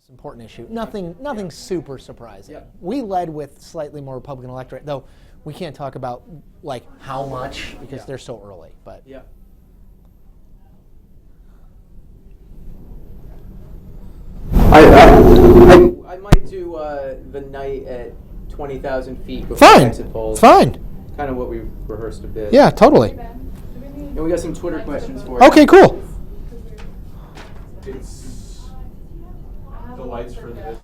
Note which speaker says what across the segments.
Speaker 1: Most important issue. Nothing super surprising.
Speaker 2: Yeah.
Speaker 1: We led with slightly more Republican electorate, though we can't talk about like how much because they're so early. But
Speaker 2: Yeah. I might do the night at 20,000 feet before
Speaker 1: fine,
Speaker 2: exit polls.
Speaker 1: fine.
Speaker 2: Kind of what we rehearsed a bit.
Speaker 1: Yeah, totally.
Speaker 2: And we got some Twitter questions for you.
Speaker 1: Okay, cool.
Speaker 3: It's the lights for the.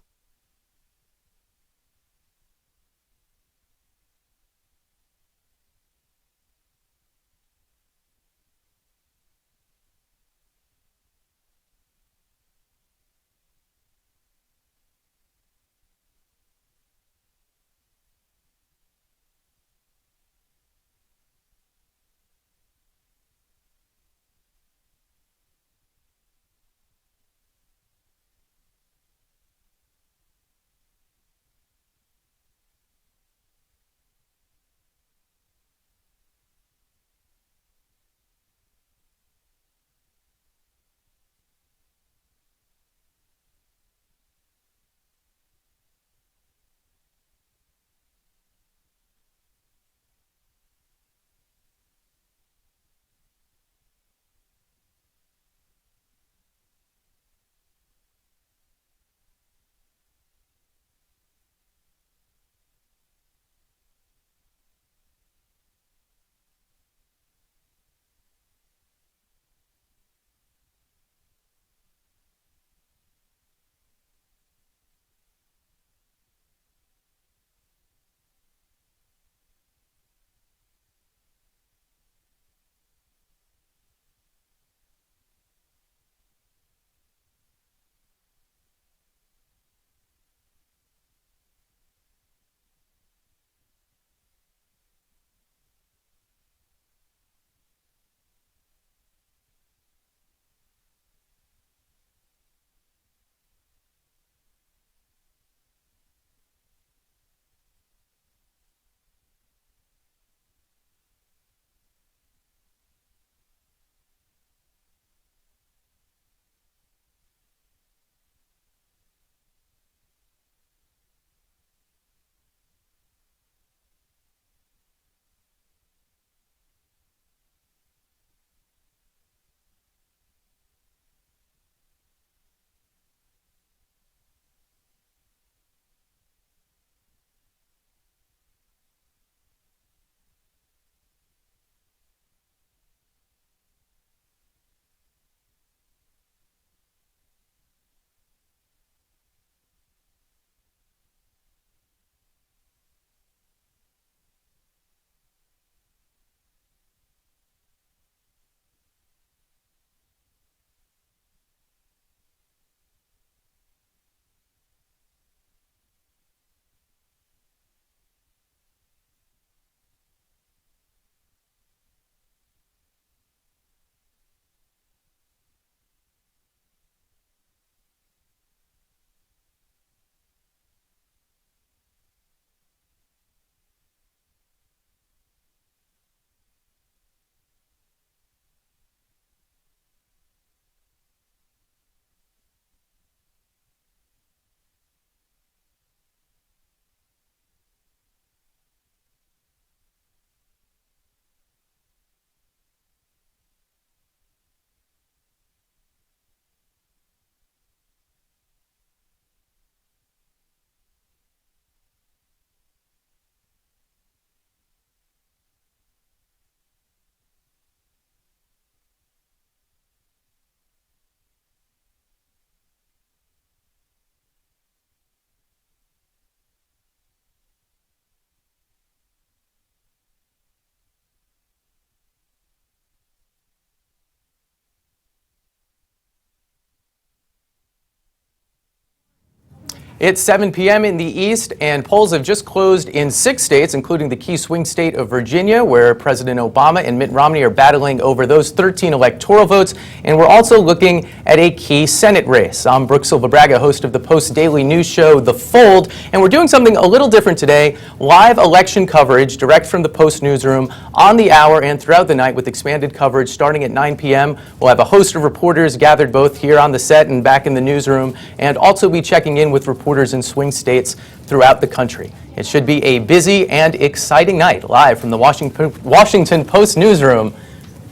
Speaker 4: It's 7 p.m. in the East, and polls have just closed in 6 states, including the key swing state of Virginia, where President Obama and Mitt Romney are battling over those 13 electoral votes. And we're also looking at a key Senate race. I'm Brook Silva-Braga, host of the Post daily news show, The Fold, and we're doing something a little different today. Live election coverage direct from the Post newsroom on the hour and throughout the night with expanded coverage starting at 9 p.m. We'll have a host of reporters gathered both here on the set and back in the newsroom, and also be checking in with reporters in swing states throughout the country. It should be a busy and exciting night, live from the Washington Post newsroom.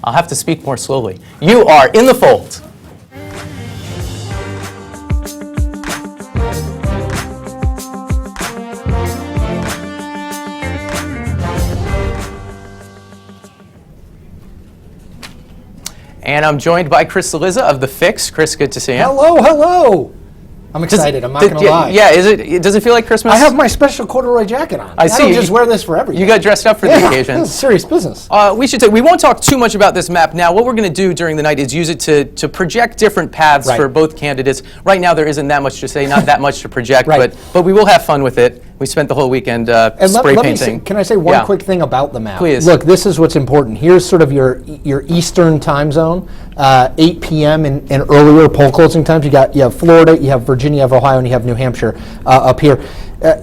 Speaker 4: I'll have to speak more slowly. You are in The Fold. And I'm joined by Chris Saliza of The Fix. Chris, good to see you.
Speaker 1: Hello, hello. I'm excited. I'm not going to lie.
Speaker 4: Yeah, does it feel like Christmas?
Speaker 1: I have my special corduroy jacket on.
Speaker 4: I see.
Speaker 1: don't just wear this for everything.
Speaker 4: You got dressed up for the occasion.
Speaker 1: This is serious business.
Speaker 4: We won't talk too much about this map now. What we're going to do during the night is use it to project different paths for both candidates. Right now, there isn't that much to say, not that much to project, but we will have fun with it. We spent the whole weekend spray painting.
Speaker 1: Can I say one quick thing about the map?
Speaker 4: Please.
Speaker 1: Look, this is what's important. Here's sort of your Eastern time zone, 8 p.m. and earlier poll closing times. You have Florida, you have Virginia, you have Ohio, and you have New Hampshire up here.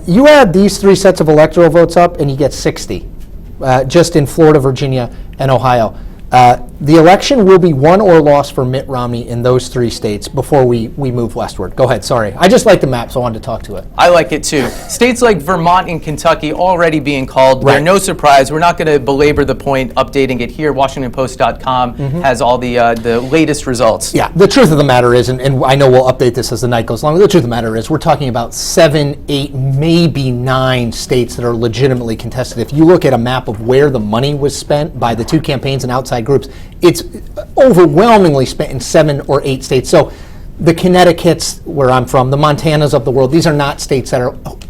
Speaker 1: You add these 3 sets of electoral votes up, and you get 60, just in Florida, Virginia, and Ohio. The election will be won or lost for Mitt Romney in those 3 states before we move westward. Go ahead, sorry. I just like the map, so I wanted to talk to it.
Speaker 4: I like it too. States like Vermont and Kentucky already being called. They're no surprise. We're not going to belabor the point updating it here. WashingtonPost.com has all the latest results.
Speaker 1: Yeah, the truth of the matter is, and I know we'll update this as the night goes along, the truth of the matter is we're talking about 7, 8, maybe 9 states that are legitimately contested. If you look at a map of where the money was spent by the 2 campaigns and outside groups, it's overwhelmingly spent in 7 or 8 states. So the Connecticut's, where I'm from, the Montanas of the world, these are not states that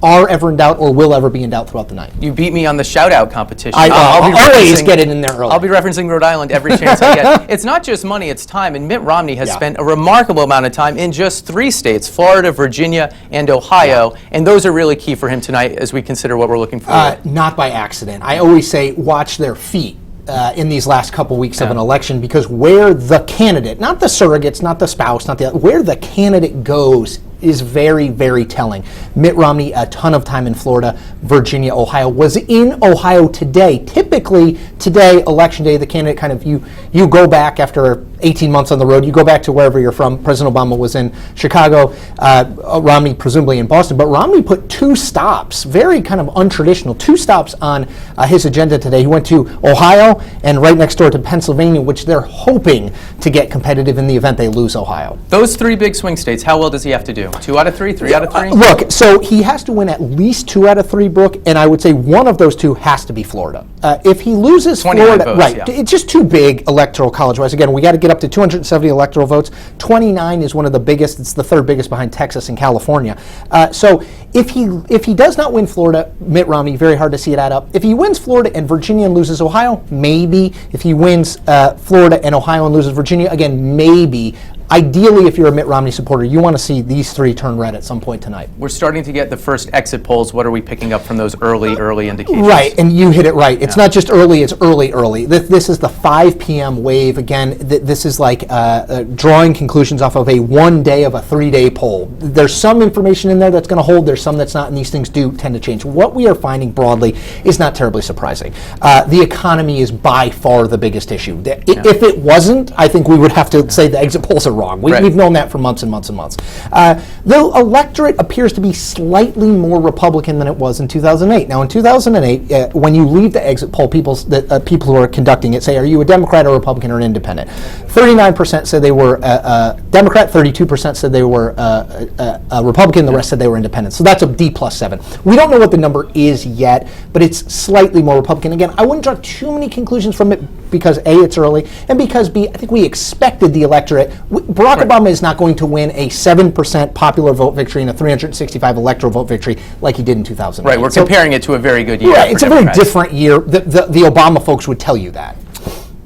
Speaker 1: are ever in doubt or will ever be in doubt throughout the night.
Speaker 4: You beat me on the shout-out competition.
Speaker 1: I'll always get it in there early.
Speaker 4: I'll be referencing Rhode Island every chance I get. It's not just money, it's time, and Mitt Romney has spent a remarkable amount of time in just 3 states, Florida, Virginia, and Ohio, and those are really key for him tonight as we consider what we're looking for.
Speaker 1: Not by accident. I always say watch their feet. In these last couple weeks of an election, because where the candidate, not the surrogates, not the spouse, where the candidate goes is very, very telling. Mitt Romney, a ton of time in Florida, Virginia, Ohio, was in Ohio today. Typically, today, election day, the candidate kind of, you go back after 18 months on the road, you go back to wherever you're from. President Obama was in Chicago, Romney presumably in Boston, but Romney put 2 stops, very kind of untraditional, 2 stops on his agenda today. He went to Ohio and right next door to Pennsylvania, which they're hoping to get competitive in the event they lose Ohio.
Speaker 4: Those 3 big swing states, how well does he have to do? 2 out of 3, 3 out of 3?
Speaker 1: Look, so he has to win at least 2 out of 3, Brooke, and I would say one of those 2 has to be Florida. If he loses Florida,
Speaker 4: votes,
Speaker 1: it's just too big electoral college-wise. Again, we got to get up to 270 electoral votes. 29 is one of the biggest. It's the 3rd biggest behind Texas and California. So if he does not win Florida, Mitt Romney, very hard to see it add up. If he wins Florida and Virginia and loses Ohio, maybe. If he wins Florida and Ohio and loses Virginia, again, maybe. Ideally, if you're a Mitt Romney supporter, you want to see these 3 turn red at some point tonight.
Speaker 4: We're starting to get the first exit polls. What are we picking up from those early indications?
Speaker 1: Right, and you hit it right. It's not just early, it's early. This is the 5 p.m. wave. Again, this is like drawing conclusions off of a 1 day of a 3-day poll. There's some information in there that's going to hold. There's some that's not, and these things do tend to change. What we are finding broadly is not terribly surprising. The economy is by far the biggest issue. If it wasn't, I think we would have to say the exit polls are wrong. We've known that for months and months and months. The electorate appears to be slightly more Republican than it was in 2008. Now, in 2008, when you leave the exit poll, people who are conducting it say, are you a Democrat or Republican or an independent? 39% said they were a Democrat, 32% said they were a Republican, the rest said they were independent. So that's a D+7. We don't know what the number is yet, but it's slightly more Republican. Again, I wouldn't draw too many conclusions from it because A, it's early, and because B, I think we expected the electorate. Barack Obama is not going to win a 7% popular vote victory and a 365 electoral vote victory like he did in 2008.
Speaker 4: Right, we're comparing it to a very good year.
Speaker 1: Right, it's a very different year. The Obama folks would tell you that.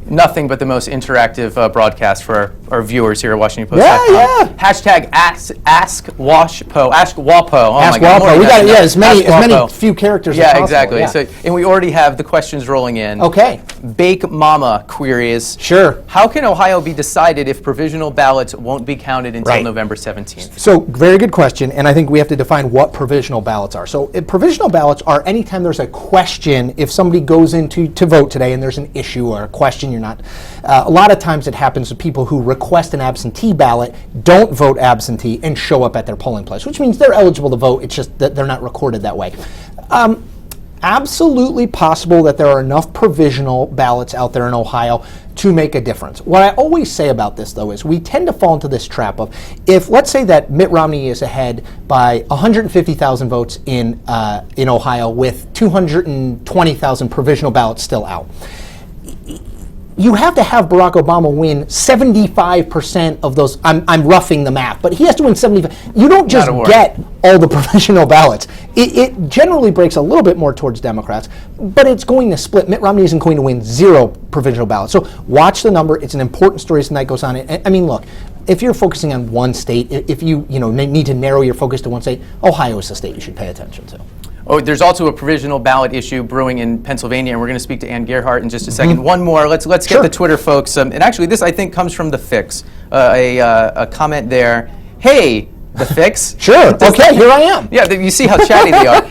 Speaker 4: Nothing but the most interactive broadcast for our viewers here at WashingtonPost.com.
Speaker 1: Yeah.
Speaker 4: Hashtag ask WashPo. Ask WaPo. Oh
Speaker 1: Ask
Speaker 4: my God.
Speaker 1: WaPo. We got as many
Speaker 4: WaPo.
Speaker 1: few characters as
Speaker 4: Yeah,
Speaker 1: possible.
Speaker 4: exactly.
Speaker 1: Yeah.
Speaker 4: So, and we already have the questions rolling in.
Speaker 1: Okay.
Speaker 4: Bake Mama queries.
Speaker 1: Sure.
Speaker 4: How can Ohio be decided if provisional ballots won't be counted until
Speaker 1: Right.
Speaker 4: November 17th?
Speaker 1: So, very good question, and I think we have to define what provisional ballots are. So, provisional ballots are anytime there's a question, if somebody goes in to vote today and there's an issue or a question you're not, a lot of times it happens to people who request an absentee ballot, don't vote absentee, and show up at their polling place, which means they're eligible to vote, it's just that they're not recorded that way. Absolutely possible that there are enough provisional ballots out there in Ohio to make a difference. What I always say about this, though, is we tend to fall into this trap of, if let's say that Mitt Romney is ahead by 150,000 votes in Ohio with 220,000 provisional ballots still out. You have to have Barack Obama win 75% of those. I'm roughing the math, but he has to win 75. You don't just get all the provisional ballots. It generally breaks a little bit more towards Democrats, but it's going to split. Mitt Romney isn't going to win 0 provisional ballots. So watch the number. It's an important story as the night goes on. I mean, look, if you're focusing on one state, if you need to narrow your focus to one state, Ohio is the state you should pay attention to.
Speaker 4: Oh, there's also a provisional ballot issue brewing in Pennsylvania, and we're going to speak to Ann Gerhardt in just a second. One more. Let's get the Twitter folks. And actually, this I think comes from the Fix. A comment there. Hey, the Fix.
Speaker 1: Sure. Okay, here I am.
Speaker 4: Yeah, you see how chatty they are.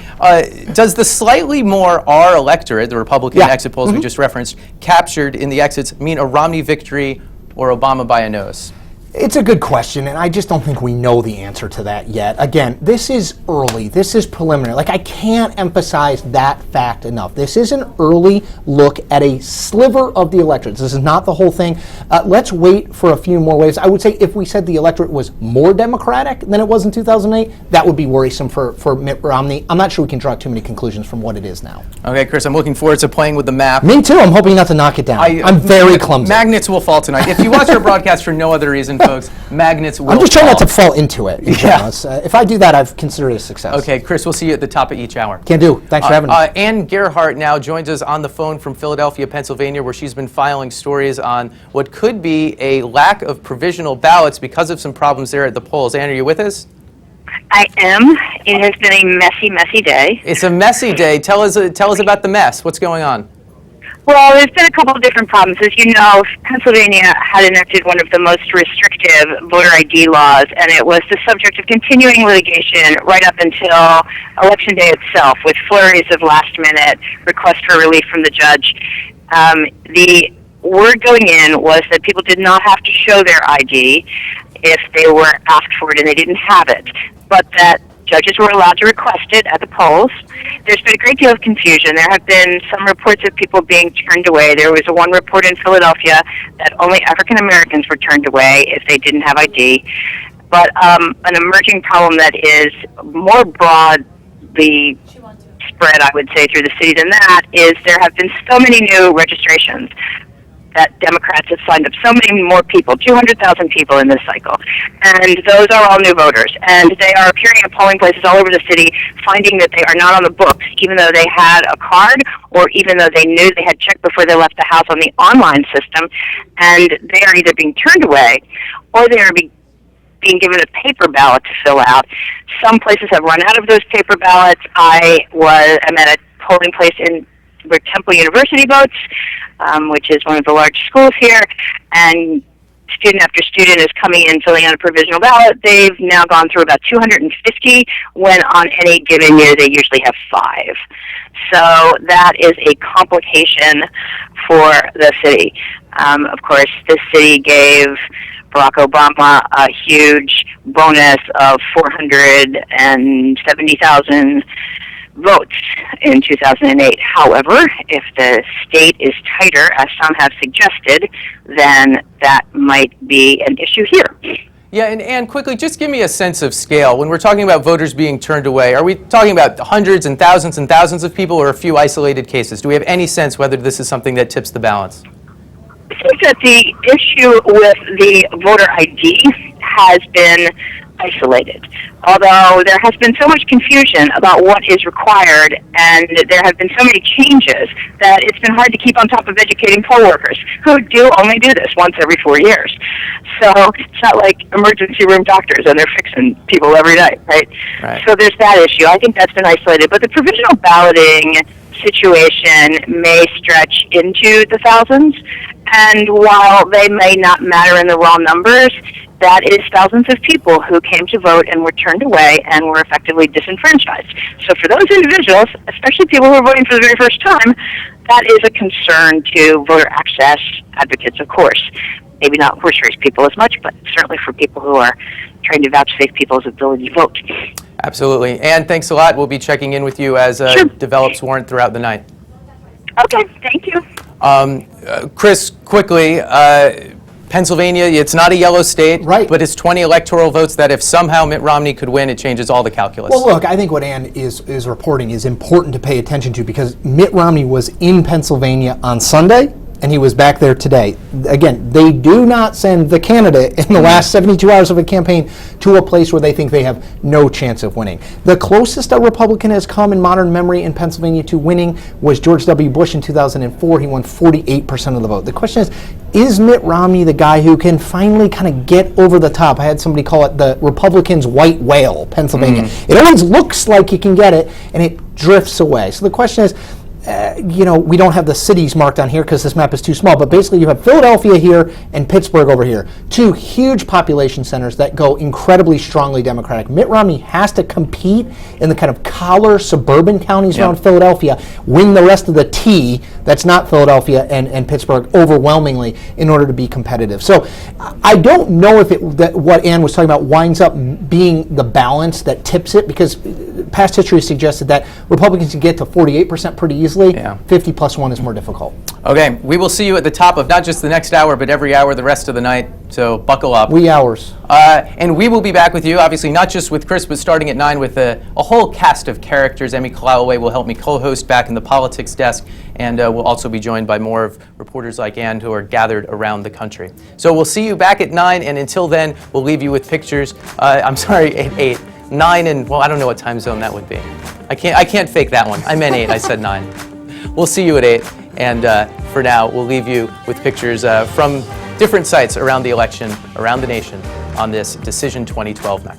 Speaker 4: Does the slightly more R electorate, the Republican exit polls we just referenced, captured in the exits, mean a Romney victory or Obama by a nose?
Speaker 1: It's a good question, and I just don't think we know the answer to that yet. Again, this is early. This is preliminary. Like, I can't emphasize that fact enough. This is an early look at a sliver of the electorate. This is not the whole thing. Let's wait for a few more waves. I would say if we said the electorate was more Democratic than it was in 2008, that would be worrisome for Mitt Romney. I'm not sure we can draw too many conclusions from what it is now.
Speaker 4: Okay, Chris, I'm looking forward to playing with the map.
Speaker 1: Me too. I'm hoping not to knock it down. I'm very clumsy.
Speaker 4: Magnets will fall tonight. If you watch our broadcast for no other reason, folks, magnets will fall.
Speaker 1: I'm just trying not to fall into it. If I do that, I've considered it a success.
Speaker 4: Okay, Chris, we'll see you at the top of each hour.
Speaker 1: Can do. Thanks for having me.
Speaker 4: Ann Gerhardt now joins us on the phone from Philadelphia, Pennsylvania, where she's been filing stories on what could be a lack of provisional ballots because of some problems there at the polls. Ann, are you with us?
Speaker 5: I am. It has been a messy, messy day.
Speaker 4: It's a messy day. Tell us about the mess. What's going on?
Speaker 5: Well, there's been a couple of different problems. As you know, Pennsylvania had enacted one of the most restrictive voter ID laws, and it was the subject of continuing litigation right up until Election Day itself, with flurries of last-minute requests for relief from the judge. The word going in was that people did not have to show their ID if they were asked for it and they didn't have it, but that judges were allowed to request it at the polls. There's been a great deal of confusion. There have been some reports of people being turned away. There was one report in Philadelphia that only African Americans were turned away if they didn't have ID. But an emerging problem that is more broadly spread, I would say, through the city than that is there have been so many new registrations that Democrats have signed up so many more people, 200,000 people in this cycle. And those are all new voters. And they are appearing at polling places all over the city, finding that they are not on the books, even though they had a card or even though they knew they had checked before they left the house on the online system. And they are either being turned away or they are being given a paper ballot to fill out. Some places have run out of those paper ballots. I'm at a polling place where Temple University votes, which is one of the large schools here, and student after student is coming in filling out a provisional ballot. They've now gone through about 250, when on any given year they usually have 5. So that is a complication for the city. Of course, the city gave Barack Obama a huge bonus of 470,000 votes in 2008. However, if the state is tighter, as some have suggested, then that might be an issue here.
Speaker 4: Yeah, and quickly, just give me a sense of scale. When we're talking about voters being turned away, are we talking about hundreds and thousands of people or a few isolated cases? Do we have any sense whether this is something that tips the balance?
Speaker 5: I think that the issue with the voter ID has been isolated. Although there has been so much confusion about what is required, and there have been so many changes that it's been hard to keep on top of educating poll workers who do only do this once every 4 years. So it's not like emergency room doctors and they're fixing people every night, right?
Speaker 4: Right.
Speaker 5: So there's that issue. I think that's been isolated. But the provisional balloting situation may stretch into the thousands, and while they may not matter in the raw numbers, that is thousands of people who came to vote and were turned away and were effectively disenfranchised. So for those individuals, especially people who are voting for the very first time, that is a concern to voter access advocates, of course. Maybe not horse race people as much, but certainly for people who are trying to vouchsafe people's ability to vote.
Speaker 4: Absolutely. Ann, thanks a lot. We'll be checking in with you as
Speaker 5: Sure.
Speaker 4: develops warrant throughout the night.
Speaker 5: Okay, thank you.
Speaker 4: Chris, quickly, Pennsylvania, it's not a yellow state,
Speaker 1: Right.
Speaker 4: but it's 20 electoral votes that if somehow Mitt Romney could win, it changes all the calculus.
Speaker 1: Well, look, I think what Ann is reporting is important to pay attention to because Mitt Romney was in Pennsylvania on Sunday, and he was back there today. Again, they do not send the candidate in the last 72 hours of a campaign to a place where they think they have no chance of winning. The closest a Republican has come in modern memory in Pennsylvania to winning was George W. Bush in 2004. He won 48% of the vote. The question is Mitt Romney the guy who can finally kind of get over the top? I had somebody call it the Republicans' white whale, Pennsylvania. It always looks like he can get it, and it drifts away. So the question is, we don't have the cities marked on here because this map is too small, but basically you have Philadelphia here and Pittsburgh over here. Two huge population centers that go incredibly strongly Democratic. Mitt Romney has to compete in the kind of collar suburban counties around Philadelphia, win the rest of the T that's not Philadelphia and Pittsburgh overwhelmingly in order to be competitive. So I don't know if what Ann was talking about winds up being the balance that tips it, because past history suggested that Republicans can get to 48% pretty easily. 50 plus 1 is more difficult.
Speaker 4: Okay, we will see you at the top of not just the next hour, but every hour the rest of the night, so buckle up.
Speaker 1: Wee hours.
Speaker 4: And we will be back with you, obviously not just with Chris, but starting at 9 with a whole cast of characters. Emi Kolawole will help me co-host back in the politics desk, and we'll also be joined by more of reporters like Ann who are gathered around the country. So we'll see you back at 9, and until then, we'll leave you with pictures. I'm sorry, at 8. 9 and, well, I don't know what time zone that would be. I can't fake that one. I meant 8, I said 9. We'll see you at 8, and for now, we'll leave you with pictures from different sites around the election, around the nation, on this Decision 2012 night.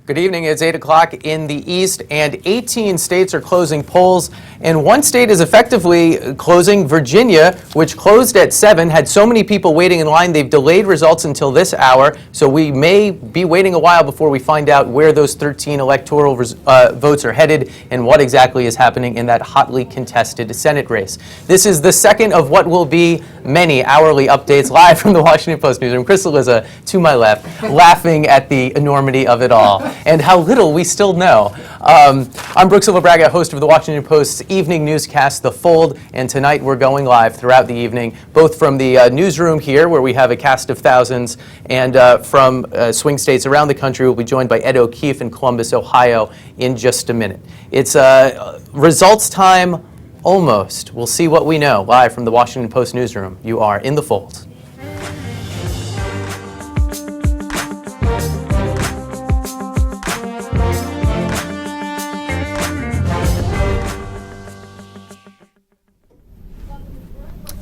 Speaker 4: Good evening. It's 8 o'clock in the East, and 18 states are closing polls, and one state is effectively closing, Virginia, which closed at 7, had so many people waiting in line, they've delayed results until this hour, so we may be waiting a while before we find out where those 13 electoral votes are headed and what exactly is happening in that hotly contested Senate race. This is the second of what will be many hourly updates live from the Washington Post newsroom. Chris Silva, to my left, laughing at the enormity of it all and how little we still know. I'm Brook Silva-Braga, host of the Washington Post's evening newscast, The Fold, and tonight we're going live throughout the evening, both from the newsroom here, where we have a cast of thousands, and from swing states around the country. We'll be joined by Ed O'Keefe in Columbus, Ohio, in just a minute. It's results time, almost. We'll see what we know. Live from the Washington Post newsroom, you are in The Fold.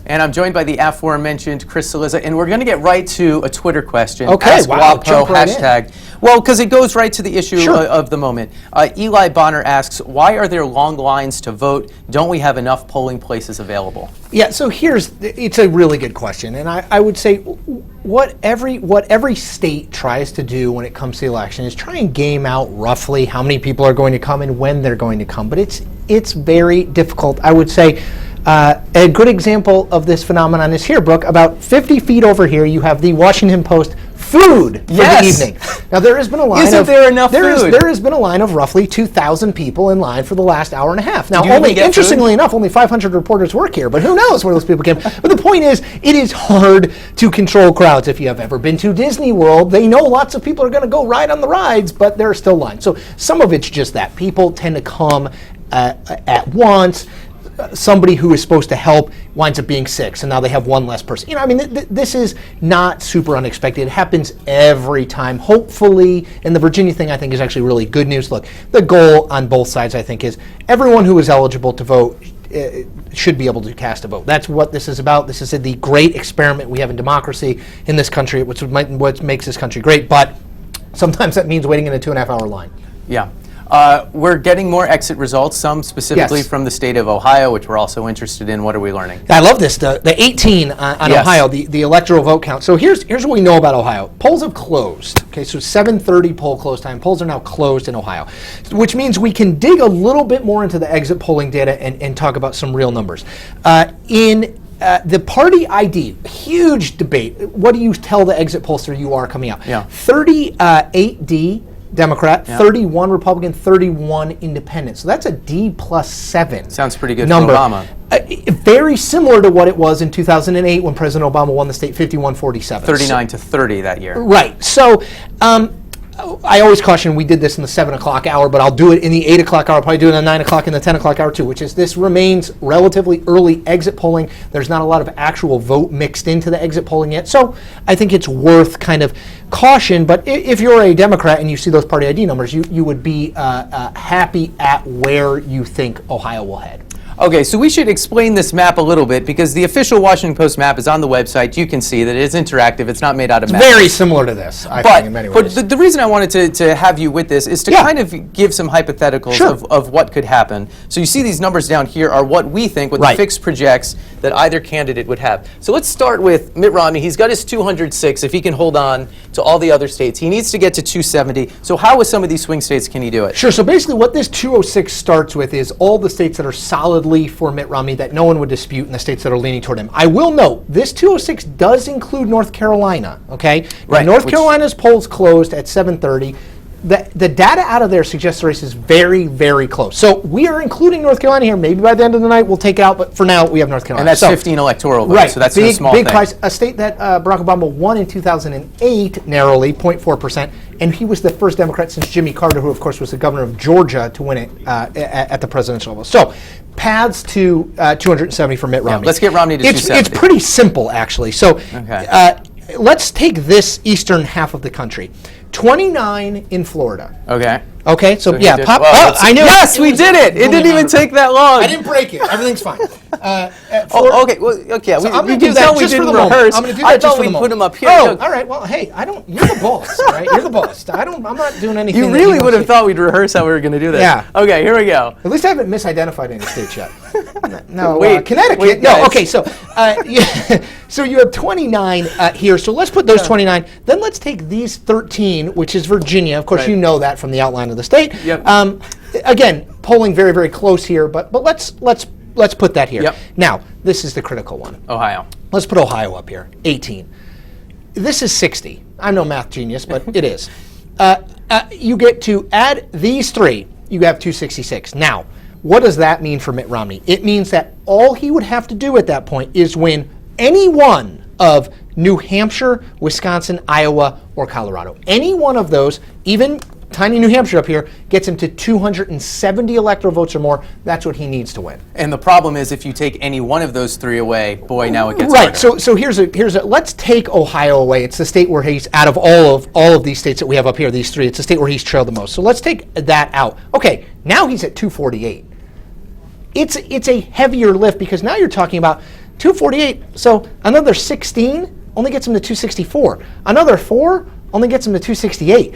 Speaker 4: And I'm joined by the aforementioned Chris Silva, and we're going to get right to a Twitter question.
Speaker 1: Okay,
Speaker 4: Ask
Speaker 1: wow,
Speaker 4: WAPO,
Speaker 1: jump right in.
Speaker 4: hashtag. Well, because it goes right to the issue
Speaker 1: Sure.
Speaker 4: of the moment. Eli Bonner asks, why are there long lines to vote? Don't we have enough polling places available?
Speaker 1: Yeah, so it's a really good question, and I would say what every state tries to do when it comes to the election is try and game out roughly how many people are going to come and when they're going to come, but it's very difficult. I would say a good example of this phenomenon is here, Brooke. About 50 feet over here, you have the Washington Post food for the evening. Now there has been a line.
Speaker 4: Isn't there enough food?
Speaker 1: There has been a line of roughly 2,000 people in line for the last hour and a half. Now,
Speaker 4: Do you even
Speaker 1: only
Speaker 4: get
Speaker 1: interestingly
Speaker 4: food?
Speaker 1: enough, only 500 reporters work here, but who knows where those people came. But the point is, it is hard to control crowds. If you have ever been to Disney World, they know lots of people are going to go ride on the rides, but there are still lines. So some of it's just that people tend to come at once. Somebody who is supposed to help winds up being sick, so now they have one less person. You know, I mean, this is not super unexpected. It happens every time. Hopefully, and the Virginia thing, I think, is actually really good news. Look, the goal on both sides, I think, is everyone who is eligible to vote should be able to cast a vote. That's what this is about. This is the great experiment we have in democracy in this country, what makes this country great, but sometimes that means waiting in a 2.5-hour line.
Speaker 4: Yeah. We're getting more exit results, some specifically
Speaker 1: Yes.
Speaker 4: from the state of Ohio, which we're also interested in. What are we learning?
Speaker 1: I love this, the 18 on
Speaker 4: Yes.
Speaker 1: Ohio, the electoral vote count. So here's what we know about Ohio. Polls have closed. Okay, so 7:30 poll close time. Polls are now closed in Ohio, which means we can dig a little bit more into the exit polling data and talk about some real numbers. The party ID, huge debate. What do you tell the exit pollster you are coming out?
Speaker 4: Yeah.
Speaker 1: 38D Democrat,
Speaker 4: Yeah.
Speaker 1: 31 Republican, 31 Independent. So that's a D+7.
Speaker 4: Sounds pretty good
Speaker 1: number.
Speaker 4: for Obama.
Speaker 1: Very similar to what it was in 2008 when President Obama won the state 51-47.
Speaker 4: 39 to 30 that year.
Speaker 1: Right. So I always caution we did this in the 7 o'clock hour, but I'll do it in the 8 o'clock hour. I'll probably do it in the 9 o'clock and the 10 o'clock hour too, which is this remains relatively early exit polling. There's not a lot of actual vote mixed into the exit polling yet. So I think it's worth kind of caution. But if you're a Democrat and you see those party ID numbers, you would be happy at where you think Ohio will head.
Speaker 4: Okay, so we should explain this map a little bit because the official Washington Post map is on the website. You can see that it is interactive. It's not made out of math.
Speaker 1: Very similar to this, I think, in many ways.
Speaker 4: But the reason I wanted to have you with this is to kind of give some hypotheticals
Speaker 1: Sure.
Speaker 4: of what could happen. So you see these numbers down here are what we think, what the fix projects that either candidate would have. So let's start with Mitt Romney. He's got his 206. If he can hold on to all the other states, he needs to get to 270. So how with some of these swing states can he do it?
Speaker 1: Sure. So basically what this 206 starts with is all the states that are solidly for Mitt Romney that no one would dispute in the states that are leaning toward him. I will note, this 206 does include North Carolina, okay?
Speaker 4: Right,
Speaker 1: Now, North Carolina's polls closed at 7:30. The data out of there suggests the race is very, very close. So we are including North Carolina here. Maybe by the end of the night we'll take it out, but for now we have North Carolina.
Speaker 4: And that's 15 electoral votes,
Speaker 1: right,
Speaker 4: so that's
Speaker 1: big,
Speaker 4: no small
Speaker 1: big
Speaker 4: thing.
Speaker 1: price. A state that Barack Obama won in 2008 narrowly, 0.4%, and he was the first Democrat since Jimmy Carter, who of course was the governor of Georgia, to win it at the presidential level. So paths to 270 for Mitt Romney.
Speaker 4: Let's get Romney to 270.
Speaker 1: It's pretty simple, actually. So
Speaker 4: Okay.
Speaker 1: Let's take this eastern half of the country. 29 in Florida.
Speaker 4: Okay.
Speaker 1: Okay, so
Speaker 4: he
Speaker 1: yeah,
Speaker 4: did-
Speaker 1: pop.
Speaker 4: well,
Speaker 1: Oh,
Speaker 4: let's-
Speaker 1: I knew it.
Speaker 4: Yes, we
Speaker 1: was
Speaker 4: did it. It
Speaker 1: really
Speaker 4: didn't even
Speaker 1: hard.
Speaker 4: take that long.
Speaker 1: I didn't break it. Everything's fine.
Speaker 4: Oh, okay. Well, okay.
Speaker 1: So
Speaker 4: we,
Speaker 1: I'm
Speaker 4: you
Speaker 1: gonna do
Speaker 4: can
Speaker 1: that
Speaker 4: tell we
Speaker 1: just for
Speaker 4: didn't
Speaker 1: the moment.
Speaker 4: rehearse.
Speaker 1: I'm gonna do
Speaker 4: I
Speaker 1: that just
Speaker 4: thought
Speaker 1: for the
Speaker 4: we'd
Speaker 1: moment.
Speaker 4: put him up here.
Speaker 1: Oh,
Speaker 4: Look,
Speaker 1: all right. Well, hey, I don't. You're the boss, all right? You're the boss. I'm not doing anything.
Speaker 4: you
Speaker 1: that
Speaker 4: really
Speaker 1: don't
Speaker 4: would have
Speaker 1: see.
Speaker 4: thought we'd rehearse how we were going to do this.
Speaker 1: Yeah.
Speaker 4: Okay. Here we go.
Speaker 1: At least I haven't misidentified any states yet. No,
Speaker 4: Wait,
Speaker 1: Connecticut.
Speaker 4: wait,
Speaker 1: no,
Speaker 4: guys.
Speaker 1: okay. So, so you have 29 here. So let's put those 29. Then let's take these 13, which is Virginia. Of course,
Speaker 4: Right.
Speaker 1: you know that from the outline of the state.
Speaker 4: Yep.
Speaker 1: Again, polling very, very close here, but let's put that here.
Speaker 4: Yep.
Speaker 1: Now, this is the critical one.
Speaker 4: Ohio.
Speaker 1: Let's put Ohio up here, 18. This is 60. I'm no math genius, but it is. You get to add these three, you have 266. Now, what does that mean for Mitt Romney? It means that all he would have to do at that point is win any one of New Hampshire, Wisconsin, Iowa, or Colorado. Any one of those, even tiny New Hampshire up here, gets him to 270 electoral votes or more. That's what he needs to win.
Speaker 4: And the problem is, if you take any one of those three away, boy, now it gets
Speaker 1: Right.
Speaker 4: harder.
Speaker 1: So here's a. Let's take Ohio away. It's the state where he's out of all of these states that we have up here. These three. It's the state where he's trailed the most. So let's take that out. Okay. Now he's at 248. It's a heavier lift because now you're talking about 248. So another 16 only gets him to 264. Another 4 only gets him to 268.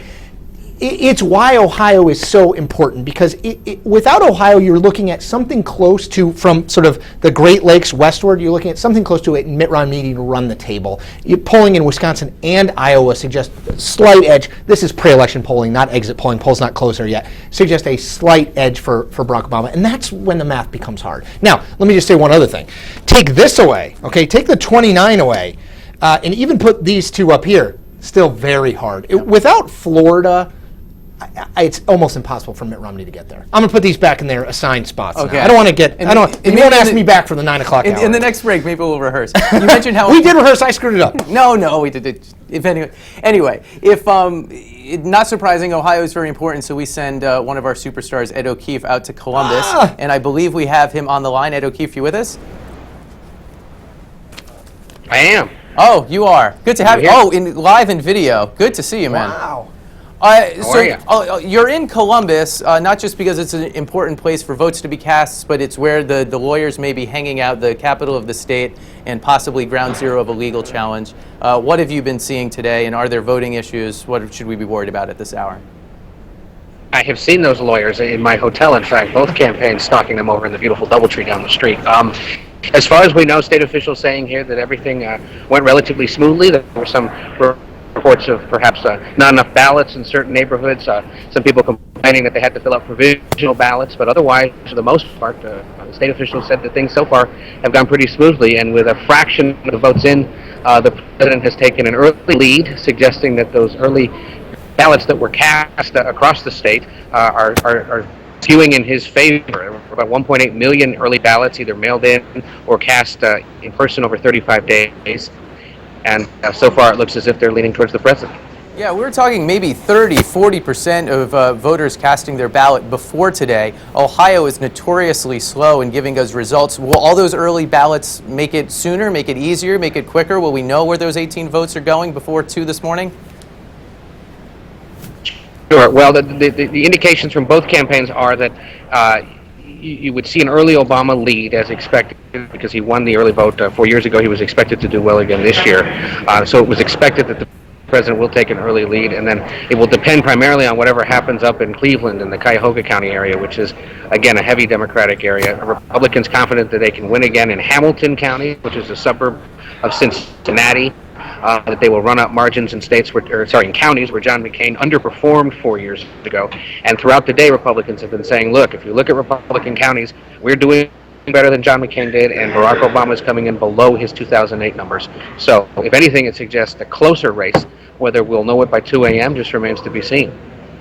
Speaker 1: It's why Ohio is so important because without Ohio, you're looking at something close to, from sort of the Great Lakes westward, you're looking at something close to Mitt Romney needing to run the table. Polling in Wisconsin and Iowa suggests slight edge. This is pre-election polling, not exit polling. Polls not closed there yet. Suggest a slight edge for Barack Obama, and that's when the math becomes hard. Now, let me just say one other thing. Take this away, okay? Take the 29 away, and even put these two up here. Still very hard. Without Florida, it's almost impossible for Mitt Romney to get there. I'm going to put these back in their assigned spots.
Speaker 4: Okay.
Speaker 1: Now. I don't want to get.
Speaker 4: And-
Speaker 1: I don't.
Speaker 4: and
Speaker 1: You
Speaker 4: maybe
Speaker 1: won't
Speaker 4: in
Speaker 1: ask
Speaker 4: the-
Speaker 1: me back for the 9 o'clock hour.
Speaker 4: In the next break, maybe we'll rehearse. You mentioned how
Speaker 1: we did rehearse. I screwed it up.
Speaker 4: No, we did it. If anyway, if not surprising, Ohio is very important, so we send one of our superstars, Ed O'Keefe, out to Columbus, and I believe we have him on the line. Ed O'Keefe, you with us?
Speaker 6: I am.
Speaker 4: Oh, you are. Good to have you.
Speaker 6: here?
Speaker 4: Oh, live in video. Good to see you, man.
Speaker 1: Wow.
Speaker 6: are ya?
Speaker 4: You're in Columbus, not just because it's an important place for votes to be cast, but it's where the lawyers may be hanging out, the capital of the state, and possibly ground zero of a legal challenge. What have you been seeing today, and are there voting issues? What should we be worried about at this hour?
Speaker 6: I have seen those lawyers in my hotel, in fact, both campaigns stalking them over in the beautiful DoubleTree down the street. As far as we know, state officials saying here that everything went relatively smoothly. There were some reports of perhaps not enough ballots in certain neighborhoods, some people complaining that they had to fill out provisional ballots, but otherwise, for the most part, the state officials said that things so far have gone pretty smoothly, and with a fraction of the votes in, the president has taken an early lead, suggesting that those early ballots that were cast across the state are skewing in his favor. There were about 1.8 million early ballots either mailed in or cast in person over 35 days. And so far it looks as if they're leaning towards the president.
Speaker 4: Yeah, we were talking maybe 40% of voters casting their ballot before today. Ohio is notoriously slow in giving us results. Will all those early ballots make it sooner, make it easier, make it quicker? Will we know where those 18 votes are going before 2 this morning?
Speaker 6: Sure. Well, the indications from both campaigns are that you would see an early Obama lead as expected because he won the early vote 4 years ago. He was expected to do well again this year. So it was expected that the president will take an early lead, and then it will depend primarily on whatever happens up in Cleveland in the Cuyahoga County area, which is, again, a heavy Democratic area. Republicans confident that they can win again in Hamilton County, which is a suburb of Cincinnati. That they will run up margins in in counties where John McCain underperformed 4 years ago. And throughout the day, Republicans have been saying, look, if you look at Republican counties, we're doing better than John McCain did, and Barack Obama is coming in below his 2008 numbers. So, if anything, it suggests a closer race. Whether we'll know it by 2 a.m. just remains to be seen.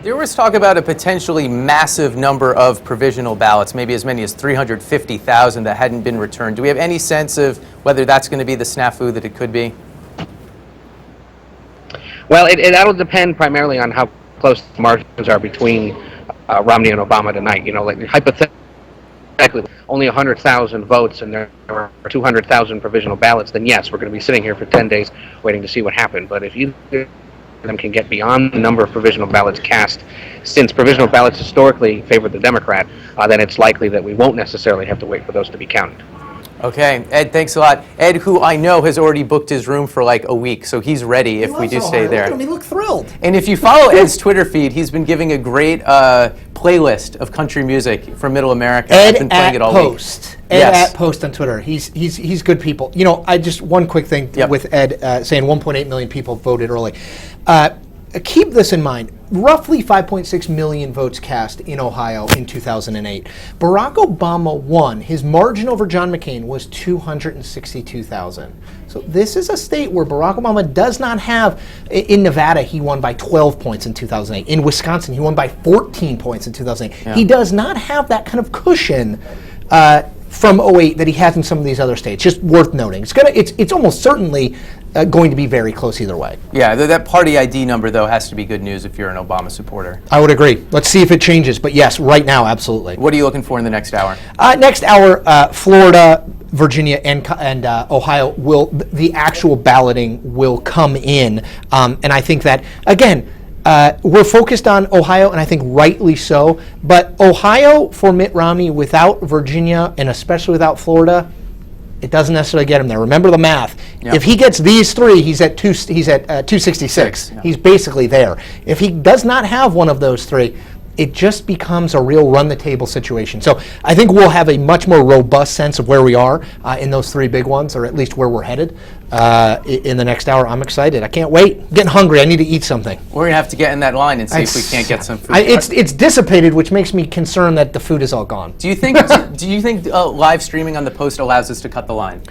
Speaker 4: There was talk about a potentially massive number of provisional ballots, maybe as many as 350,000 that hadn't been returned. Do we have any sense of whether that's going to be the snafu that it could be?
Speaker 6: Well, that'll depend primarily on how close the margins are between Romney and Obama tonight. You know, like hypothetically, only 100,000 votes and there are 200,000 provisional ballots, then yes, we're going to be sitting here for 10 days waiting to see what happened. But if either them can get beyond the number of provisional ballots cast, since provisional ballots historically favored the Democrat, then it's likely that we won't necessarily have to wait for those to be counted.
Speaker 4: Okay, Ed, thanks a lot. Ed, who I know has already booked his room for like a week, so he's ready if we do stay there.
Speaker 1: Look at him, he look thrilled.
Speaker 4: And if you follow Ed's Twitter feed, he's been giving a great playlist of country music from Middle America. I've been playing it all week.
Speaker 1: Ed at Post on Twitter. He's good people. You know, one quick thing with Ed saying 1.8 million people voted early. Keep this in mind. Roughly 5.6 million votes cast in Ohio in 2008. Barack Obama won. His margin over John McCain was 262,000. So this is a state where Barack Obama does not have, in Nevada, he won by 12 points in 2008. In Wisconsin, he won by 14 points in 2008. Yeah. He does not have that kind of cushion from 08 that he has in some of these other states. Just worth noting. It's almost certainly going to be very close either way.
Speaker 4: Yeah, that party ID number, though, has to be good news if you're an Obama supporter.
Speaker 1: I would agree. Let's see if it changes. But yes, right now, absolutely.
Speaker 4: What are you looking for in the next hour?
Speaker 1: Next hour, Florida, Virginia, and Ohio the actual balloting will come in. And I think that, again, we're focused on Ohio, and I think rightly so. But Ohio for Mitt Romney without Virginia, and especially without Florida, it doesn't necessarily get him there. Remember the math. Yep. If he gets these three, he's at 266. Yeah. He's basically there. If he does not have one of those three, it just becomes a real run-the-table situation. So I think we'll have a much more robust sense of where we are in those three big ones, or at least where we're headed in the next hour. I'm excited. I can't wait. I'm getting hungry. I need to eat something.
Speaker 4: We're going to have to get in that line and see if we can't get some food.
Speaker 1: It's dissipated, which makes me concerned that the food is all gone.
Speaker 4: Do you think live streaming on the Post allows us to cut the line?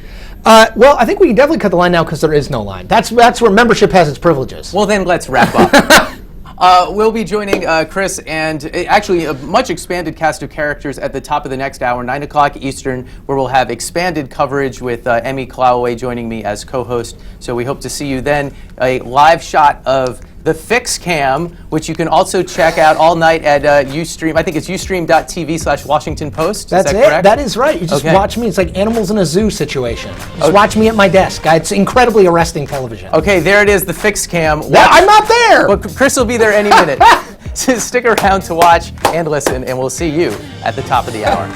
Speaker 1: Well, I think we can definitely cut the line now because there is no line. That's where membership has its privileges.
Speaker 4: Well, then let's wrap up. We'll be joining Chris and actually a much expanded cast of characters at the top of the next hour, 9 o'clock Eastern, where we'll have expanded coverage with Emi Kolawole joining me as co-host. So we hope to see you then. A live shot of the Fix Cam, which you can also check out all night at Ustream. I think it's ustream.tv/Washington Post.
Speaker 1: That's
Speaker 4: is that
Speaker 1: it.
Speaker 4: correct?
Speaker 1: That is right. You just watch me. It's like animals in a zoo situation. Just watch me at my desk. It's incredibly arresting television.
Speaker 4: Okay, there it is, the Fix Cam.
Speaker 1: I'm not there.
Speaker 4: Well, Chris will be there any minute. So stick around to watch and listen, and we'll see you at the top of the hour.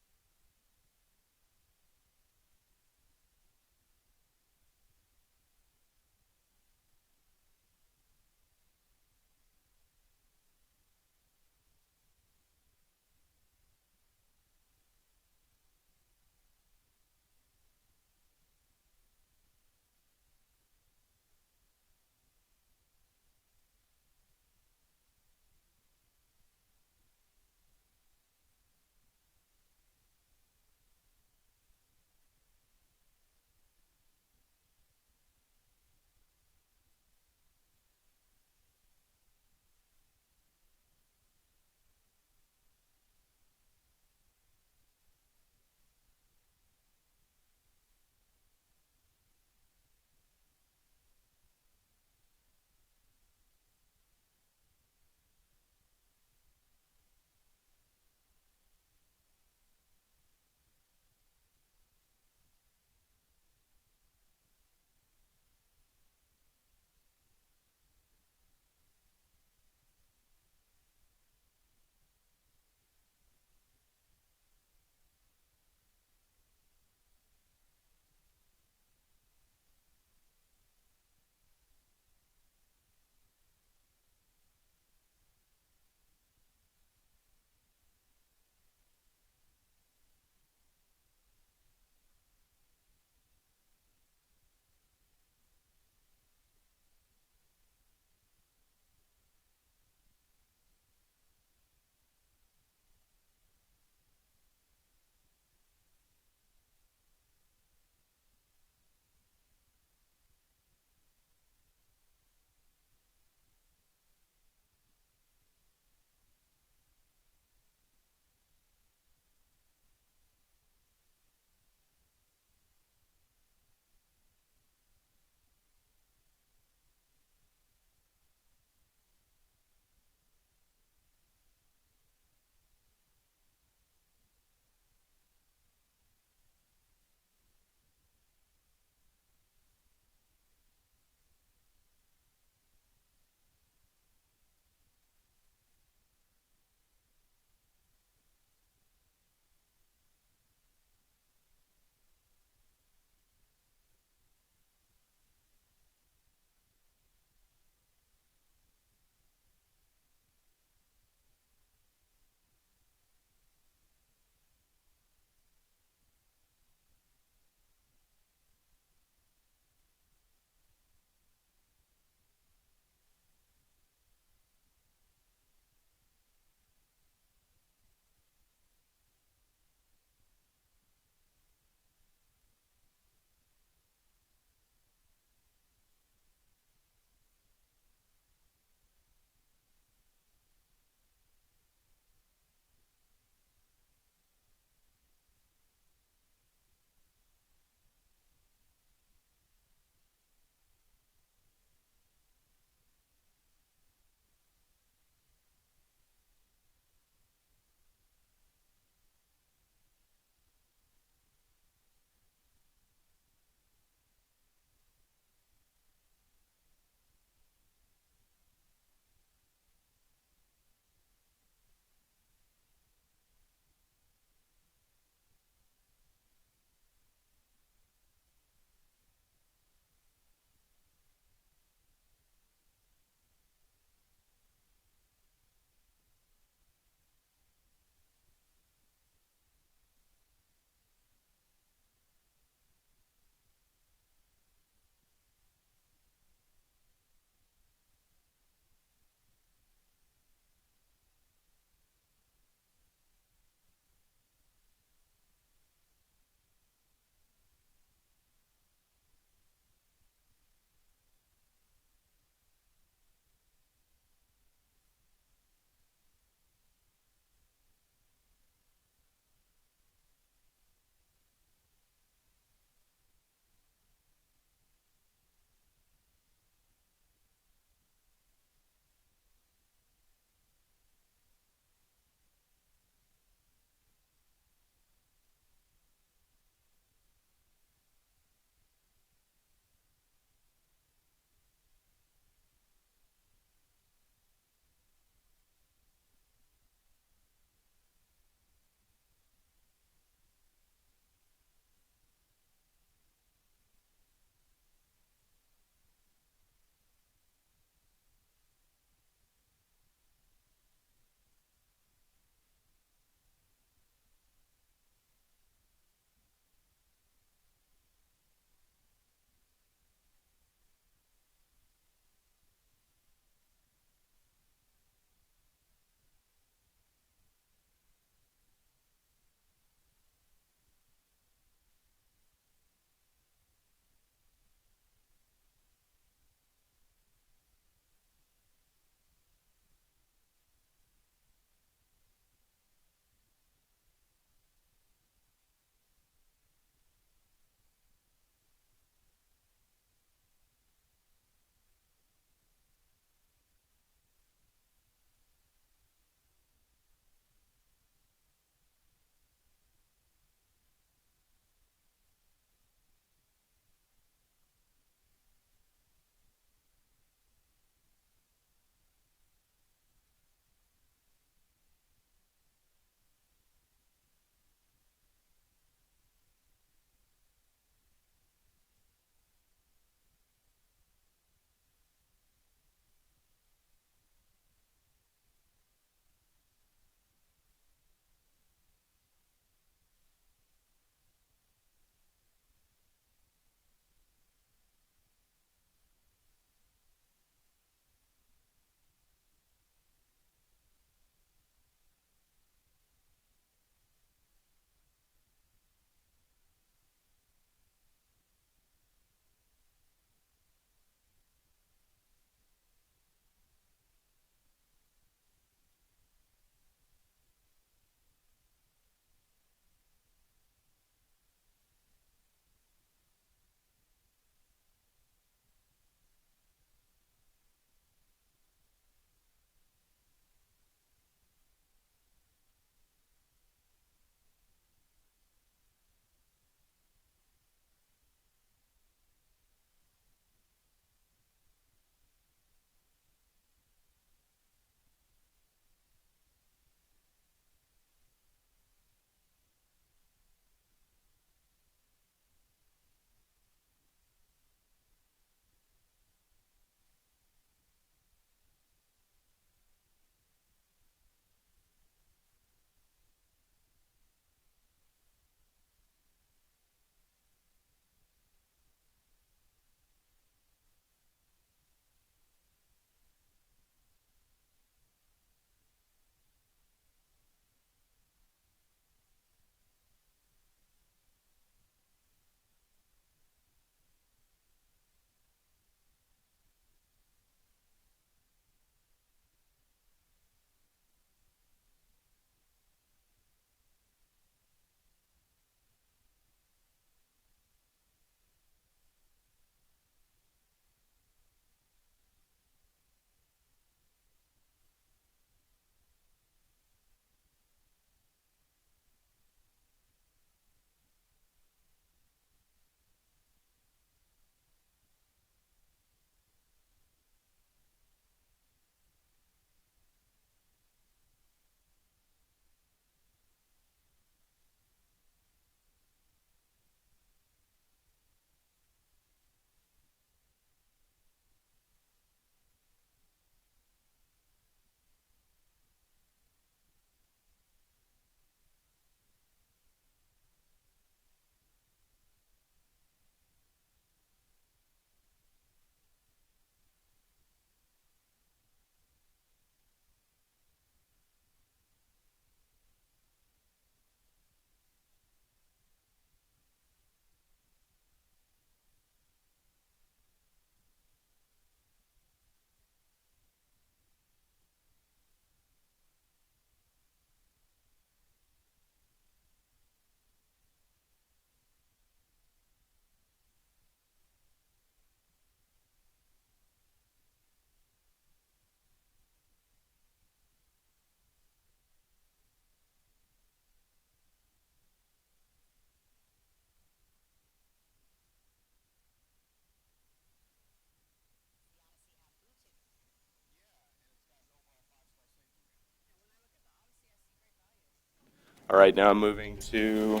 Speaker 3: All right, now I'm moving to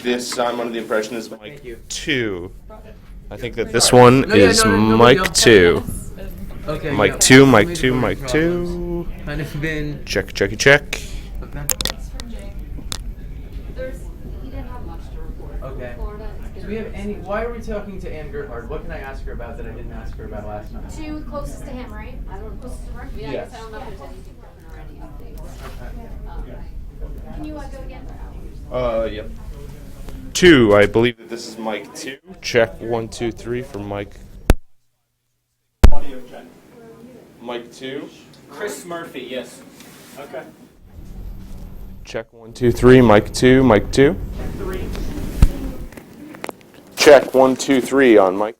Speaker 3: this. I'm under the impression is mic
Speaker 2: you.
Speaker 3: 2. I think that this one is mic 2.
Speaker 2: Okay.
Speaker 3: Mic
Speaker 2: yeah.
Speaker 3: 2, mic
Speaker 2: Maybe
Speaker 3: 2,
Speaker 2: the
Speaker 3: mic
Speaker 2: problems.
Speaker 3: 2.
Speaker 2: Kind of been.
Speaker 3: Check, checky, check.
Speaker 7: He didn't have much to report.
Speaker 2: Okay.
Speaker 7: Florida is
Speaker 2: Do we have any? Why are we talking to Ann Gerhard? What can I ask her about that I didn't ask her about last time?
Speaker 7: two closest to him, right? I don't know. Closest to her? Yeah,
Speaker 2: Yes.
Speaker 7: I guess I don't know if there's any different or any updates.
Speaker 2: Okay.
Speaker 7: Can you go again?
Speaker 3: Yep. 2, I believe that this is mic 2. Check 1, 2, 3 for mic.
Speaker 8: Audio check.
Speaker 3: Mic 2.
Speaker 8: Chris Murphy, yes. Okay.
Speaker 3: Check 1, 2, 3. Mic 2, mic 2.
Speaker 8: 3.
Speaker 3: Check 1, 2, 3 on mic.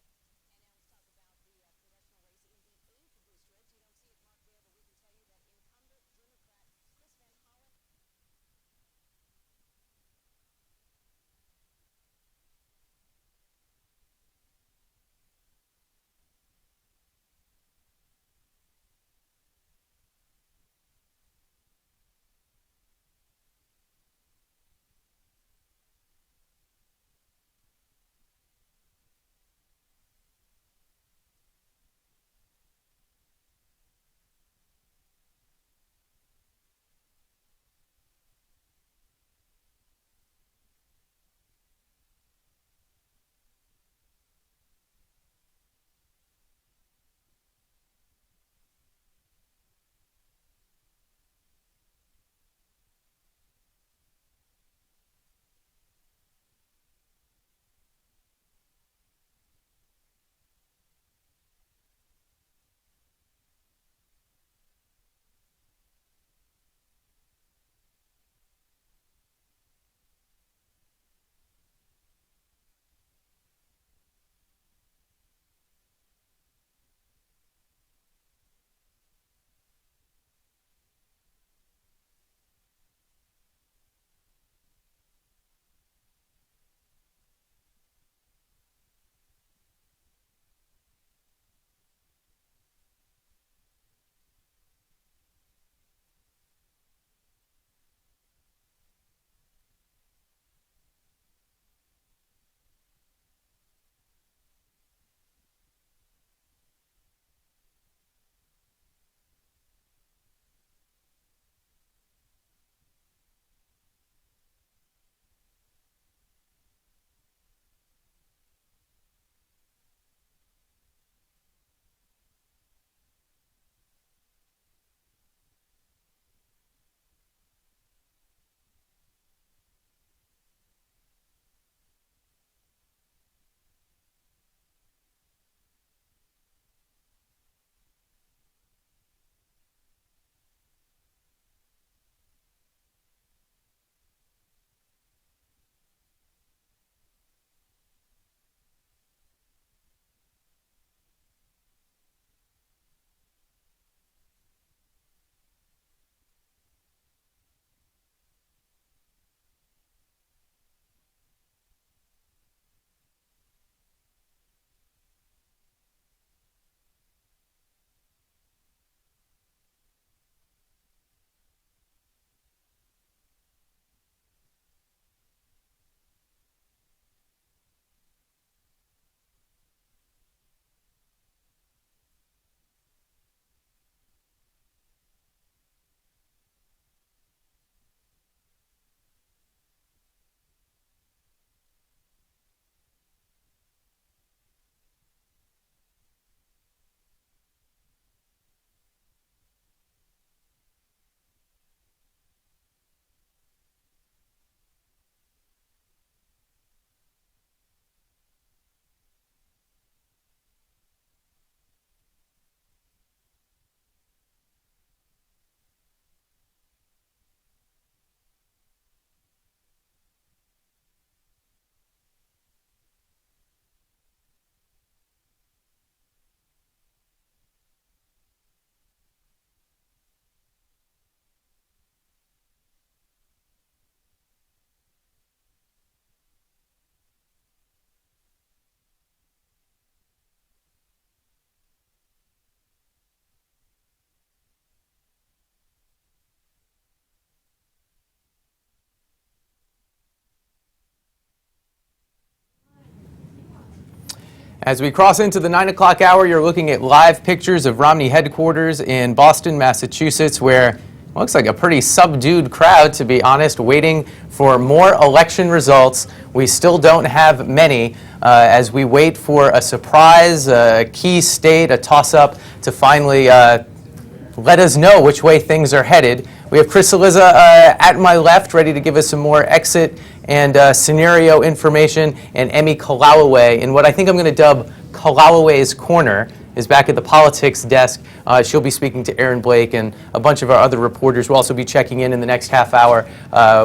Speaker 4: As we cross into the 9 o'clock hour, you're looking at live pictures of Romney headquarters in Boston, Massachusetts, where it looks like a pretty subdued crowd, to be honest, waiting for more election results. We still don't have many as we wait for a surprise, a key state, a toss-up to finally let us know which way things are headed. We have Chris Cillizza at my left, ready to give us some more exit and scenario information, and Emi Kolawole in what I think I'm going to dub Kalawole's Corner is back at the politics desk. She'll be speaking to Aaron Blake and a bunch of our other reporters. We'll also be checking in the next half hour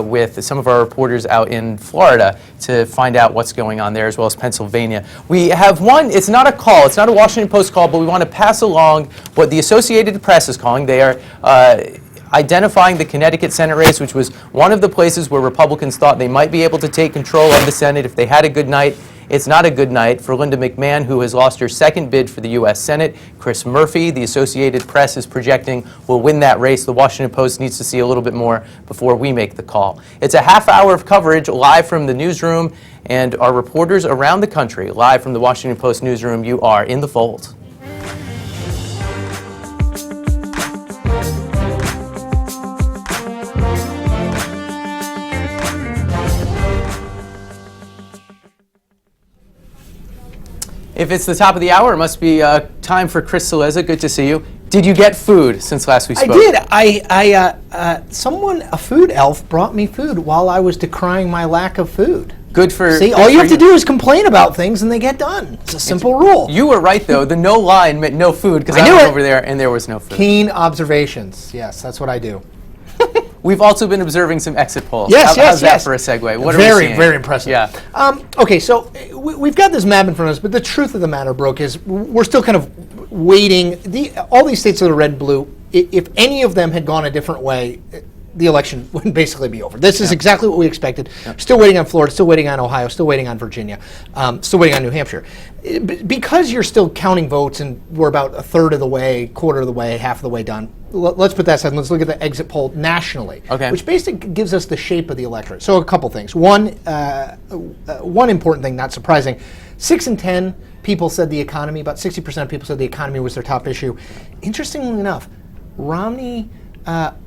Speaker 4: with some of our reporters out in Florida to find out what's going on there, as well as Pennsylvania. We have one, it's not a call, it's not a Washington Post call, but we want to pass along what the Associated Press is calling. They are identifying the Connecticut Senate race, which was one of the places where Republicans thought they might be able to take control of the Senate if they had a good night. It's not a good night for Linda McMahon, who has lost her second bid for the U.S. Senate. Chris Murphy, the Associated Press is projecting, will win that race. The Washington Post needs to see a little bit more before we make the call. It's a half hour of coverage live from the newsroom, and our reporters around the country, live from the Washington Post newsroom. You are in the fold. If it's the top of the hour, it must be time for Chris Cillizza. Good to see you. Did you get food since last we spoke?
Speaker 1: I did. Someone, a food elf, brought me food while I was decrying my lack of food.
Speaker 4: Good for
Speaker 1: See, all you have to do is complain about things and they get done. It's a simple rule.
Speaker 4: You were right, though. The no line meant no food, because I went over there and there was no food.
Speaker 1: Keen observations. Yes, that's what I do.
Speaker 4: We've also been observing some exit polls.
Speaker 1: Yes,
Speaker 4: How's that for a segue? What are we seeing?
Speaker 1: Very impressive.
Speaker 4: Yeah.
Speaker 1: Okay, so we've got this map in front of us, but the truth of the matter, Brook, is we're still kind of waiting. All these states that are red and blue, if any of them had gone a different way, the election would basically be over. This is exactly what we expected. Still waiting on Florida, still waiting on Ohio, still waiting on Virginia, still waiting on New Hampshire. Because you're still counting votes and we're about a third of the way, quarter of the way, half of the way done, let's put that aside and let's look at the exit poll nationally, which basically gives us the shape of the electorate. So a couple things. One important thing, not surprising, 6 in 10 people said the economy, about 60% of people said the economy was their top issue. Interestingly enough, Romney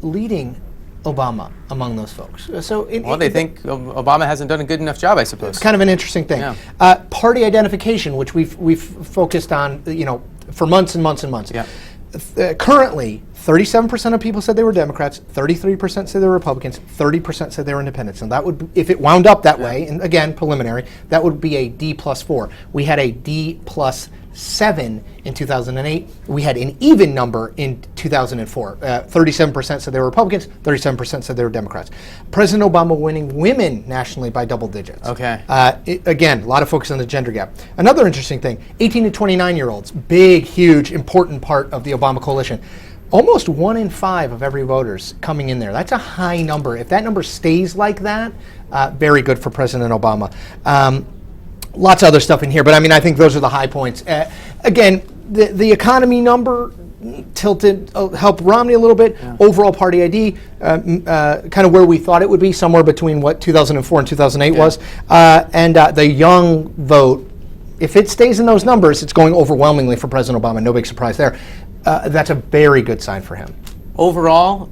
Speaker 1: leading Obama among those folks. So
Speaker 4: they think Obama hasn't done a good enough job, I suppose.
Speaker 1: It's kind of an interesting thing.
Speaker 4: Yeah.
Speaker 1: Party identification, which we've focused on, for months and months and months.
Speaker 4: Yeah.
Speaker 1: Currently, 37% of people said they were Democrats, 33% said they were Republicans, 30% said they were independents. And that would, if it wound up that way, and again, preliminary, that would be a D+4. We had a D+7 in 2008. We had an even number in 2004. 37% said they were Republicans, 37% said they were Democrats. President Obama winning women nationally by double digits.
Speaker 4: Okay.
Speaker 1: Again, a lot of focus on the gender gap. Another interesting thing, 18 to 29-year-olds, big, huge, important part of the Obama coalition. Almost 1 in 5 of every voter's coming in there. That's a high number. If that number stays like that, very good for President Obama. Lots of other stuff in here, but I think those are the high points. Again, the economy number tilted, helped Romney a little bit. Yeah. Overall party ID, kind of where we thought it would be, somewhere between what 2004 and 2008 was. And the young vote, if it stays in those numbers, it's going overwhelmingly for President Obama. No big surprise there. That's a very good sign for him.
Speaker 4: Overall,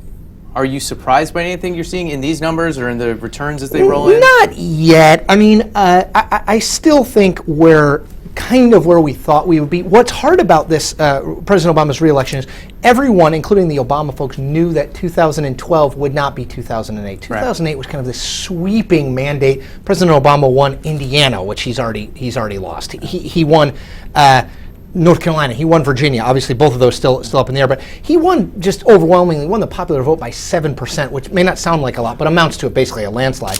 Speaker 4: are you surprised by anything you're seeing in these numbers or in the returns as they roll in?
Speaker 1: Not yet. I still think we're kind of where we thought we would be. What's hard about this President Obama's re-election is everyone, including the Obama folks, knew that 2012 would not be 2008. 2008 was kind of this sweeping mandate. President Obama won Indiana, which he's already lost. He won North Carolina, he won Virginia. Obviously, both of those still up in the air, but he won just overwhelmingly, won the popular vote by 7%, which may not sound like a lot, but amounts to basically a landslide.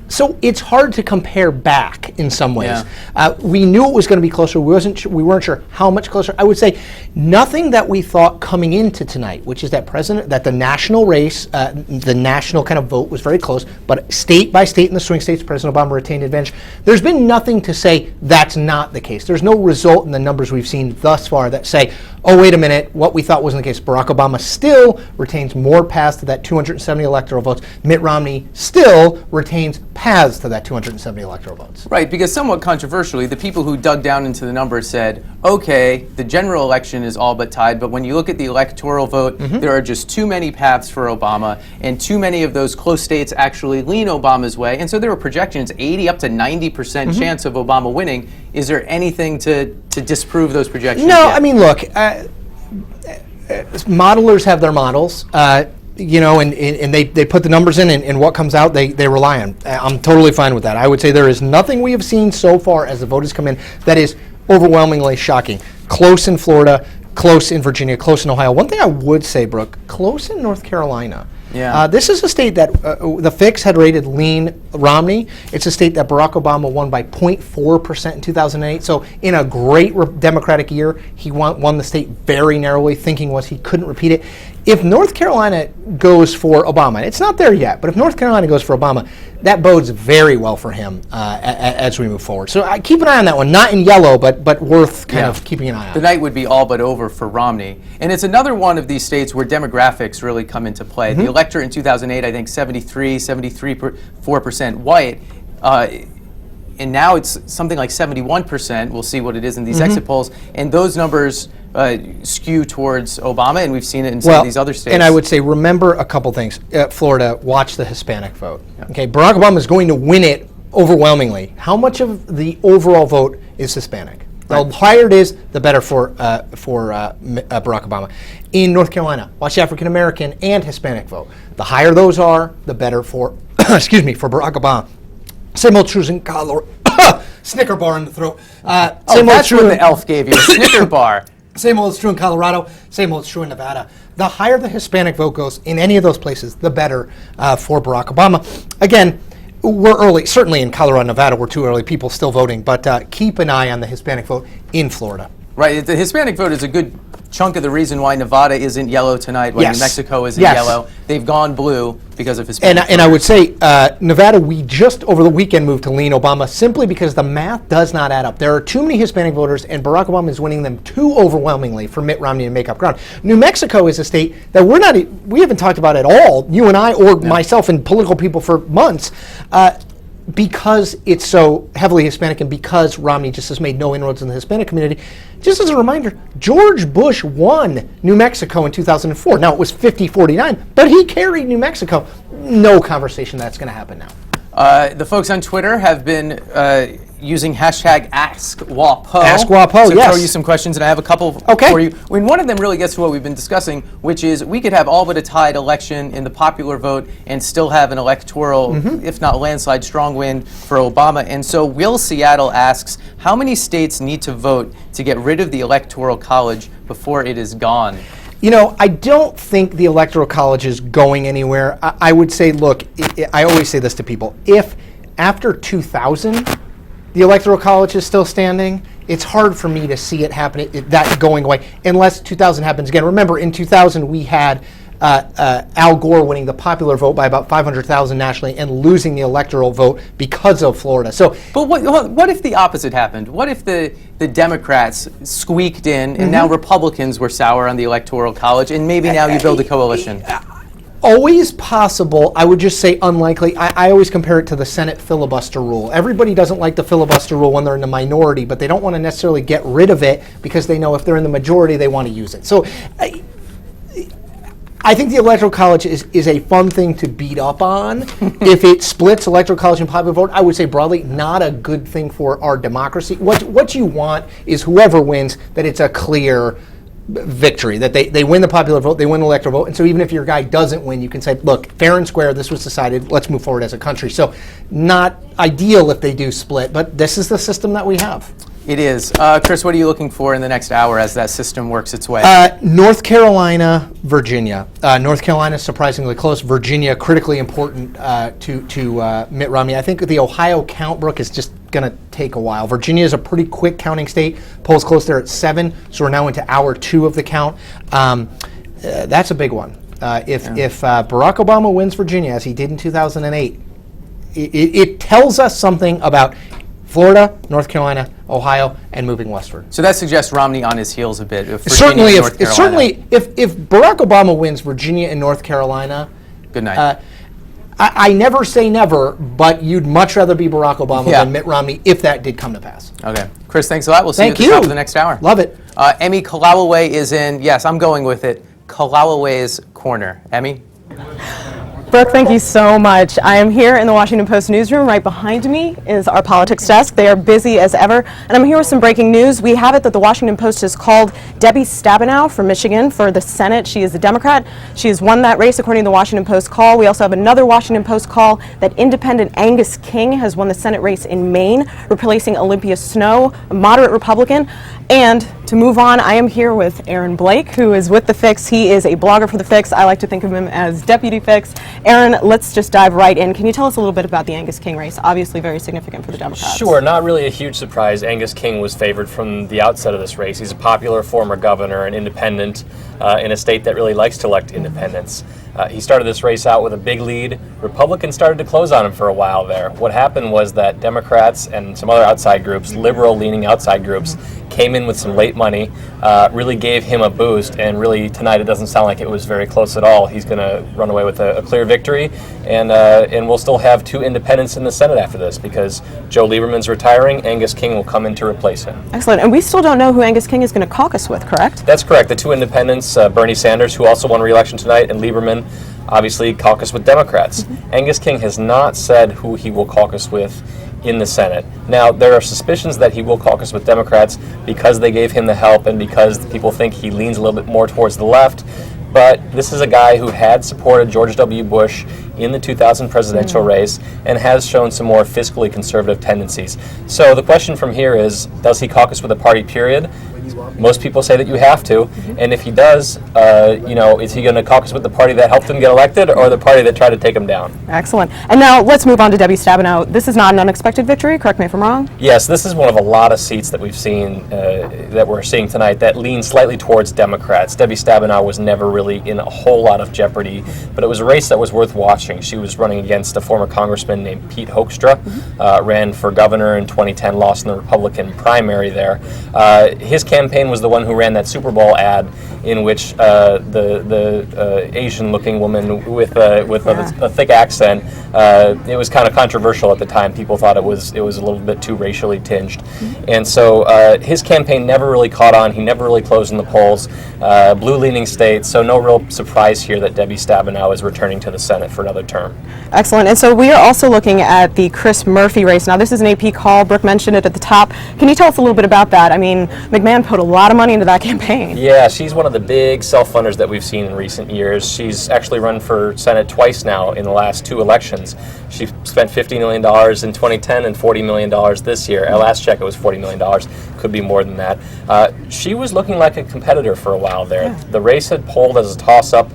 Speaker 1: So it's hard to compare back in some ways. Yeah. We knew it was going to be closer. We weren't sure how much closer. I would say nothing that we thought coming into tonight, which is that the national race, the national kind of vote was very close, but state by state in the swing states, President Obama retained advantage. There's been nothing to say that's not the case. There's no result in the numbers we've seen thus far that say, oh, wait a minute, what we thought wasn't the case. Barack Obama still retains more paths to that 270 electoral votes. Mitt Romney still retains paths to that 270 electoral votes.
Speaker 4: Right, because somewhat controversially, the people who dug down into the numbers said, okay, the general election is all but tied, but when you look at the electoral vote, there are just too many paths for Obama, and too many of those close states actually lean Obama's way, and so there were projections, 80 up to 90% chance of Obama winning. Is there anything to disprove those projections?
Speaker 1: No,
Speaker 4: yet?
Speaker 1: I mean, look, modelers have their models, you know, and they put the numbers in, and what comes out, they rely on. I'm totally fine with that. I would say there is nothing we have seen so far as the vote has come in that is overwhelmingly shocking. Close in Florida, close in Virginia, close in Ohio. One thing I would say, Brooke, close in North Carolina.
Speaker 4: Yeah.
Speaker 1: This is a state that the Fix had rated lean Romney. It's a state that Barack Obama won by 0.4% in 2008. So in a great Democratic year, he won the state very narrowly, thinking was he couldn't repeat it. If North Carolina goes for Obama, it's not there yet, but if North Carolina goes for Obama, that bodes very well for him as we move forward. So keep an eye on that one. Not in yellow, but worth kind of keeping an eye on.
Speaker 4: The night would be all but over for Romney. And it's another one of these states where demographics really come into play. The electorate in 2008, I think 4% white. And now it's something like 71%. We'll see what it is in these exit polls. And those numbers skew towards Obama, and we've seen it in some of these other states.
Speaker 1: And I would say, remember a couple things. Florida, watch the Hispanic vote. Yeah. Okay, Barack Obama is going to win it overwhelmingly. How much of the overall vote is Hispanic? The higher it is, the better for Barack Obama. In North Carolina, watch the African American and Hispanic vote. The higher those are, the better for, excuse me, for Barack Obama. Same old truth in Colorado. Snicker bar in the throat.
Speaker 4: Same that's what the elf gave you, a Snicker bar.
Speaker 1: Same old is true in Colorado. Same old is true in Nevada. The higher the Hispanic vote goes in any of those places, the better for Barack Obama. Again, we're early. Certainly in Colorado and Nevada, we're too early. People still voting. But keep an eye on the Hispanic vote in Florida.
Speaker 4: Right. The Hispanic vote is a good chunk of the reason why Nevada isn't yellow tonight, why New Mexico isn't yellow. They've gone blue because of Hispanic.
Speaker 1: And I would say Nevada, we just over the weekend moved to lean Obama simply because the math does not add up. There are too many Hispanic voters, and Barack Obama is winning them too overwhelmingly for Mitt Romney to make up ground. New Mexico is a state that we haven't talked about at all, you and I or myself and political people for months. Because it's so heavily Hispanic and because Romney just has made no inroads in the Hispanic community. Just as a reminder, George Bush won New Mexico in 2004. Now, it was 50-49, but he carried New Mexico. No conversation that's going to happen now.
Speaker 4: The folks on Twitter have been using hashtag AskWapo.
Speaker 1: AskWapo,
Speaker 4: to
Speaker 1: yes.
Speaker 4: throw you some questions, and I have a couple for you. I mean, one of them really gets to what we've been discussing, which is we could have all but a tied election in the popular vote and still have an electoral, if not landslide, strong win for Obama. And so Will Seattle asks, how many states need to vote to get rid of the Electoral College before it is gone?
Speaker 1: You know, I don't think the Electoral College is going anywhere. I would say, look, I always say this to people. If after 2000, the Electoral College is still standing, it's hard for me to see it happening, that going away, unless 2000 happens again. Remember, in 2000, we had Al Gore winning the popular vote by about 500,000 nationally and losing the electoral vote because of Florida. So,
Speaker 4: but what if the opposite happened? What if the Democrats squeaked in and now Republicans were sour on the Electoral College, and maybe now you build a coalition?
Speaker 1: Always possible. I would just say unlikely. I always compare it to the Senate filibuster rule. Everybody doesn't like the filibuster rule when they're in the minority, but they don't want to necessarily get rid of it because they know if they're in the majority, they want to use it. So I think the Electoral College is a fun thing to beat up on. If it splits Electoral College and popular vote, I would say broadly not a good thing for our democracy. What you want is whoever wins, that it's a clear victory, that they win the popular vote, they win the electoral vote, and so even if your guy doesn't win, you can say, look, fair and square, this was decided, let's move forward as a country. So not ideal if they do split, but this is the system that we have.
Speaker 4: It is. Chris, what are you looking for in the next hour as that system works its way?
Speaker 1: North Carolina, Virginia. North Carolina is surprisingly close. Virginia, critically important to Mitt Romney. I think the Ohio count, Brook, is just going to take a while. Virginia is a pretty quick counting state. Polls close there at 7, so we're now into hour 2 of the count. That's a big one. If Barack Obama wins Virginia, as he did in 2008, it tells us something about Florida, North Carolina, Ohio, and moving westward.
Speaker 4: So that suggests Romney on his heels a bit. Virginia
Speaker 1: Certainly,
Speaker 4: and North Carolina.
Speaker 1: if Barack Obama wins Virginia and North Carolina,
Speaker 4: Good night.
Speaker 1: I never say never, but you'd much rather be Barack Obama
Speaker 4: Yeah.
Speaker 1: than Mitt Romney if that did come to pass.
Speaker 4: Okay. Chris, thanks a lot. We'll see
Speaker 1: Thank
Speaker 4: you at the
Speaker 1: you.
Speaker 4: top of the next hour.
Speaker 1: Love it.
Speaker 4: Emi Kolawole is in, yes, I'm going with it, Kalawawe's corner. Emi?
Speaker 9: Brooke, thank you so much. I am here in the Washington Post newsroom. Right behind me is our politics desk. They are busy as ever. And I'm here with some breaking news. We have it that the Washington Post has called Debbie Stabenow from Michigan for the Senate. She is a Democrat. She has won that race according to the Washington Post call. We also have another Washington Post call that independent Angus King has won the Senate race in Maine, replacing Olympia Snowe, a moderate Republican. And to move on, I am here with Aaron Blake, who is with The Fix. He is a blogger for The Fix. I like to think of him as Deputy Fix. Aaron, let's just dive right in. Can you tell us a little bit about the Angus King race? Obviously very significant for the Democrats.
Speaker 10: Sure, not really a huge surprise. Angus King was favored from the outset of this race. He's a popular former governor, an independent in a state that really likes to elect independents. He started this race out with a big lead. Republicans started to close on him for a while there. What happened was that Democrats and some other outside groups, liberal-leaning outside groups, came in with some late money, really gave him a boost, and really tonight it doesn't sound like it was very close at all. He's going to run away with a clear victory, and we'll still have two independents in the Senate after this because Joe Lieberman's retiring. Angus King will come in to replace him.
Speaker 9: Excellent. And we still don't know who Angus King is going to caucus with, correct?
Speaker 10: That's correct. The two independents, Bernie Sanders, who also won re-election tonight, and Lieberman, obviously caucus with Democrats. Angus King has not said who he will caucus with in the Senate. Now, there are suspicions that he will caucus with Democrats because they gave him the help and because people think he leans a little bit more towards the left. But this is a guy who had supported George W. Bush in the 2000 presidential race and has shown some more fiscally conservative tendencies. So the question from here is, does he caucus with a party, period? Most people say that you have to, and if he does, is he going to caucus with the party that helped him get elected or the party that tried to take him down?
Speaker 9: Excellent. And now let's move on to Debbie Stabenow. This is not an unexpected victory, correct me if I'm wrong?
Speaker 10: Yes, this is one of a lot of seats that we've seen, that we're seeing tonight that lean slightly towards Democrats. Debbie Stabenow was never really in a whole lot of jeopardy, but it was a race that was worth watching. She was running against a former congressman named Pete Hoekstra, ran for governor in 2010, lost in the Republican primary there. His campaign was the one who ran that Super Bowl ad in which the Asian-looking woman with a thick accent. It was kind of controversial at the time. People thought it was a little bit too racially tinged, and so his campaign never really caught on. He never really closed in the polls. Blue-leaning state, so no real surprise here that Debbie Stabenow is returning to the Senate for another term.
Speaker 9: Excellent. And so we are also looking at the Chris Murphy race. Now, this is an AP call. Brooke mentioned it at the top. Can you tell us a little bit about that? I mean, McMahon put a lot of money into that campaign.
Speaker 10: Yeah, she's one of the big self-funders that we've seen in recent years. She's actually run for Senate twice now in the last two elections. She spent $50 million in 2010 and $40 million this year. At last check, it was $40 million. Could be more than that. She was looking like a competitor for a while there. Yeah. The race had polled as a toss-up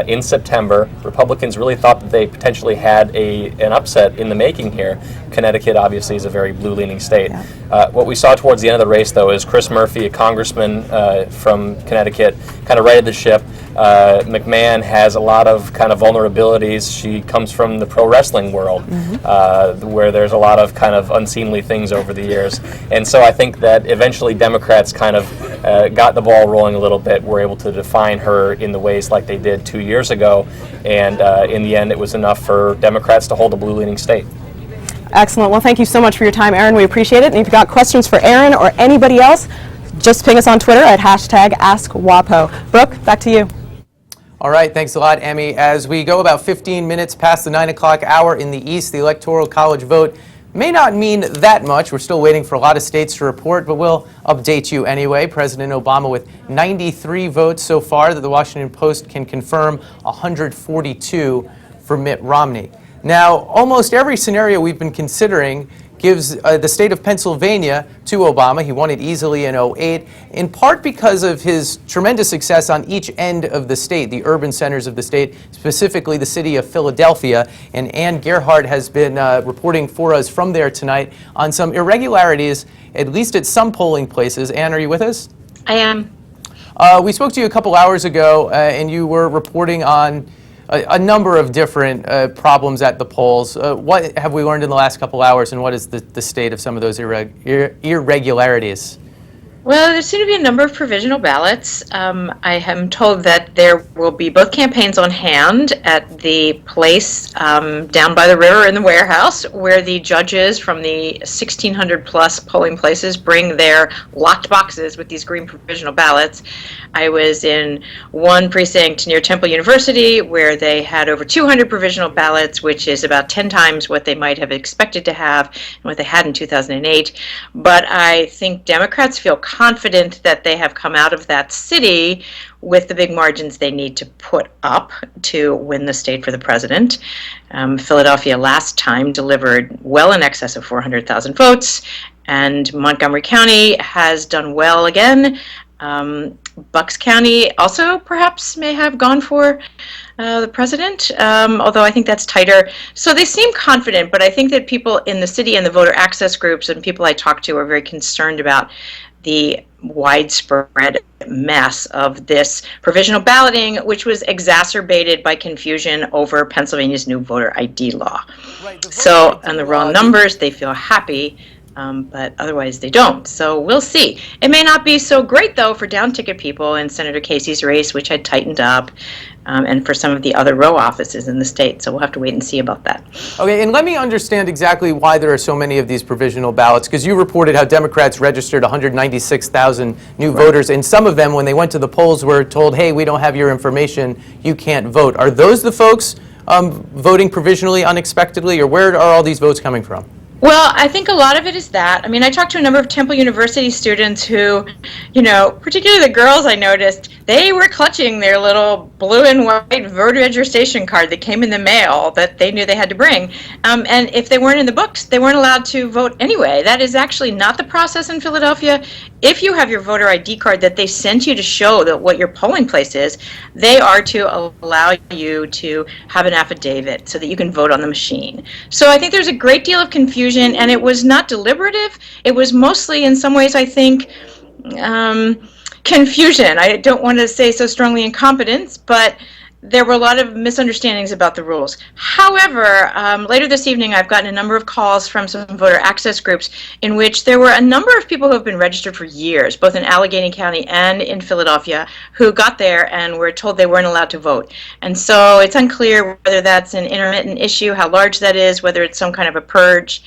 Speaker 10: in September. Republicans really thought that they potentially had an upset in the making here. Connecticut obviously is a very blue-leaning state. Yeah. What we saw towards the end of the race, though, is Chris Murphy, a congressman from Connecticut, kind of righted the ship. McMahon has a lot of kind of vulnerabilities. She comes from the pro wrestling world, where there's a lot of kind of unseemly things over the years. And so I think that eventually Democrats kind of got the ball rolling a little bit, were able to define her in the ways like they did 2 years ago. And in the end, it was enough for Democrats to hold a blue-leaning state.
Speaker 9: Excellent. Well, thank you so much for your time, Aaron. We appreciate it. And if you've got questions for Aaron or anybody else, just ping us on Twitter at #AskWapo. Brooke, back to you.
Speaker 4: All right, thanks a lot, Emi. As we go about 15 minutes past the 9 o'clock hour in the East, the Electoral College vote may not mean that much. We're still waiting for a lot of states to report, but we'll update you anyway. President Obama with 93 votes so far that the Washington Post can confirm 142 for Mitt Romney. Now, almost every scenario we've been considering gives the state of Pennsylvania to Obama. He won it easily in 2008, in part because of his tremendous success on each end of the state, the urban centers of the state, specifically the city of Philadelphia. And Ann Gerhardt has been reporting for us from there tonight on some irregularities, at least at some polling places. Ann, are you with us?
Speaker 11: I am.
Speaker 4: We spoke to you a couple hours ago, and you were reporting on a number of different problems at the polls. What have we learned in the last couple hours, and what is the state of some of those irregularities?
Speaker 11: Well, there seem to be a number of provisional ballots. I am told that there will be both campaigns on hand at the place down by the river in the warehouse, where the judges from the 1,600 plus polling places bring their locked boxes with these green provisional ballots. I was in one precinct near Temple University where they had over 200 provisional ballots, which is about 10 times what they might have expected to have and what they had in 2008. But I think Democrats feel confident that they have come out of that city with the big margins they need to put up to win the state for the president. Philadelphia last time delivered well in excess of 400,000 votes, and Montgomery County has done well again. Bucks County also perhaps may have gone for the president, although I think that's tighter. So they seem confident, but I think that people in the city and the voter access groups and people I talk to are very concerned about the widespread mess of this provisional balloting, which was exacerbated by confusion over Pennsylvania's new voter ID law. Right, so on the raw numbers, they feel happy, but otherwise they don't. So we'll see. It may not be so great, though, for down-ticket people in Senator Casey's race, which had tightened up, and for some of the other row offices in the state. So we'll have to wait and see about that.
Speaker 4: Okay, and let me understand exactly why there are so many of these provisional ballots, because you reported how Democrats registered 196,000 new voters, and some of them, when they went to the polls, were told, hey, we don't have your information, you can't vote. Are those the folks voting provisionally unexpectedly, or where are all these votes coming from?
Speaker 11: Well, I think a lot of it is that. I mean, I talked to a number of Temple University students who, particularly the girls I noticed, they were clutching their little blue and white voter registration card that came in the mail that they knew they had to bring. And if they weren't in the books, they weren't allowed to vote anyway. That is actually not the process in Philadelphia. If you have your voter ID card that they sent you to show that what your polling place is, they are to allow you to have an affidavit so that you can vote on the machine. So I think there's a great deal of confusion, and it was not deliberative. It was mostly, in some ways, I think, confusion. I don't want to say so strongly incompetence, but there were a lot of misunderstandings about the rules. However, later this evening, I've gotten a number of calls from some voter access groups in which there were a number of people who have been registered for years, both in Allegheny County and in Philadelphia, who got there and were told they weren't allowed to vote. And so it's unclear whether that's an intermittent issue, how large that is, whether it's some kind of a purge.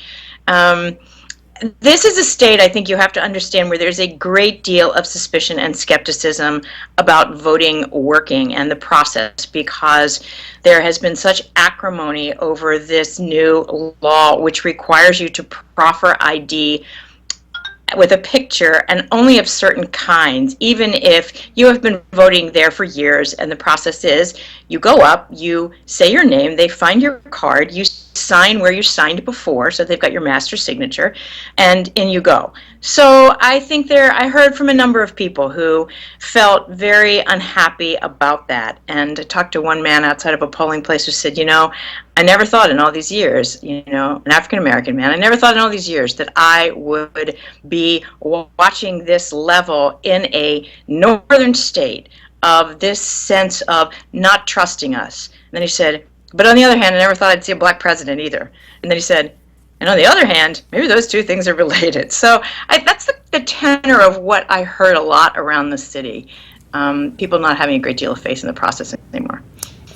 Speaker 11: This is a state, I think you have to understand, where there's a great deal of suspicion and skepticism about voting working and the process, because there has been such acrimony over this new law which requires you to proffer ID with a picture, and only of certain kinds, even if you have been voting there for years. And the process is, you go up, you say your name, they find your card, you sign where you signed before, so they've got your master signature, and in you go. So I think I heard from a number of people who felt very unhappy about that. And I talked to one man outside of a polling place who said, I never thought in all these years, an African-American man, I never thought in all these years that I would be watching this level in a northern state of this sense of not trusting us. And then he said, but on the other hand, I never thought I'd see a black president either. And then he said, and on the other hand, maybe those two things are related. So that's the tenor of what I heard a lot around the city. People not having a great deal of faith in the process anymore.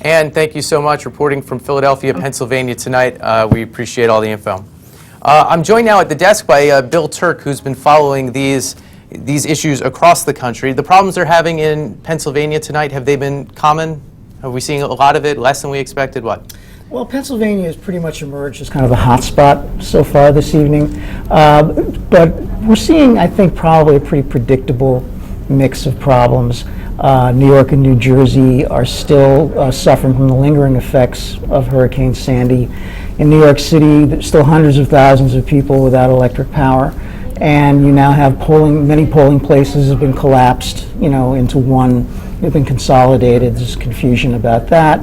Speaker 4: Ann, thank you so much. Reporting from Philadelphia, Pennsylvania tonight. We appreciate all the info. I'm joined now at the desk by Bill Turk, who's been following these issues across the country. The problems they're having in Pennsylvania tonight, have they been common? Are we seeing a lot of it, less than we expected? What?
Speaker 12: Well, Pennsylvania has pretty much emerged as kind of a hot spot so far this evening. But we're seeing, I think, probably a pretty predictable mix of problems. New York and New Jersey are still suffering from the lingering effects of Hurricane Sandy. In New York City, there's still hundreds of thousands of people without electric power. And you now have many polling places have been collapsed, into one. They've been consolidated. There's confusion about that.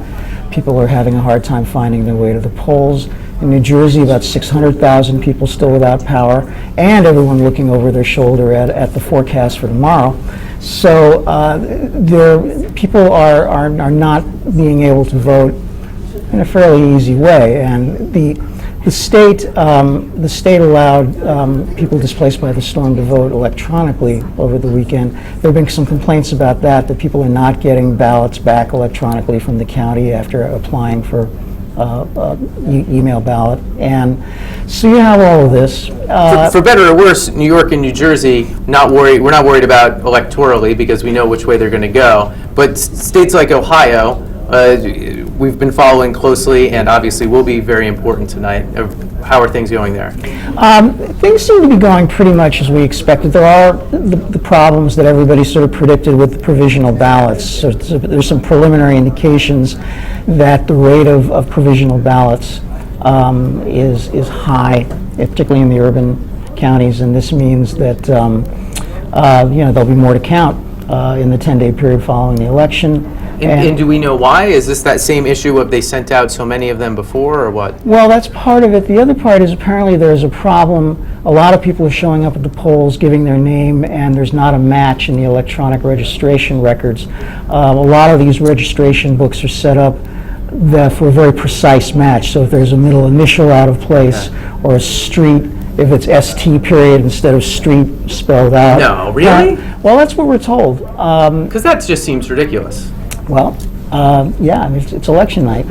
Speaker 12: People are having a hard time finding their way to the polls. In New Jersey, about 600,000 people still without power, and everyone looking over their shoulder at the forecast for tomorrow. So people are not being able to vote in a fairly easy way, and the state allowed people displaced by the storm to vote electronically over the weekend. There have been some complaints about that people are not getting ballots back electronically from the county after applying for email ballot. And so you have all of this.
Speaker 4: For better or worse, New York and New Jersey, we're not worried about electorally because we know which way they're going to go. But states like Ohio, we've been following closely, and obviously will be very important tonight. How are things going there?
Speaker 12: Things seem to be going pretty much as we expected. There are the problems that everybody sort of predicted with the provisional ballots. So there's some preliminary indications that the rate of provisional ballots is high, particularly in the urban counties, and this means that there'll be more to count in the 10-day period following the election.
Speaker 4: And do we know why? Is this that same issue of they sent out so many of them before, or what?
Speaker 12: Well, that's part of it. The other part is apparently there's a problem. A lot of people are showing up at the polls, giving their name, and there's not a match in the electronic registration records. A lot of these registration books are set up for a very precise match. So if there's a middle initial out of place, or a street, if it's ST period instead of street spelled out.
Speaker 4: No, really?
Speaker 12: Well, that's what we're told.
Speaker 4: Because that just seems ridiculous.
Speaker 12: Well, yeah, I mean, it's election night.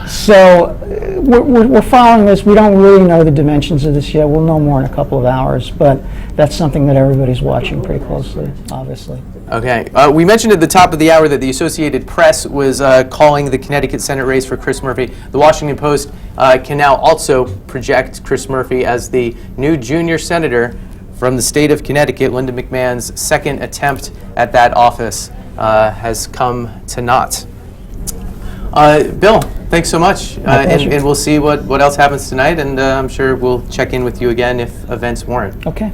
Speaker 12: So we're following this. We don't really know the dimensions of this yet. We'll know more in a couple of hours, but that's something that everybody's watching pretty closely, obviously.
Speaker 4: Okay. We mentioned at the top of the hour that the Associated Press was calling the Connecticut Senate race for Chris Murphy. The Washington Post can now also project Chris Murphy as the new junior senator from the state of Connecticut. Linda McMahon's second attempt at that office has come to naught. Bill, thanks so much. And we'll see what else happens tonight, and I'm sure we'll check in with you again if events warrant.
Speaker 12: Okay.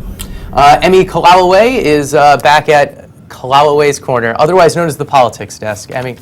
Speaker 4: Emi Kolawole is back at Kalawole's Corner, otherwise known as the Politics Desk. Emi.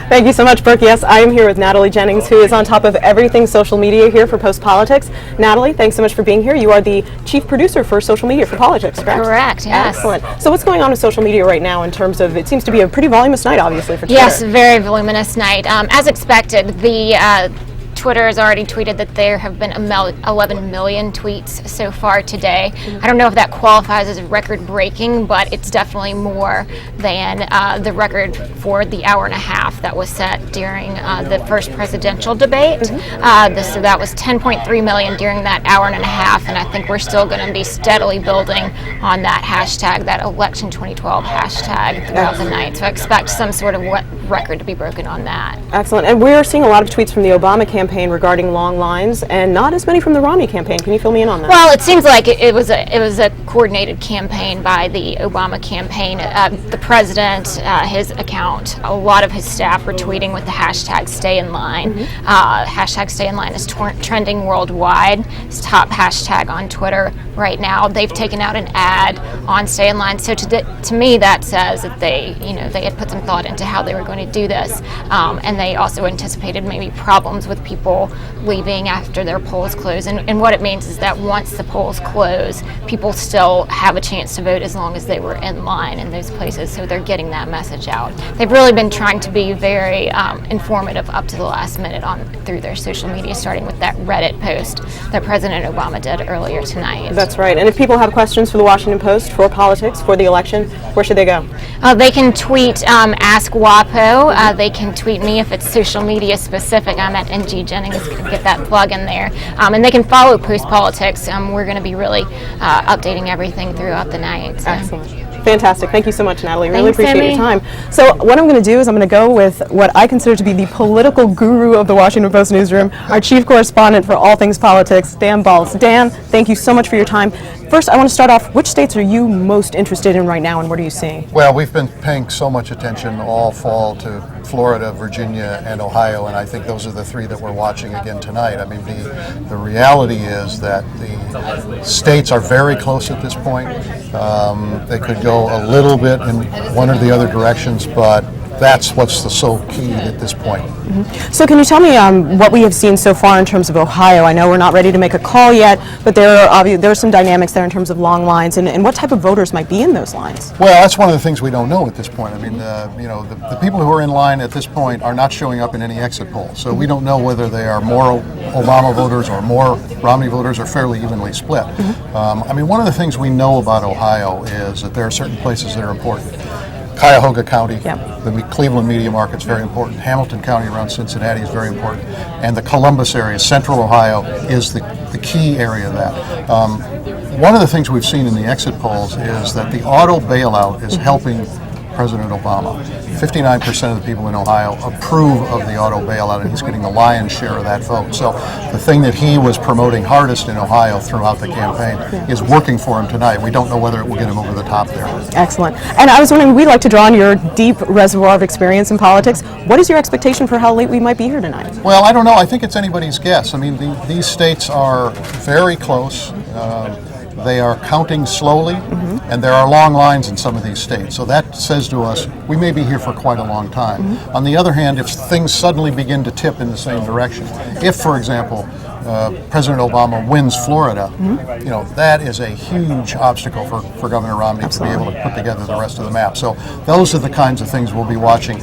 Speaker 9: Thank you so much, Brooke. Yes, I am here with Natalie Jennings, who is on top of everything social media here for Post Politics. Natalie, thanks so much for being here. You are the chief producer for social media for Politics, correct?
Speaker 13: Correct, yes.
Speaker 9: Excellent. So what's going on with social media right now in terms of, it seems to be a pretty voluminous night, obviously, for Twitter.
Speaker 13: Yes, very voluminous night. As expected, the Twitter has already tweeted that there have been 11 million tweets so far today. I don't know if that qualifies as record-breaking, but it's definitely more than the record for the hour and a half that was set during the first presidential debate. So that was 10.3 million during that hour and a half, and I think we're still going to be steadily building on that hashtag, that election 2012 hashtag throughout the night. So I expect some sort of record to be broken on that.
Speaker 9: Excellent. And we're seeing a lot of tweets from the Obama campaign regarding long lines, and not as many from the Romney campaign. Can you fill me in on that?
Speaker 13: Well, it seems like it was a coordinated campaign by the Obama campaign. The president, his account, a lot of his staff were tweeting with the hashtag Stay in Line. Hashtag Stay in Line is trending worldwide. It's top hashtag on Twitter right now. They've taken out an ad on Stay in Line. So to me, that says that they had put some thought into how they were going to do this, and they also anticipated maybe problems with people leaving after their polls close. And what it means is that once the polls close, people still have a chance to vote as long as they were in line in those places. So they're getting that message out. They've really been trying to be very informative up to the last minute through their social media, starting with that Reddit post that President Obama did earlier tonight.
Speaker 9: That's right. And if people have questions for the Washington Post, for politics, for the election, where should they go?
Speaker 13: They can tweet Ask WAPO. They can tweet me if it's social media specific. I'm at NG Jennings. Get that plug in there. And they can follow Post Politics. We're going to be really updating everything throughout the night. So.
Speaker 9: Excellent. Fantastic. Thank you so much, Natalie. Really
Speaker 13: Thanks,
Speaker 9: appreciate
Speaker 13: Emi.
Speaker 9: your time. So what I'm going to do is I'm going to go with what I consider to be the political guru of the Washington Post newsroom, our chief correspondent for all things politics, Dan Balz. Dan, thank you so much for your time. First, I want to start off, which states are you most interested in right now, and what are you seeing?
Speaker 14: Well, we've been paying so much attention all fall to Florida, Virginia, and Ohio, and I think those are the three that we're watching again tonight. I mean, the reality is that the states are very close at this point. They could go a little bit in one or the other directions, but that's what's the sole key at this point.
Speaker 9: So can you tell me what we have seen so far in terms of Ohio? I know we're not ready to make a call yet, but there are some dynamics there in terms of long lines, and what type of voters might be in those lines?
Speaker 14: Well, that's one of the things we don't know at this point. I mean, the people who are in line at this point are not showing up in any exit poll, so we don't know whether they are more Obama voters or more Romney voters or fairly evenly split. I mean, one of the things we know about Ohio is that there are certain places that are important. Cuyahoga County, the Cleveland media market is very important. Hamilton County around Cincinnati is very important. And the Columbus area, central Ohio, is the key area of that. One of the things we've seen in the exit polls is that the auto bailout is helping President Obama. 59% of the people in Ohio approve of the auto bailout, and he's getting the lion's share of that vote. So the thing that he was promoting hardest in Ohio throughout the campaign is working for him tonight. We don't know whether it will get him over the top there.
Speaker 9: Excellent. And I was wondering, we'd like to draw on your deep reservoir of experience in politics. What is your expectation for how late we might be here tonight?
Speaker 14: Well, I don't know. I think it's anybody's guess. I mean, these states are very close. They are counting slowly, and there are long lines in some of these states. So that says to us, we may be here for quite a long time. On the other hand, if things suddenly begin to tip in the same direction, if, for example, President Obama wins Florida, that is a huge obstacle for Governor Romney to be able to put together the rest of the map. So those are the kinds of things we'll be watching.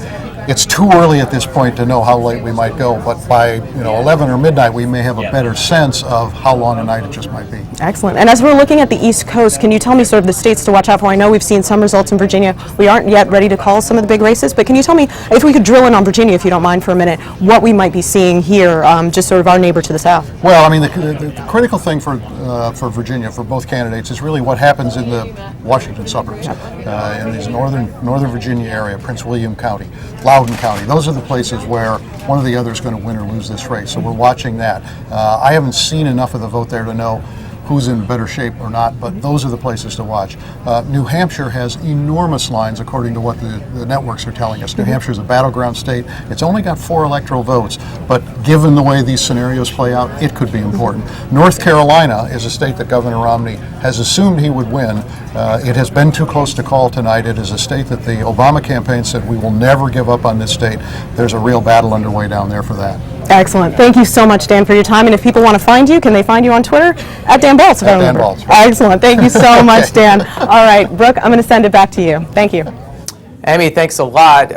Speaker 14: It's too early at this point to know how late we might go, but by 11 or midnight, we may have a better sense of how long a night it just might be.
Speaker 9: Excellent. And as we're looking at the East Coast, can you tell me sort of the states to watch out for? I know we've seen some results in Virginia. We aren't yet ready to call some of the big races, but can you tell me, if we could drill in on Virginia, if you don't mind for a minute, what we might be seeing here, just sort of our neighbor to the south?
Speaker 14: Well, I mean, the critical thing for Virginia, for both candidates, is really what happens in the Washington suburbs, in these northern Virginia area, Prince William County, Loudoun County. Those are the places where one or the other is going to win or lose this race. So we're watching that. I haven't seen enough of the vote there to know who's in better shape or not, but those are the places to watch. New Hampshire has enormous lines, according to what the networks are telling us. New Hampshire is a battleground state. It's only got 4 electoral votes, but given the way these scenarios play out, it could be important. North Carolina is a state that Governor Romney has assumed he would win. It has been too close to call tonight. It is a state that the Obama campaign said we will never give up on this state. There's a real battle underway down there for that.
Speaker 9: Excellent. Thank you so much, Dan, for your time. And if people want to find you, can they find you on Twitter? At Dan Baltz, if I remember.
Speaker 14: Dan Baltz, right.
Speaker 9: Excellent. Thank you so much, Dan. All right, Brooke, I'm going to send it back to you. Thank you.
Speaker 4: Emi, thanks a lot.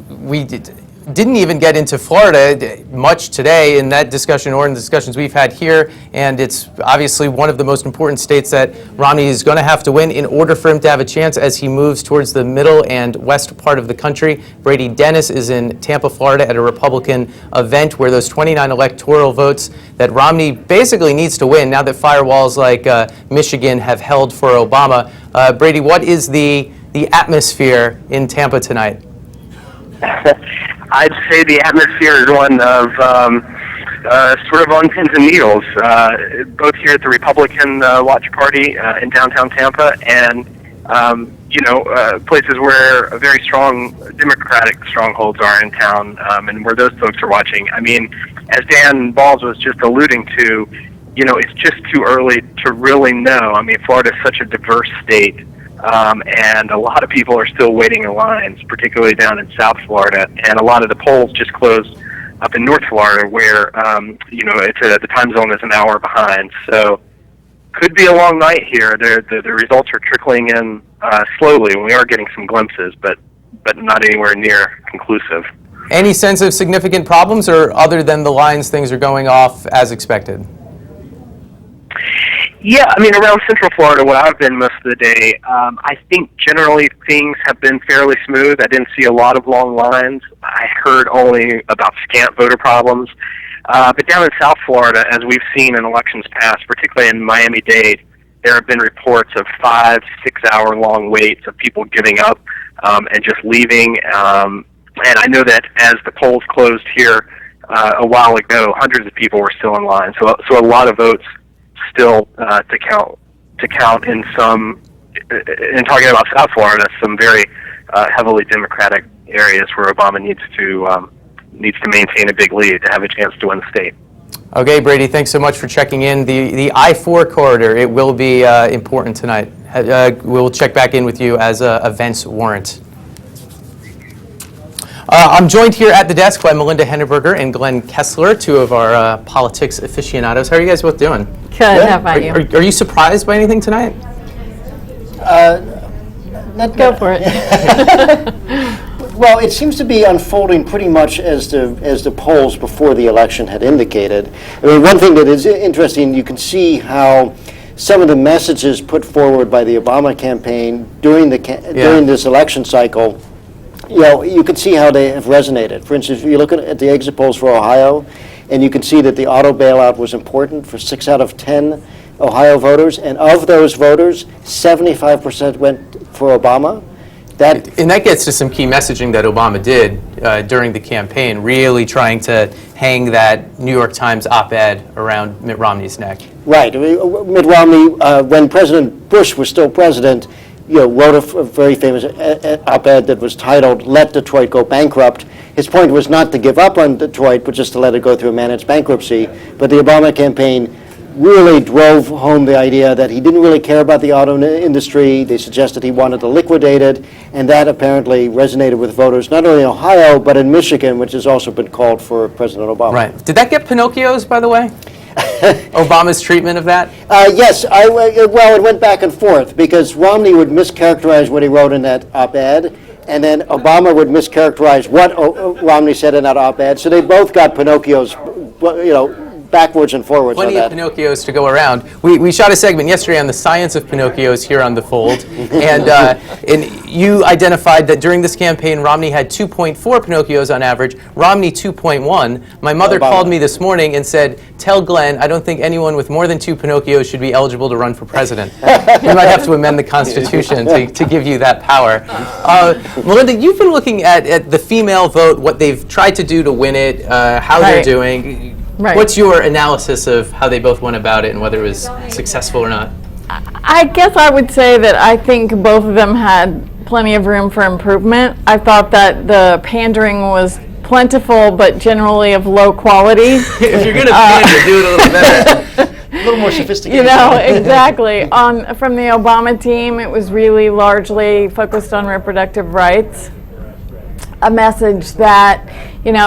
Speaker 4: We didn't even get into Florida much today in that discussion or in the discussions we've had here, and it's obviously one of the most important states that Romney is going to have to win in order for him to have a chance as he moves towards the middle and west part of the country. Brady Dennis is in Tampa, Florida at a Republican event where those 29 electoral votes that Romney basically needs to win now that firewalls like Michigan have held for Obama. Brady, what is the atmosphere in Tampa tonight?
Speaker 15: I'd say the atmosphere is one of sort of on pins and needles, both here at the Republican Watch Party in downtown Tampa and, places where very strong Democratic strongholds are in town and where those folks are watching. I mean, as Dan Balls was just alluding to, it's just too early to really know. I mean, Florida is such a diverse state. And a lot of people are still waiting in lines, particularly down in South Florida. And a lot of the polls just closed up in North Florida where, the time zone is an hour behind. So could be a long night here. The results are trickling in slowly, and we are getting some glimpses, but not anywhere near conclusive.
Speaker 4: Any sense of significant problems, or other than the lines, things are going off as expected?
Speaker 15: Yeah, I mean, around Central Florida, what I've been most of the day, I think generally things have been fairly smooth. I didn't see a lot of long lines. I heard only about scant voter problems. But down in South Florida, as we've seen in elections past, particularly in Miami-Dade, there have been reports of 5-6 hour long waits of people giving up and just leaving. And I know that as the polls closed here a while ago, hundreds of people were still in line. So a lot of votes still to count in some, in talking about South Florida, some very heavily Democratic areas where Obama needs to maintain a big lead to have a chance to win the state.
Speaker 4: Okay, Brady, thanks so much for checking in. The I-4 corridor, it will be important tonight. We'll check back in with you as events warrant. I'm joined here at the desk by Melinda Henneberger and Glenn Kessler, two of our politics aficionados. How are you guys both doing?
Speaker 16: Good. How about you?
Speaker 4: Are you surprised by anything tonight?
Speaker 16: Go for it.
Speaker 17: Well, it seems to be unfolding pretty much as the polls before the election had indicated. I mean, one thing that is interesting, you can see how some of the messages put forward by the Obama campaign during during this election cycle, you can see how they have resonated. For instance, if you look at the exit polls for Ohio, and you can see that the auto bailout was important for 6 out of 10 Ohio voters, and of those voters, 75% went for Obama.
Speaker 4: And that gets to some key messaging that Obama did during the campaign, really trying to hang that New York Times op-ed around Mitt Romney's neck.
Speaker 17: Right. I mean, Mitt Romney, when President Bush was still president, wrote a very famous op-ed that was titled, "Let Detroit Go Bankrupt." His point was not to give up on Detroit, but just to let it go through a managed bankruptcy. But the Obama campaign really drove home the idea that he didn't really care about the auto industry. They suggested he wanted to liquidate it, and that apparently resonated with voters not only in Ohio, but in Michigan, which has also been called for President Obama.
Speaker 4: Right. Did that get Pinocchio's, by the way? Obama's treatment of that?
Speaker 17: Yes. Well, it went back and forth, because Romney would mischaracterize what he wrote in that op-ed, and then Obama would mischaracterize what Romney said in that op-ed. So they both got Pinocchio's, backwards and forwards.
Speaker 4: Plenty of Pinocchios to go around. We shot a segment yesterday on the science of Pinocchios here on The Fold, and you identified that during this campaign, Romney had 2.4 Pinocchios on average, Romney 2.1. My mother called me this morning and said, "Tell Glenn, I don't think anyone with more than 2 Pinocchios should be eligible to run for president." We might have to amend the Constitution to give you that power. Melinda, you've been looking at the female vote, what they've tried to do to win it, how they're doing.
Speaker 16: Right.
Speaker 4: What's your analysis of how they both went about it and whether it was successful or not?
Speaker 16: I guess I would say that I think both of them had plenty of room for improvement. I thought that the pandering was plentiful, but generally of low quality.
Speaker 4: If you're going to pander, do it a little better.
Speaker 17: A little more sophisticated.
Speaker 16: Exactly. From the Obama team, it was really largely focused on reproductive rights. A message that,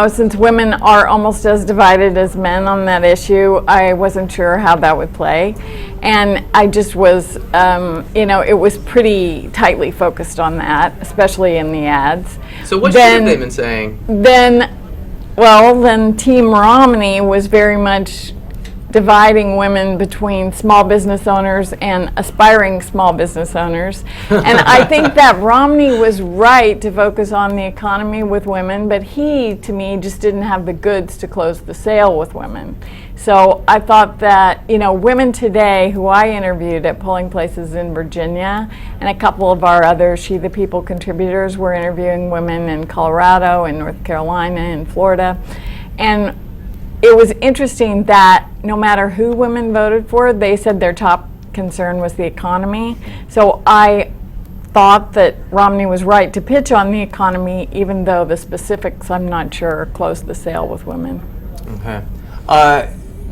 Speaker 16: since women are almost as divided as men on that issue, I wasn't sure how that would play. And I just was, it was pretty tightly focused on that, especially in the ads.
Speaker 4: So what should they been saying?
Speaker 16: Then Team Romney was very much dividing women between small business owners and aspiring small business owners. And I think that Romney was right to focus on the economy with women, but he, to me, just didn't have the goods to close the sale with women. So I thought that, women today who I interviewed at polling places in Virginia, and a couple of our other She the People contributors were interviewing women in Colorado and North Carolina and Florida. And it was interesting that no matter who women voted for, they said their top concern was the economy. So I thought that Romney was right to pitch on the economy, even though the specifics, I'm not sure, closed the sale with women.
Speaker 4: Okay.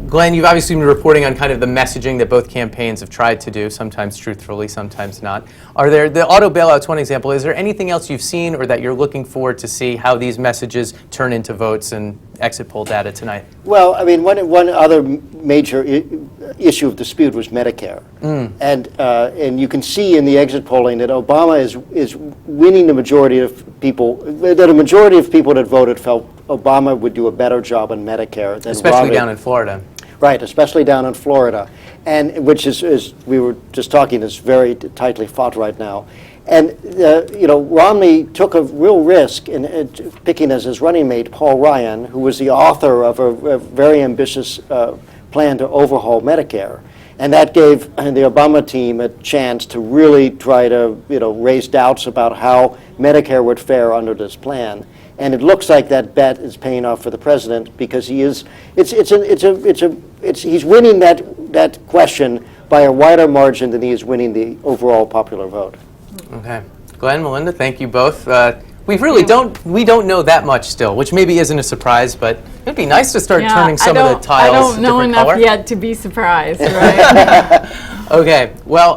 Speaker 4: Glenn, you've obviously been reporting on kind of the messaging that both campaigns have tried to do, sometimes truthfully, sometimes not. The auto bailout's one example. Is there anything else you've seen or that you're looking forward to see how these messages turn into votes and exit poll data tonight?
Speaker 17: Well, I mean, one other major issue of dispute was Medicare. And you can see in the exit polling that Obama is winning the majority of people, that a majority of people that voted felt Obama would do a better job on Medicare than
Speaker 4: especially
Speaker 17: Romney.
Speaker 4: Down in Florida.
Speaker 17: Right, especially down in Florida, and which is we were just talking, is very tightly fought right now. And Romney took a real risk in picking as his running mate Paul Ryan, who was the author of a very ambitious plan to overhaul Medicare, and that gave the Obama team a chance to really try to raise doubts about how Medicare would fare under this plan. And it looks like that bet is paying off for the president, because he's winning that question by a wider margin than he is winning the overall popular vote.
Speaker 4: Okay, Glenn, Melinda, thank you both. We really don't know that much still, which maybe isn't a surprise, but it'd be nice to start turning some of the tiles
Speaker 16: I don't know
Speaker 4: different
Speaker 16: enough
Speaker 4: color.
Speaker 16: yet to be surprised, right?
Speaker 4: Okay, well,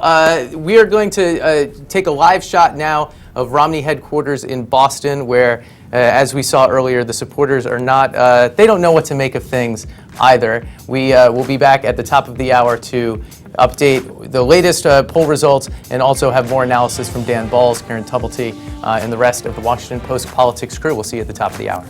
Speaker 4: we are going to take a live shot now of Romney headquarters in Boston, where, as we saw earlier, the supporters are not, they don't know what to make of things either. We will be back at the top of the hour to update the latest poll results and also have more analysis from Dan Balls, Karen Tubblety, and the rest of the Washington Post politics crew. We'll see you at the top of the hour.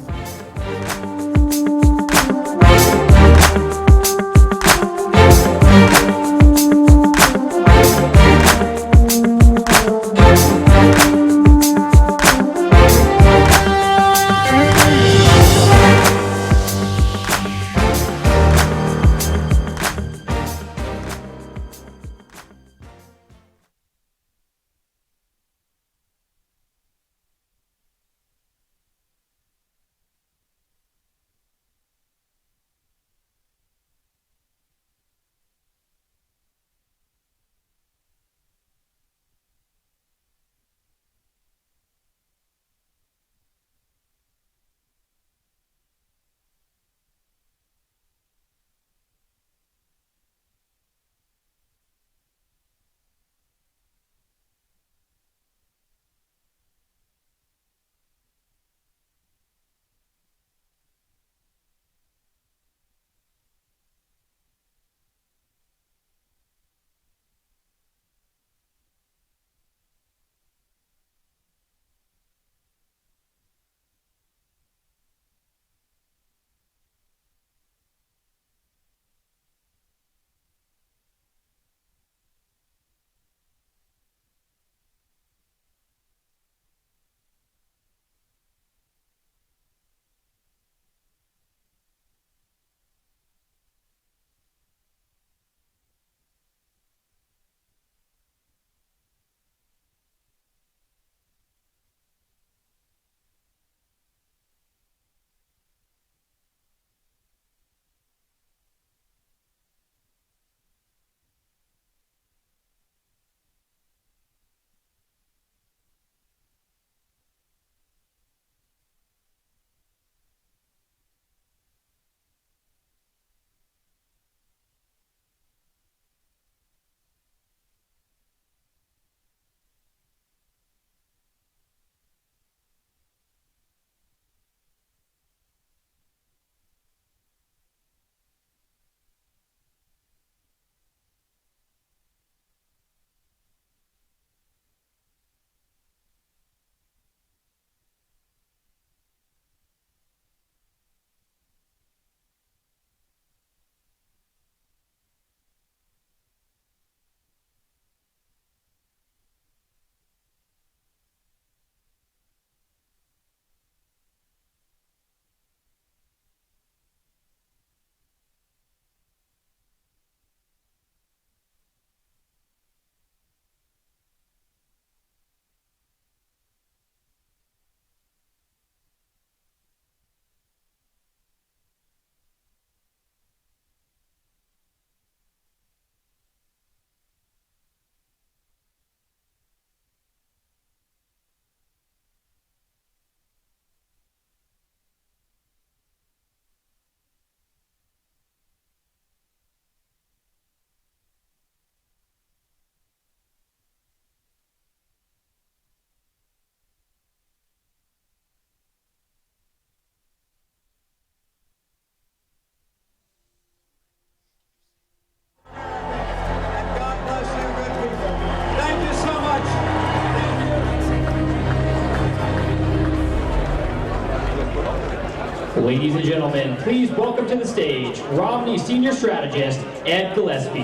Speaker 18: Ladies and gentlemen, please welcome to the stage Romney Senior Strategist Ed Gillespie.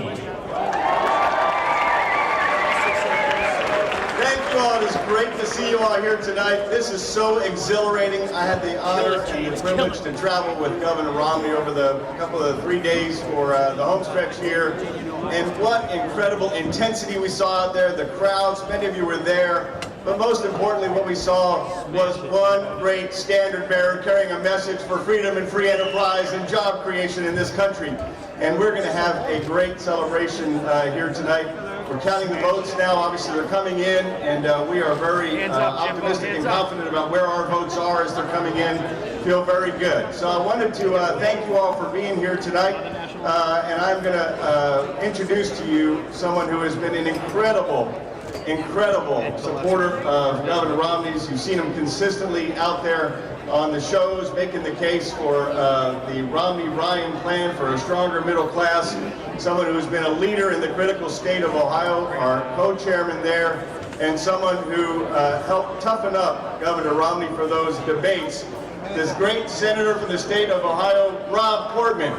Speaker 19: Thank you all. It is great to see you all here tonight. This is so exhilarating. I had the honor and the privilege to travel with Governor Romney over the couple of 3 days for the home stretch here. And what incredible intensity we saw out there, the crowds, many of you were there. But most importantly, what we saw was one great standard bearer carrying a message for freedom and free enterprise and job creation in this country. And we're going to have a great celebration here tonight. We're counting the votes now. Obviously, they're coming in, and we are very optimistic and confident about where our votes are as they're coming in. Feel very good. So I wanted to thank you all for being here tonight, and I'm going to introduce to you someone who has been an incredible supporter of Governor Romney's. You've seen him consistently out there on the shows, making the case for the Romney-Ryan plan for a stronger middle class. Someone who's been a leader in the critical state of Ohio, our co-chairman there, and someone who helped toughen up Governor Romney for those debates. This great senator from the state of Ohio, Rob Portman.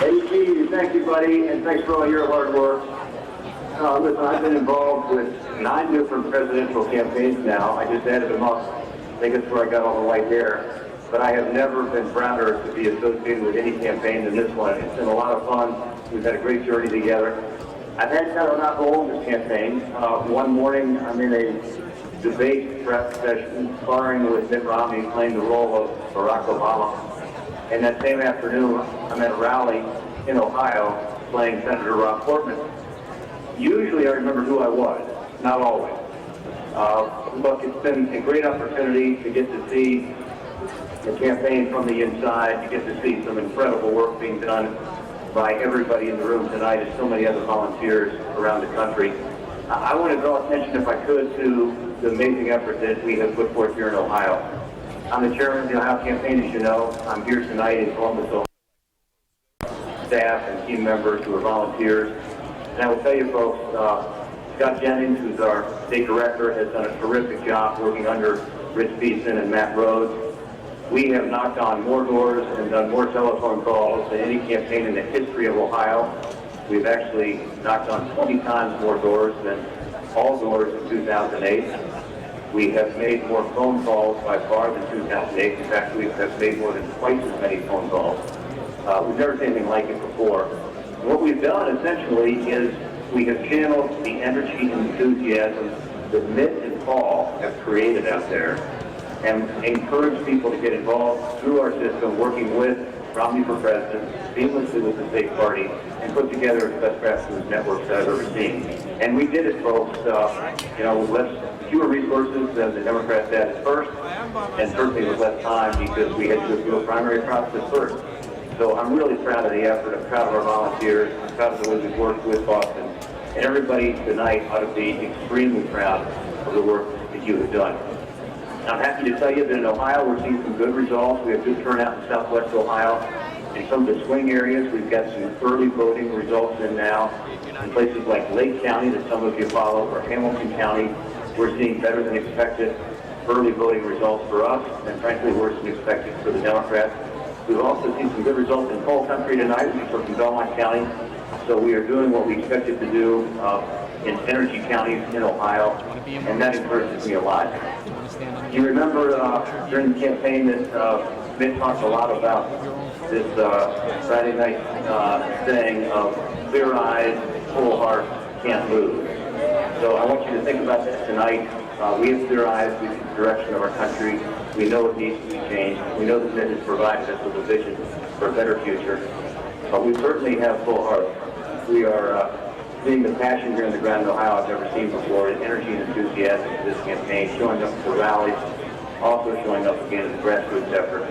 Speaker 20: Hey, Steve, thank you, buddy, and thanks for all your hard work. Listen, I've been involved with 9 different presidential campaigns now. I just added them up. I think that's where I got all the white hair. But I have never been prouder to be associated with any campaign than this one. It's been a lot of fun. We've had a great journey together. I've had kind of not role in this campaign. One morning, I'm in a debate prep session sparring with Mitt Romney playing the role of Barack Obama. And that same afternoon, I'm at a rally in Ohio playing Senator Rob Portman. Usually I remember who I was, not always. Look, it's been a great opportunity to get to see the campaign from the inside. You get to see some incredible work being done by everybody in the room tonight and so many other volunteers around the country. I want to draw attention, if I could, to the amazing effort that we have put forth here in Ohio. I'm the chairman of the Ohio campaign, as you know. I'm here tonight in Columbus, Ohio. Staff and team members who are volunteers. And I will tell you folks, Scott Jennings, who's our state director, has done a terrific job working under Rich Beeson and Matt Rhodes. We have knocked on more doors and done more telephone calls than any campaign in the history of Ohio. We've actually knocked on 20 times more doors than all doors in 2008. We have made more phone calls by far than 2008. In fact, we have made more than twice as many phone calls. We've never seen anything like it before. What we've done essentially is we have channeled the energy and enthusiasm that Mitt and Paul have created out there and encourage people to get involved through our system, working with Romney for President, seamlessly with the state party, and put together the best grassroots networks that I've ever seen. And we did it, folks, with fewer resources than the Democrats had at first, and certainly with less time because we had to do a primary process first. So I'm really proud of the effort. I'm proud of our volunteers. I'm proud of the way we've worked with Boston. And everybody tonight ought to be extremely proud of the work that you have done. I'm happy to tell you that in Ohio we're seeing some good results. We have good turnout in southwest Ohio. In some of the swing areas, we've got some early voting results in now. In places like Lake County that some of you follow, or Hamilton County, we're seeing better than expected early voting results for us, and frankly worse than expected for the Democrats. We've also seen some good results in coal country tonight, which are from Belmont County. So we are doing what we expected to do in energy counties in Ohio, and that encourages me a lot. You remember during the campaign that Mitt talked a lot about this Friday night saying of clear eyes, full heart, can't lose. So I want you to think about that tonight. We have clear eyes. We see the direction of our country. We know it needs to be changed. We know that Mitt has provided us with a vision for a better future. But we certainly have full hearts. We are seeing the passion here on the ground in Ohio I've never seen before, and energy and enthusiasm for this campaign, showing up at the rallies, also showing up again at the grassroots effort.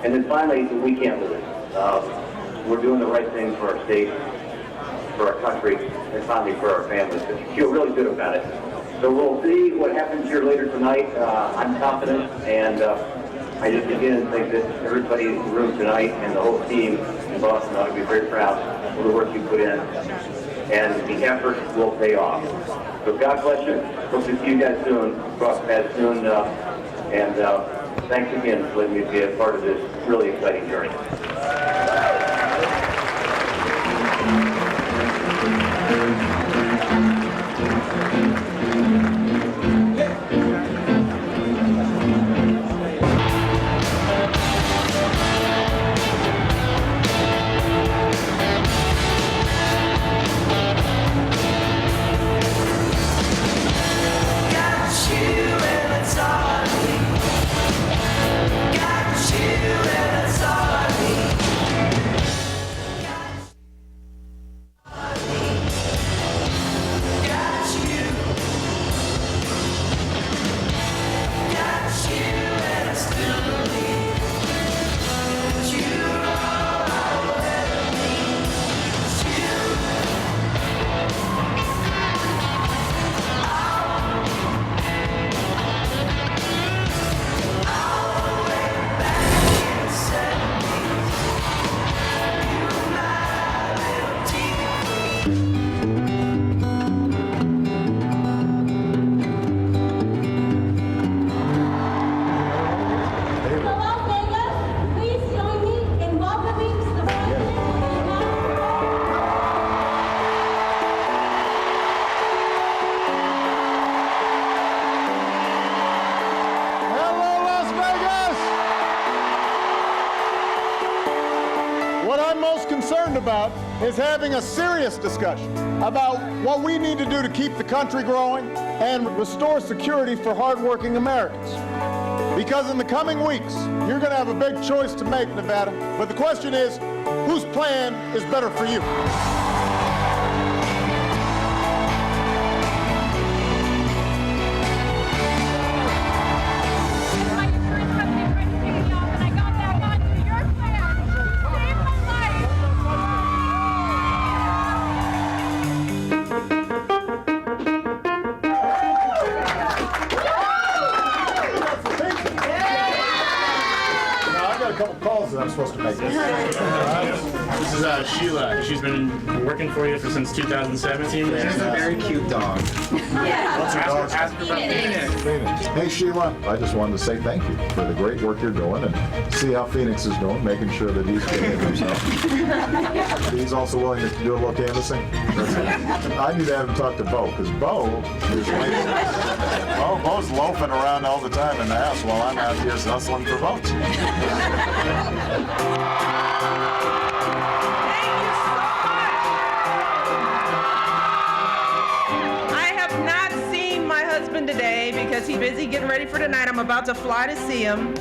Speaker 20: And then finally, we can't lose. We're doing the right thing for our state, for our country, and finally for our families. I feel really good about it. So we'll see what happens here later tonight. I'm confident, and I just again think that everybody in the room tonight and the whole team in Boston ought to be very proud of the work you put in. And the effort will pay off. So God bless you. Hope to see you guys soon. Cross paths soon. And thanks again for letting me be a part of this really exciting journey.
Speaker 21: Got you and it's all I need.
Speaker 19: What I'm most concerned about is having a serious discussion about what we need to do to keep the country growing and restore security for hardworking Americans. Because in the coming weeks, you're going to have a big choice to make, Nevada. But the question is, whose plan is better for you? A couple calls that I'm supposed to make.
Speaker 8: This is Sheila. She's been working for you since 2017. She's a very cute dog.
Speaker 19: What's your dog's
Speaker 8: Ask her about Phoenix.
Speaker 14: Hey Sheila, I just wanted to say thank you for the great work you're doing and see how Phoenix is doing, making sure that he's getting himself. He's also willing to do a little canvassing. I need to have him talk to Bo, because Bo's loafing around all the time in the house while I'm out here hustling for votes.
Speaker 21: I have not seen my husband today because he's busy getting ready for tonight. I'm about to fly to see him.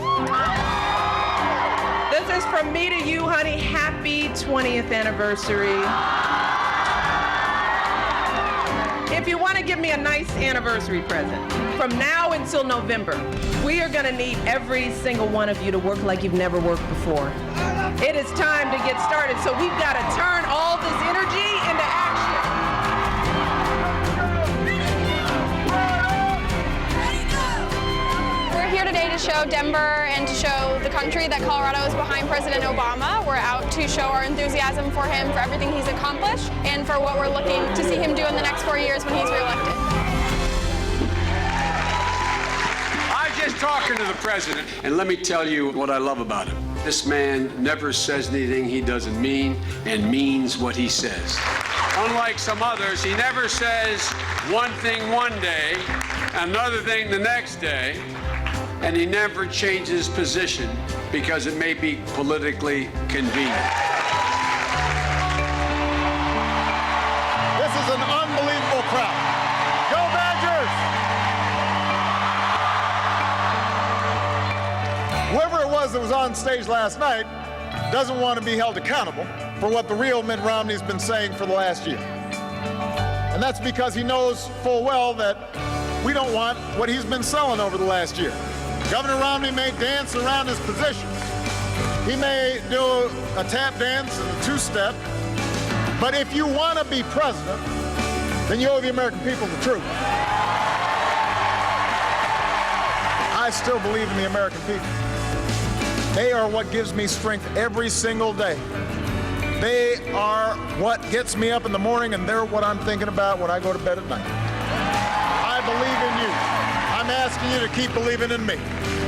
Speaker 21: This is from me to you, honey. Happy 20th anniversary. If you want to give me a nice anniversary present, from now until November, we are going to need every single one of you to work like you've never worked before. It is time to get started, so we've got to turn all this energy into action.
Speaker 22: We're here today to show Denver and to show the country that Colorado is behind President Obama. We're out to show our enthusiasm for him, for everything he's accomplished, and for what we're looking to see him do in the next 4 years when he's reelected.
Speaker 23: I'm just talking to the president, and let me tell you what I love about him. This man never says anything he doesn't mean and means what he says. Unlike some others, he never says one thing one day, another thing the next day, and he never changes position because it may be politically convenient.
Speaker 19: This is an unbelievable crowd. Go Badgers! Whoever it was that was on stage last night doesn't want to be held accountable for what the real Mitt Romney's been saying for the last year. And that's because he knows full well that we don't want what he's been selling over the last year. Governor Romney may dance around his positions. He may do a tap dance and a two-step. But if you want to be president, then you owe the American people the truth. I still believe in the American people. They are what gives me strength every single day. They are what gets me up in the morning, and they're what I'm thinking about when I go to bed at night. I believe in you. I'm asking you to keep believing in me.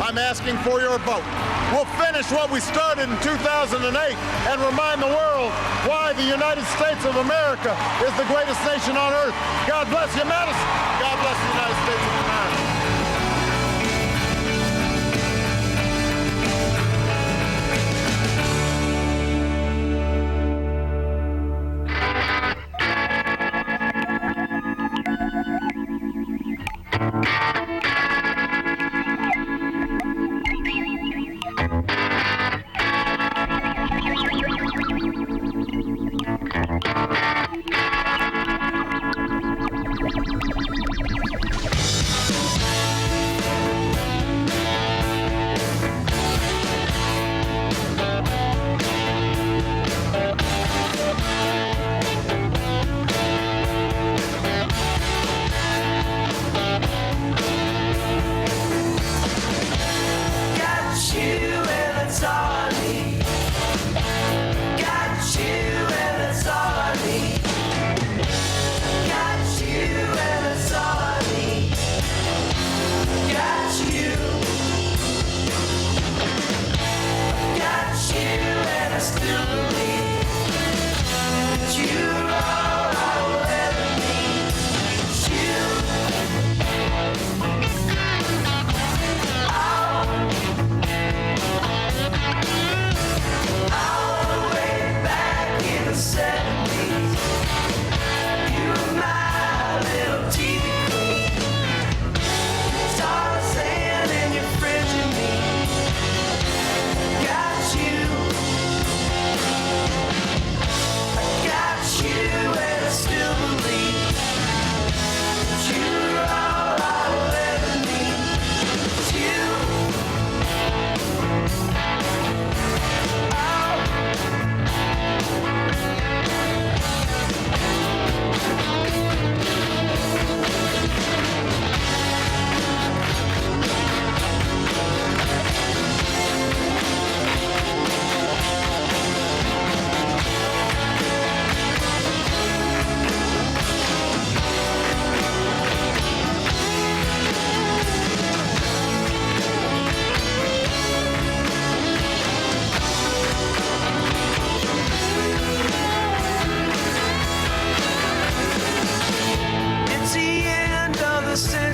Speaker 19: I'm asking for your vote. We'll finish what we started in 2008 and remind the world why the United States of America is the greatest nation on earth. God bless you, Madison. God bless the United States of America.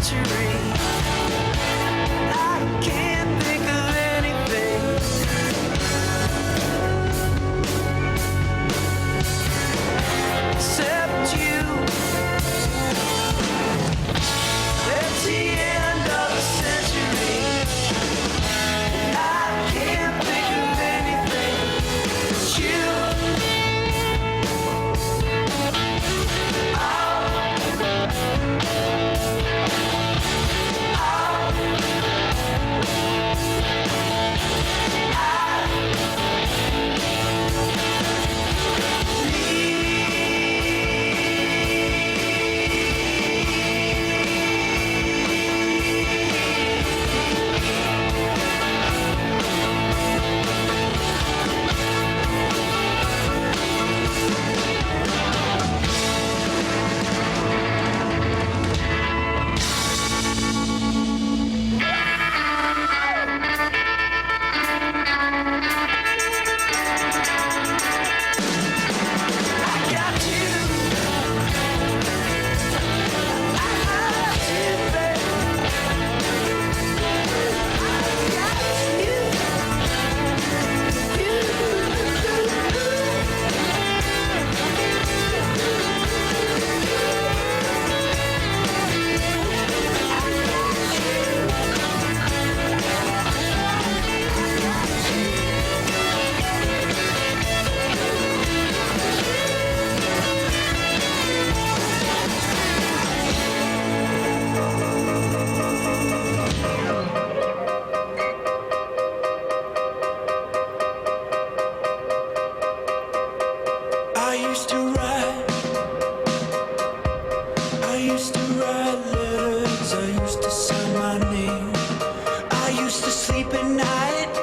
Speaker 2: century. I can't think of anything except you. It's the end of the century. I can't think of anything but you. I used to write letters, I used to sign my name, I used to sleep at night.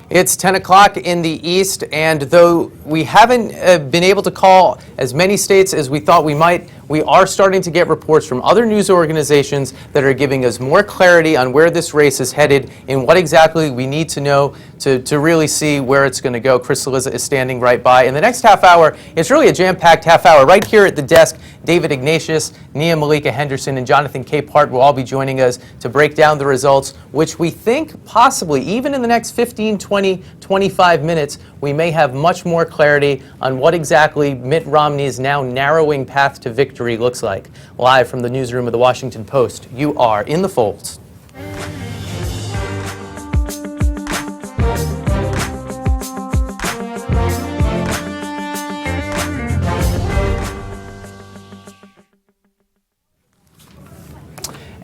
Speaker 4: It's 10 o'clock in the East, and though we haven't been able to call as many states as we thought we might, we are starting to get reports from other news organizations that are giving us more clarity on where this race is headed and what exactly we need to know to really see where it's going to go. Chris Cillizza is standing right by. In the next half hour, it's really a jam-packed half hour. Right here at the desk, David Ignatius, Nia Malika Henderson, and Jonathan Capehart will all be joining us to break down the results, which we think possibly, even in the next 15, 20, 25 minutes, we may have much more clarity on what exactly Mitt Romney's now narrowing path to victory looks like. Live from the newsroom of the Washington Post, you are in the Folds.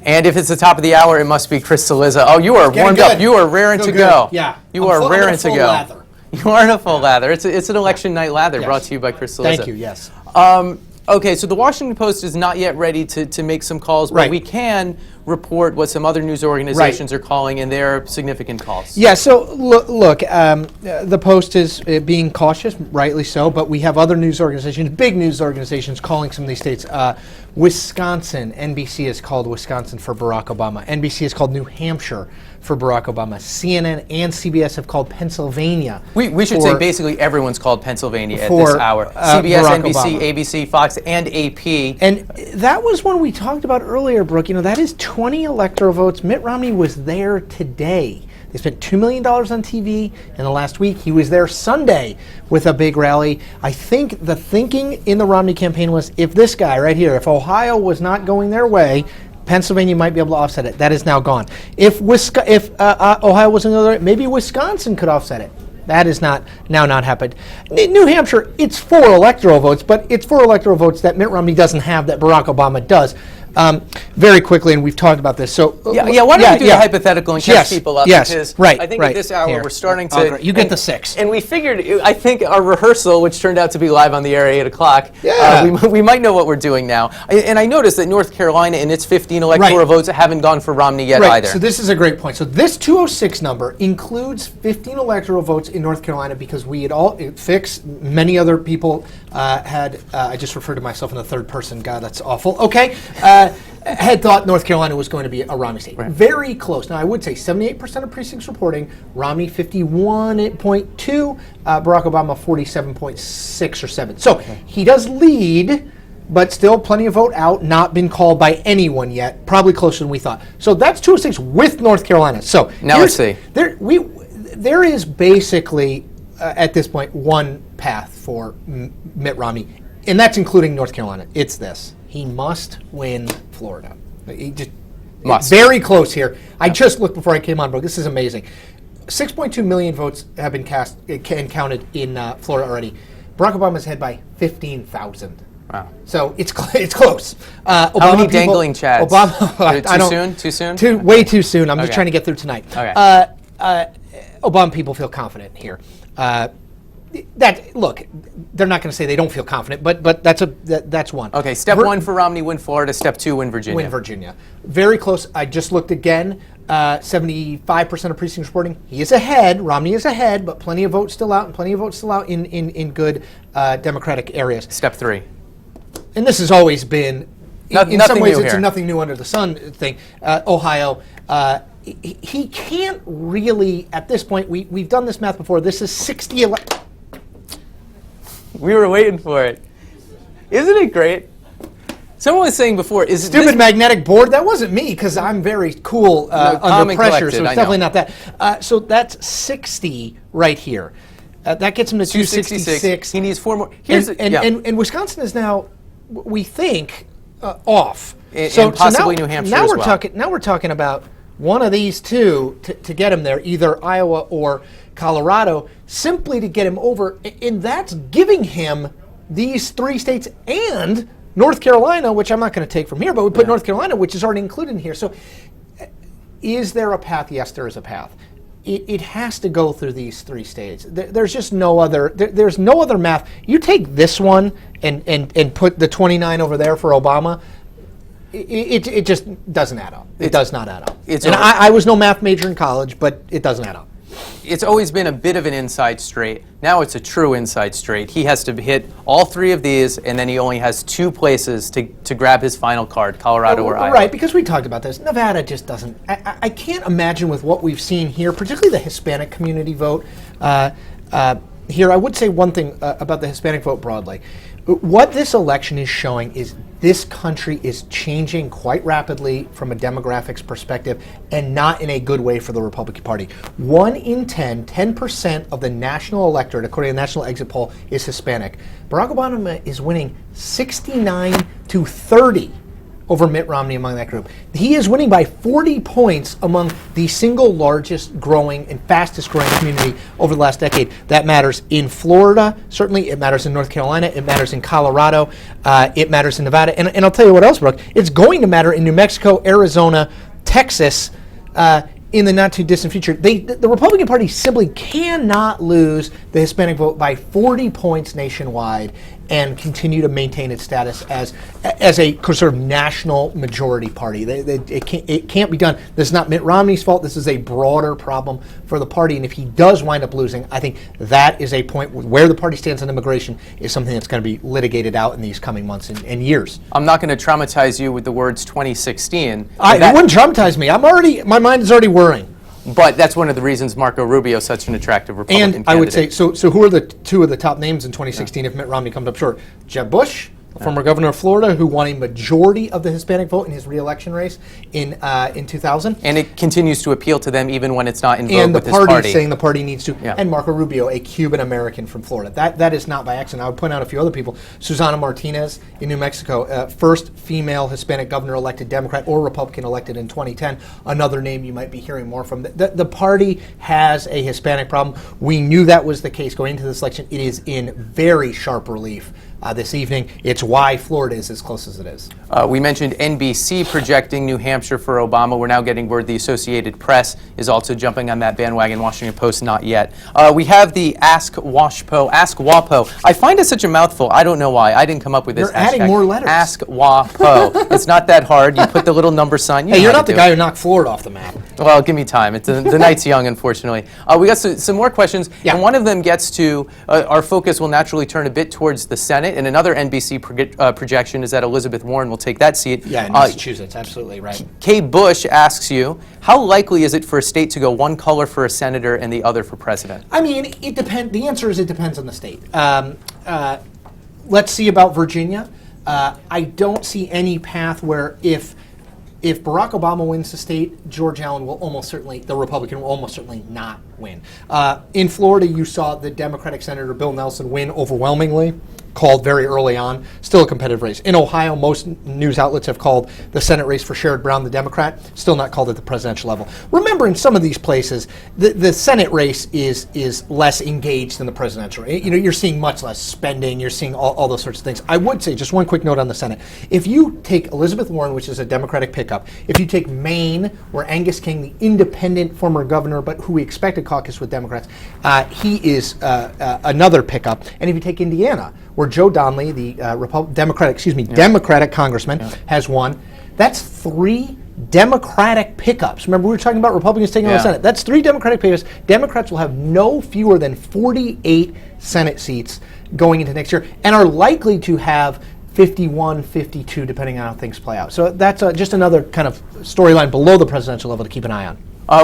Speaker 4: And if it's the top of the hour, it must be Chris Cillizza. Oh, you are warmed up. You are raring to go.
Speaker 1: Yeah.
Speaker 4: You are raring to go.
Speaker 1: Lather.
Speaker 4: You are in a full lather. It's an election night lather brought to you by Chris Cillizza.
Speaker 1: Thank you, yes.
Speaker 4: Okay, so the Washington Post is not yet ready to make some calls, but we can report what some other news organizations are calling, and they're significant calls.
Speaker 1: Yeah, so look, the Post is being cautious, rightly so, but we have other news organizations, big news organizations, calling some of these states. Wisconsin, NBC has called Wisconsin for Barack Obama. NBC has called New Hampshire for Barack Obama. CNN and CBS have called Pennsylvania.
Speaker 4: We should say basically everyone's called Pennsylvania at this hour. CBS,
Speaker 1: Barack
Speaker 4: NBC,
Speaker 1: Obama.
Speaker 4: ABC, Fox, and AP.
Speaker 1: And that was one we talked about earlier, Brooke. You know, that is 20 electoral votes. Mitt Romney was there today. They spent $2 million on TV in the last week. He was there Sunday with a big rally. I think the thinking in the Romney campaign was, if this guy right here, if Ohio was not going their way, Pennsylvania might be able to offset it. That is now gone. If Ohio wasn't going their way, maybe Wisconsin could offset it. That is not happened. New Hampshire, it's 4 electoral votes, but it's 4 electoral votes that Mitt Romney doesn't have that Barack Obama does. Very quickly, and we've talked about this. So
Speaker 4: why don't we do the hypothetical and catch people up? Because I think at this hour
Speaker 1: Here.
Speaker 4: we're starting to.
Speaker 1: You get the 6.
Speaker 4: And we figured, I think our rehearsal, which turned out to be live on the air at 8 o'clock,
Speaker 1: Yeah.
Speaker 4: we might know what we're doing now. And I noticed that North Carolina and its 15 electoral votes haven't gone for Romney yet either.
Speaker 1: So this is a great point. So this 206 number includes 15 electoral votes in North Carolina because we had all fixed. Many other people had. I just referred to myself in the third person. God, that's awful. Okay. Had thought North Carolina was going to be a Romney state. Very close. Now, I would say 78% of precincts reporting, Romney 51.2, Barack Obama 47.6 or 7. So he does lead, but still plenty of vote out, not been called by anyone yet, probably closer than we thought. So that's 206 with North Carolina. So
Speaker 4: now let's see.
Speaker 1: There is basically, at this point, one path for Mitt Romney, and that's including North Carolina. It's this. He must win Florida. He just must. Very close here. I just looked before I came on, bro. This is amazing. 6.2 million votes have been cast and counted in Florida already. Barack Obama's ahead by 15,000.
Speaker 4: Wow.
Speaker 1: So it's close.
Speaker 4: How many dangling chads?
Speaker 1: Obama.
Speaker 4: Too soon?
Speaker 1: Way too soon. I'm just trying to get through tonight.
Speaker 4: Okay.
Speaker 1: Obama people feel confident here. Look, they're not going to say they don't feel confident, but that's one.
Speaker 4: Okay, step 1 for Romney, win Florida. Step 2, win Virginia.
Speaker 1: Win Virginia. Very close. I just looked again. 75% of precincts reporting. He is ahead. Romney is ahead, but plenty of votes still out, and plenty of votes still out in good Democratic areas.
Speaker 4: Step 3.
Speaker 1: And this has always been, in some ways, it's a nothing new under the sun thing. Ohio. He can't really, at this point, we've done this math before. This is 60.
Speaker 4: We were waiting for it. Isn't it great? Someone was saying before, is
Speaker 1: stupid magnetic board? That wasn't me, because I'm very cool under pressure, so it's definitely not that. So that's 60 right here. That gets him to 266.
Speaker 4: He needs 4 more.
Speaker 1: And Wisconsin is now, we think, off.
Speaker 4: And possibly New Hampshire
Speaker 1: now
Speaker 4: as
Speaker 1: we're
Speaker 4: well.
Speaker 1: Now we're talking about one of these two to get him there, either Iowa or Colorado, simply to get him over. And that's giving him these 3 states and North Carolina, which I'm not going to take from here, but we put North Carolina, which is already included in here. So is there a path? Yes, there is a path. It has to go through these 3 states. There's just no other. There's no other math. You take this one and put the 29 over there for Obama. It just doesn't add up. It does not add up. And I was no math major in college, but it doesn't add up.
Speaker 4: It's always been a bit of an inside straight. Now it's a true inside straight. He has to hit all three of these, and then he only has two places to grab his final card, Colorado or Iowa.
Speaker 1: Right, because we talked about this. Nevada just doesn't. I can't imagine with what we've seen here, particularly the Hispanic community vote. Here, I would say one thing about the Hispanic vote broadly. What this election is showing is this country is changing quite rapidly from a demographics perspective, and not in a good way for the Republican Party. 1 in 10% of the national electorate, according to the National Exit Poll, is Hispanic. Barack Obama is winning 69-30 over Mitt Romney among that group. He is winning by 40 points among the single largest growing and fastest growing community over the last decade. That matters in Florida, certainly. It matters in North Carolina. It matters in Colorado. It matters in Nevada. And I'll tell you what else, Brooke. It's going to matter in New Mexico, Arizona, Texas, in the not too distant future. The Republican Party simply cannot lose the Hispanic vote by 40 points nationwide and continue to maintain its status as a sort of national majority party. It can't be done. This is not Mitt Romney's fault. This is a broader problem for the party. And if he does wind up losing, I think that is a point where the party stands on immigration is something that's going to be litigated out in these coming months and years.
Speaker 4: I'm not going to traumatize you with the words 2016.
Speaker 1: It wouldn't traumatize me. My mind is already worrying.
Speaker 4: But that's one of the reasons Marco Rubio is such an attractive Republican candidate.
Speaker 1: And I would say, so who are the two of the top names in 2016 if Mitt Romney comes up short? Jeb Bush, former governor of Florida, who won a majority of the Hispanic vote in his re-election race in 2000.
Speaker 4: And it continues to appeal to them even when it's not in vogue with his
Speaker 1: party. And the
Speaker 4: party.
Speaker 1: saying the party needs to. Yeah. And Marco Rubio, a Cuban-American from Florida. That is not by accident. I would point out a few other people. Susana Martinez in New Mexico, first female Hispanic governor elected Democrat or Republican elected in 2010. Another name you might be hearing more from. The party has a Hispanic problem. We knew that was the case going into this election. It is in very sharp relief this evening. It's why Florida is as close as it is.
Speaker 4: We mentioned NBC projecting New Hampshire for Obama. We're now getting word the Associated Press is also jumping on that bandwagon. Washington Post, not yet. We have the Ask WAPO. I find it such a mouthful. I don't know why. I didn't come up with this.
Speaker 1: You're adding
Speaker 4: hashtag.
Speaker 1: more letters.
Speaker 4: Ask WAPO. It's not that hard. You put the little number sign.
Speaker 1: Hey, you're not the guy who knocked Florida off the map.
Speaker 4: Well, give me time. The night's young, unfortunately. We got some more questions, and one of them gets to our focus will naturally turn a bit towards the Senate, and another NBC projection is that Elizabeth Warren will take that seat.
Speaker 1: Yeah, in Massachusetts, absolutely right.
Speaker 4: Kay Bush asks you, how likely is it for a state to go one color for a senator and the other for president?
Speaker 1: I mean, it depends. The answer is it depends on the state. Let's see about Virginia. I don't see any path where if Barack Obama wins the state, George Allen will the Republican will almost certainly not win. In Florida, you saw the Democratic Senator Bill Nelson win overwhelmingly, called very early on, still a competitive race. In Ohio, most news outlets have called the Senate race for Sherrod Brown, the Democrat, still not called at the presidential level. Remember, in some of these places, the Senate race is less engaged than the presidential. You're seeing much less spending, you're seeing all those sorts of things. I would say, just one quick note on the Senate, if you take Elizabeth Warren, which is a Democratic pickup, if you take Maine, where Angus King, the independent former governor, but who we expect to caucus with Democrats, he is another pickup. And if you take Indiana, where Joe Donnelly, the Democratic congressman, has won. That's 3 Democratic pickups. Remember, we were talking about Republicans taking on the Senate. That's 3 Democratic pickups. Democrats will have no fewer than 48 Senate seats going into next year and are likely to have 51, 52, depending on how things play out. So that's just another kind of storyline below the presidential level to keep an eye on.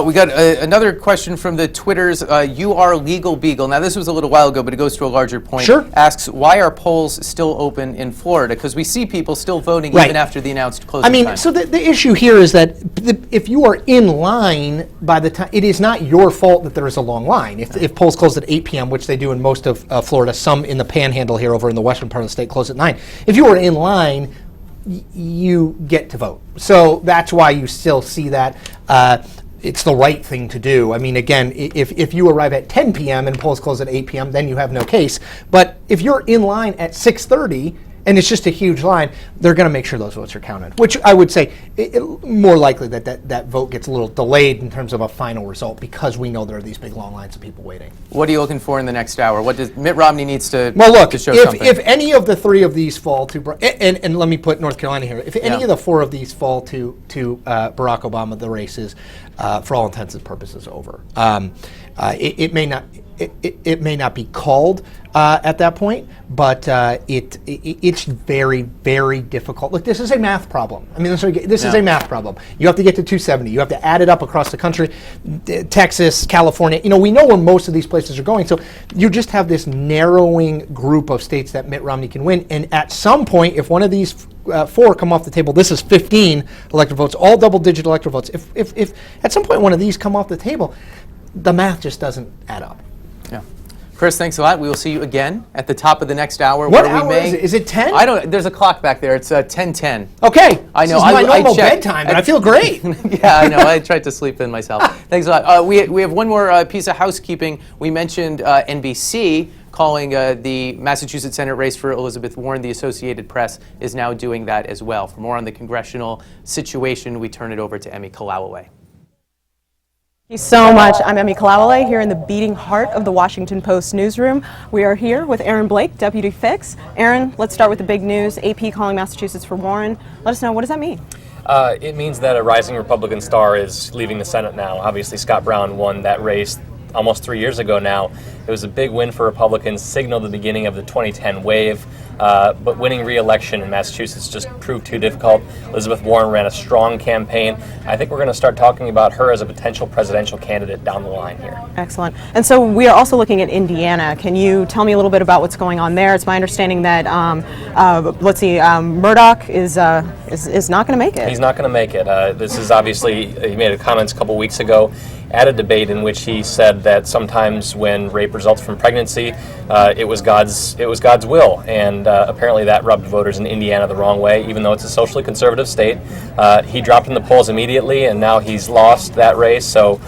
Speaker 4: We got another question from the Twitters. You are Legal Beagle. Now, this was a little while ago, but it goes to a larger point.
Speaker 1: Sure.
Speaker 4: Asks, why are polls still open in Florida? Because we see people still voting even after the announced closing time.
Speaker 1: So the issue here is that if you are in line by the time, it is not your fault that there is a long line. If polls close at 8 p.m., which they do in most of Florida, some in the Panhandle here over in the western part of the state close at 9. If you are in line, you get to vote. So that's why you still see that. It's the right thing to do. I mean, again, if you arrive at 10 p.m. and polls close at 8 p.m., then you have no case. But if you're in line at 6:30 and it's just a huge line, they're going to make sure those votes are counted, which I would say more likely that vote gets a little delayed in terms of a final result because we know there are these big long lines of people waiting.
Speaker 4: What are you looking for in the next hour? What does Mitt Romney needs to show something?
Speaker 1: If any of the 3 of these fall to, and let me put North Carolina here, if any of the 4 of these fall to Barack Obama, the race is, for all intents and purposes, over. It may not. It may not be called at that point, but it's very, very difficult. Look, this is a math problem. I mean, this is a math problem. You have to get to 270. You have to add it up across the country, Texas, California. We know where most of these places are going. So you just have this narrowing group of states that Mitt Romney can win. And at some point, if one of these 4 come off the table, this is 15 electoral votes, all double-digit electoral votes. If at some point one of these come off the table, the math just doesn't add up.
Speaker 4: Yeah. Chris, thanks a lot. We will see you again at the top of the next hour.
Speaker 1: What
Speaker 4: where
Speaker 1: hour
Speaker 4: we may,
Speaker 1: is it? Is it 10?
Speaker 4: I don't. There's a clock back there. It's 10:10.
Speaker 1: Okay.
Speaker 4: I know.
Speaker 1: This is my normal
Speaker 4: checked.
Speaker 1: bedtime, but I feel great.
Speaker 4: Yeah, I know. I tried to sleep in myself. Thanks a lot. We have one more piece of housekeeping. We mentioned NBC calling the Massachusetts Senate race for Elizabeth Warren. The Associated Press is now doing that as well. For more on the congressional situation, we turn it over to Emi Kolawole.
Speaker 9: Thank you so much. I'm Emi Kolawole here in the beating heart of the Washington Post newsroom. We are here with Aaron Blake, Deputy Fix. Aaron, let's start with the big news. AP calling Massachusetts for Warren. Let us know, what does that mean?
Speaker 10: It means that a rising Republican star is leaving the Senate now. Obviously, Scott Brown won that race almost 3 years ago now. It was a big win for Republicans, signaled the beginning of the 2010 wave. But winning re-election in Massachusetts just proved too difficult. Elizabeth Warren ran a strong campaign. I think we're going to start talking about her as a potential presidential candidate down the line here.
Speaker 9: Excellent. And so we are also looking at Indiana. Can you tell me a little bit about what's going on there? It's my understanding that, Murdoch is not going to make it.
Speaker 10: He's not going to make it. This is obviously, he made a comment a couple weeks ago at a debate in which he said that sometimes when rape results from pregnancy, it was God's will, and apparently that rubbed voters in Indiana the wrong way, even though it's a socially conservative state. He dropped in the polls immediately, and now he's lost that race. So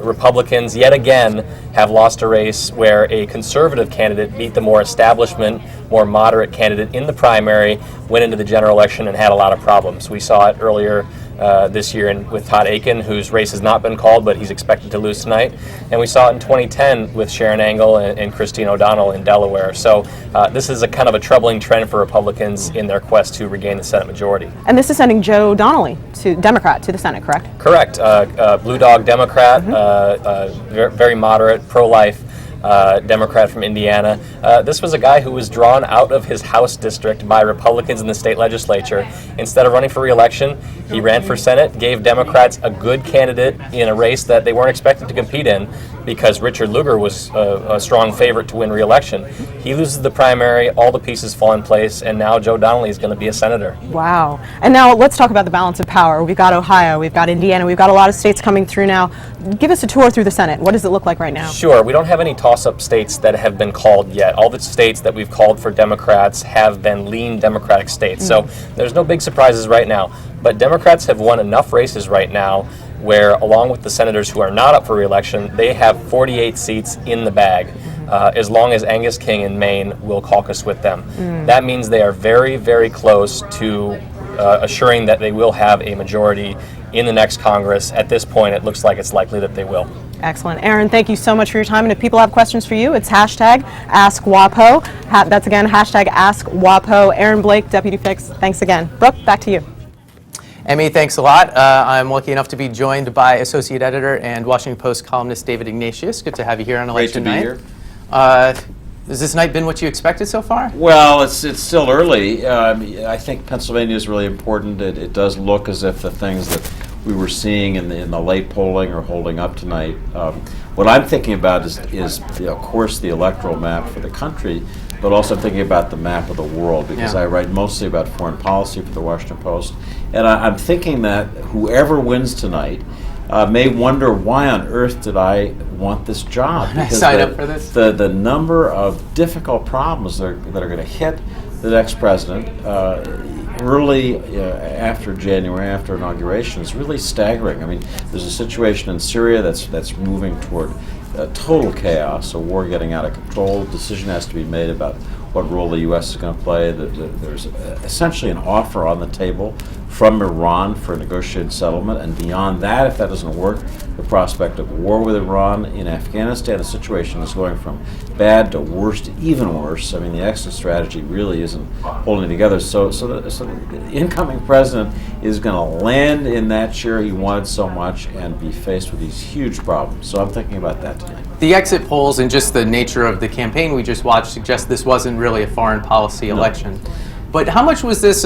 Speaker 10: Republicans yet again have lost a race where a conservative candidate beat the more establishment, more moderate candidate in the primary, went into the general election and had a lot of problems. We saw it earlier this year with Todd Akin, whose race has not been called, but he's expected to lose tonight. And we saw it in 2010 with Sharon Angle and Christine O'Donnell in Delaware. So this is a kind of a troubling trend for Republicans in their quest to regain the Senate majority.
Speaker 9: And this is sending Joe Donnelly, Democrat, to the Senate, correct?
Speaker 10: Correct. Blue Dog Democrat, very moderate, pro-life. Democrat from Indiana. This was a guy who was drawn out of his House district by Republicans in the state legislature. Instead of running for re-election, he ran for Senate, gave Democrats a good candidate in a race that they weren't expected to compete in because Richard Lugar was a strong favorite to win re-election. He loses the primary, all the pieces fall in place, and now Joe Donnelly is going to be a senator.
Speaker 9: Wow. And now let's talk about the balance of power. We've got Ohio, we've got Indiana, we've got a lot of states coming through now. Give us a tour through the Senate. What does it look like right now?
Speaker 10: Sure. We don't have any toss-up states that have been called yet. All the states that we've called for Democrats have been lean Democratic states. So there's no big surprises right now. But Democrats have won enough races right now where, along with the senators who are not up for re-election, they have 48 seats in the bag. As long as Angus King in Maine will caucus with them. That means they are very, very close to assuring that they will have a majority in the next Congress. At this point, it looks like it's likely that they will.
Speaker 9: Excellent. Aaron, thank you so much for your time. And if people have questions for you, it's hashtag AskWapo. That's again, hashtag AskWapo. Aaron Blake, Deputy Fix, thanks again. Brooke, back to you.
Speaker 4: Emmy, thanks a lot. I'm lucky enough to be joined by Associate Editor and Washington Post columnist David Ignatius. Good to have you here on election night.
Speaker 5: Great to be here.
Speaker 4: Has this night been what you expected so far?
Speaker 5: Well, it's still early. I think Pennsylvania is really important. It does look as if the things that we were seeing in the late polling are holding up tonight. What I'm thinking about is of course, the electoral map for the country, but also thinking about the map of the world, because I write mostly about foreign policy for the Washington Post. And I'm thinking that whoever wins tonight may wonder, why on earth did I want this job? Because
Speaker 4: sign up for this?
Speaker 5: The number of difficult problems that are going to hit the next president early after January, after inauguration, is really staggering. I mean, there's a situation in Syria that's moving toward total chaos, a war getting out of control. A decision has to be made about what role the U.S. is going to play. There's essentially an offer on the table from Iran for a negotiated settlement, and beyond that, if that doesn't work, the prospect of war with Iran. In Afghanistan, the situation is going from bad to worse to even worse. I mean, the exit strategy really isn't holding together. So the incoming president is going to land in that chair he wanted so much and be faced with these huge problems. So I'm thinking about that tonight.
Speaker 4: The exit polls and just the nature of the campaign we just watched suggest this wasn't really a foreign policy election. But how much was this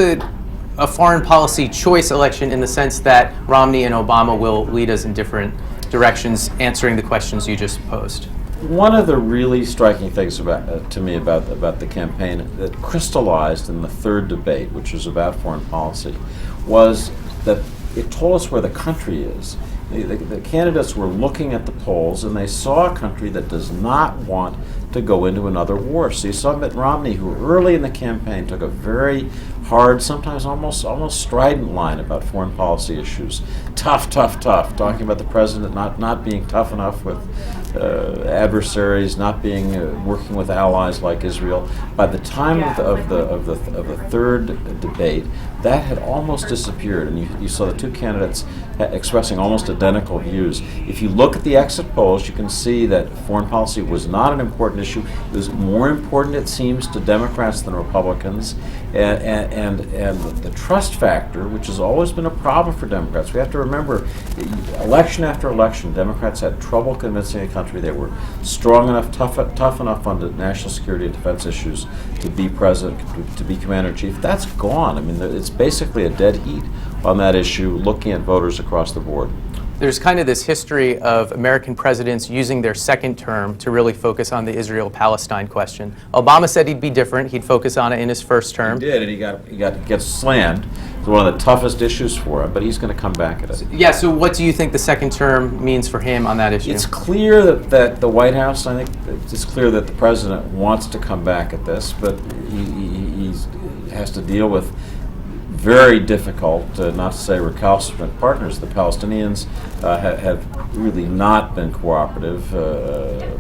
Speaker 4: a foreign policy choice election in the sense that Romney and Obama will lead us in different directions, answering the questions you just posed?
Speaker 5: One of the really striking things to me about the campaign that crystallized in the third debate, which was about foreign policy, was that it told us where the country is. The candidates were looking at the polls, and they saw a country that does not want to go into another war. So you saw Mitt Romney, who early in the campaign took a very hard, sometimes almost strident line about foreign policy issues. Tough, talking about the president not being tough enough with adversaries, not being working with allies like Israel. By the time of the third debate, that had almost disappeared, and you saw the two candidates expressing almost identical views. If you look at the exit polls, you can see that foreign policy was not an important issue. It was more important, it seems, to Democrats than Republicans, and the trust factor, which has always been a problem for Democrats. We have to remember, election after election, Democrats had trouble convincing a country they were strong enough, tough enough on the national security and defense issues to be president, to be commander-in-chief. That's gone. I mean, it's basically a dead heat on that issue, looking at voters across the board.
Speaker 4: There's kind of this history of American presidents using their second term to really focus on the Israel-Palestine question. Obama said he'd be different. He'd focus on it in his first term.
Speaker 5: He did, and he gets slammed. It's one of the toughest issues for him, but he's going to come back at it.
Speaker 4: Yeah, so what do you think the second term means for him on that issue?
Speaker 5: It's clear that the White House, I think it's clear that the president wants to come back at this, but he has to deal with very difficult, not to say recalcitrant partners. The Palestinians have really not been cooperative.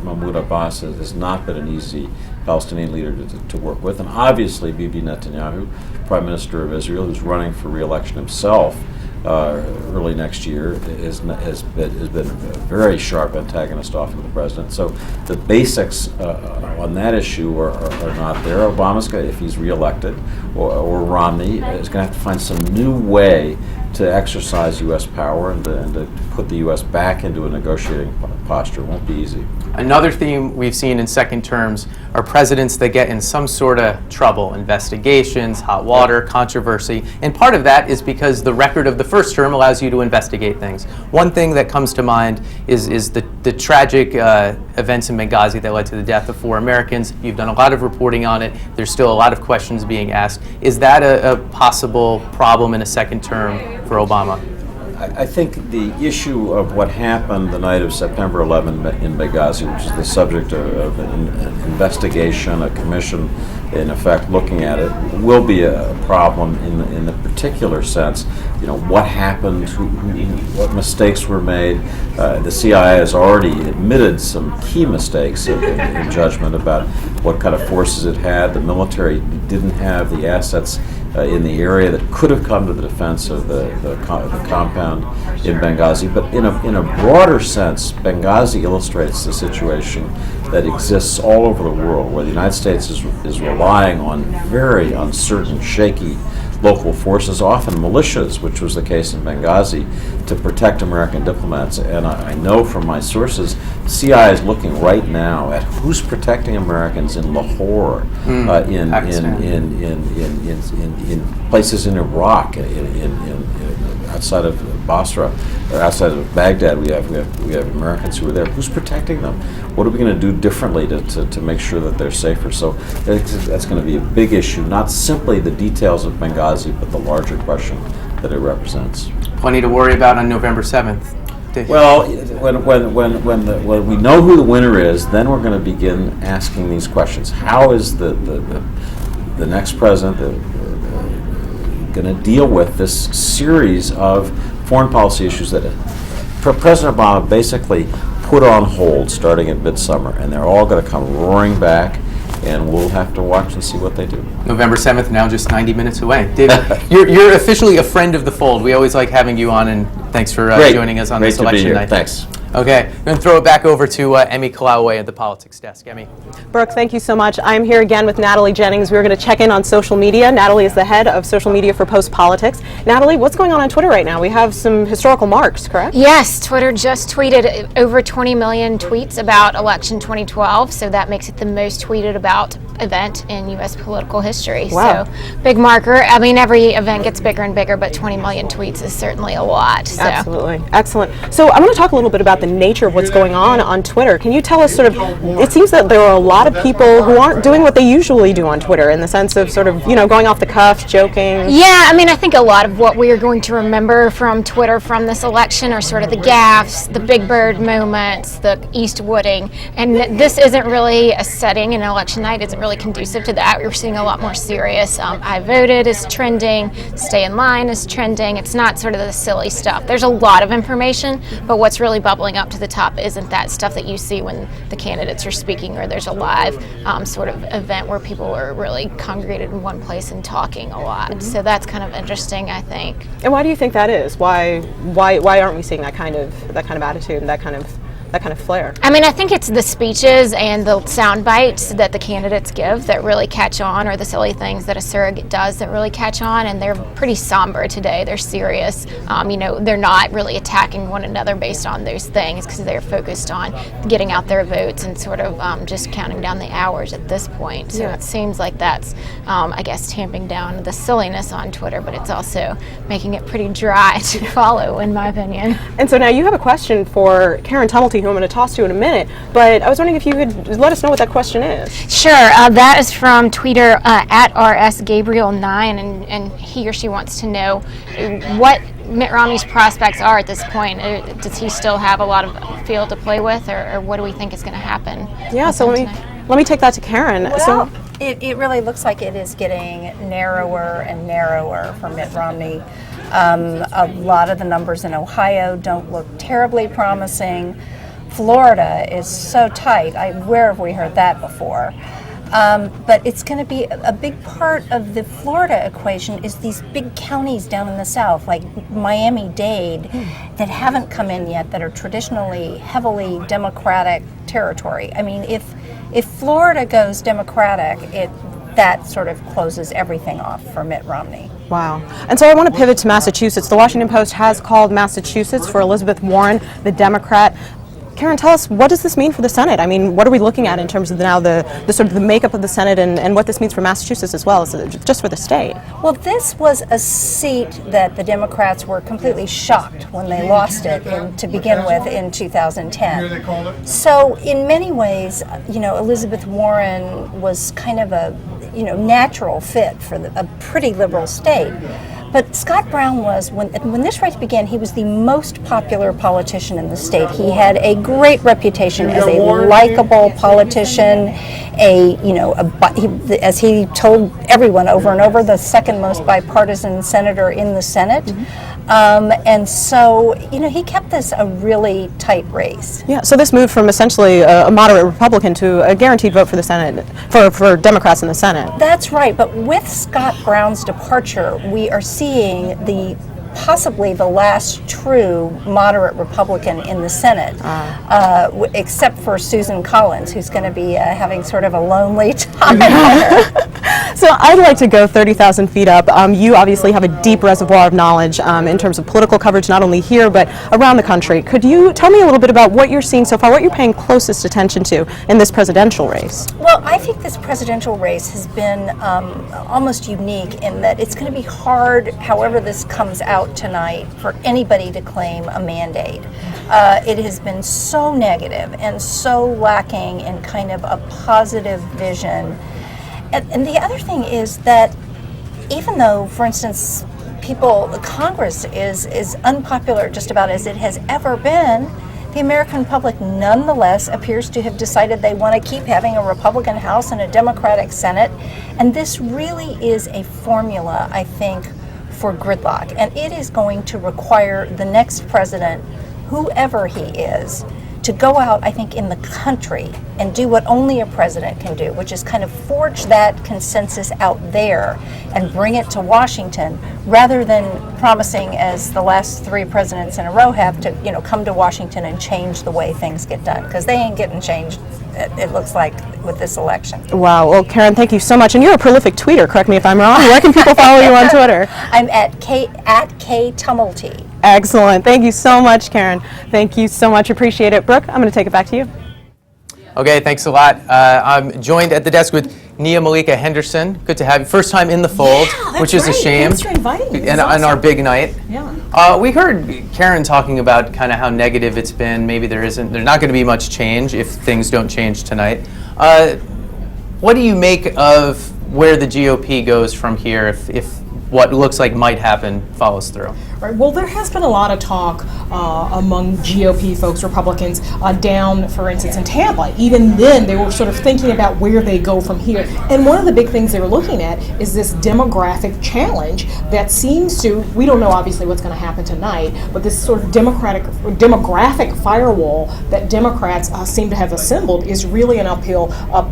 Speaker 5: Mahmoud Abbas has not been an easy Palestinian leader to work with. And obviously Bibi Netanyahu, Prime Minister of Israel, who's running for re-election himself early next year, has been a very sharp antagonist often to the president. So the basics on that issue are not there. Obama's, if he's re-elected, or Romney, is going to have to find some new way to exercise U.S. power and to put the U.S. back into a negotiating posture. It won't be easy.
Speaker 4: Another theme we've seen in second terms are presidents that get in some sort of trouble, investigations, hot water, controversy, and part of that is because the record of the first term allows you to investigate things. One thing that comes to mind is the tragic events in Benghazi that led to the death of 4 Americans. You've done a lot of reporting on it. There's still a lot of questions being asked. Is that a possible problem in a second term for Obama?
Speaker 5: I think the issue of what happened the night of September 11 in Benghazi, which is the subject of an investigation, a commission, in effect, looking at it, will be a problem in the particular sense. You know, what happened, what mistakes were made. The CIA has already admitted some key mistakes in judgment about what kind of forces it had. The military didn't have the assets in the area that could have come to the defense of the compound in Benghazi. But in a broader sense, Benghazi illustrates the situation that exists all over the world, where the United States is relying on very uncertain, shaky local forces, often militias, which was the case in Benghazi, to protect American diplomats. And I know from my sources, CIA is looking right now at who's protecting Americans in Lahore, in places in Iraq, outside of Basra, or outside of Baghdad. We have Americans who are there. Who's protecting them? What are we going to do differently to make sure that they're safer? So that's going to be a big issue, not simply the details of Benghazi, but the larger question that it represents.
Speaker 4: Plenty to worry about on November 7th.
Speaker 5: Well, when we know who the winner is, then we're going to begin asking these questions. How is the next president going to deal with this series of foreign policy issues that President Obama basically put on hold starting at midsummer, and they're all going to come roaring back, and we'll have to watch and see what they do.
Speaker 4: November 7th, now just 90 minutes away. David, you're officially a friend of the fold. We always like having you on, and thanks for joining us on this election night.
Speaker 5: Thanks.
Speaker 4: Okay, I'm going to throw it back over to Emi Kolawole at the Politics Desk. Emi.
Speaker 9: Brooke, thank you so much. I'm here again with Natalie Jennings. We're going to check in on social media. Natalie is the head of social media for Post Politics. Natalie, what's going on Twitter right now? We have some historical marks, correct?
Speaker 13: Yes, Twitter just tweeted over 20 million tweets about election 2012, so that makes it the most tweeted about event in U.S. political history.
Speaker 9: Wow.
Speaker 13: So big marker. I mean, every event gets bigger and bigger, but 20 million tweets is certainly a lot. So.
Speaker 9: Absolutely. Excellent. So I want to talk a little bit about the nature of what's going on Twitter. Can you tell us sort of, it seems that there are a lot of people who aren't doing what they usually do on Twitter in the sense of sort of, going off the cuff, joking.
Speaker 13: Yeah, I mean, I think a lot of what we are going to remember from Twitter from this election are sort of the gaffes, the Big Bird moments, the Eastwooding, and this isn't really a setting, an election night isn't really conducive to that. We're seeing a lot more serious. I voted is trending, stay in line is trending. It's not sort of the silly stuff. There's a lot of information, but what's really bubbling up to the top isn't that stuff that you see when the candidates are speaking or there's a live sort of event where people are really congregated in one place and talking a lot. So that's kind of interesting, I think.
Speaker 9: And why do you think that is? Why aren't we seeing that kind of attitude and that kind of flair?
Speaker 13: I mean, I think it's the speeches and the sound bites that the candidates give that really catch on, or the silly things that a surrogate does that really catch on, and they're pretty somber today. They're serious. They're not really attacking one another based on those things because they're focused on getting out their votes and sort of just counting down the hours at this point. So it seems like that's, I guess, tamping down the silliness on Twitter, but it's also making it pretty dry to follow, in my opinion.
Speaker 9: And so now you have a question for Karen Tumulty, who I'm going to toss to in a minute, but I was wondering if you could let us know what that question is.
Speaker 13: Sure. That is from tweeter at rsgabriel9, and he or she wants to know what Mitt Romney's prospects are at this point. Does he still have a lot of field to play with, or what do we think is going to happen?
Speaker 9: Yeah, so let me take that to Karen.
Speaker 3: Well, it really looks like it is getting narrower and narrower for Mitt Romney. A lot of the numbers in Ohio don't look terribly promising. Florida is so tight. Where have we heard that before? But it's going to be a big part of the Florida equation is these big counties down in the south, like Miami-Dade, that haven't come in yet, that are traditionally heavily Democratic territory. I mean, if Florida goes Democratic, that sort of closes everything off for Mitt Romney.
Speaker 9: Wow. And so I want to pivot to Massachusetts. The Washington Post has called Massachusetts for Elizabeth Warren, the Democrat. Karen, tell us, what does this mean for the Senate? I mean, what are we looking at in terms of the sort of the makeup of the Senate and what this means for Massachusetts as well as just for the state?
Speaker 3: Well, this was a seat that the Democrats were completely shocked when they lost it to begin with in 2010. So in many ways, Elizabeth Warren was kind of a natural fit for a pretty liberal state. But Scott Brown was, when this race began, he was the most popular politician in the state. He had a great reputation as a likable politician, as he told everyone over and over, the second most bipartisan senator in the Senate. And so, he kept this a really tight race.
Speaker 9: Yeah, so this moved from essentially a moderate Republican to a guaranteed vote for the Senate, for Democrats in the Senate.
Speaker 3: That's right, but with Scott Brown's departure, we are seeing possibly the last true moderate Republican in the Senate, except for Susan Collins, who's going to be having sort of a lonely time.
Speaker 9: So I'd like to go 30,000 feet up. You obviously have a deep reservoir of knowledge in terms of political coverage, not only here, but around the country. Could you tell me a little bit about what you're seeing so far, what you're paying closest attention to in this presidential race?
Speaker 3: Well, I think this presidential race has been almost unique in that it's going to be hard, however this comes out tonight, for anybody to claim a mandate. It has been so negative and so lacking in kind of a positive vision. And the other thing is that even though, for instance, Congress is unpopular just about as it has ever been, the American public nonetheless appears to have decided they want to keep having a Republican House and a Democratic Senate. And this really is a formula, I think, for gridlock. And it is going to require the next president, whoever he is, to go out, I think, in the country and do what only a president can do, which is kind of forge that consensus out there and bring it to Washington, rather than promising, as the last 3 presidents in a row have, to come to Washington and change the way things get done, because they ain't getting changed, it looks like, with this election.
Speaker 9: Wow. Well, Karen, thank you so much. And you're a prolific tweeter, correct me if I'm wrong. Where can people follow you on Twitter?
Speaker 3: I'm at K Tumulty.
Speaker 9: Excellent. Thank you so much, Karen. Thank you so much. Appreciate it. Brooke, I'm going to take it back to you.
Speaker 4: Okay, thanks a lot. I'm joined at the desk with Nia Malika Henderson. Good to have you. First time in the fold, which is a shame.
Speaker 6: Thanks for inviting me.
Speaker 4: And on our big night.
Speaker 6: Yeah.
Speaker 4: We heard Karen talking about kind of how negative it's been. Maybe there's not going to be much change if things don't change tonight. What do you make of where the GOP goes from here if what looks like might happen follows through?
Speaker 6: Right. Well, there has been a lot of talk among GOP folks, Republicans, down, for instance, in Tampa. Even then, they were sort of thinking about where they go from here. And one of the big things they were looking at is this demographic challenge that seems to, we don't know obviously what's going to happen tonight, but this sort of demographic firewall that Democrats seem to have assembled is really an uphill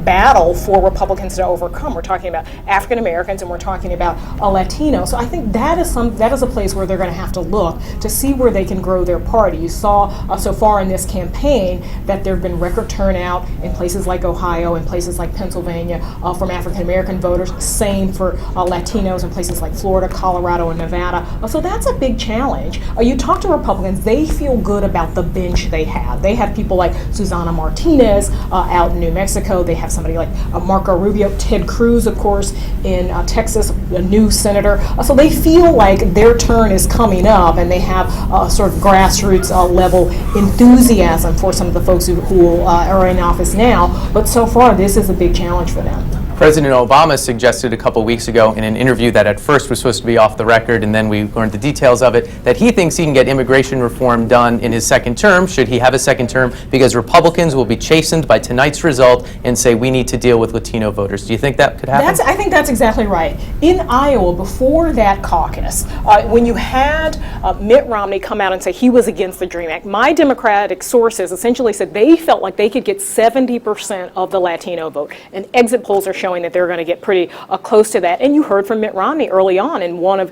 Speaker 6: battle for Republicans to overcome. We're talking about African Americans and we're talking about Latinos. So I think that is a place where they're going to have to look to see where they can grow their party. You saw so far in this campaign that there have been record turnout in places like Ohio and places like Pennsylvania from African American voters. Same for Latinos in places like Florida, Colorado, and Nevada. So that's a big challenge. You talk to Republicans, they feel good about the bench they have. They have people like Susana Martinez out in New Mexico. They have somebody like Marco Rubio, Ted Cruz, of course, in Texas, a new senator. So they feel like their turn is coming up, and they have a sort of grassroots level enthusiasm for some of the folks who are in office now. But so far, this is a big challenge for them.
Speaker 4: President Obama suggested a couple weeks ago in an interview that at first was supposed to be off the record, and then we learned the details of it, that he thinks he can get immigration reform done in his second term, should he have a second term, because Republicans will be chastened by tonight's result and say we need to deal with Latino voters. Do you think that could happen?
Speaker 6: I think that's exactly right. In Iowa, before that caucus, when you had Mitt Romney come out and say he was against the DREAM Act, my Democratic sources essentially said they felt like they could get 70% of the Latino vote, and exit polls are showing that they're going to get pretty close to that. And you heard from Mitt Romney early on in one of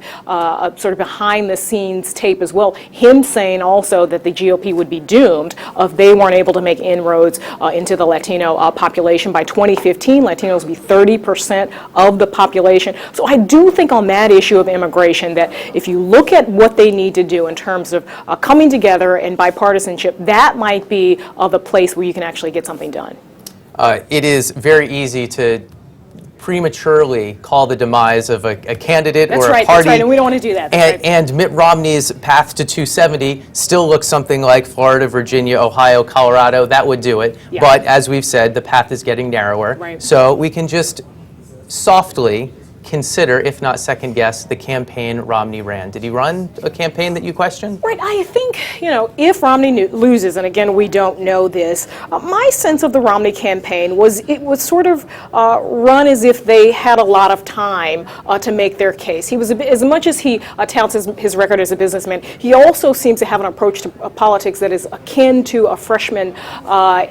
Speaker 6: sort of behind the scenes tape as well, him saying also that the GOP would be doomed if they weren't able to make inroads into the Latino population. By 2015, Latinos will be 30% of the population. So I do think on that issue of immigration that if you look at what they need to do in terms of coming together and bipartisanship, that might be the place where you can actually get something done.
Speaker 4: It is very easy to prematurely call the demise of a candidate or a party.
Speaker 6: That's right, and we don't want to do that.
Speaker 4: And Mitt Romney's path to 270 still looks something like Florida, Virginia, Ohio, Colorado. That would do it.
Speaker 6: Yeah.
Speaker 4: But as we've said, the path is getting narrower.
Speaker 6: Right.
Speaker 4: So we can just softly consider, if not second guess, the campaign Romney ran. Did he run a campaign that you question?
Speaker 6: Right, I think, if Romney loses, and again, we don't know this, my sense of the Romney campaign was it was sort of run as if they had a lot of time to make their case. He was, as much as he touts his record as a businessman, he also seems to have an approach to politics that is akin to a freshman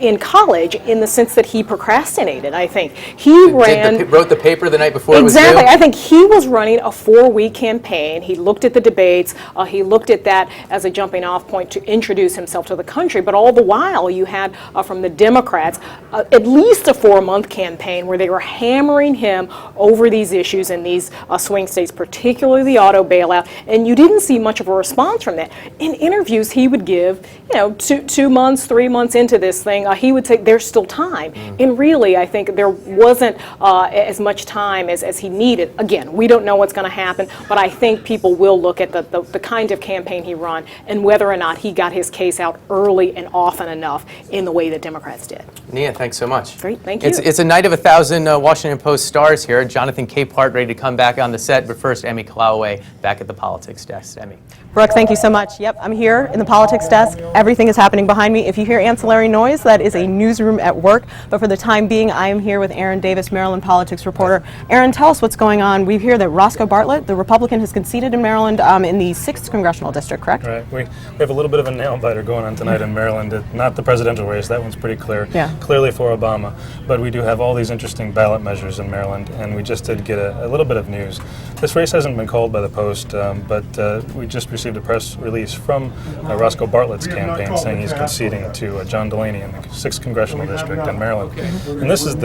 Speaker 6: in college, in the sense that he procrastinated, I think. He
Speaker 4: wrote the paper the night before it was due?
Speaker 6: Exactly. I think he was running a 4-week campaign. He looked at the debates. He looked at that as a jumping off point to introduce himself to the country. But all the while, you had from the Democrats at least a 4-month campaign where they were hammering him over these issues in these swing states, particularly the auto bailout. And you didn't see much of a response from that. In interviews he would give, 2 months, 3 months into this thing, he would say there's still time. And really, I think there wasn't as much time as he needed. Again, we don't know what's going to happen, but I think people will look at the kind of campaign he run and whether or not he got his case out early and often enough in the way that Democrats did.
Speaker 4: Nia, thanks so much.
Speaker 6: Great, thank you.
Speaker 4: It's a night of 1,000 Washington Post stars here. Jonathan Capehart ready to come back on the set, but first, Emi Kolawole back at the politics desk. Emi.
Speaker 9: Brooke, thank you so much. Yep, I'm here in the politics desk. Everything is happening behind me. If you hear ancillary noise, that is a newsroom at work. But for the time being, I am here with Aaron Davis, Maryland politics reporter. Aaron, tell us what's going on. We hear that Roscoe Bartlett, the Republican, has conceded in Maryland in the 6th congressional district, correct?
Speaker 7: Right. We have a little bit of a nail biter going on tonight in Maryland. Not the presidential race, that one's pretty clear.
Speaker 9: Yeah.
Speaker 7: Clearly for Obama. But we do have all these interesting ballot measures in Maryland, and we just did get a little bit of news. This race hasn't been called by the Post, but we just received a press release from Roscoe Bartlett's campaign saying he's conceding to John Delaney in the 6th congressional district in Maryland. And this is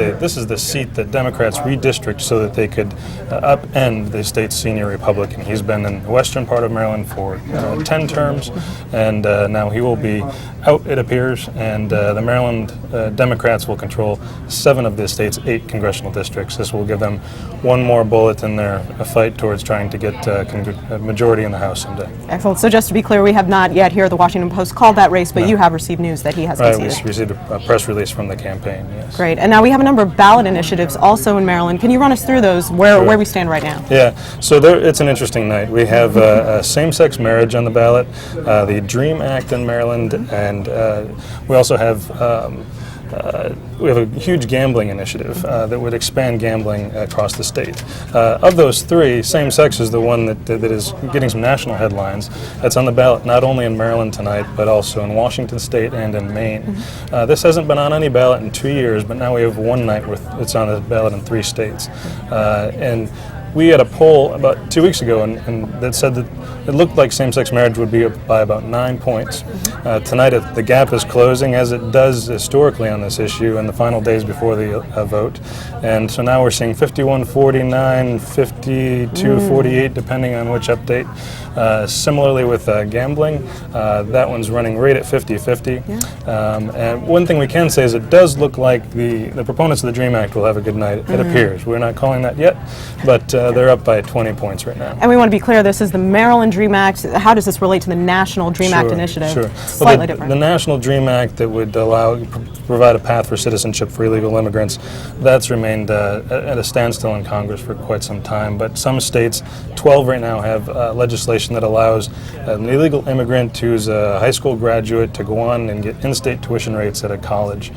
Speaker 7: the seat that Democrats redistrict so that they could upend the state's senior Republican. He's been in the western part of Maryland for 10 terms, and now he will be out, it appears, and the Maryland Democrats will control 7 of the state's 8 congressional districts. This will give them one more bullet in their fight towards trying to get a majority in the House someday.
Speaker 9: Excellent. So just to be clear, we have not yet here at the Washington Post called that race, but you have received news that he has conceded.
Speaker 7: Right, we received a press release from the campaign, yes.
Speaker 9: Great. And now we have a number of ballot initiatives also in Maryland. Can you run us through those, where we stand right now?
Speaker 7: Yeah, so it's an interesting night. We have same-sex marriage on the ballot, the DREAM Act in Maryland, and we also have a huge gambling initiative that would expand gambling across the state. Of those 3, same-sex is the one that is getting some national headlines. That's on the ballot not only in Maryland tonight, but also in Washington State and in Maine. This hasn't been on any ballot in 2 years, but now we have one night where it's on the ballot in 3 states. And we had a poll about 2 weeks ago and that said that it looked like same-sex marriage would be up by about 9 points. Tonight the gap is closing, as it does historically on this issue in the final days before the vote. And so now we're seeing 51-49, 52-48, depending on which update. Similarly with gambling, that one's running right at 50-50. And one thing we can say is it does look like the proponents of the DREAM Act will have a good night, it appears. We're not calling that yet, but they're up by 20 points right now.
Speaker 9: And we want to be clear, this is the Maryland DREAM Act. How does this relate to the National DREAM Act initiative?
Speaker 7: Sure.
Speaker 9: Slightly different.
Speaker 7: The National DREAM Act that would provide a path for citizenship for illegal immigrants, that's remained at a standstill in Congress for quite some time. But some states, 12 right now, have legislation that allows an illegal immigrant who's a high school graduate to go on and get in-state tuition rates at a college,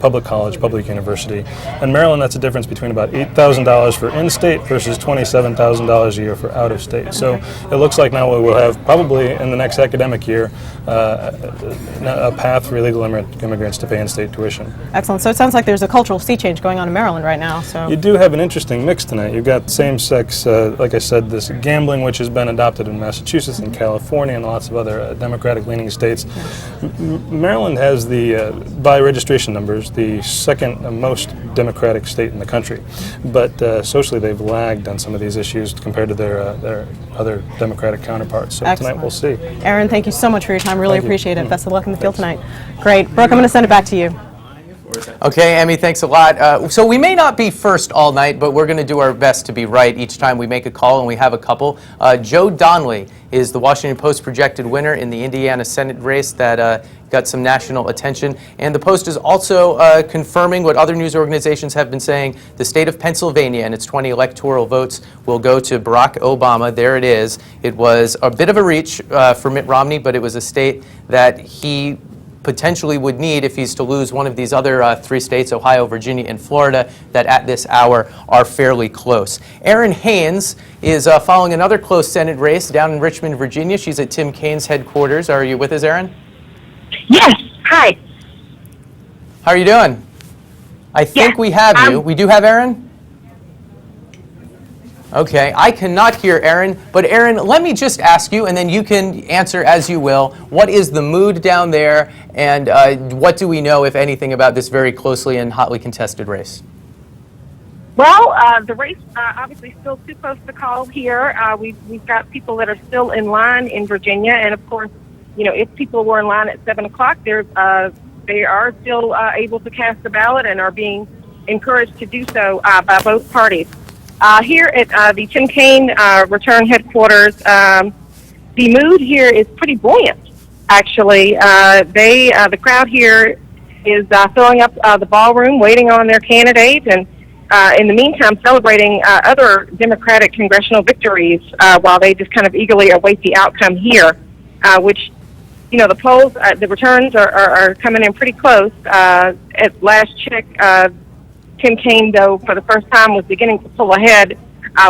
Speaker 7: public university. In Maryland, that's a difference between about $8,000 for in-state versus $27,000 a year for out-of-state. So it looks like now we will have probably in the next academic year a path for illegal immigrants to pay in-state tuition.
Speaker 9: Excellent. So it sounds like there's a cultural sea change going on in Maryland right now. So
Speaker 7: you do have an interesting mix tonight. You've got same-sex, like I said, this gambling, which has been adopted in Massachusetts and California and lots of other Democratic-leaning states. Maryland has by registration numbers, the second most Democratic state in the country. But socially, they've lagged on some of these issues compared to their other Democratic counterparts. So
Speaker 9: excellent.
Speaker 7: Tonight we'll see.
Speaker 9: Aaron, thank you so much for your time. Really appreciate it. Best of luck in the field tonight. Great. Brooke, I'm going to send it back to you.
Speaker 4: Okay, Emi, thanks a lot. So we may not be first all night, but we're going to do our best to be right each time we make a call, and we have a couple. Joe Donnelly is the Washington Post projected winner in the Indiana Senate race that got some national attention. And the Post is also confirming what other news organizations have been saying. The state of Pennsylvania and its 20 electoral votes will go to Barack Obama. There it is. It was a bit of a reach for Mitt Romney, but it was a state that he potentially would need if he's to lose one of these other 3 states, Ohio, Virginia, and Florida, that at this hour are fairly close. Erin Haynes is following another close Senate race down in Richmond, Virginia. She's at Tim Kaine's headquarters. Are you with us, Erin?
Speaker 11: Yes. Hi.
Speaker 4: How are you doing? I think we have you. We do have Erin? Okay, I cannot hear Erin, but Erin, let me just ask you, and then you can answer as you will. What is the mood down there, and what do we know, if anything, about this very closely and hotly contested race?
Speaker 11: Well, the race obviously still too close to call here. We've got people that are still in line in Virginia, and of course, you know, if people were in line at 7 o'clock, they are still able to cast a ballot and are being encouraged to do so by both parties. Here at the Tim Kaine return headquarters, the mood here is pretty buoyant, actually. The crowd here is filling up the ballroom, waiting on their candidate, and in the meantime, celebrating other Democratic congressional victories while they just kind of eagerly await the outcome here, which, you know, the polls, the returns are coming in pretty close. At last check, Tim Kaine, though, for the first time was beginning to pull ahead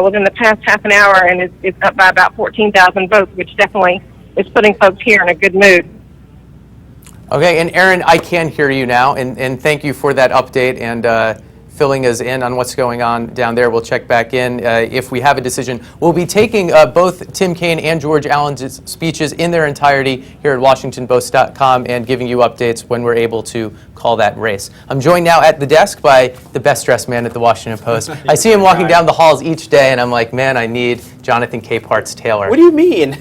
Speaker 11: within the past half an hour, and is up by about 14,000 votes, which definitely is putting folks here in a good mood.
Speaker 4: Okay, and Aaron, I can hear you now, and thank you for that update and filling us in on what's going on down there. We'll check back in if we have a decision. We'll be taking both Tim Kaine and George Allen's speeches in their entirety here at WashingtonPost.com and giving you updates when we're able to call that race. I'm joined now at the desk by the best-dressed man at the Washington Post. I see him walking down the halls each day, and I'm like, man, I need Jonathan Capeharts-Taylor.
Speaker 12: What do you mean?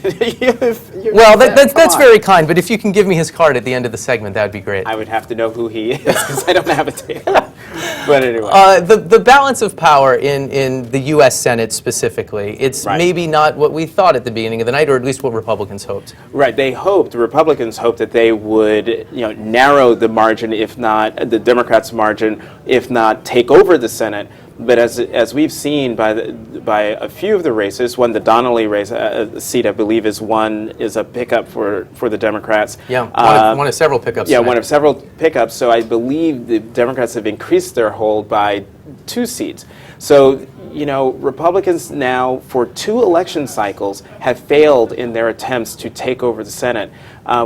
Speaker 4: Well, that's very kind, but if you can give me his card at the end of the segment, that would be great.
Speaker 12: I would have to know who he is because I don't have a Taylor. But anyway.
Speaker 4: The balance of power in the U.S. Senate specifically, it's maybe not what we thought at the beginning of the night, or at least what Republicans hoped.
Speaker 12: Right. The Republicans hoped that they would, narrow the margin, if not the Democrats' margin, if not take over the Senate. But as we've seen by a few of the races, the Donnelly race seat, I believe, is a pickup for the Democrats.
Speaker 4: Yeah, one of several pickups.
Speaker 12: Yeah,
Speaker 4: tonight.
Speaker 12: one of several pickups. So I believe the Democrats have increased their hold by 2 seats. So, Republicans now, for 2 election cycles, have failed in their attempts to take over the Senate,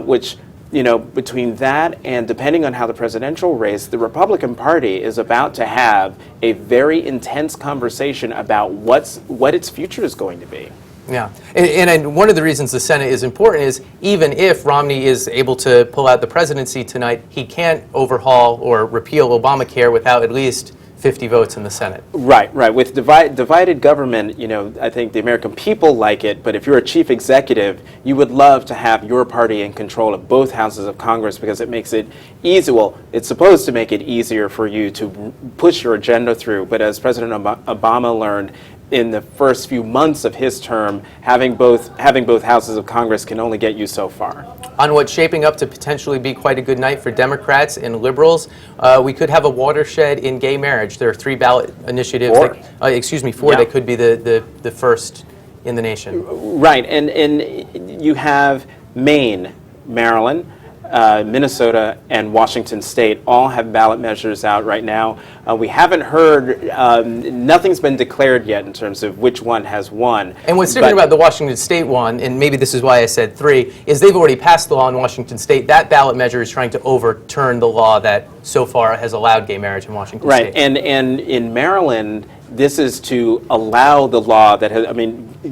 Speaker 12: which, between that and depending on how the presidential race, the Republican Party is about to have a very intense conversation about what its future is going to be.
Speaker 4: Yeah, and one of the reasons the Senate is important is even if Romney is able to pull out the presidency tonight, he can't overhaul or repeal Obamacare without at least 50 votes in the Senate.
Speaker 12: Right. With divided government, I think the American people like it, but if you're a chief executive, you would love to have your party in control of both houses of Congress because it makes it easy. Well, it's supposed to make it easier for you to push your agenda through, but as President Obama learned, in the first few months of his term, having both houses of Congress can only get you so far.
Speaker 4: On what's shaping up to potentially be quite a good night for Democrats and liberals, we could have a watershed in gay marriage. There are 3 ballot initiatives. 4 that could be the first in the nation.
Speaker 12: Right, and you have Maine, Maryland, Minnesota, and Washington State all have ballot measures out right now. We haven't heard, nothing's been declared yet in terms of which one has won.
Speaker 4: And what's different about the Washington State one, and maybe this is why I said 3, is they've already passed the law in Washington State. That ballot measure is trying to overturn the law that so far has allowed gay marriage in Washington State.
Speaker 12: Right, and in Maryland, this is to allow the law that has,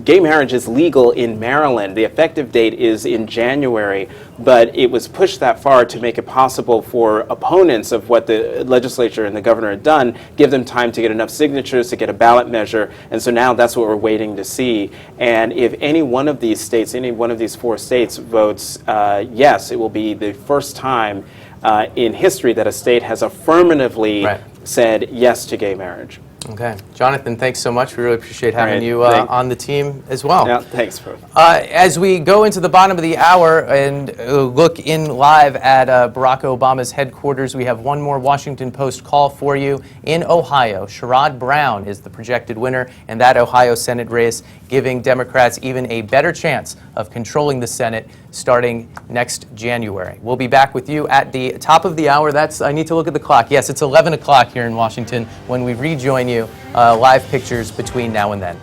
Speaker 12: gay marriage is legal in Maryland. The effective date is in January, but it was pushed that far to make it possible for opponents of what the legislature and the governor had done, give them time to get enough signatures to get a ballot measure. And so now that's what we're waiting to see. And if any one of these states, any one of these 4 states votes yes, it will be the first time in history that a state has affirmatively said yes to gay marriage.
Speaker 4: Okay. Jonathan, thanks so much. We really appreciate having you on the team as well.
Speaker 12: Yeah, thanks, bro.
Speaker 4: As we go into the bottom of the hour and look in live at Barack Obama's headquarters, we have one more Washington Post call for you. In Ohio, Sherrod Brown is the projected winner in that Ohio Senate race, giving Democrats even a better chance of controlling the Senate starting next January. We'll be back with you at the top of the hour. I need to look at the clock. Yes, it's 11 o'clock here in Washington when we rejoin you. Live pictures between now and then.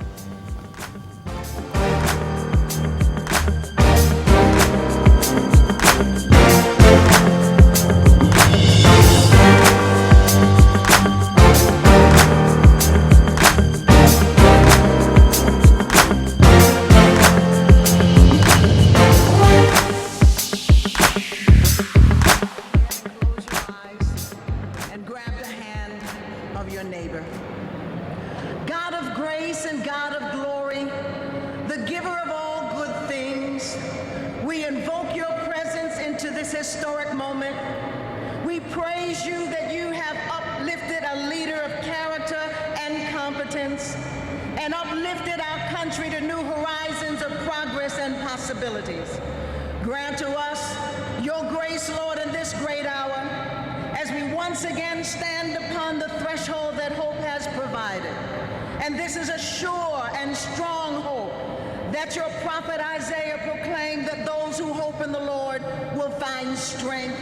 Speaker 15: Grant to us your grace, Lord, in this great hour, as we once once again stand upon the threshold that hope has provided. And this is a sure and strong hope that your prophet Isaiah proclaimed that those who hope in the Lord will find strength.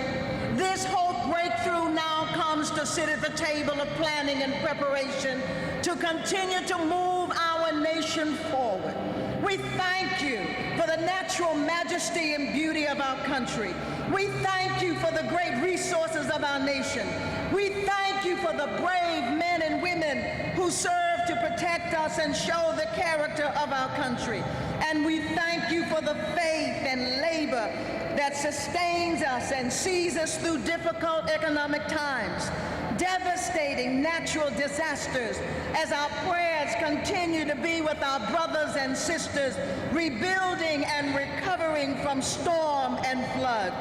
Speaker 15: This hope breakthrough now comes to sit at the table of planning and preparation to continue to move our nation forward. We thank you for the natural majesty and beauty of our country. We thank you for the great resources of our nation. We thank you for the brave men and women who serve to protect us and show the character of our country. And we thank you for the faith and labor that sustains us and sees us through difficult economic times, devastating natural disasters, as our prayers continue to be with our brothers and sisters, rebuilding and recovering from storm and flood.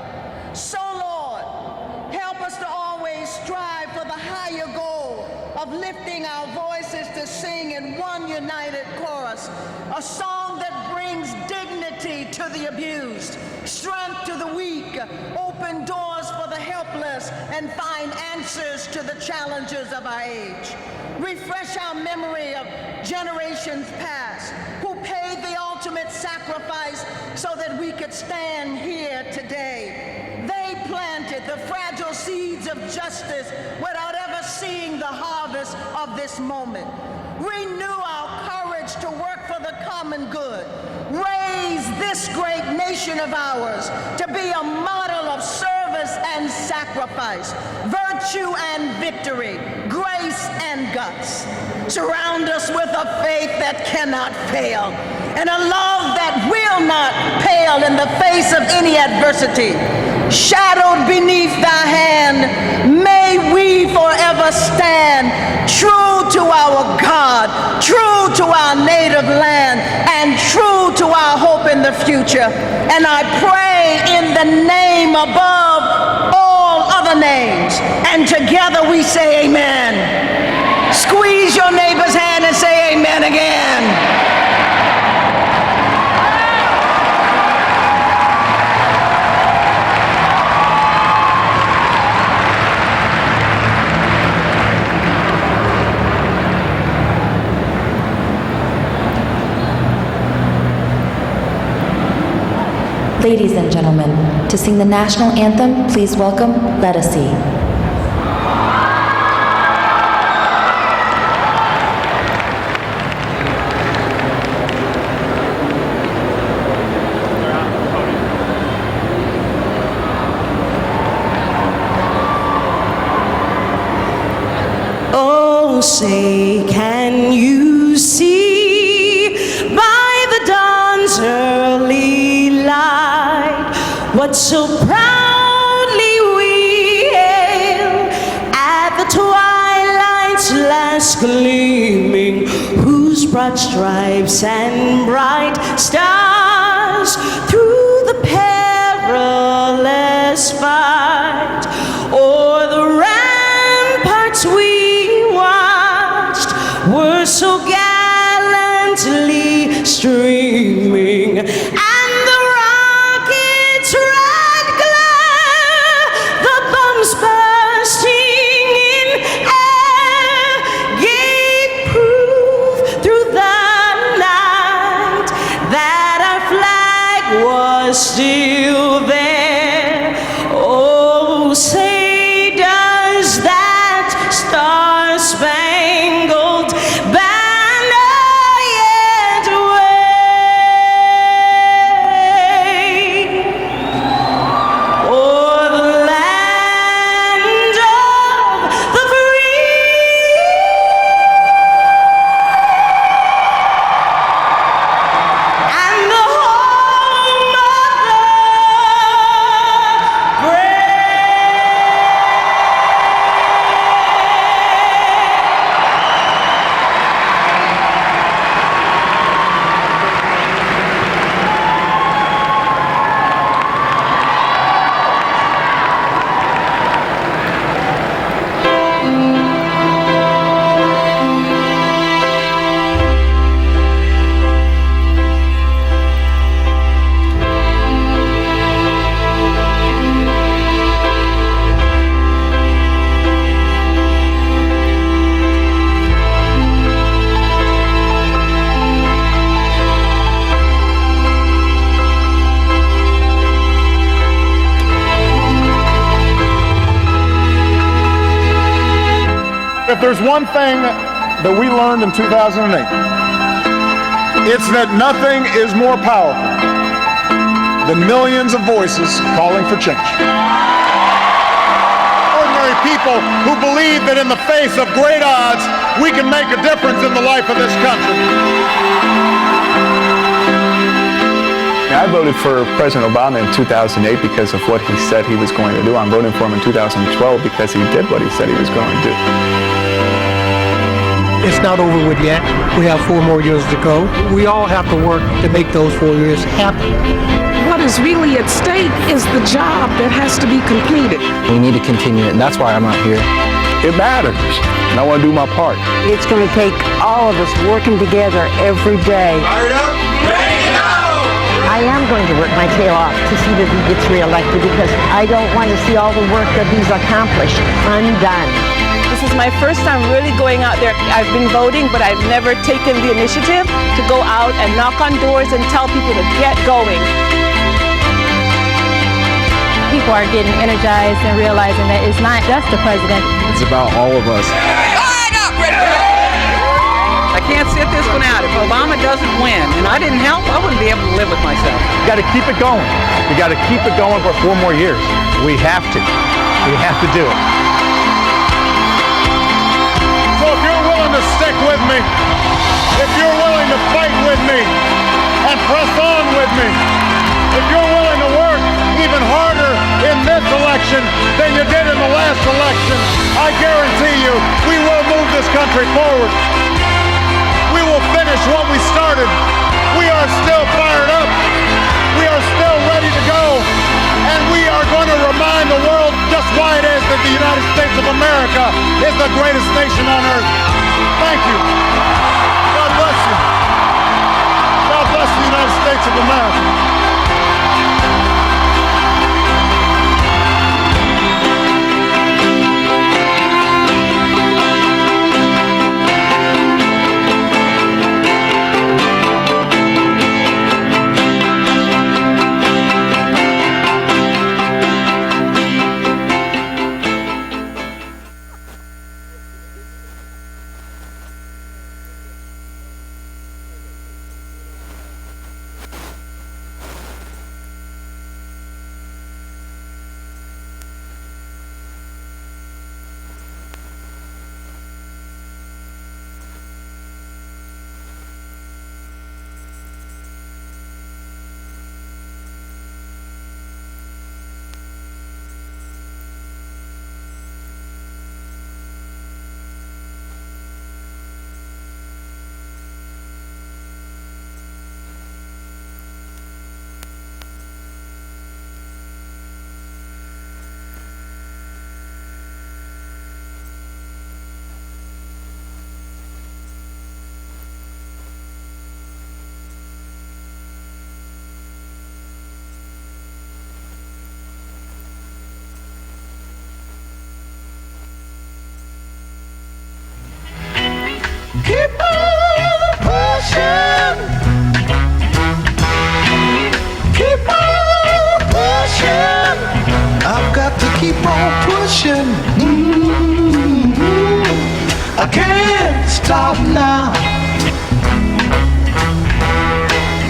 Speaker 15: So, Lord, help us to always strive for the higher goal of lifting our voices to sing in one united chorus, a song that brings dignity to the abused, strength to the weak, open doors for the helpless, and find answers to the challenges of our age. Refresh our memory of generations past who paid the ultimate sacrifice so that we could stand here today. They planted the fragile seeds of justice without ever seeing the harvest of this moment. Renew our courage to work for the common good. Raise this great nation of ours to be a model of service and sacrifice, virtue and victory, grace and guts. Surround us with a faith that cannot fail and a love that will not pale in the face of any adversity. Shadowed beneath thy hand, may we forever stand true to our God, true to our native land, and true to our hope in the future. And I pray in the name above all other names. And together we say amen. Squeeze your neighbor's hand and say amen again.
Speaker 16: Ladies and gentlemen, to sing the national anthem, please welcome Lettucey.
Speaker 17: Oh, say, can you see by the dawn's early light what so proudly we hail at the twilight's last gleaming, whose broad stripes and bright stars through the perilous fight o'er the ramparts we watched were so gallantly streaming, and the rocket's red glare, the bombs bursting in air, gave proof through the night that our flag was still there. Oh, say does that star-spangled banner yet wave o'er the land of the free and the home of the
Speaker 8: there's one thing that we learned in 2008. It's that nothing is more powerful than millions of voices calling for change. Ordinary people who believe that in the face of great odds, we can make a difference in the life of this country.
Speaker 18: I voted for President Obama in 2008 because of what he said he was going to do. I'm voting for him in 2012 because he did what he said he was going to do.
Speaker 20: It's not over with yet. We have 4 more years to go. We all have to work to make those 4 years happen.
Speaker 24: What is really at stake is the job that has to be completed.
Speaker 25: We need to continue it, and that's why I'm out here.
Speaker 8: It matters, and I want to do my part.
Speaker 26: It's going to take all of us working together every day.
Speaker 2: Fired up, ready to go!
Speaker 26: I am going to work my tail off to see that he gets reelected because I don't want to see all the work that he's accomplished undone.
Speaker 27: This is my first time really going out there. I've been voting, but I've never taken the initiative to go out and knock on doors and tell people to get going.
Speaker 28: People are getting energized and realizing that it's not just the president.
Speaker 18: It's about all of us.
Speaker 29: I can't sit this one out. If Obama doesn't win and I didn't help, I wouldn't be able to live with myself.
Speaker 8: We got to keep it going. We got to keep it going for 4 more years. We have to. We have to do it. So if you're willing to stick with me, if you're willing to fight with me and press on with me, if you're willing to work even harder in this election than you did in the last election, I guarantee you we will move this country forward. We will finish what we started. We are still fired up. We are still ready to go. And we are going to remind the world just why it is that the United States of America is the greatest nation on earth. Thank you. God bless you. God bless the United States of America.
Speaker 2: Keep on pushing. Keep on pushing. I've got to keep on pushing. I can't stop now.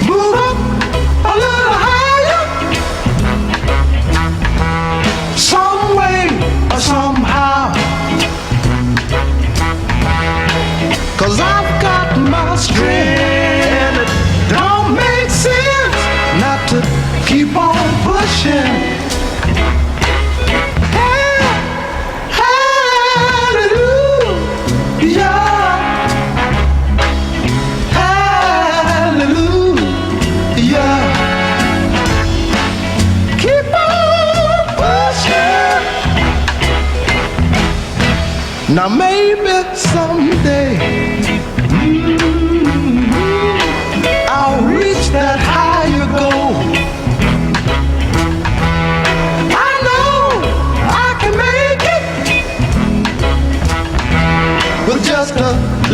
Speaker 2: Move up a little higher. Some way or somehow. 'Cause I've got my strength, and it don't make sense not to keep on pushing. Hallelujah, hallelujah. Keep on pushing. Now maybe someday I'll reach that higher goal. I know I can make it with just a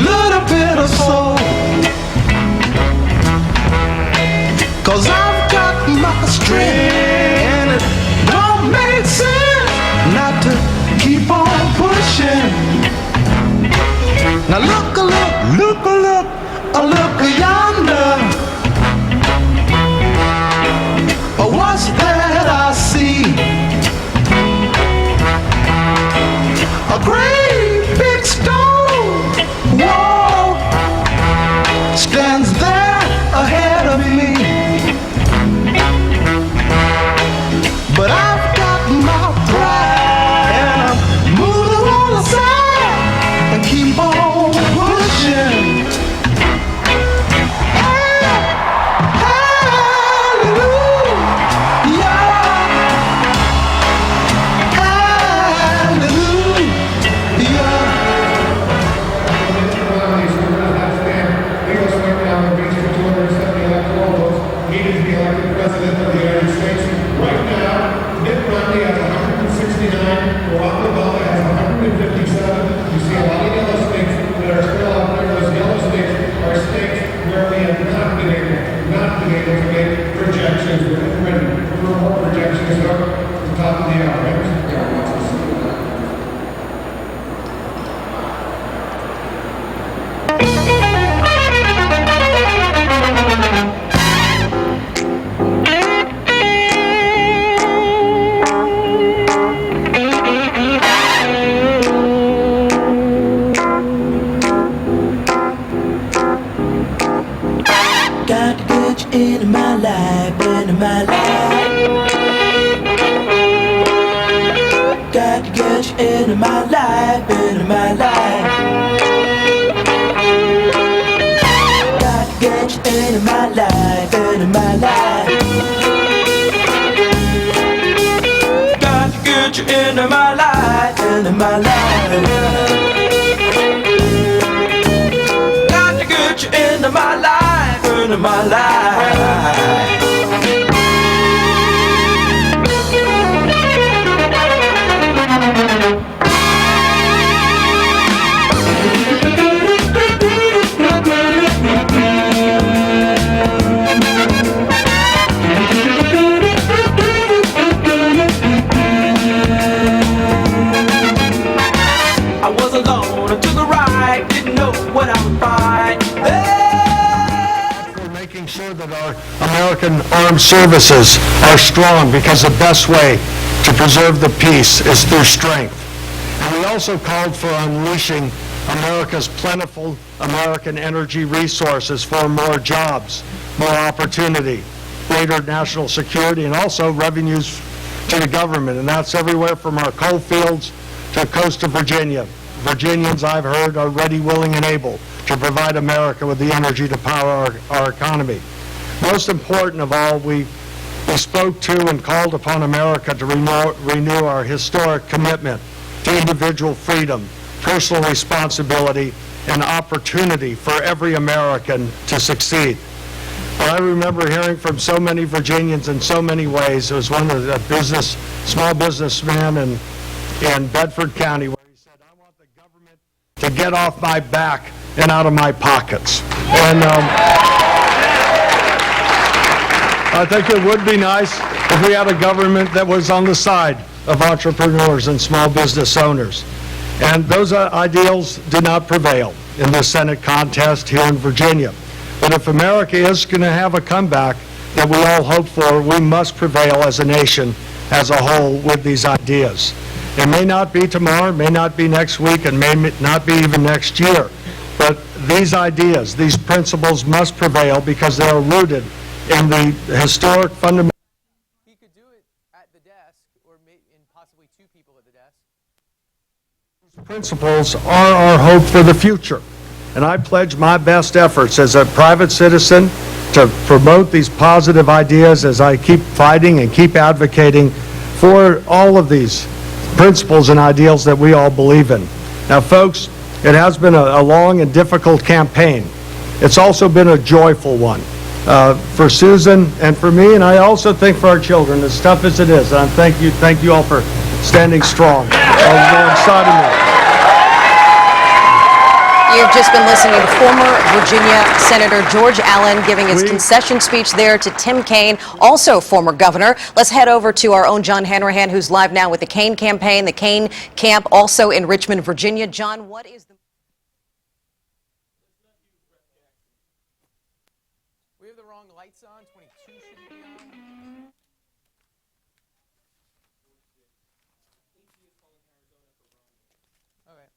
Speaker 2: little bit of soul. 'Cause I've got my strength, and it don't make sense not to keep on pushing. look yonder. What's that I see? A great big stone wall stands there ahead of me. But I've got my pride and I'm moving on the side and keep on pushing. In my life, in my life. Got to get you into my life, into my life. Got to get you into my life, into my life. Got to get you into my life, into my life. Got to get you into my life, into my life. I was alone, I took a ride, didn't know what I would find. For making sure that our American armed services are strong, because the best way to preserve the peace is through strength. And we also called for unleashing America's plentiful American energy resources for more jobs, more opportunity, greater national security, and also revenues to the government. And that's everywhere from our coal fields to the coast of Virginia. Virginians, I've heard, are ready, willing, and able to provide America with the energy to power our economy. Most important of all, we spoke to and called upon America to renew our historic commitment to individual freedom, personal responsibility, and opportunity for every American to succeed. But I remember hearing from so many Virginians in so many ways. It was one of the small businessman in Bedford County, where he said, I want the government to get off my back and out of my pockets. And I think it would be nice if we had a government that was on the side of entrepreneurs and small business owners. And those ideals did not prevail in the Senate contest here in Virginia. But if America is going to have a comeback that we all hope for, we must prevail as a nation as a whole with these ideas. It may not be tomorrow, may not be next week, and may not be even next year. But these ideas, these principles must prevail because they are rooted in the historic fundamental.
Speaker 4: He could do it at the desk, or possibly two people at the desk.
Speaker 2: These principles are our hope for the future. And I pledge my best efforts as a private citizen to promote these positive ideas as I keep fighting and keep advocating for all of these principles and ideals that we all believe in. Now, folks, it has been a long and difficult campaign. It's also been a joyful one for Susan and for me, and I also think for our children, as tough as it is. And thank you all for standing strong alongside of me.
Speaker 1: You've just been listening to former Virginia Senator George Allen giving his concession speech there to Tim Kaine, also former governor. Let's head over to our own John Hanrahan, who's live now with the Kaine campaign, the Kaine camp, also in Richmond, Virginia. John, what is the...
Speaker 4: We have the wrong lights on. 22 shouldn't be on. Okay.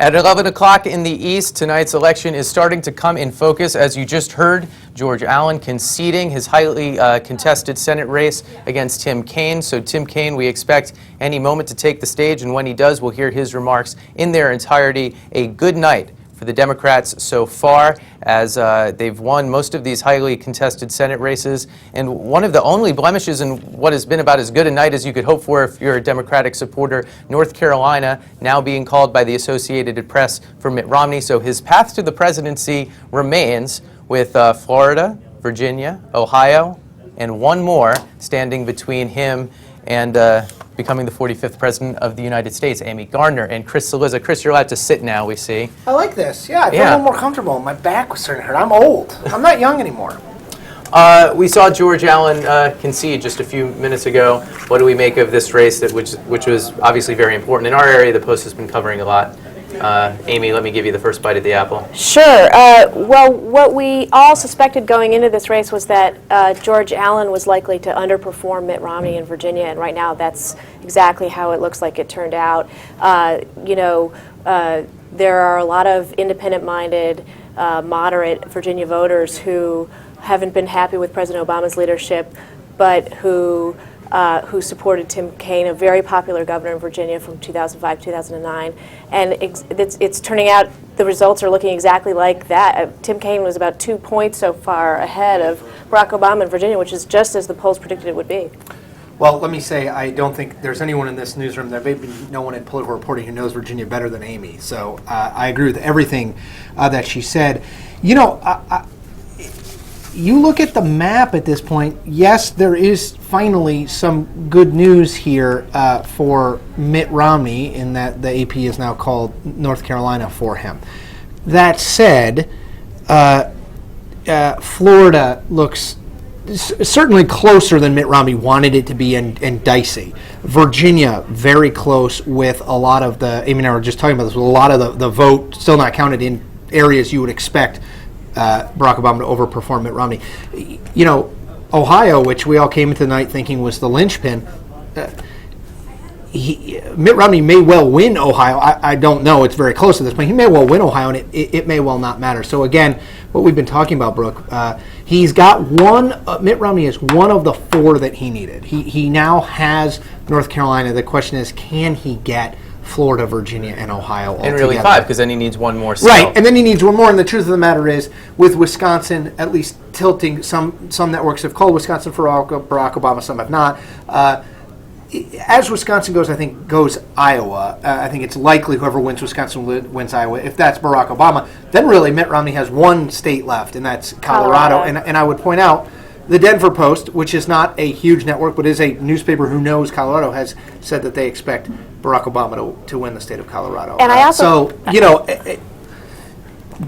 Speaker 4: At 11 o'clock in the East, tonight's election is starting to come in focus. As you just heard, George Allen conceding his highly contested Senate race against Tim Kaine. So Tim Kaine, we expect any moment to take the stage, and when he does, we'll hear his remarks in their entirety. A good night for the Democrats so far, as they've won most of these highly contested Senate races. And one of the only blemishes in what has been about as good a night as you could hope for if you're a Democratic supporter, North Carolina now being called by the Associated Press for Mitt Romney. So his path to the presidency remains with Florida, Virginia, Ohio, and one more standing between him and becoming the 45th President of the United States, Amy Gardner and Chris Cillizza. Chris, you're allowed to sit now, we see.
Speaker 3: I like this. Yeah, I feel a little more comfortable. My back was starting to hurt. I'm old. I'm not young anymore.
Speaker 4: We saw George Allen concede just a few minutes ago. What do we make of this race, which was obviously very important? In our area, the Post has been covering a lot. Amy, let me give you the first bite of the apple.
Speaker 5: Sure. Well, what we all suspected going into this race was that George Allen was likely to underperform Mitt Romney in Virginia, and right now that's exactly how it looks like it turned out. There are a lot of independent-minded, moderate Virginia voters who haven't been happy with President Obama's leadership, but who supported Tim Kaine, a very popular governor in Virginia from 2005 to 2009. And it's turning out the results are looking exactly like that. Tim Kaine was about 2 points so far ahead of Barack Obama in Virginia, which is just as the polls predicted it would be.
Speaker 3: Well, let me say, I don't think there's anyone in this newsroom, there may be no one in political reporting who knows Virginia better than Amy. So I agree with everything that she said. You know, you look at the map at this point, yes, there is finally some good news here for Mitt Romney in that the AP is now called North Carolina for him. That said, Florida looks certainly closer than Mitt Romney wanted it to be and dicey. Virginia, very close with a lot of the, Amy and I were just talking about this, with a lot of the vote still not counted in areas you would expect Barack Obama to overperform Mitt Romney. You know, Ohio, which we all came into the night thinking was the linchpin, Mitt Romney may well win Ohio. I don't know. It's very close to this point. He may well win Ohio, and it may well not matter. So again, what we've been talking about, Brooke, he's got one. Mitt Romney is one of the four that he needed. He now has North Carolina. The question is, can he get Florida, Virginia, and Ohio all
Speaker 4: and really
Speaker 3: together?
Speaker 4: 5, because then he needs one more still.
Speaker 3: Right, and then he needs one more. And the truth of the matter is, with Wisconsin at least tilting, some networks have called Wisconsin for Barack Obama, some have not. As Wisconsin goes, I think goes Iowa. I think it's likely whoever wins Wisconsin wins Iowa. If that's Barack Obama, then really Mitt Romney has one state left, and that's Colorado. And I would point out, the Denver Post, which is not a huge network, but is a newspaper who knows Colorado, has said that they expect Barack Obama to win the state of Colorado.
Speaker 5: And I also,
Speaker 3: so, you know,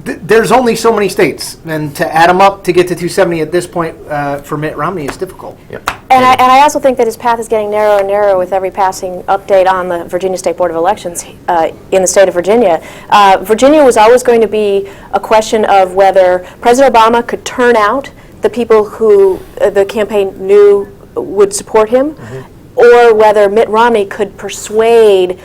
Speaker 3: there's only so many states, and to add them up to get to 270 at this point for Mitt Romney is difficult.
Speaker 4: Yep.
Speaker 5: And I also think that his path is getting narrower and narrower with every passing update on the Virginia State Board of Elections in the state of Virginia. Virginia was always going to be a question of whether President Obama could turn out the people who the campaign knew would support him, or whether Mitt Romney could persuade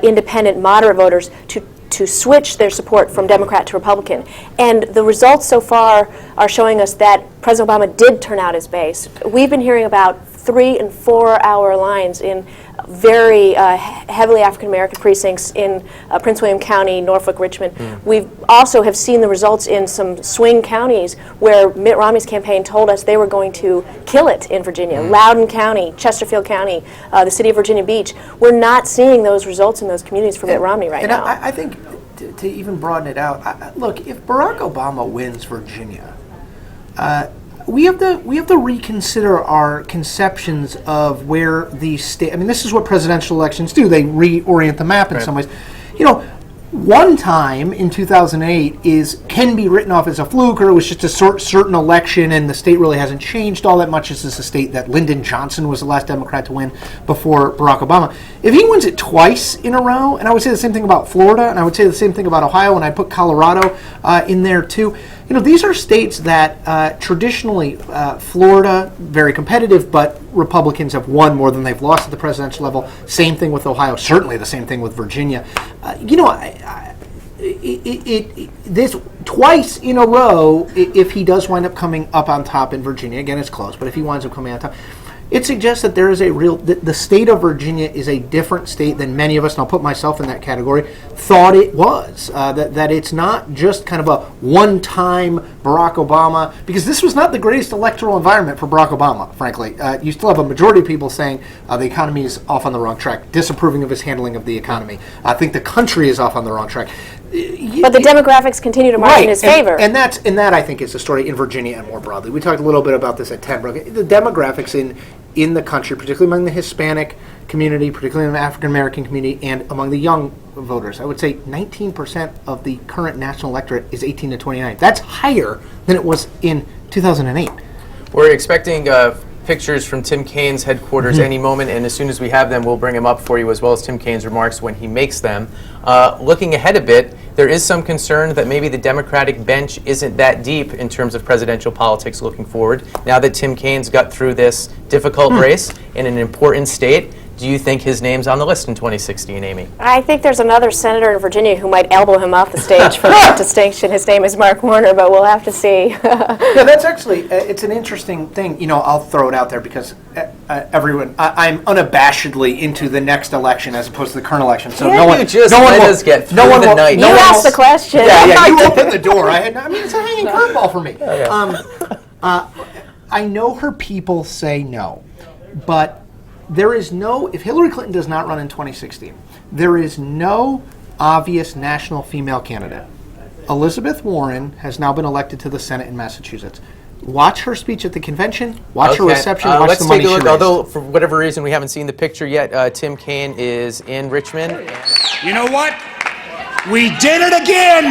Speaker 5: independent, moderate voters to switch their support from Democrat to Republican. And the results so far are showing us that President Obama did turn out his base. We've been hearing about 3- and 4-hour lines in very heavily African-American precincts in Prince William County, Norfolk, Richmond. We also have seen the results in some swing counties where Mitt Romney's campaign told us they were going to kill it in Virginia. Loudoun County, Chesterfield County, the city of Virginia Beach. We're not seeing those results in those communities for Mitt Romney right now.
Speaker 3: And I think to even broaden it out, look, if Barack Obama wins Virginia, we have to reconsider our conceptions of where these states. I mean, this is what presidential elections do. They reorient the map in some ways. You know, one time in 2008 is can be written off as a fluke, or it was just a certain election and the state really hasn't changed all that much. This is a state that Lyndon Johnson was the last Democrat to win before Barack Obama. If he wins it twice in a row, and I would say the same thing about Florida, and I would say the same thing about Ohio, and I put Colorado in there too. These are states that traditionally, Florida, very competitive, but Republicans have won more than they've lost at the presidential level. Same thing with Ohio, certainly the same thing with Virginia. This twice in a row, if he does wind up coming up on top in Virginia, again it's close, but if he winds up coming on top, it suggests that there is the state of Virginia is a different state than many of us, and I'll put myself in that category, thought it was. That it's not just kind of a one-time Barack Obama, because this was not the greatest electoral environment for Barack Obama, frankly. You still have a majority of people saying the economy is off on the wrong track, disapproving of his handling of the economy. I think the country is off on the wrong track.
Speaker 5: But the demographics continue to march in his favor.
Speaker 3: And that I think is the story in Virginia and more broadly. We talked a little bit about this at 10, Brook. The demographics in the country, particularly among the Hispanic community, particularly in the African American community, and among the young voters. I would say 19% of the current national electorate is 18 to 29. That's higher than it was in 2008.
Speaker 4: We're expecting pictures from Tim Kaine's headquarters any moment, and as soon as we have them, we'll bring them up for you, as well as Tim Kaine's remarks when he makes them. Looking ahead a bit, there is some concern that maybe the Democratic bench isn't that deep in terms of presidential politics looking forward. Now that Tim Kaine's got through this difficult race in an important state, do you think his name's on the list in 2016, Amy?
Speaker 5: I think there's another senator in Virginia who might elbow him off the stage for distinction. His name is Mark Warner, but we'll have to see.
Speaker 3: Yeah, that's actually, it's an interesting thing. I'll throw it out there because I'm unabashedly into the next election as opposed to the current election. So
Speaker 4: let us get through the night.
Speaker 5: You asked the question.
Speaker 3: Yeah, you opened the door. It's a hanging curveball for me. I know her people say no, but there is if Hillary Clinton does not run in 2016, there is no obvious national female candidate. Elizabeth Warren has now been elected to the Senate in Massachusetts. Watch her speech at the convention, watch her reception, watch the money she raised.
Speaker 4: Although, for whatever reason, we haven't seen the picture yet, Tim Kaine is in Richmond.
Speaker 6: You know what? We did it again!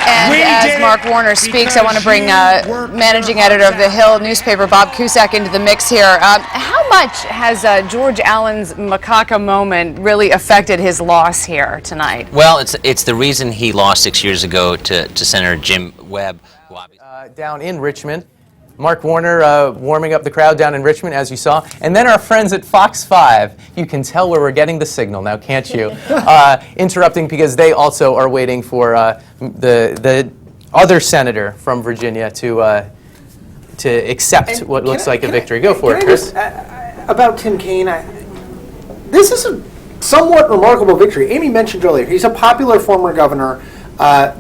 Speaker 7: And as Mark Warner speaks, I want to bring managing editor of the Hill newspaper, Bob Cusack, into the mix here. How much has George Allen's macaca moment really affected his loss here tonight?
Speaker 10: Well, it's the reason he lost 6 years ago to Senator Jim Webb.
Speaker 4: Down in Richmond. Mark Warner warming up the crowd down in Richmond, as you saw. And then our friends at Fox 5. You can tell where we're getting the signal now, can't you? Interrupting because they also are waiting for the other senator from Virginia to accept what looks like a victory. Go for it, Chris.
Speaker 3: About Tim Kaine, this is a somewhat remarkable victory. Amy mentioned earlier, he's a popular former governor.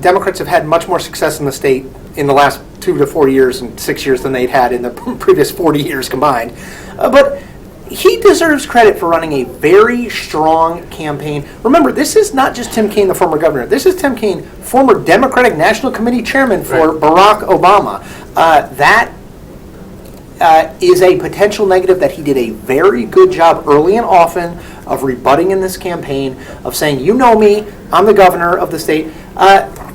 Speaker 3: Democrats have had much more success in the state in the last 2 to 4 years and 6 years than they'd had in the previous 40 years combined. But he deserves credit for running a very strong campaign. Remember, this is not just Tim Kaine, the former governor. This is Tim Kaine, former Democratic National Committee chairman for Barack Obama. That is a potential negative, that he did a very good job early and often of rebutting in this campaign, of saying, you know me, I'm the governor of the state.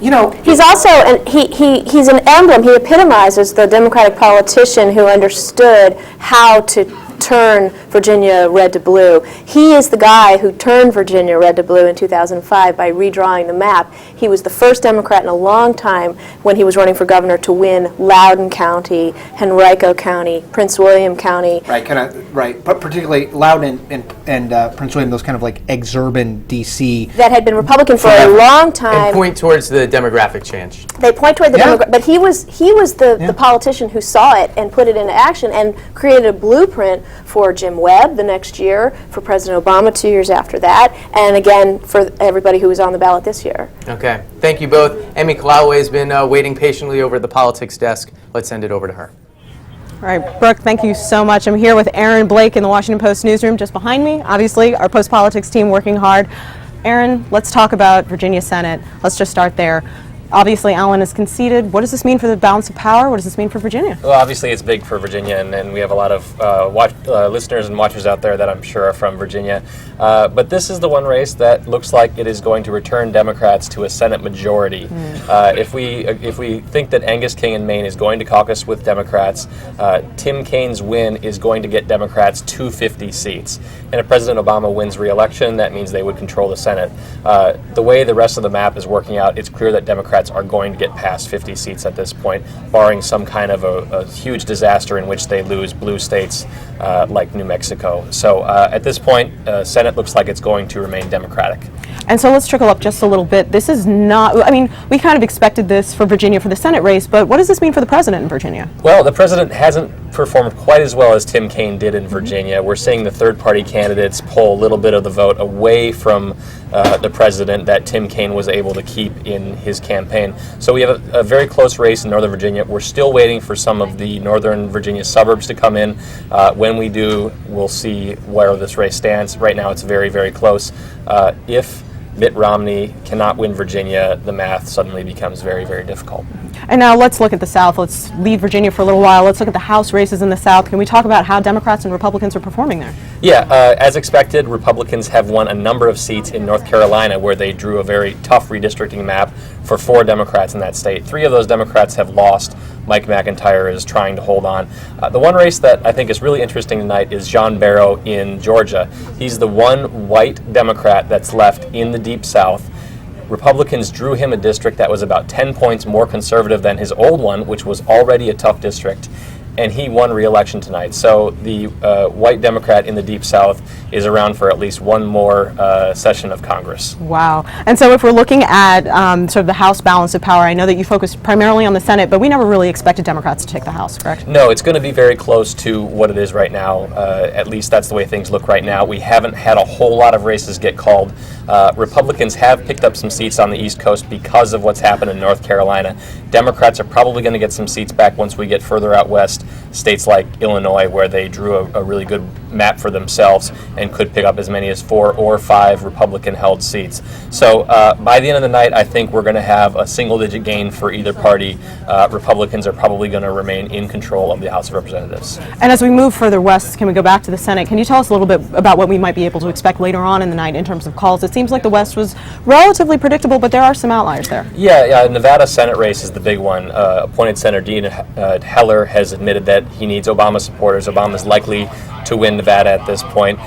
Speaker 5: He's also he's an emblem. He epitomizes the Democratic politician who understood how to turn Virginia red to blue. He is the guy who turned Virginia red to blue in 2005 by redrawing the map. He was the first Democrat in a long time, when he was running for governor, to win Loudoun County, Henrico County, Prince William County.
Speaker 3: Right, but particularly Loudoun and Prince William, those kind of like exurban D.C.
Speaker 5: that had been Republican for a long time.
Speaker 4: And point towards the demographic change.
Speaker 5: They point toward the demographic, but he was the politician who saw it and put it into action and created a blueprint for Jim Webb the next year, for President Obama 2 years after that, and again for everybody who was on the ballot this year.
Speaker 4: Okay, thank you both. Emi Kolawole has been waiting patiently over at the politics desk. Let's send it over to her.
Speaker 9: All right, Brooke, thank you so much. I'm here with Aaron Blake in the Washington Post newsroom just behind me. Obviously, our post-politics team working hard. Aaron, let's talk about Virginia Senate. Let's just start there. Obviously, Allen has conceded. What does this mean for the balance of power? What does this mean for Virginia?
Speaker 11: Well, obviously, it's big for Virginia, and we have a lot of listeners and watchers out there that I'm sure are from Virginia. But this is the one race that looks like it is going to return Democrats to a Senate majority. If we think that Angus King in Maine is going to caucus with Democrats, Tim Kaine's win is going to get Democrats 250 seats. And if President Obama wins re-election, that means they would control the Senate. The way the rest of the map is working out, it's clear that Democrats are going to get past 50 seats at this point, barring some kind of a huge disaster in which they lose blue states like New Mexico. So at this point, Senate looks like it's going to remain Democratic.
Speaker 9: And so let's trickle up just a little bit. This is not, I mean, we kind of expected this for Virginia for the Senate race, but what does this mean for the president in Virginia?
Speaker 11: Well, the president hasn't performed quite as well as Tim Kaine did in Virginia. We're seeing the third-party candidates pull a little bit of the vote away from the president that Tim Kaine was able to keep in his campaign. So we have a very close race in Northern Virginia. We're still waiting for some of the Northern Virginia suburbs to come in. When we do, we'll see where this race stands. Right now, it's very, very close. If Mitt Romney cannot win Virginia, the math suddenly becomes very, very difficult.
Speaker 9: And now let's look at the South. Let's leave Virginia for a little while. Let's look at the House races in the South. Can we talk about how Democrats and Republicans are performing there?
Speaker 11: Yeah, as expected, Republicans have won a number of seats in North Carolina where they drew a very tough redistricting map for 4 Democrats in that state. 3 of those Democrats have lost. Mike McIntyre is trying to hold on. The one race that I think is really interesting tonight is John Barrow in Georgia. He's the one white Democrat that's left in the Deep South. Republicans drew him a district that was about 10 points more conservative than his old one, which was already a tough district, and he won re-election tonight. So the white Democrat in the Deep South is around for at least one more session of Congress.
Speaker 9: Wow. And so if we're looking at sort of the House balance of power, I know that you focused primarily on the Senate, but we never really expected Democrats to take the House, correct?
Speaker 11: No, it's going to be very close to what it is right now. At least that's the way things look right now. We haven't had a whole lot of races get called. Republicans have picked up some seats on the East Coast because of what's happened in North Carolina. Democrats are probably going to get some seats back once we get further out west, states like Illinois, where they drew a really good map for themselves and could pick up as many as 4 or 5 Republican-held seats. So by the end of the night, I think we're going to have a single-digit gain for either party. Republicans are probably going to remain in control of the House of Representatives.
Speaker 9: And as we move further west, can we go back to the Senate? Can you tell us a little bit about what we might be able to expect later on in the night in terms of calls? It seems like the West was relatively predictable, but there are some outliers there.
Speaker 11: Yeah, Nevada Senate race is the big one. Appointed Senator Dean Heller has admitted that he needs Obama supporters. Obama's likely to win Nevada at this point.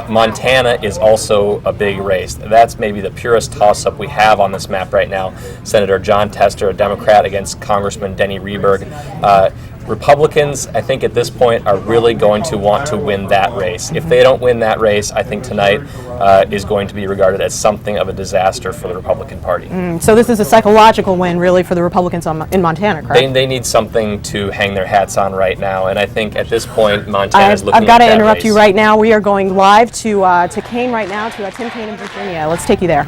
Speaker 11: Montana is also a big race. That's maybe the purest toss-up we have on this map right now. Senator John Tester, a Democrat, against Congressman Denny Rehberg. Republicans, I think at this point, are really going to want to win that race. If they don't win that race, I think tonight is going to be regarded as something of a disaster for the Republican Party.
Speaker 9: So this is a psychological win, really, for the Republicans in Montana, correct?
Speaker 11: They need something to hang their hats on right now, and I think at this point, Montana is looking
Speaker 9: I've got
Speaker 11: at
Speaker 9: to
Speaker 11: that
Speaker 9: interrupt
Speaker 11: race.
Speaker 9: you right now. We are going live to Kane right now, to Tim Kaine in Virginia. Let's take you there.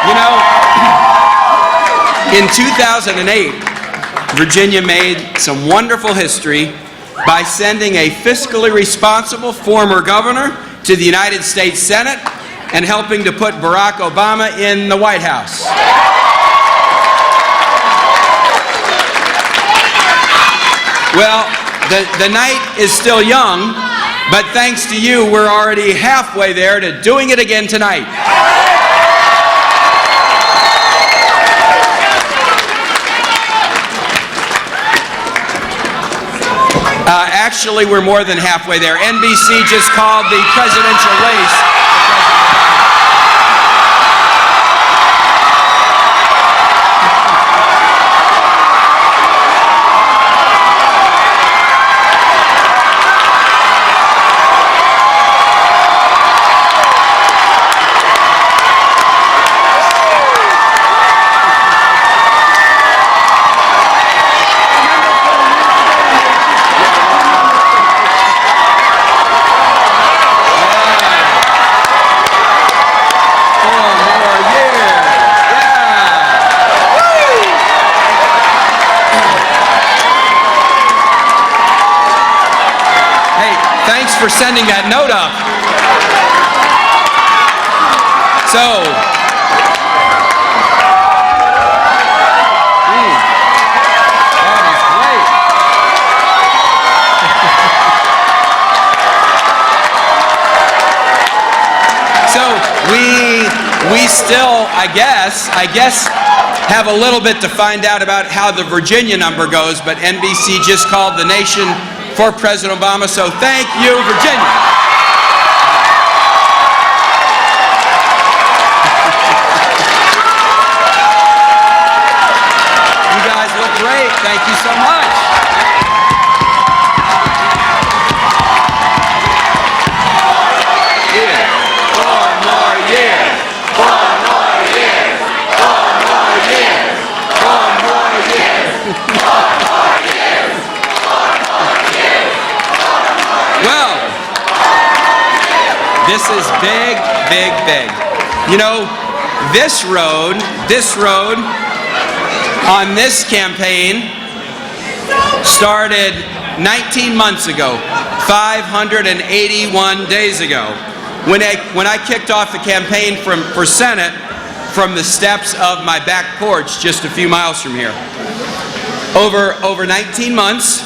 Speaker 12: You know, in 2008, Virginia made some wonderful history by sending a fiscally responsible former governor to the United States Senate and helping to put Barack Obama in the White House. Well, the night is still young, but thanks to you, we're already halfway there to doing it again tonight. Actually, we're more than halfway there. NBC just called the presidential race. For sending that note up. We still, I guess, have a little bit to find out about how the Virginia number goes, but NBC just called the nation for President Obama, so thank you, Virginia. You guys look great. Thank you so much. Well, this is big, big, big. You know, this road on this campaign started 19 months ago, 581 days ago, when I kicked off the campaign for Senate from the steps of my back porch just a few miles from here. Over 19 months,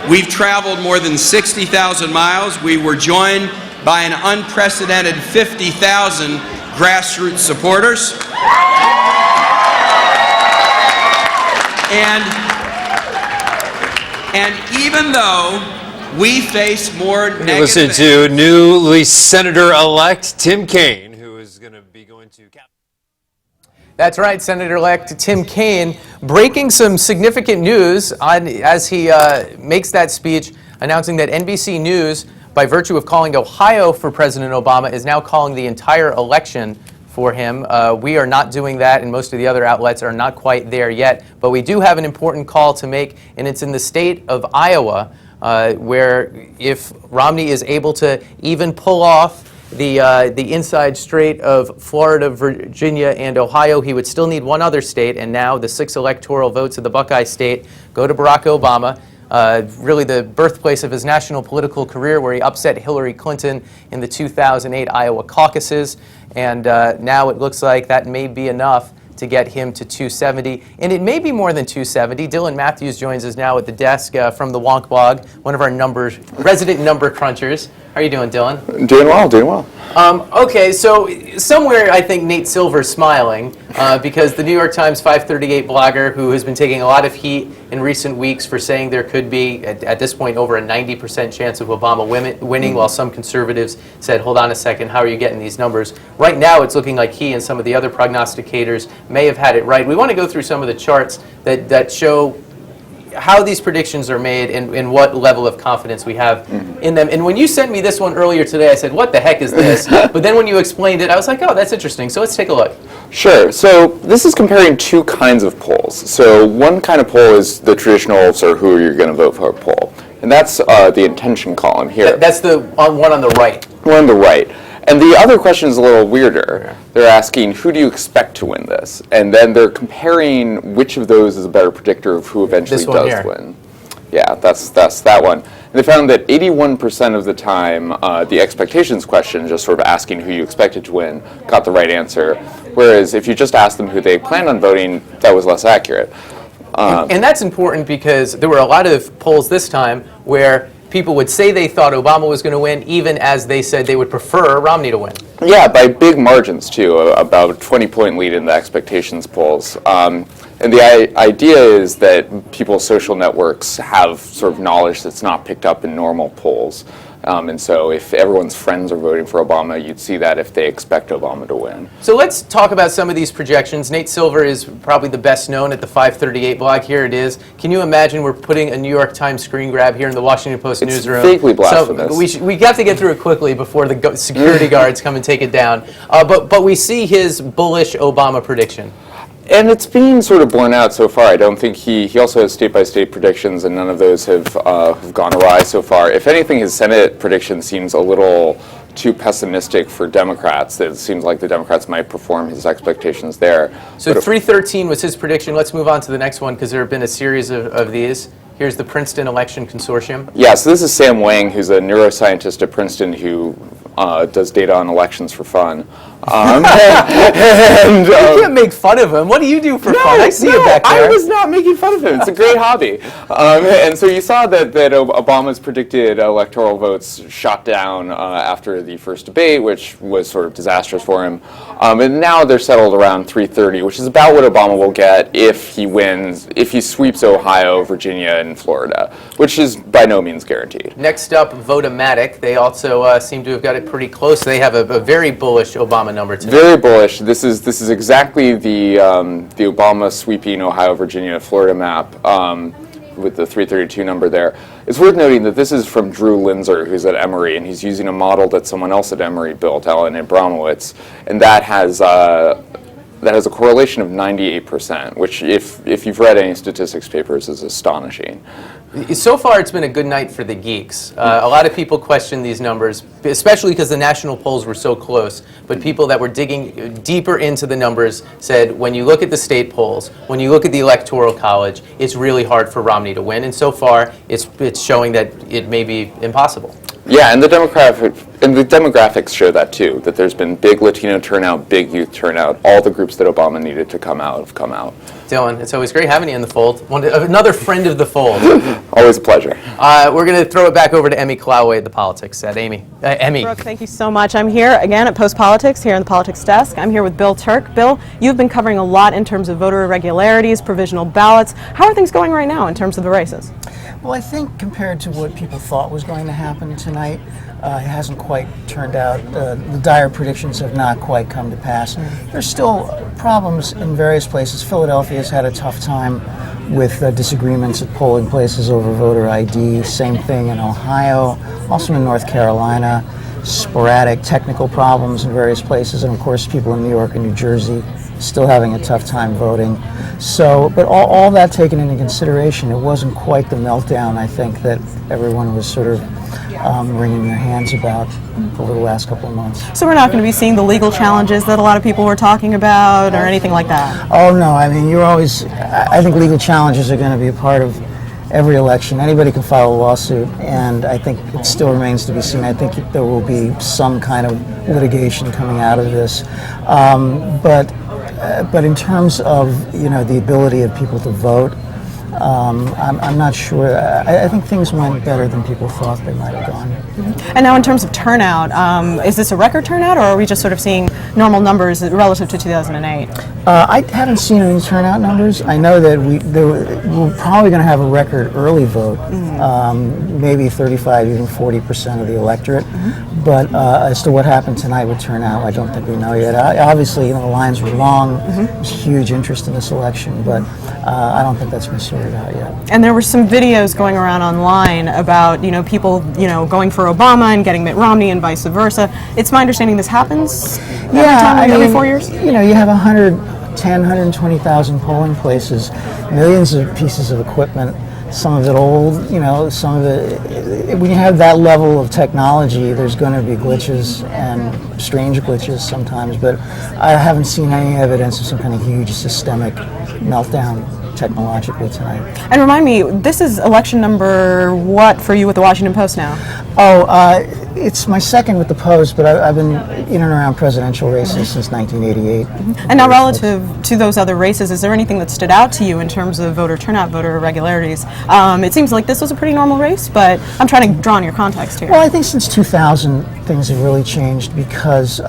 Speaker 12: we've traveled more than 60,000 miles. We were joined by an unprecedented 50,000 grassroots supporters. And even though we face more negative...
Speaker 13: Listen to newly Senator-elect Tim Kaine, who is going to be going to...
Speaker 4: That's right, Senator-elect Tim Kaine breaking some significant news as he makes that speech, announcing that NBC News, by virtue of calling Ohio for President Obama, is now calling the entire election for him. We are not doing that, and most of the other outlets are not quite there yet. But we do have an important call to make, and it's in the state of Iowa, where if Romney is able to even pull off the inside straight of Florida, Virginia, and Ohio, he would still need one other state, and now the 6 electoral votes of the Buckeye State go to Barack Obama, really the birthplace of his national political career, where he upset Hillary Clinton in the 2008 Iowa caucuses, and now it looks like that may be enough to get him to 270, and it may be more than 270. Dylan Matthews joins us now at the desk from the Wonk Blog, one of our resident number crunchers. How are you doing, Dylan?
Speaker 14: Doing well, doing well.
Speaker 4: Okay, so somewhere I think Nate Silver's smiling because the New York Times 538 blogger, who has been taking a lot of heat in recent weeks for saying there could be, at this point, over a 90% chance of Obama winning, while some conservatives said, hold on a second, how are you getting these numbers? Right now, it's looking like he and some of the other prognosticators may have had it right. We want to go through some of the charts that show how these predictions are made and what level of confidence we have in them. And when you sent me this one earlier today, I said, what the heck is this? But then when you explained it, I was like, oh, that's interesting. So let's take a look.
Speaker 14: Sure. So this is comparing two kinds of polls. So one kind of poll is the traditional sort of who you're going to vote for poll. And that's the intention column here.
Speaker 4: That's the one on the right.
Speaker 14: One on the right. And the other question is a little weirder. They're asking, who do you expect to win this? And then they're comparing which of those is a better predictor of who eventually does win. Yeah, that's that one. And they found that 81% of the time, the expectations question, just sort of asking who you expected to win, got the right answer. Whereas if you just asked them who they planned on voting, that was less accurate.
Speaker 4: And that's important because there were a lot of polls this time where people would say they thought Obama was going to win, even as they said they would prefer Romney to win.
Speaker 14: Yeah, by big margins, too, about a 20-point lead in the expectations polls. And the idea is that people's social networks have sort of knowledge that's not picked up in normal polls. And so if everyone's friends are voting for Obama, you'd see that if they expect Obama to win.
Speaker 4: So let's talk about some of these projections. Nate Silver is probably the best known at the 538 blog. Here it is. Can you imagine we're putting a New York Times screen grab here in the Washington Post newsroom?
Speaker 14: It's vaguely blasphemous.
Speaker 4: So we got to get through it quickly before the security guards come and take it down. But we see his bullish Obama prediction.
Speaker 14: And it's being sort of blown out so far. I don't think he also has state-by-state predictions, and none of those have gone awry so far. If anything, his Senate prediction seems a little too pessimistic for Democrats. It seems like the Democrats might perform his expectations there.
Speaker 4: So 313 was his prediction. Let's move on to the next one because there have been a series of these. Here's the Princeton Election Consortium.
Speaker 14: Yeah, so this is Sam Wang, who's a neuroscientist at Princeton who does data on elections for fun. And,
Speaker 4: you can't make fun of him. What do you do for fun? I see it back there.
Speaker 14: I was not making fun of him. It's a great hobby. And so you saw that Obama's predicted electoral votes shot down after the first debate, which was sort of disastrous for him. And now they're settled around 330, which is about what Obama will get if he wins, if he sweeps Ohio, Virginia, and Florida, which is by no means guaranteed.
Speaker 4: Next up, Votomatic. They also seem to have got it pretty close. They have a very bullish Obama number tonight.
Speaker 14: Very bullish. This is exactly the Obama sweeping Ohio, Virginia, Florida map with the 332 number there. It's worth noting that this is from Drew Linzer, who's at Emory, and he's using a model that someone else at Emory built, Alan Abramowitz, and that has a correlation of 98%, which, if you've read any statistics papers, is astonishing.
Speaker 4: So far, it's been a good night for the geeks. A lot of people question these numbers, especially because the national polls were so close. But people that were digging deeper into the numbers said, when you look at the state polls, when you look at the Electoral College, it's really hard for Romney to win. And so far, it's showing that it may be impossible.
Speaker 14: Yeah, and the demographics show that too, that there's been big Latino turnout, big youth turnout. All the groups that Obama needed to come out have come out.
Speaker 4: Dylan, it's always great having you in the fold. Another friend of the fold.
Speaker 14: Always a pleasure.
Speaker 4: We're going to throw it back over to Emi Kolawole at the Politics Set. Emi.
Speaker 9: Brooke, thank you so much. I'm here again at Post Politics, here in the Politics Desk. I'm here with Bill Turk. Bill, you've been covering a lot in terms of voter irregularities, provisional ballots. How are things going right now in terms of the races?
Speaker 15: Well, I think compared to what people thought was going to happen tonight, it hasn't quite turned out. The dire predictions have not quite come to pass. There's still problems in various places. Philadelphia's had a tough time with disagreements at polling places over voter ID. Same thing in Ohio, also in North Carolina. Sporadic technical problems in various places, and of course people in New York and New Jersey still having a tough time voting. So, but all that taken into consideration, it wasn't quite the meltdown, I think, that everyone was sort of wringing their hands about over the last couple of months.
Speaker 9: So we're not going to be seeing the legal challenges that a lot of people were talking about or anything like that?
Speaker 15: Oh no, I mean, I think legal challenges are going to be a part of every election. Anybody can file a lawsuit, and I think it still remains to be seen. I think there will be some kind of litigation coming out of this. But in terms of the ability of people to vote, I'm not sure. I think things went better than people thought they might have gone.
Speaker 9: And now in terms of turnout, is this a record turnout, or are we just sort of seeing normal numbers relative to 2008?
Speaker 15: I haven't seen any turnout numbers. I know that we're probably going to have a record early vote, maybe 35, even 40% of the electorate. But as to what happened tonight with turnout, I don't think we know yet. Obviously, the lines were long. There's huge interest in this election, but I don't think that's been sorted out yet.
Speaker 9: And there were some videos going around online about people going for Obama and getting Mitt Romney and vice versa. It's my understanding this happens every 4 years.
Speaker 15: You have 110,000-120,000 polling places, millions of pieces of equipment. Some of it old, some of it, when you have that level of technology, there's going to be glitches and strange glitches sometimes, but I haven't seen any evidence of some kind of huge systemic meltdown technologically tonight.
Speaker 9: And remind me, this is election number what for you with the Washington Post now?
Speaker 15: It's my second with the Post, but I've been in and around presidential races since 1988.
Speaker 9: And now relative to those other races, is there anything that stood out to you in terms of voter turnout, voter irregularities? It seems like this was a pretty normal race, but I'm trying to draw on your context here.
Speaker 15: Well, I think since 2000, things have really changed because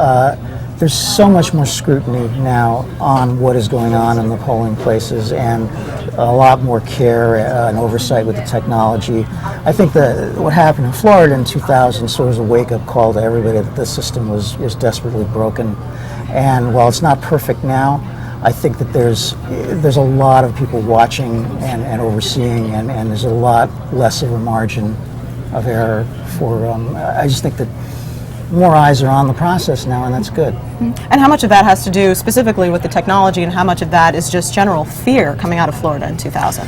Speaker 15: there's so much more scrutiny now on what is going on in the polling places, and a lot more care and oversight with the technology. I think that what happened in Florida in 2000 sort of was a wake-up call to everybody that the system was desperately broken. And while it's not perfect now, I think that there's a lot of people watching and overseeing, and there's a lot less of a margin of error for. I just think that more eyes are on the process now, and that's good.
Speaker 9: And how much of that has to do specifically with the technology, and how much of that is just general fear coming out of Florida in 2000?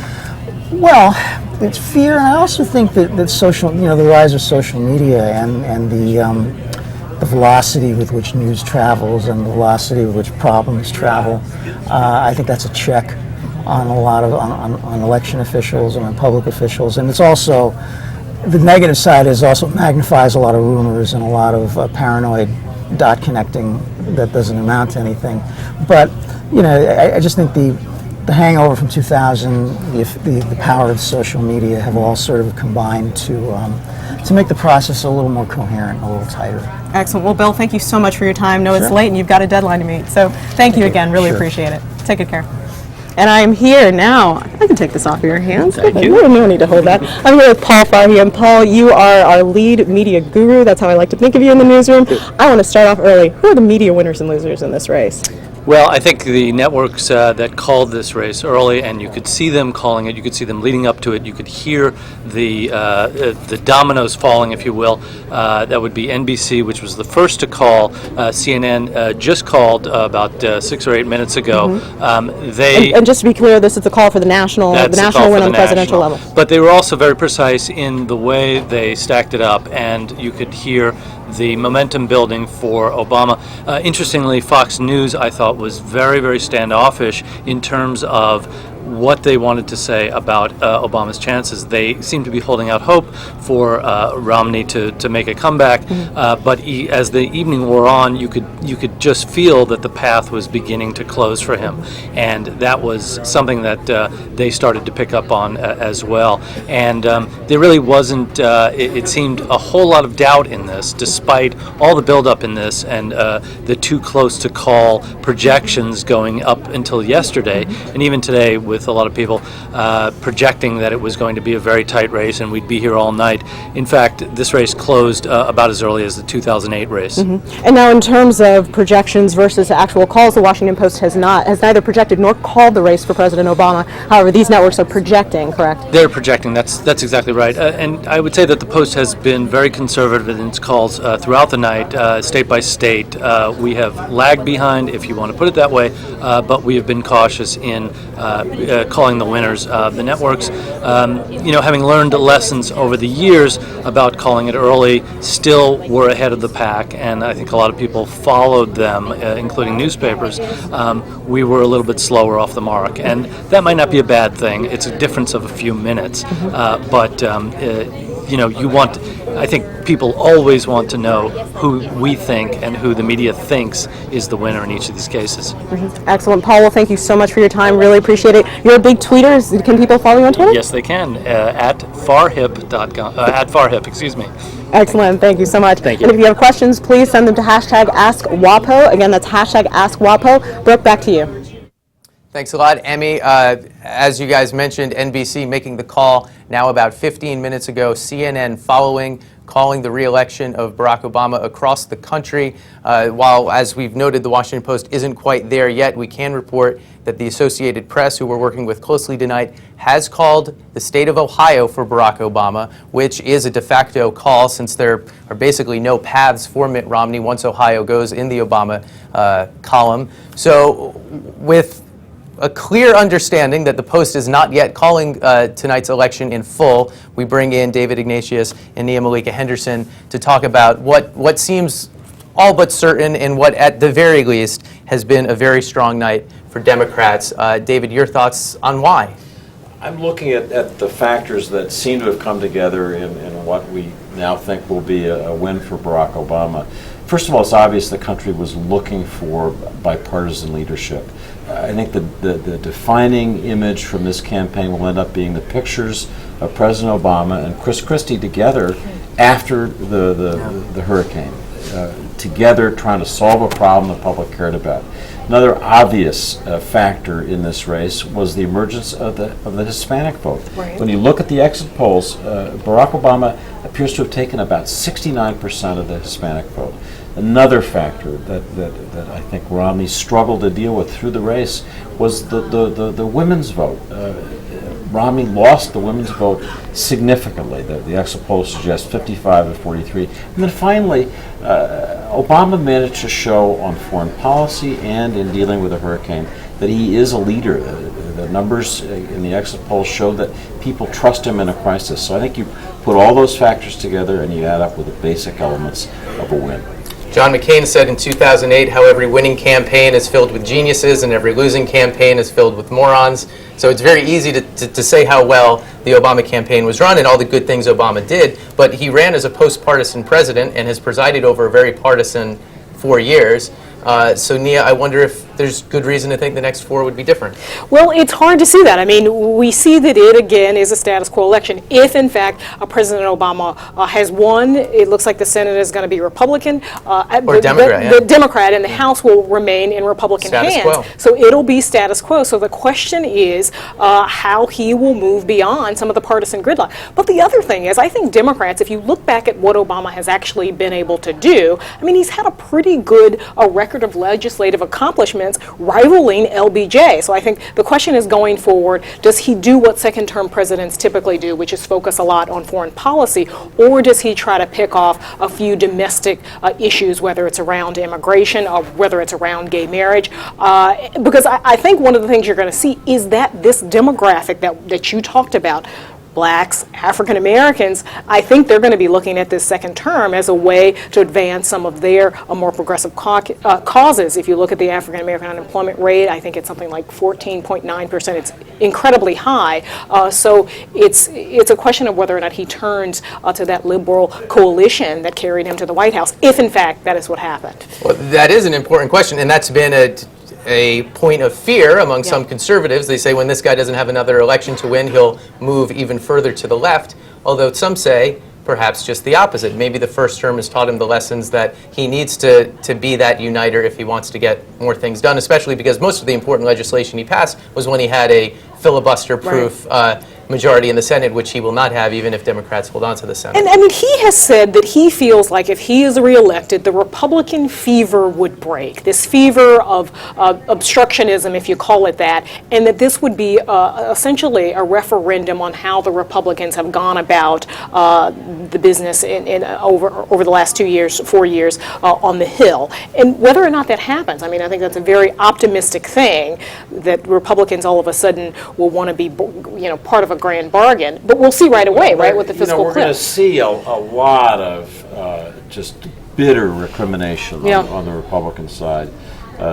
Speaker 15: Well, it's fear, and I also think that social, the rise of social media and the velocity with which news travels and the velocity with which problems travel, I think that's a check on a lot of on election officials and on public officials, and it's also. The negative side is also magnifies a lot of rumors and a lot of paranoid dot connecting that doesn't amount to anything. But you know, I just think the hangover from 2000, the power of social media have all sort of combined to make the process a little more coherent, a little tighter.
Speaker 9: Excellent. Well, Bill, thank you so much for your time. No, it's
Speaker 15: Sure.
Speaker 9: late and you've got a deadline to meet. So thank you again. Really
Speaker 15: Sure.
Speaker 9: appreciate it. Take good care. And I am here now. I can take this off of your hands.
Speaker 16: Thank you.
Speaker 9: No need to hold that. I'm here with Paul Farhian. Paul, you are our lead media guru. That's how I like to think of you in the newsroom. I want to start off early. Who are the media winners and losers in this race?
Speaker 16: Well, I think the networks that called this race early, and you could see them calling it, you could see them leading up to it, you could hear the dominoes falling, if you will. That would be NBC, which was the first to call. CNN just called about 6 or 8 minutes ago.
Speaker 9: And just to be clear, this is a call for the national win on the presidential level.
Speaker 16: But they were also very precise in the way they stacked it up, and you could hear the momentum building for Obama. Interestingly, Fox News, I thought, was very, very standoffish in terms of what they wanted to say about Obama's chances. They seemed to be holding out hope for Romney to make a comeback, but as the evening wore on, you could just feel that the path was beginning to close for him, and that was something that they started to pick up on as well. And there really wasn't, it seemed, a whole lot of doubt in this, despite all the buildup in this and the too close to call projections going up until yesterday, and even today with a lot of people projecting that it was going to be a very tight race and we'd be here all night. In fact, this race closed about as early as the 2008 race.
Speaker 9: And now in terms of projections versus actual calls, the Washington Post has neither projected nor called the race for President Obama. However, these networks are projecting, correct?
Speaker 16: They're projecting, that's exactly right. And I would say that the Post has been very conservative in its calls throughout the night, state by state. We have lagged behind, if you want to put it that way, but we have been cautious in calling the winners. The networks, having learned lessons over the years about calling it early, still were ahead of the pack, and I think a lot of people followed them, including newspapers. We were a little bit slower off the mark, and that might not be a bad thing. It's a difference of a few minutes, but I think people always want to know who we think and who the media thinks is the winner in each of these cases.
Speaker 9: Excellent. Paul, well, thank you so much for your time. Really appreciate it. You're a big tweeter. Can people follow you on Twitter?
Speaker 16: Yes, they can. At farhip.com. At farhip, excuse me.
Speaker 9: Excellent. Thank you so much.
Speaker 16: Thank you.
Speaker 9: And if you have questions, please send them to #AskWapo. Again, that's #AskWapo. Brooke, back to you.
Speaker 4: Thanks a lot, Emi. As you guys mentioned, NBC making the call now about 15 minutes ago, CNN calling the re-election of Barack Obama across the country. While, as we've noted, the Washington Post isn't quite there yet, we can report that the Associated Press, who we're working with closely tonight, has called the state of Ohio for Barack Obama, which is a de facto call since there are basically no paths for Mitt Romney once Ohio goes in the Obama column. So with a clear understanding that the Post is not yet calling tonight's election in full, we bring in David Ignatius and Nia Malika Henderson to talk about what seems all but certain and what, at the very least, has been a very strong night for Democrats. David, your thoughts on why?
Speaker 17: I'm looking at the factors that seem to have come together in what we now think will be a win for Barack Obama. First of all, it's obvious the country was looking for bipartisan leadership. I think the defining image from this campaign will end up being the pictures of President Obama and Chris Christie together after the hurricane, together trying to solve a problem the public cared about. Another obvious factor in this race was the emergence of the Hispanic vote. Right. When you look at the exit polls, Barack Obama appears to have taken about 69% of the Hispanic vote. Another factor that I think Romney struggled to deal with through the race was the women's vote. Romney lost the women's vote significantly. The exit polls suggest 55 to 43. And then finally, Obama managed to show on foreign policy and in dealing with the hurricane that he is a leader. The numbers in the exit polls show that people trust him in a crisis. So I think you put all those factors together and you add up with the basic elements of a win.
Speaker 4: John McCain said in 2008 how every winning campaign is filled with geniuses and every losing campaign is filled with morons. So it's very easy to say how well the Obama campaign was run and all the good things Obama did, but he ran as a post-partisan president and has presided over a very partisan 4 years. So, Nia, I wonder if there's good reason to think the next 4 would be different.
Speaker 19: Well, it's hard to see that. I mean, we see that it, again, is a status quo election. If, in fact, President Obama has won, it looks like the Senate is going to be Republican.
Speaker 4: Or Democrat,
Speaker 19: the Democrat, and the House will remain in Republican
Speaker 4: Status
Speaker 19: hands.
Speaker 4: quo.
Speaker 19: So it'll be status quo. So the question is how he will move beyond some of the partisan gridlock. But the other thing is, I think Democrats, if you look back at what Obama has actually been able to do, I mean, he's had a pretty good record of legislative accomplishments rivaling LBJ. So I think the question is going forward, does he do what second-term presidents typically do, which is focus a lot on foreign policy, or does he try to pick off a few domestic issues, whether it's around immigration or whether it's around gay marriage? Because I think one of the things you're going to see is that this demographic that you talked about, blacks, African Americans, I think they're going to be looking at this second term as a way to advance some of their more progressive causes. If you look at the African American unemployment rate, I think it's something like 14.9%. It's incredibly high. So it's a question of whether or not he turns to that liberal coalition that carried him to the White House, if in fact that is what happened.
Speaker 4: Well, that is an important question, and that's been a point of fear among some conservatives. They say when this guy doesn't have another election to win, he'll move even further to the left, although some say perhaps just the opposite. Maybe the first term has taught him the lessons that he needs to be that uniter if he wants to get more things done, especially because most of the important legislation he passed was when he had a filibuster-proof majority in the Senate, which he will not have even if Democrats hold on to the Senate.
Speaker 19: And I mean, he has said that he feels like if he is reelected, the Republican fever would break, this fever of obstructionism, if you call it that, and that this would be essentially a referendum on how the Republicans have gone about the business over the last 4 years on the Hill. And whether or not that happens, I mean, I think that's a very optimistic thing that Republicans all of a sudden will want to be, part of a grand bargain. But we'll see right away, right, with the fiscal
Speaker 17: we're
Speaker 19: cliff.
Speaker 17: going to see a lot of just bitter recrimination on the Republican side,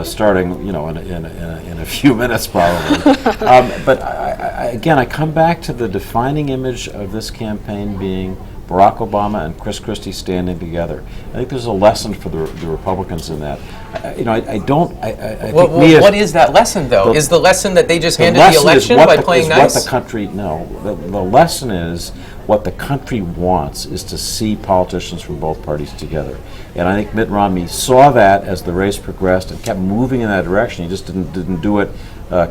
Speaker 17: starting, in a few minutes probably. But again, I come back to the defining image of this campaign being Barack Obama and Chris Christie standing together. I think there's a lesson for the Republicans in that.
Speaker 4: What is that lesson, though? Is the lesson that they just handed the election by playing nice?
Speaker 17: The lesson is what the country wants is to see politicians from both parties together. And I think Mitt Romney saw that as the race progressed and kept moving in that direction. He just didn't do it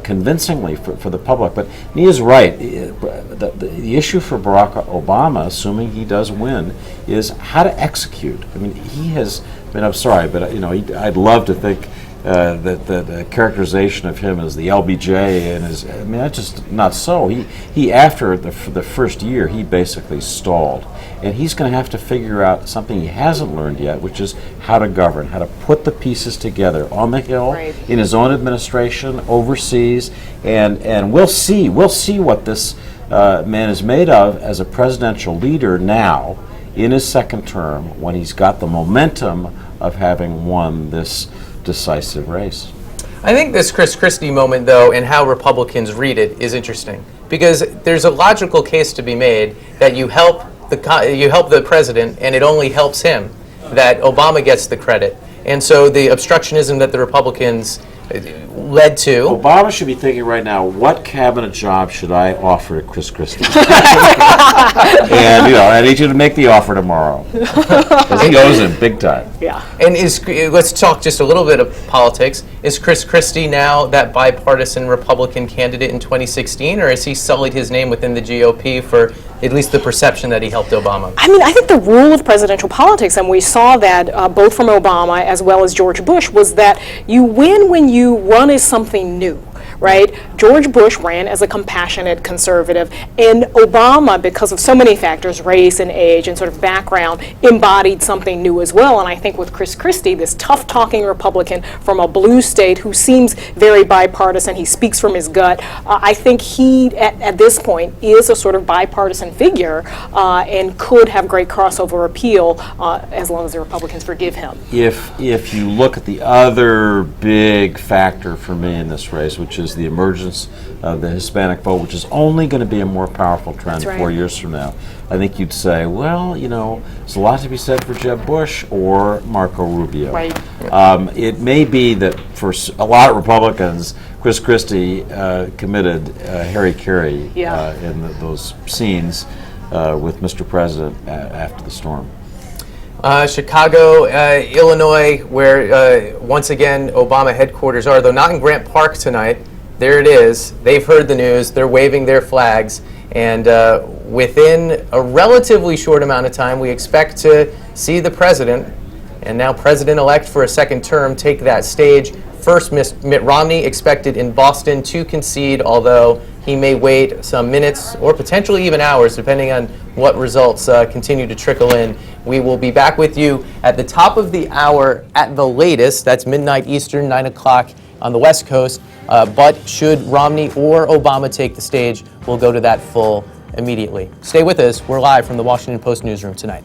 Speaker 17: convincingly for the public. But Nia's right. The issue for Barack Obama, assuming he does win, is how to execute. I mean, I'm sorry, but I'd love to think that the characterization of him as the LBJ that's just not so. He after the first year, he basically stalled. And he's going to have to figure out something he hasn't learned yet, which is how to govern, how to put the pieces together on the Hill, in his own administration, overseas, and we'll see what this man is made of as a presidential leader now in his second term when he's got the momentum of having won this decisive race.
Speaker 4: I think this Chris Christie moment, though, and how Republicans read it is interesting, because there's a logical case to be made that you help the president, and it only helps him, that Obama gets the credit. And so the obstructionism that the Republicans led to.
Speaker 17: Obama should be thinking right now, what cabinet job should I offer to Chris Christie? And I need you to make the offer tomorrow. Because he owes him big time.
Speaker 19: Yeah.
Speaker 4: And let's talk just a little bit of politics. Is Chris Christie now that bipartisan Republican candidate in 2016, or has he sullied his name within the GOP for at least the perception that he helped Obama?
Speaker 19: I mean, I think the rule of presidential politics, and we saw that both from Obama as well as George Bush, was that you win when you run as something new. Right? George Bush ran as a compassionate conservative, and Obama, because of so many factors, race and age and sort of background, embodied something new as well. And I think with Chris Christie, this tough-talking Republican from a blue state who seems very bipartisan, he speaks from his gut, I think he, at this point, is a sort of bipartisan figure and could have great crossover appeal as long as the Republicans forgive him.
Speaker 17: If you look at the other big factor for me in this race, which is is the emergence of the Hispanic vote, which is only going to be a more powerful trend
Speaker 5: That's right.
Speaker 17: 4 years from now. I think you'd say, well, you know, there's a lot to be said for Jeb Bush or Marco Rubio.
Speaker 19: Right.
Speaker 17: It may be that for a lot of Republicans, Chris Christie committed Harry Carey in those scenes with Mr. President after the storm.
Speaker 4: Chicago, Illinois, where once again Obama headquarters are, though not in Grant Park tonight. There it is. They've heard the news. They're waving their flags. And within a relatively short amount of time, we expect to see the president, and now president-elect for a second term, take that stage. First, Mitt Romney expected in Boston to concede, although he may wait some minutes or potentially even hours, depending on what results continue to trickle in. We will be back with you at the top of the hour at the latest. That's midnight Eastern, 9 o'clock on the West Coast. But should Romney or Obama take the stage, we'll go to that full immediately. Stay with us. We're live from the Washington Post newsroom tonight.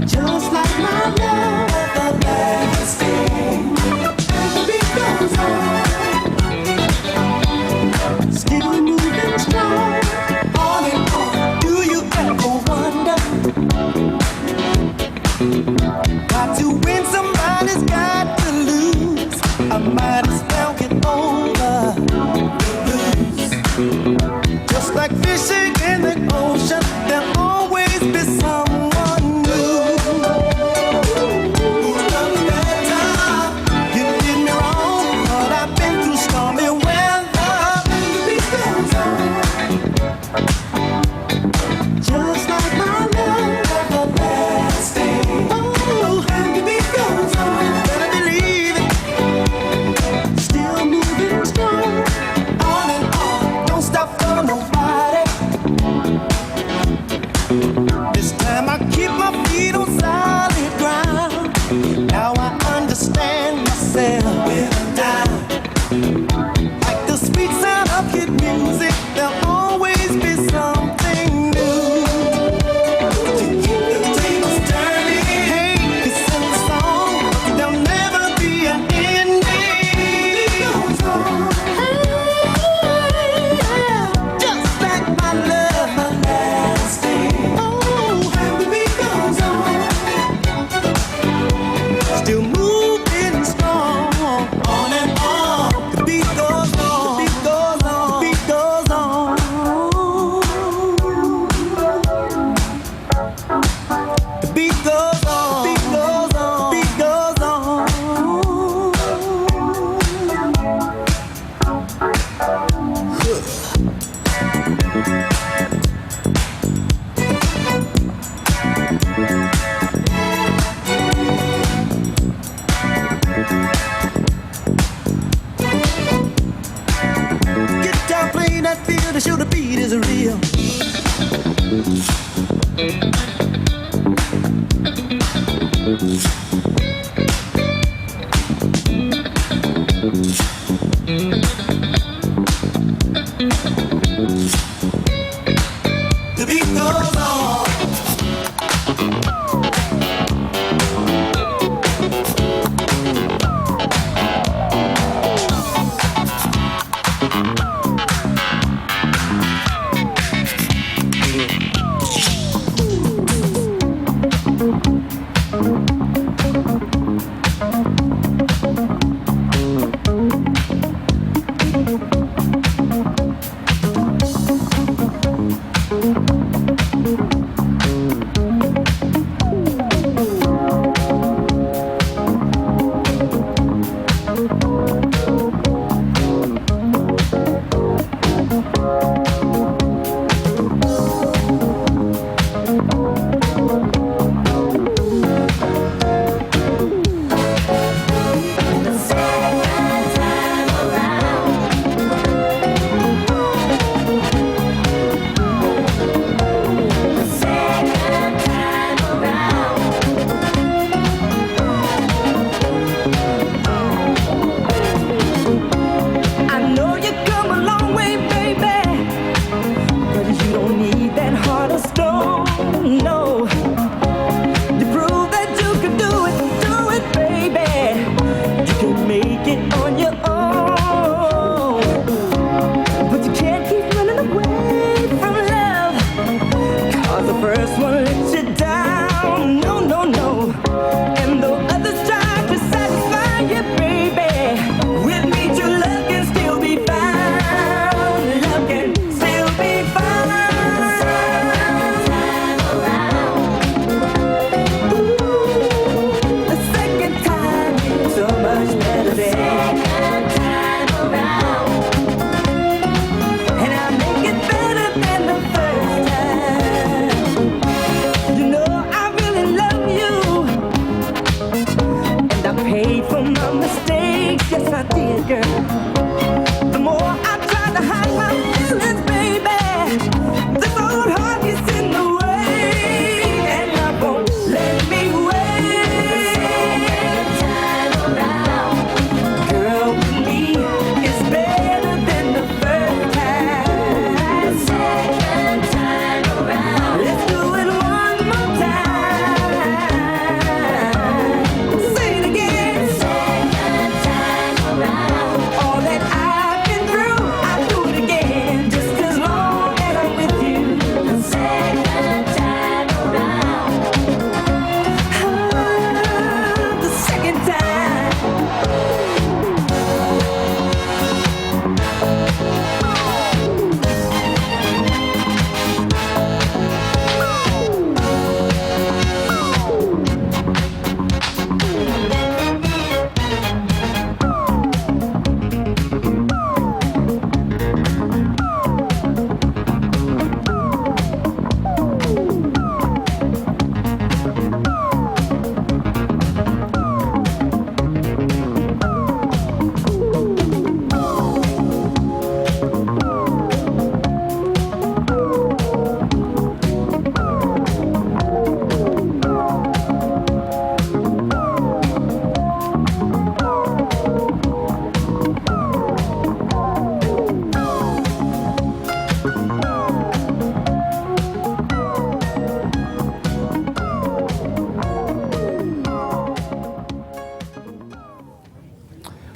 Speaker 20: Just like my love, everlasting. The beat goes on, still moving strong, on and on. Do you ever wonder why to win somebody's got to lose? I might as well get over the blues. Just like fishing in the ocean, there'll always be someone new. Just like my love, everlasting. Oh, and the beat goes on. Better believe it. Still moving strong, on and on. Don't stop for nobody. This time I keep my feet on solid ground. Now I understand myself with down. Like the sweet sound of hit music, there'll always be something new. To keep the tables turning, hey, it's in the song. There'll never be an ending. It goes on, just like my love, everlasting. Oh, and the beat goes on, still moving strong, on and on. The beat goes on, the beat goes on, the beat goes on. The beat goes on, the beat goes on, the beat goes on. Guitar playing that feel to show the beat is real. The beat goes on.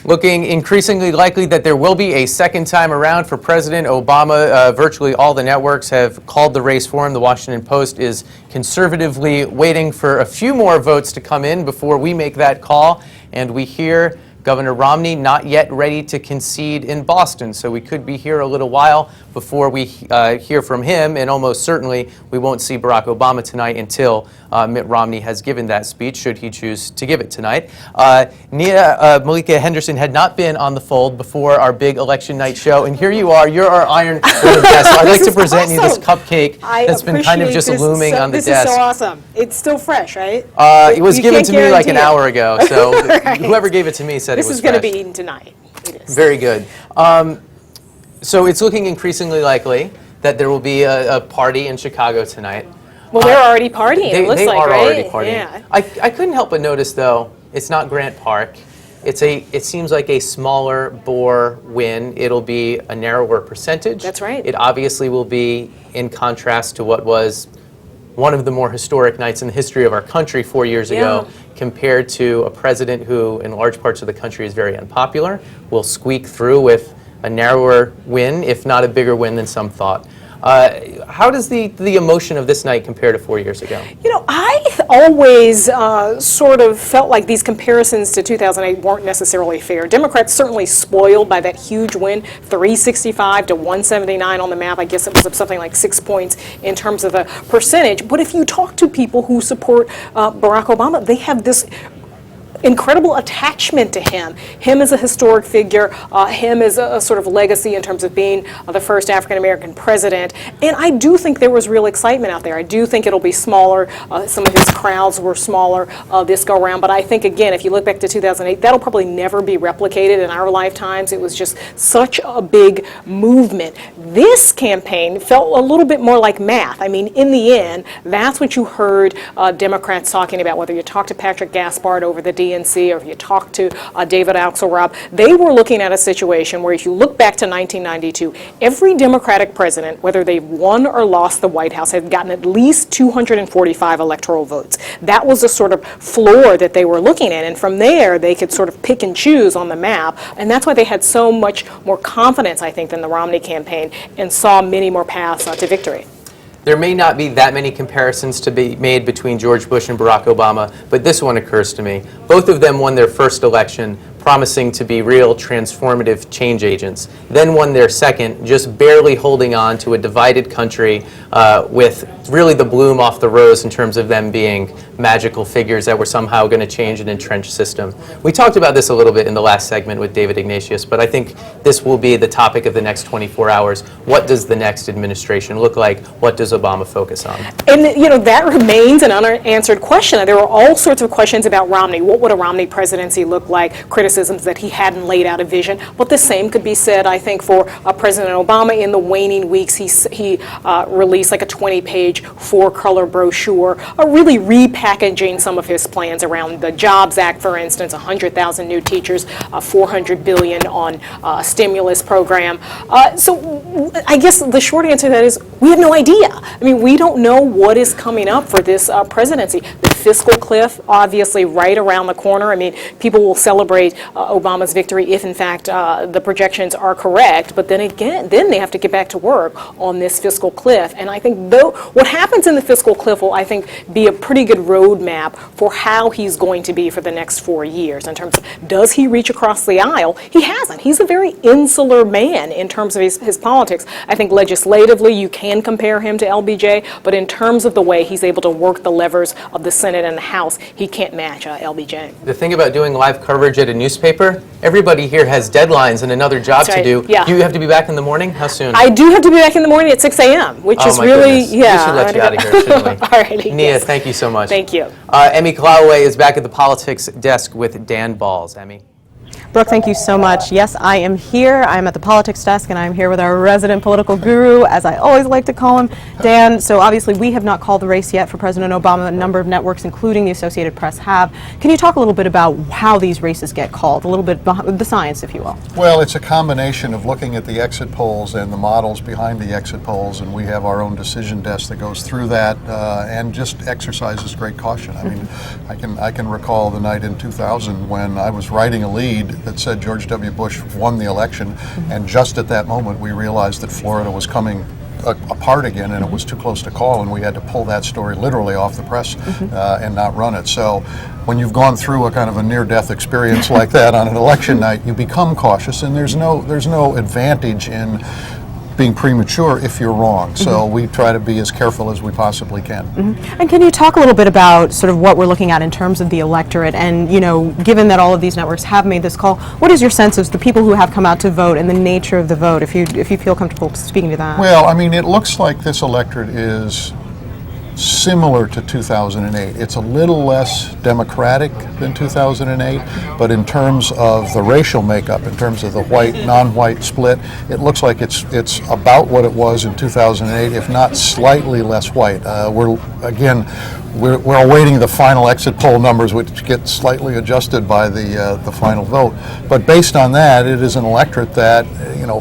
Speaker 4: Looking increasingly likely that there will be a second time around for President Obama. Virtually all the networks have called the race for him. The Washington Post is conservatively waiting for a few more votes to come in before we make that call. And we hear Governor Romney not yet ready to concede in Boston, so we could be here a little while before we hear from him, and almost certainly we won't see Barack Obama tonight until Mitt Romney has given that speech, should he choose to give it tonight. Nia Malika Henderson had not been on the fold before our big election night show, and here you are. You're our Iron Woman guest. So I'd like to present you this cupcake that's been kind of just looming on the desk.
Speaker 19: This is so awesome. It's still fresh, right?
Speaker 4: It was given to me like an hour ago, so
Speaker 19: Right.
Speaker 4: Whoever gave it to me said it was
Speaker 19: This is going to
Speaker 4: fresh.
Speaker 19: be eaten tonight. It is.
Speaker 4: Very good. So it's looking increasingly likely that there will be a party in Chicago tonight.
Speaker 19: Well, they're already partying, it looks
Speaker 4: they
Speaker 19: like,
Speaker 4: are
Speaker 19: right?
Speaker 4: already partying.
Speaker 19: Yeah.
Speaker 4: I couldn't help but notice, though, it's not Grant Park. It seems like a smaller bore win. It'll be a narrower percentage.
Speaker 19: That's right.
Speaker 4: It obviously will be in contrast to what was one of the more historic nights in the history of our country 4 years ago, compared to a president who, in large parts of the country, is very unpopular, will squeak through with a narrower win, if not a bigger win than some thought. How does the emotion of this night compare to 4 years ago?
Speaker 19: You know, I always sort of felt like these comparisons to 2008 weren't necessarily fair. Democrats certainly spoiled by that huge win, 365 to 179 on the map. I guess it was up something like 6 points in terms of the percentage. But if you talk to people who support Barack Obama, they have this incredible attachment to him as a historic figure, him as a sort of legacy in terms of being the first African-American president. And I do think there was real excitement out there. I do think it'll be smaller. Some of his crowds were smaller this go around. But I think, again, if you look back to 2008, that'll probably never be replicated in our lifetimes. It was just such a big movement. This campaign felt a little bit more like math. I mean, in the end, that's what you heard Democrats talking about, whether you talk to Patrick Gaspard over the DNC or if you talk to David Axelrod. They were looking at a situation where, if you look back to 1992, every Democratic president, whether they won or lost the White House, had gotten at least 245 electoral votes. That was the sort of floor that they were looking at, and from there they could sort of pick and choose on the map, and that's why they had so much more confidence, I think, than the Romney campaign, and saw many more paths to victory.
Speaker 4: There may not be that many comparisons to be made between George Bush and Barack Obama, but this one occurs to me. Both of them won their first election promising to be real transformative change agents, then won their second just barely holding on to a divided country with really the bloom off the rose in terms of them being magical figures that were somehow going to change an entrenched system. We talked about this a little bit in the last segment with David Ignatius, but I think this will be the topic of the next 24 hours. What does the next administration look like? What does Obama focus on?
Speaker 19: And, you know, that remains an unanswered question. There were all sorts of questions about Romney. What would a Romney presidency look like? Criticisms that he hadn't laid out a vision. But the same could be said, I think, for President Obama. In the waning weeks, he released like a 20-page, 4-color brochure, really repackaging some of his plans around the Jobs Act, for instance, 100,000 new teachers, $400 billion on a stimulus program. So I guess the short answer to that is we have no idea. I mean, we don't know what is coming up for this presidency. The fiscal cliff, obviously, right around the corner. I mean, people will celebrate Obama's victory if, in fact, the projections are correct. But then again, then they have to get back to work on this fiscal cliff. And I think what happens in the fiscal cliff will, I think, be a pretty good roadmap for how he's going to be for the next 4 years in terms of, does he reach across the aisle? He hasn't. He's a very insular man in terms of his politics. I think legislatively you can compare him to LBJ, but in terms of the way he's able to work the levers of the Senate and the House, he can't match LBJ.
Speaker 4: The thing about doing live coverage at a newspaper, everybody here has deadlines and another job to do.
Speaker 19: Yeah.
Speaker 4: Do you have to be back in the morning? How soon?
Speaker 19: I do have to be back in the morning at 6 a.m., which is really,
Speaker 4: goodness. We should let you out of here, shouldn't we?
Speaker 19: All righty.
Speaker 4: Nia,
Speaker 19: Yes.
Speaker 4: thank you so much.
Speaker 19: Thank you.
Speaker 4: Emi Kolawole is back at the politics desk with Dan Balls. Emi.
Speaker 9: Brooke, thank you so much. Yes, I am here. I'm at the politics desk, and I'm here with our resident political guru, as I always like to call him, Dan. So obviously, we have not called the race yet for President Obama. A number of networks, including the Associated Press, have. Can you talk a little bit about how these races get called, a little bit behind the science, if you will?
Speaker 18: Well, it's a combination of looking at the exit polls and the models behind the exit polls, and we have our own decision desk that goes through that and just exercises great caution. I mean, I can recall the night in 2000 when I was writing a lead that said George W. Bush won the election, and just at that moment we realized that Florida was coming apart again, and it was too close to call, and we had to pull that story literally off the press and not run it. So when you've gone through a kind of a near-death experience like that on an election night, you become cautious, and there's no advantage in being premature if you're wrong. So we try to be as careful as we possibly can.
Speaker 9: And can you talk a little bit about sort of what we're looking at in terms of the electorate, and given that all of these networks have made this call, what is your sense of the people who have come out to vote and the nature of the vote, if you feel comfortable speaking to that?
Speaker 18: Well, I mean, it looks like this electorate is similar to 2008. It's a little less democratic than 2008, but in terms of the racial makeup, in terms of the white, non-white split, it looks like it's about what it was in 2008, if not slightly less white. We're awaiting the final exit poll numbers, which get slightly adjusted by the final vote. But based on that, it is an electorate that,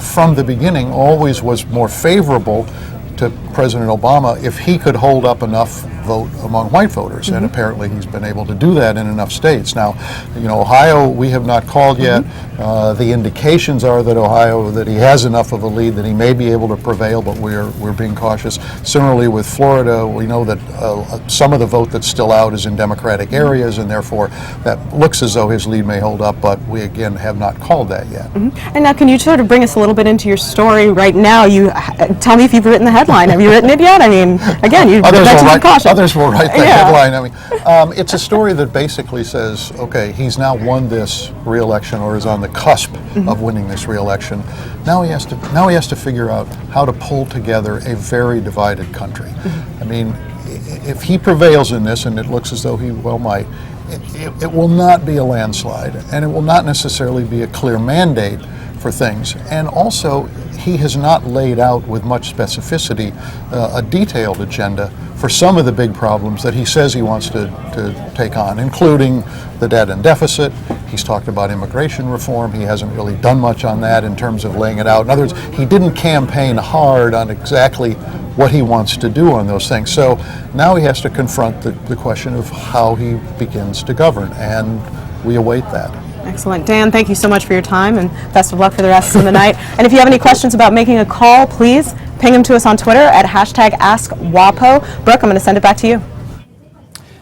Speaker 18: from the beginning always was more favorable to President Obama if he could hold up enough vote among white voters, and apparently he's been able to do that in enough states. Now, Ohio, we have not called yet. The indications are that he has enough of a lead that he may be able to prevail, but we're being cautious. Similarly with Florida, we know that some of the vote that's still out is in Democratic areas, and therefore that looks as though his lead may hold up, but we again have not called that yet.
Speaker 9: And now, can you sort of bring us a little bit into your story right now? You tell me if you've written the headline. Have you written it yet? I mean, again, you mentioned some caution.
Speaker 18: Others will write the headline. I mean, it's a story that basically says, okay, he's now won this re-election, or is on the cusp of winning this re-election. Now he has to figure out how to pull together a very divided country. I mean, if he prevails in this, and it looks as though he well might, it will not be a landslide, and it will not necessarily be a clear mandate for things. And also, he has not laid out with much specificity a detailed agenda for some of the big problems that he says he wants to take on, including the debt and deficit. He's talked about immigration reform. He hasn't really done much on that in terms of laying it out. In other words, he didn't campaign hard on exactly what he wants to do on those things. So now he has to confront the question of how he begins to govern, and we await that.
Speaker 9: Excellent. Dan, thank you so much for your time, and best of luck for the rest of the night. And if you have any questions about making a call, please ping them to us on Twitter at #AskWapo. Brooke, I'm going to send it back to you.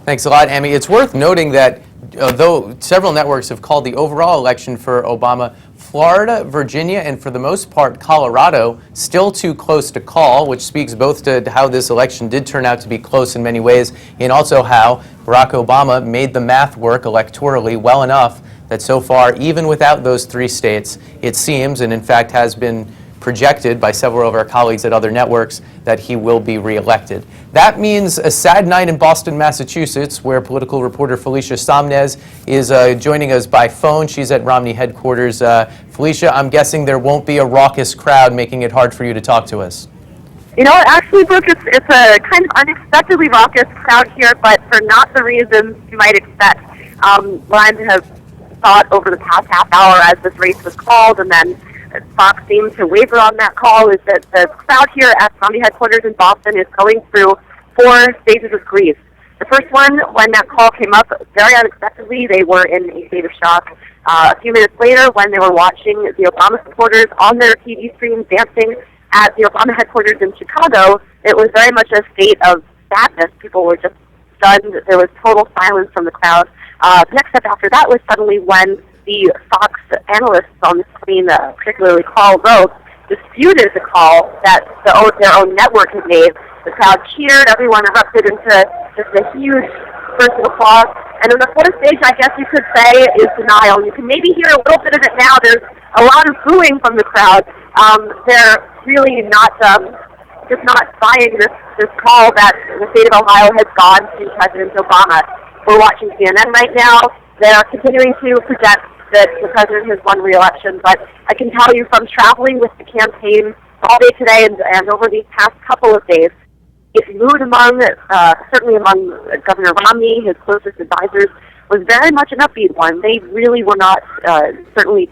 Speaker 4: Thanks a lot, Emi. It's worth noting that though several networks have called the overall election for Obama, Florida, Virginia, and for the most part Colorado still too close to call, which speaks both to how this election did turn out to be close in many ways, and also how Barack Obama made the math work electorally well enough that so far, even without those three states, it seems, and in fact has been projected by several of our colleagues at other networks, that he will be reelected. That means a sad night in Boston, Massachusetts, where political reporter Felicia Somnez is joining us by phone. She's at Romney headquarters. Felicia, I'm guessing there won't be a raucous crowd making it hard for you to talk to us.
Speaker 21: You know, actually, Brook, it's a kind of unexpectedly raucous crowd here, but for not the reasons you might expect. What I have thought over the past half hour as this race was called, and then Fox seemed to waver on that call, is that the crowd here at Romney headquarters in Boston is going through 4 stages of grief. The first one, when that call came up, very unexpectedly, they were in a state of shock. A few minutes later, when they were watching the Obama supporters on their TV screens dancing at the Obama headquarters in Chicago, it was very much a state of sadness. People were just stunned. There was total silence from the crowd. The next step after that was suddenly when the Fox analysts on the screen, particularly Carl Rove, disputed the call that their own network had made. The crowd cheered. Everyone erupted into just a huge burst of applause. And then the fourth stage, I guess you could say, is denial. You can maybe hear a little bit of it now. There's a lot of booing from the crowd. They're really just not buying this call that the state of Ohio has gone to President Obama. We're watching CNN right now. They're continuing to project that the president has won re-election, but I can tell you from traveling with the campaign all day today and over these past couple of days, its mood certainly among Governor Romney, his closest advisors, was very much an upbeat one. They really were not, certainly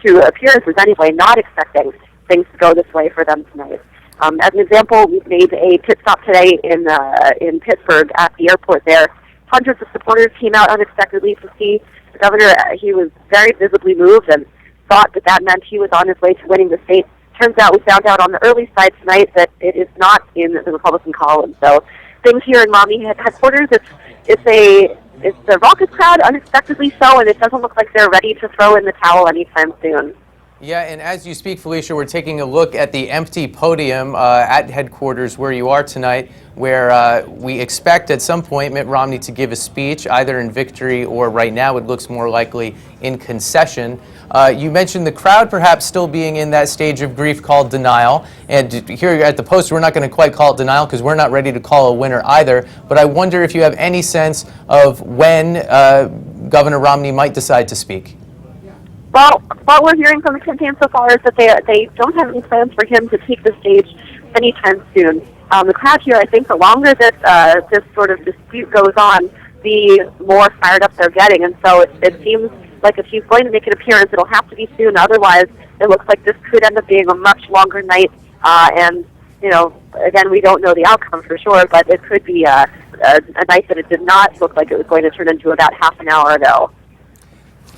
Speaker 21: to appearances anyway, not expecting things to go this way for them tonight. As an example, we've made a pit stop today in Pittsburgh at the airport there. Hundreds of supporters came out unexpectedly to see the governor, he was very visibly moved and thought that that meant he was on his way to winning the state. Turns out we found out on the early side tonight that it is not in the Republican column. So things here in Romney headquarters, it's a raucous crowd, unexpectedly so, and it doesn't look like they're ready to throw in the towel anytime soon.
Speaker 4: Yeah, and as you speak, Felicia, we're taking a look at the empty podium at headquarters where you are tonight, where we expect at some point Mitt Romney to give a speech, either in victory or right now it looks more likely in concession. You mentioned the crowd perhaps still being in that stage of grief called denial. And here at the Post, we're not going to quite call it denial because we're not ready to call a winner either. But I wonder if you have any sense of when Governor Romney might decide to speak.
Speaker 21: Well, what we're hearing from the campaign so far is that they don't have any plans for him to take the stage anytime soon. The crowd here, I think, the longer this sort of dispute goes on, the more fired up they're getting. And so it seems like if he's going to make an appearance, it'll have to be soon. Otherwise, it looks like this could end up being a much longer night. And, you know, again, we don't know the outcome for sure, but it could be a night that it did not look like it was going to turn into about half an hour ago.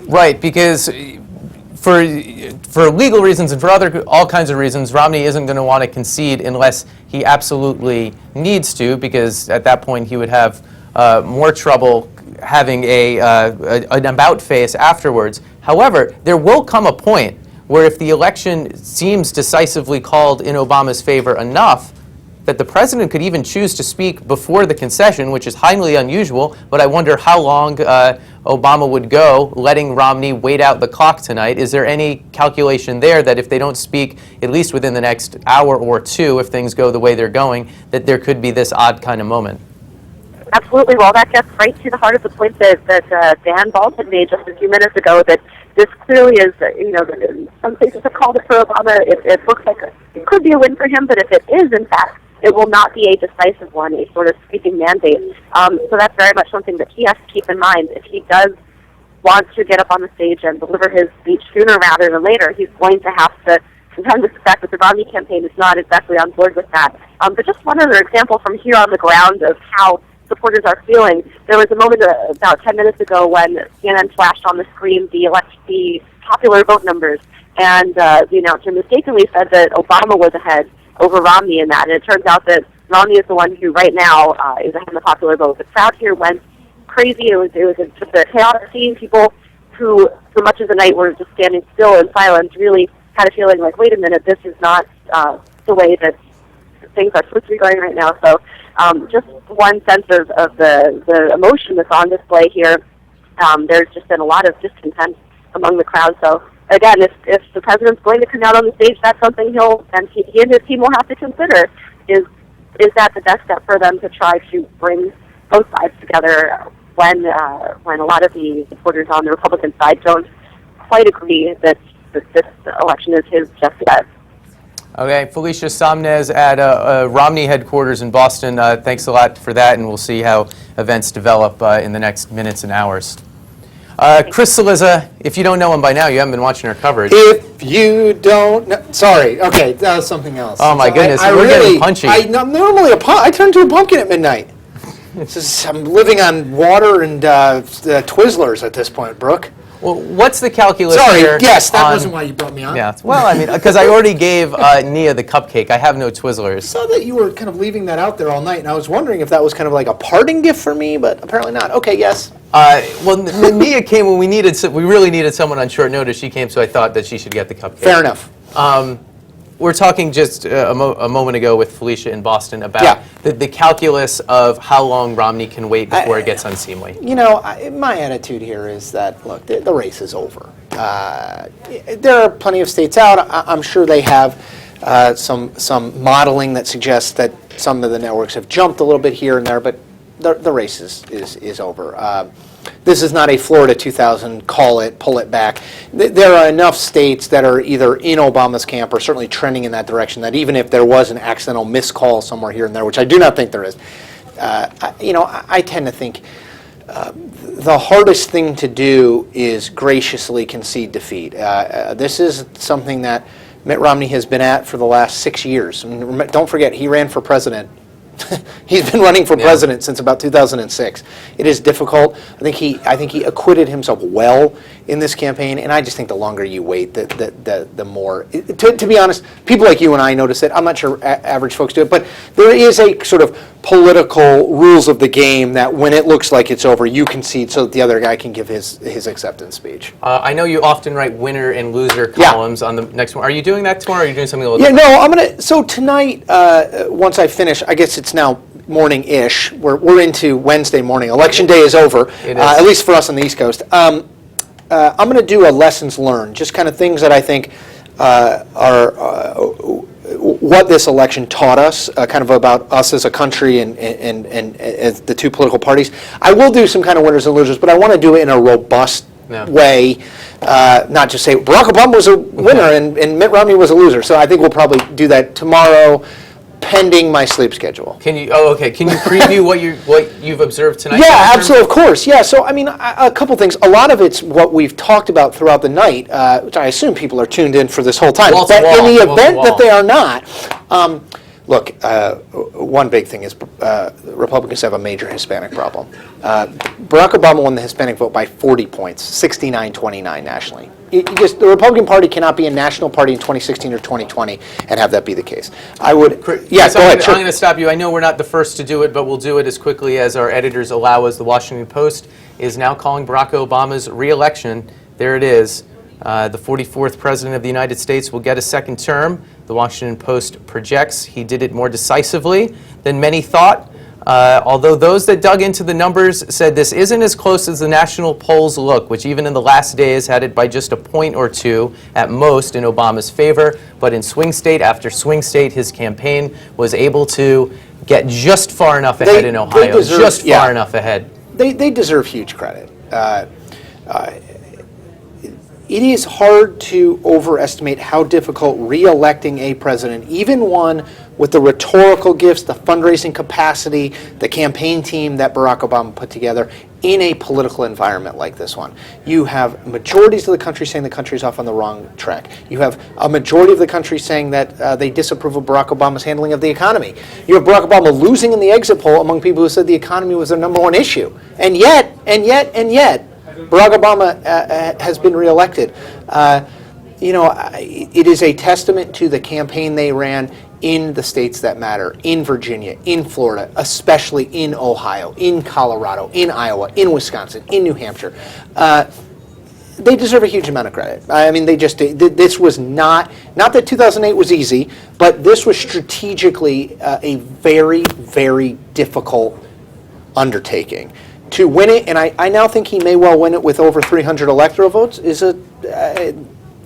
Speaker 4: Right, because for legal reasons and for all kinds of reasons, Romney isn't going to want to concede unless he absolutely needs to, because at that point he would have more trouble having an about face afterwards. However, there will come a point where if the election seems decisively called in Obama's favor enough, that the president could even choose to speak before the concession, which is highly unusual, but I wonder how long Obama would go letting Romney wait out the clock tonight. Is there any calculation there that if they don't speak, at least within the next hour or two, if things go the way they're going, that there could be this odd kind of moment?
Speaker 21: Absolutely. Well, that gets right to the heart of the point that Dan Baldwin made just a few minutes ago, that this clearly is, some places have called it for Obama. It looks like it could be a win for him, but if it is, in fact, it will not be a decisive one, a sort of sweeping mandate. So that's very much something that he has to keep in mind. If he does want to get up on the stage and deliver his speech sooner rather than later, he's going to have to contend with the fact that the Romney campaign is not exactly on board with that. But just one other example from here on the ground of how supporters are feeling. There was a moment about 10 minutes ago when CNN flashed on the screen the popular vote numbers, and the announcer mistakenly said that Obama was ahead over Romney in that, and it turns out that Romney is the one who right now is ahead in the popular vote. The crowd here went crazy. It was just a chaotic scene. People who, for much of the night, were just standing still in silence, really kind of feeling like, wait a minute, this is not the way that things are supposed to be going right now. So just one sense of the emotion that's on display here. There's just been a lot of discontent among the crowd. So again, if the president's going to come out on the stage, that's something he and his team will have to consider. Is that the best step for them to try to bring both sides together when a lot of the supporters on the Republican side don't quite agree that this election is his just yet?
Speaker 4: Okay, Felicia Somnez at Romney headquarters in Boston. Thanks a lot for that, and we'll see how events develop in the next minutes and hours. Chris Cillizza, if you don't know him by now, you haven't been watching our coverage.
Speaker 3: If you don't know, sorry, okay, that was something else.
Speaker 4: Oh my goodness,
Speaker 3: we're
Speaker 4: really, getting punchy.
Speaker 3: I'm normally I turn into a pumpkin at midnight. I'm living on water and Twizzlers at this point, Brooke.
Speaker 4: Well, what's the calculus
Speaker 3: Sorry,
Speaker 4: here?
Speaker 3: yes, that wasn't why you brought me on.
Speaker 4: Yeah, well, I mean, because I already gave Nia the cupcake. I have no Twizzlers.
Speaker 3: I saw that you were kind of leaving that out there all night, and I was wondering if that was kind of like a parting gift for me, but apparently not. Okay, yes.
Speaker 4: Well, Nia came when we really needed someone on short notice. She came, so I thought that she should get the cupcake.
Speaker 3: Fair enough.
Speaker 4: We're talking just a moment ago with Felicia in Boston about the calculus of how long Romney can wait before it gets unseemly.
Speaker 3: You know, my attitude here is that, look, the race is over. There are plenty of states out. I'm sure they have some modeling that suggests that some of the networks have jumped a little bit here and there, but the race is over. This is not a Florida 2000, call it, pull it back. There are enough states that are either in Obama's camp or certainly trending in that direction that even if there was an accidental miscall somewhere here and there, which I do not think there is, I tend to think the hardest thing to do is graciously concede defeat. This is something that Mitt Romney has been at for the last 6 years. And don't forget, he ran for president He's been running for president since about 2006. It is difficult. I think he acquitted himself well in this campaign, and I just think the longer you wait, the more. To be honest, people like you and I notice it. I'm not sure average folks do it, but there is a sort of political rules of the game that when it looks like it's over, you concede so that the other guy can give his acceptance speech.
Speaker 4: I know you often write winner and loser columns on the next one. Are you doing that tomorrow, or are you doing something a little different?
Speaker 3: No, I'm going to. So tonight, once I finish, I guess it's now morning-ish. We're into Wednesday morning. Election day is over, at least for us on the East Coast. I'm going to do a lessons learned, just kind of things that I think are what this election taught us, kind of about us as a country and as the two political parties. I will do some kind of winners and losers, but I want to do it in a robust way, not just say Barack Obama was a winner and Mitt Romney was a loser. So I think we'll probably do that tomorrow, pending my sleep schedule.
Speaker 4: Can you? Oh, okay. Can you preview what you've observed tonight?
Speaker 3: Yeah, absolutely, of course. Yeah. So I mean, a couple things. A lot of it's what we've talked about throughout the night, which I assume people are tuned in for this whole time. But in the event that they are not, look, one big thing is Republicans have a major Hispanic problem. Barack Obama won the Hispanic vote by 40 points, 69-29 nationally. The Republican Party cannot be a national party in 2016 or 2020 and have that be the case. I would. Yeah, go ahead.
Speaker 4: I'm going to stop you. I know we're not the first to do it, but we'll do it as quickly as our editors allow us. The Washington Post is now calling Barack Obama's re-election. There it is. The 44th President of the United States will get a second term. The Washington Post projects he did it more decisively than many thought. Although those that dug into the numbers said this isn't as close as the national polls look, which even in the last days had it by just a point or two at most in Obama's favor. But in swing state after swing state, his campaign was able to get just far enough ahead in Ohio, far enough ahead.
Speaker 3: They deserve huge credit. It is hard to overestimate how difficult re-electing a president, even one with the rhetorical gifts, the fundraising capacity, the campaign team that Barack Obama put together in a political environment like this one. You have majorities of the country saying the country's off on the wrong track. You have a majority of the country saying that they disapprove of Barack Obama's handling of the economy. You have Barack Obama losing in the exit poll among people who said the economy was their number one issue. And yet, Barack Obama has been reelected. It is a testament to the campaign they ran in the states that matter, in Virginia, in Florida, especially in Ohio, in Colorado, in Iowa, in Wisconsin, in New Hampshire. They deserve a huge amount of credit. I mean, this was not that 2008 was easy, but this was strategically a very, very difficult undertaking. To win it, and I now think he may well win it with over 300 electoral votes,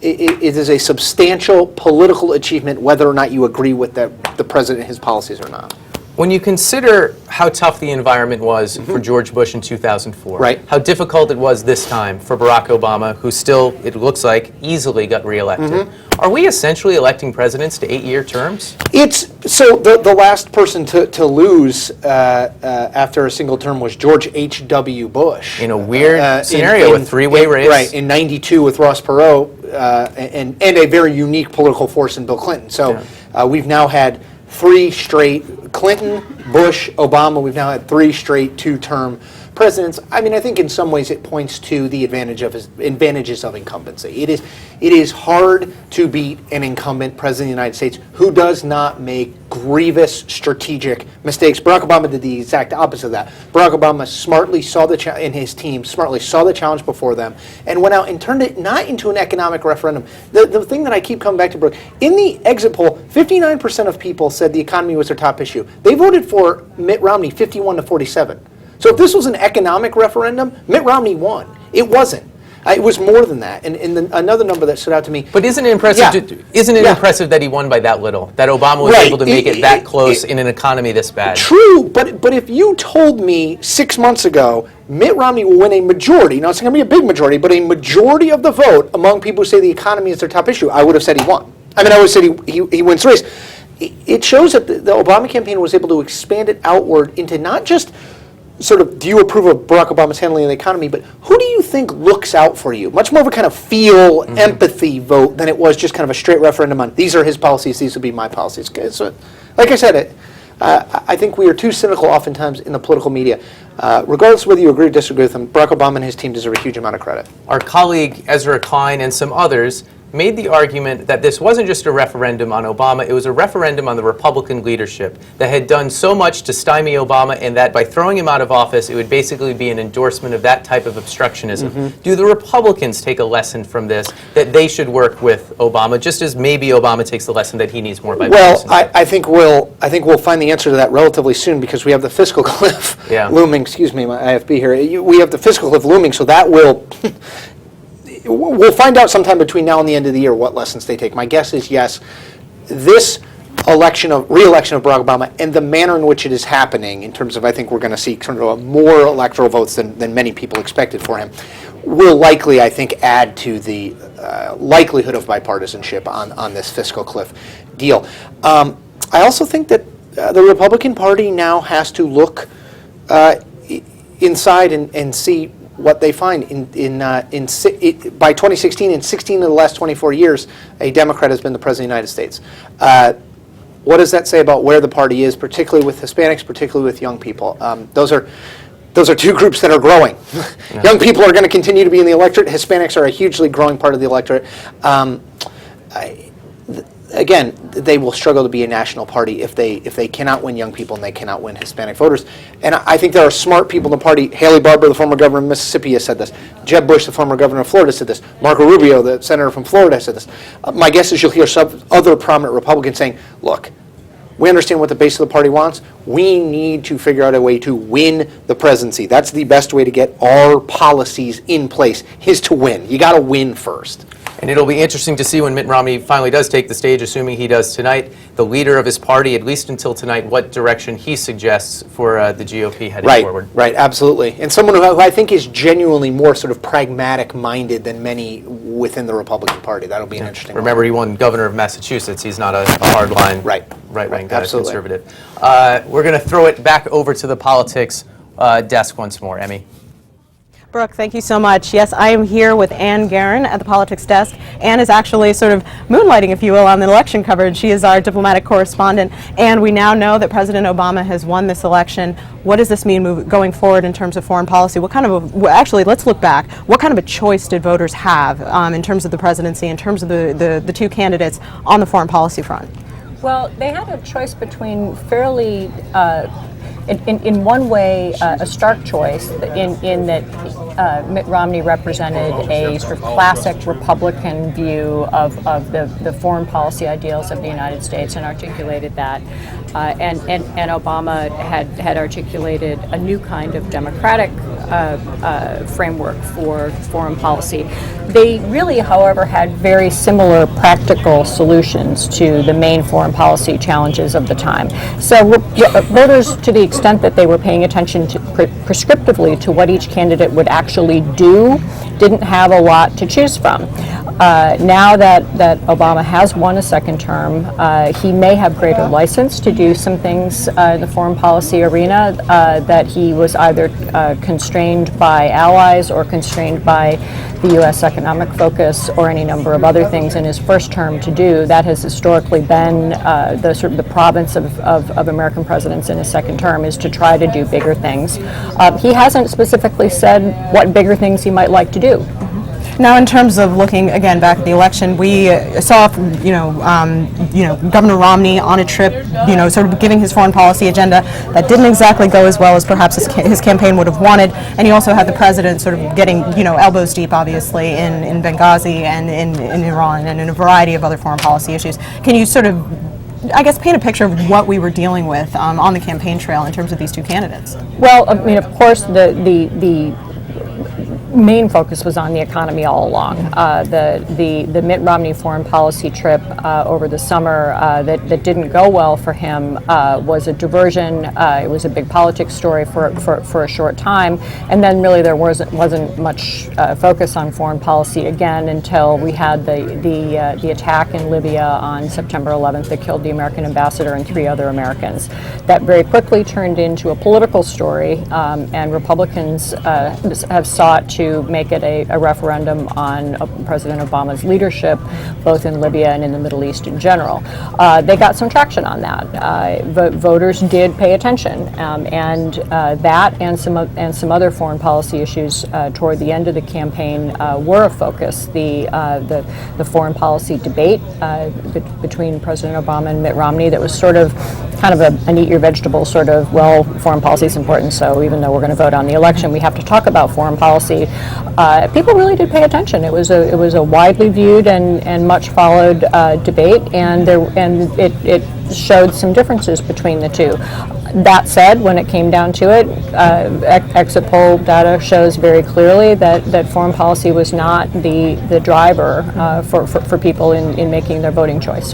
Speaker 3: it is a substantial political achievement, whether or not you agree with the president and his policies or not.
Speaker 4: When you consider how tough the environment was for George Bush in 2004,
Speaker 3: right,
Speaker 4: how difficult it was this time for Barack Obama, who still, it looks like, easily got reelected, are we essentially electing presidents to 8-year terms?
Speaker 3: So the last person to lose after a single term was George H.W. Bush.
Speaker 4: In a weird scenario, a three-way race.
Speaker 3: Right, in 92 with Ross Perot, and a very unique political force in Bill Clinton. So we've now had 3 straight, Clinton, Bush, Obama, we've now had 3 straight 2-term presidents. I mean, I think in some ways it points to the advantages of incumbency. It is hard to beat an incumbent president of the United States who does not make grievous strategic mistakes. Barack Obama did the exact opposite of that. Barack Obama smartly saw and his team smartly saw the challenge before them and went out and turned it not into an economic referendum. The thing that I keep coming back to, Brooke, in the exit poll, 59% of people said the economy was their top issue. They voted for Mitt Romney 51-47. So if this was an economic referendum, Mitt Romney won. It wasn't. It was more than that. And another number that stood out to me.
Speaker 4: But isn't it impressive? Isn't it impressive that he won by that little? That Obama was able to make it that close in an economy this bad?
Speaker 3: True, but if you told me 6 months ago Mitt Romney will win a majority, now it's not going to be a big majority, but a majority of the vote among people who say the economy is their top issue, I would have said he won. I mean, I would have said he wins the race. It shows that the Obama campaign was able to expand it outward into not just sort of, do you approve of Barack Obama's handling of the economy, but who do you think looks out for you? Much more of a kind of feel, empathy vote than it was just kind of a straight referendum on, these are his policies, these will be my policies. So, like I said, I think we are too cynical oftentimes in the political media. Regardless of whether you agree or disagree with him, Barack Obama and his team deserve a huge amount of credit.
Speaker 4: Our colleague Ezra Klein and some others made the argument that this wasn't just a referendum on Obama, it was a referendum on the Republican leadership that had done so much to stymie Obama, and that by throwing him out of office, it would basically be an endorsement of that type of obstructionism. Do the Republicans take a lesson from this, that they should work with Obama, just as maybe Obama takes the lesson that he needs more bipartisanship?
Speaker 3: Well, I think we'll find the answer to that relatively soon, because we have the fiscal cliff looming. Excuse me, my IFB here. We have the fiscal cliff looming, so that will. We'll find out sometime between now and the end of the year what lessons they take. My guess is yes. This re-election of Barack Obama and the manner in which it is happening, in terms of, I think we're going to see sort of more electoral votes than many people expected for him, will likely, I think, add to the likelihood of bipartisanship on this fiscal cliff deal. I also think that the Republican Party now has to look inside and see what they find. By 2016, in 16 of the last 24 years, a Democrat has been the President of the United States. What does that say about where the party is, particularly with Hispanics, particularly with young people? Those are two groups that are growing. Young people are going to continue to be in the electorate. Hispanics are a hugely growing part of the electorate. Again, they will struggle to be a national party if they cannot win young people and they cannot win Hispanic voters. And I think there are smart people in the party. Haley Barbour, the former governor of Mississippi, has said this. Jeb Bush, the former governor of Florida, said this. Marco Rubio, the senator from Florida, has said this. My guess is you'll hear some other prominent Republicans saying, look, we understand what the base of the party wants. We need to figure out a way to win the presidency. That's the best way to get our policies in place, is to win. You got to win first.
Speaker 4: And it'll be interesting to see when Mitt Romney finally does take the stage, assuming he does tonight, the leader of his party, at least until tonight, what direction he suggests for the GOP heading forward.
Speaker 3: Right, absolutely. And someone who I think is genuinely more sort of pragmatic-minded than many within the Republican Party. That'll be an interesting one.
Speaker 4: Remember, he won governor of Massachusetts. He's not a hard-line, right-wing guy, conservative. We're going to throw it back over to the politics desk once more. Emmy.
Speaker 9: Brooke, thank you so much. Yes, I am here with Ann Guerin at the politics desk. Ann is actually sort of moonlighting, if you will, on the election coverage. She is our diplomatic correspondent, and we now know that President Obama has won this election. What does this mean going forward in terms of foreign policy? What kind of actually, let's look back. What kind of a choice did voters have in terms of the presidency, in terms of the two candidates on the foreign policy front?
Speaker 8: Well, they had a choice between fairly in one way, a stark choice in that Mitt Romney represented a sort of classic Republican view of the foreign policy ideals of the United States and articulated that. And Obama had articulated a new kind of democratic framework for foreign policy. They really, however, had very similar practical solutions to the main foreign policy challenges of the time. So voters, to the extent that they were paying attention to prescriptively to what each candidate would actually do, didn't have a lot to choose from. Now that Obama has won a second term, he may have greater license to do some things in the foreign policy arena that he was either constrained by allies or constrained by the U.S. economic focus or any number of other things in his first term to do. That has historically been the province of American presidents in his second term, is to try to do bigger things. He hasn't specifically said what bigger things he might like to do.
Speaker 9: Now, in terms of looking again back at the election, we saw, Governor Romney on a trip, sort of giving his foreign policy agenda that didn't exactly go as well as perhaps his campaign would have wanted. And he also had the president sort of getting, elbows deep, obviously, in Benghazi and in Iran and in a variety of other foreign policy issues. Can you sort of, I guess, paint a picture of what we were dealing with on the campaign trail in terms of these two candidates?
Speaker 8: Well, I mean, of course, the main focus was on the economy all along. The Mitt Romney foreign policy trip over the summer that didn't go well for him was a diversion. It was a big politics story for a short time, and then really there wasn't much focus on foreign policy again until we had the attack in Libya on September 11th that killed the American ambassador and 3 other Americans. That very quickly turned into a political story, and Republicans have sought to to make it a referendum on President Obama's leadership, both in Libya and in the Middle East in general. They got some traction on that. Voters did pay attention, and that and some other foreign policy issues toward the end of the campaign were a focus. The foreign policy debate between President Obama and Mitt Romney that was sort of kind of an eat your vegetables sort of, well, foreign policy is important, so even though we're going to vote on the election, we have to talk about foreign policy. People really did pay attention. It was a widely viewed and much followed debate, and it showed some differences between the two. That said, when it came down to it, exit poll data shows very clearly that foreign policy was not the driver for people in making their voting choice.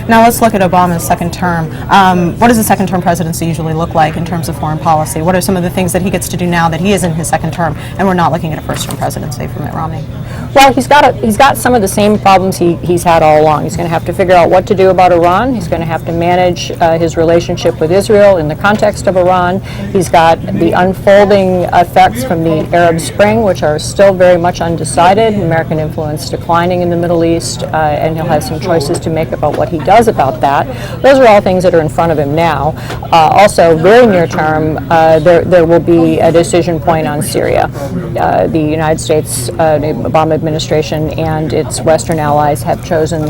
Speaker 9: Now let's look at Obama's second term. What does a second term presidency usually look like in terms of foreign policy? What are some of the things that he gets to do now that he is in his second term, and we're not looking at a first term presidency for Mitt Romney?
Speaker 8: Well, he's got some of the same problems he's had all along. He's going to have to figure out what to do about Iran. He's going to have to manage his relationship with Israel in the context of Iran. He's got the unfolding effects from the Arab Spring, which are still very much undecided. American influence declining in the Middle East, and he'll have some choices to make about what he does about that. Those are all things that are in front of him now. Also, very near term, there will be a decision point on Syria. The United States, the Obama administration, and its Western allies have chosen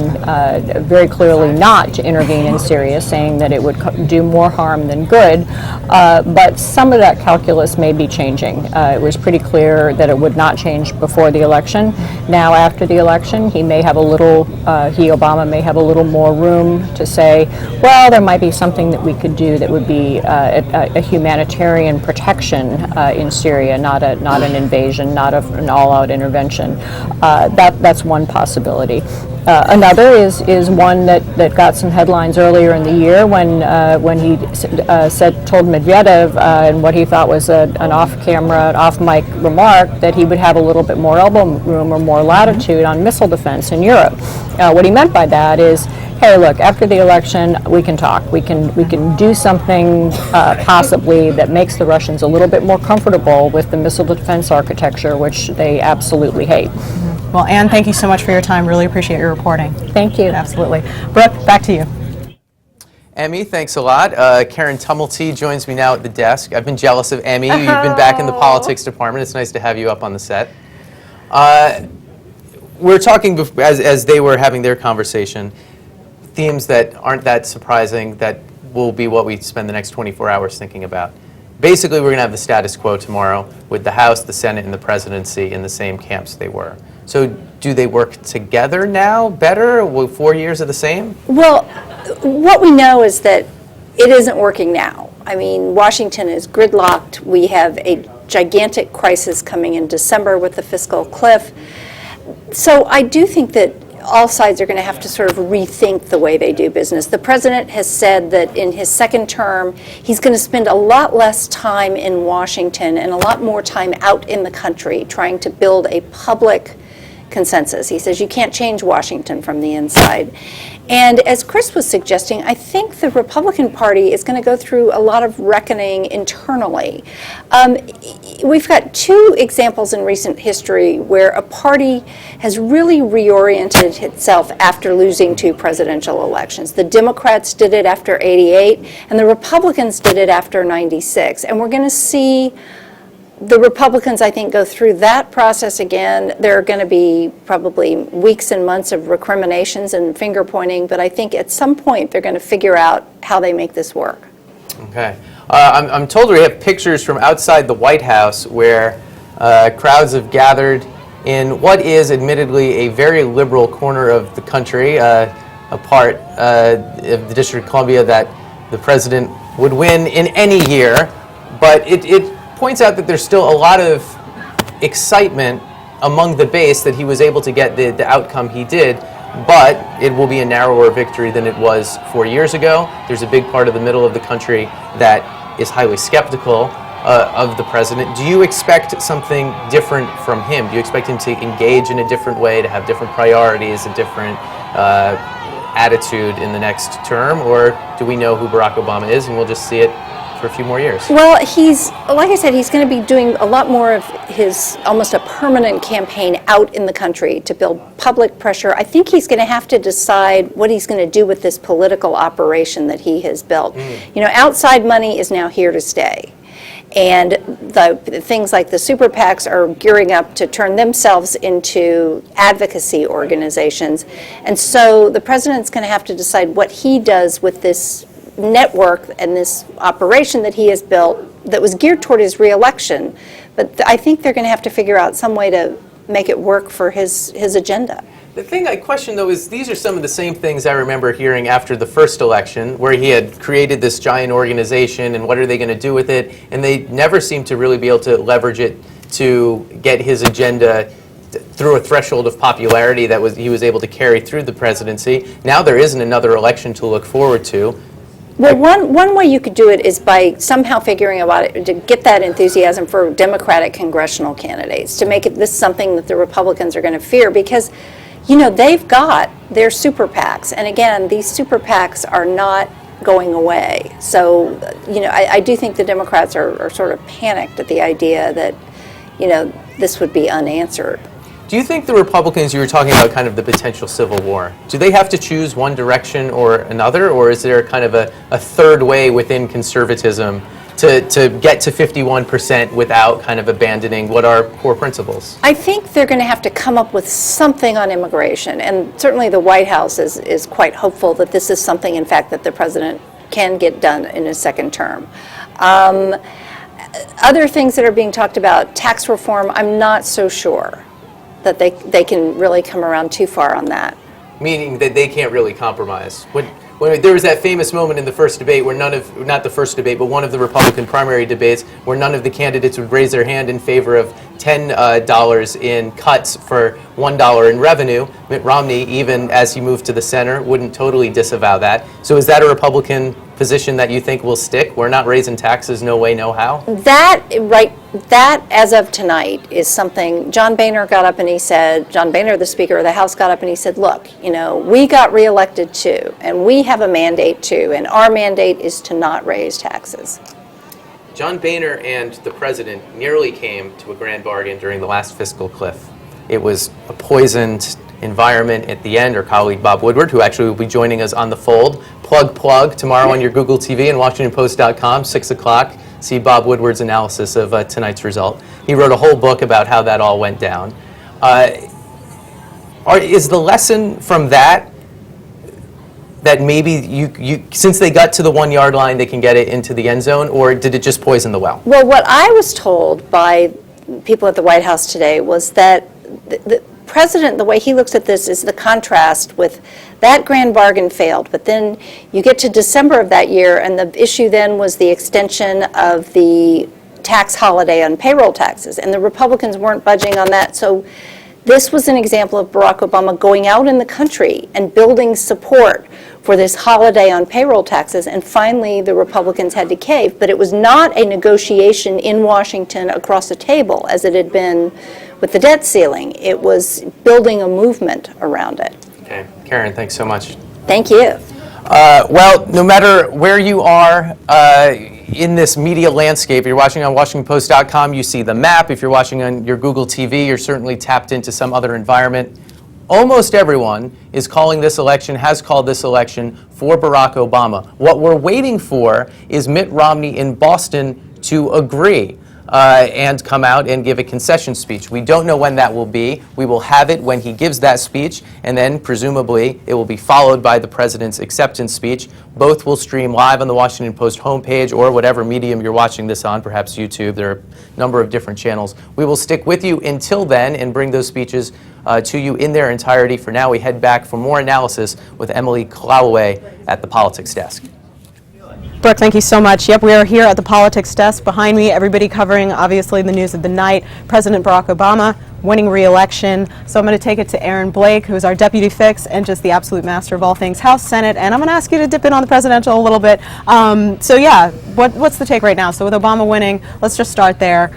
Speaker 8: very clearly not to intervene in Syria, saying that it would do more harm than good. But some of that calculus may be changing. It was pretty clear that it would not change before the election. Now, after the election, Obama may have a little more room to say, well, there might be something that we could do that would be a humanitarian protection in Syria, not an invasion, not an all-out intervention. That's one possibility. Another is one that got some headlines earlier in the year when he told Medvedev and what he thought was an off-camera, off-mic remark that he would have a little bit more elbow room or more latitude on missile defense in Europe. What he meant by that is, hey, look, after the election, we can talk. We can do something possibly that makes the Russians a little bit more comfortable with the missile defense architecture, which they absolutely hate.
Speaker 9: Well, Anne, thank you so much for your time. Really appreciate your reporting.
Speaker 8: Thank you.
Speaker 9: Absolutely. Brooke, back to you.
Speaker 4: Emi, thanks a lot. Karen Tumulty joins me now at the desk. I've been jealous of Emi. You've been back in the politics department. It's nice to have you up on the set. We're talking, as they were having their conversation, themes that aren't that surprising that will be what we spend the next 24 hours thinking about. Basically, we're going to have the status quo tomorrow with the House, the Senate, and the presidency in the same camps they were. So do they work together now better? Will 4 years of the same?
Speaker 2: Well, what we know is that it isn't working now. I mean, Washington is gridlocked. We have a gigantic crisis coming in December with the fiscal cliff. So I do think that all sides are going to have to sort of rethink the way they do business. The president has said that in his second term, he's going to spend a lot less time in Washington and a lot more time out in the country trying to build a public consensus. He says you can't change Washington from the inside. And as Chris was suggesting, I think the Republican Party is going to go through a lot of reckoning internally. We've got two examples in recent history where a party has really reoriented itself after losing two presidential elections. The Democrats did it after '88, and the Republicans did it after '96. And we're going to see the Republicans, I think, go through that process again. There are going to be probably weeks and months of recriminations and finger pointing, but I think at some point they're going to figure out how they make this work.
Speaker 4: Okay. I'm told we have pictures from outside the White House where crowds have gathered in what is admittedly a very liberal corner of the country, a part of the District of Columbia that the president would win in any year, but it points out that there's still a lot of excitement among the base that he was able to get the outcome he did, but it will be a narrower victory than it was 4 years ago. There's a big part of the middle of the country that is highly skeptical of the president. Do you expect something different from him? Do you expect him to engage in a different way, to have different priorities, a different attitude in the next term, or do we know who Barack Obama is and we'll just see it for a few more years.
Speaker 2: Well, like I said, he's going to be doing a lot more of his almost a permanent campaign out in the country to build public pressure. I think he's going to have to decide what he's going to do with this political operation that he has built. Outside money is now here to stay. And the things like the super PACs are gearing up to turn themselves into advocacy organizations. And so the president's going to have to decide what he does with this network and this operation that he has built that was geared toward his reelection. But I think they're going to have to figure out some way to make it work for his agenda.
Speaker 4: The thing I question, though, is these are some of the same things I remember hearing after the first election, where he had created this giant organization, and what are they going to do with it? And they never seemed to really be able to leverage it to get his agenda through a threshold of popularity that he was able to carry through the presidency. Now there isn't another election to look forward to.
Speaker 2: Well, one way you could do it is by somehow figuring out to get that enthusiasm for Democratic congressional candidates, to make this something that the Republicans are going to fear, because they've got their super PACs, and again, these super PACs are not going away. So, I do think the Democrats are sort of panicked at the idea that, this would be unanswered.
Speaker 4: Do you think the Republicans, you were talking about kind of the potential civil war, do they have to choose one direction or another, or is there kind of a third way within conservatism to get to 51% without kind of abandoning what are core principles?
Speaker 2: I think they're going to have to come up with something on immigration, and certainly the White House is quite hopeful that this is something, in fact, that the president can get done in his second term. Other things that are being talked about, tax reform, I'm not so sure that they can really come around too far on that.
Speaker 4: Meaning that they can't really compromise. When there was that famous moment in the first debate where not the first debate, but one of the Republican primary debates, where none of the candidates would raise their hand in favor of $10 in cuts for $1 in revenue. Mitt Romney, even as he moved to the center, wouldn't totally disavow that. So is that a Republican position that you think will stick? We're not raising taxes, no way, no how?
Speaker 2: That, as of tonight, is something John Boehner got up and he said, John Boehner, the Speaker of the House, got up and he said, look, we got reelected too, and we have a mandate too, and our mandate is to not raise taxes.
Speaker 4: John Boehner and the president nearly came to a grand bargain during the last fiscal cliff. It was a poisoned environment at the end. Our colleague Bob Woodward, who actually will be joining us on the Fold, plug tomorrow on your Google TV and WashingtonPost.com, 6 o'clock. See Bob Woodward's analysis of tonight's result. He wrote a whole book about how that all went down. Is the lesson from that maybe you since they got to the 1 yard line, they can get it into the end zone, or did it just poison the well?
Speaker 2: Well, what I was told by people at the White House today was that the president, the way he looks at this, is the contrast with that grand bargain failed, but then you get to December of that year, and the issue then was the extension of the tax holiday on payroll taxes, and the Republicans weren't budging on that. So this was an example of Barack Obama going out in the country and building support for this holiday on payroll taxes, and finally the Republicans had to cave. But it was not a negotiation in Washington across a table as it had been with the debt ceiling. It was building a movement around it.
Speaker 4: Okay, Karen, thanks so much.
Speaker 2: Thank you.
Speaker 4: Well, no matter where you are in this media landscape, if you're watching on WashingtonPost.com, you see the map. If you're watching on your Google TV, you're certainly tapped into some other environment. Almost everyone is calling this election, has called this election for Barack Obama. What we're waiting for is Mitt Romney in Boston to agree and come out and give a concession speech. We don't know when that will be. We will have it when he gives that speech, and then presumably it will be followed by the president's acceptance speech. Both will stream live on the Washington Post homepage or whatever medium you're watching this on, perhaps YouTube. There are a number of different channels. We will stick with you until then and bring those speeches to you in their entirety. For now, we head back for more analysis with Emi Kolawole at the Politics Desk.
Speaker 9: Brooke, thank you so much. Yep, we are here at the Politics Desk. Behind me, everybody covering, obviously, the news of the night. President Barack Obama winning re-election. So I'm going to take it to Aaron Blake, who is our deputy fix and just the absolute master of all things House, Senate. And I'm going to ask you to dip in on the presidential a little bit. So yeah, what's the take right now? So with Obama winning, let's just start there.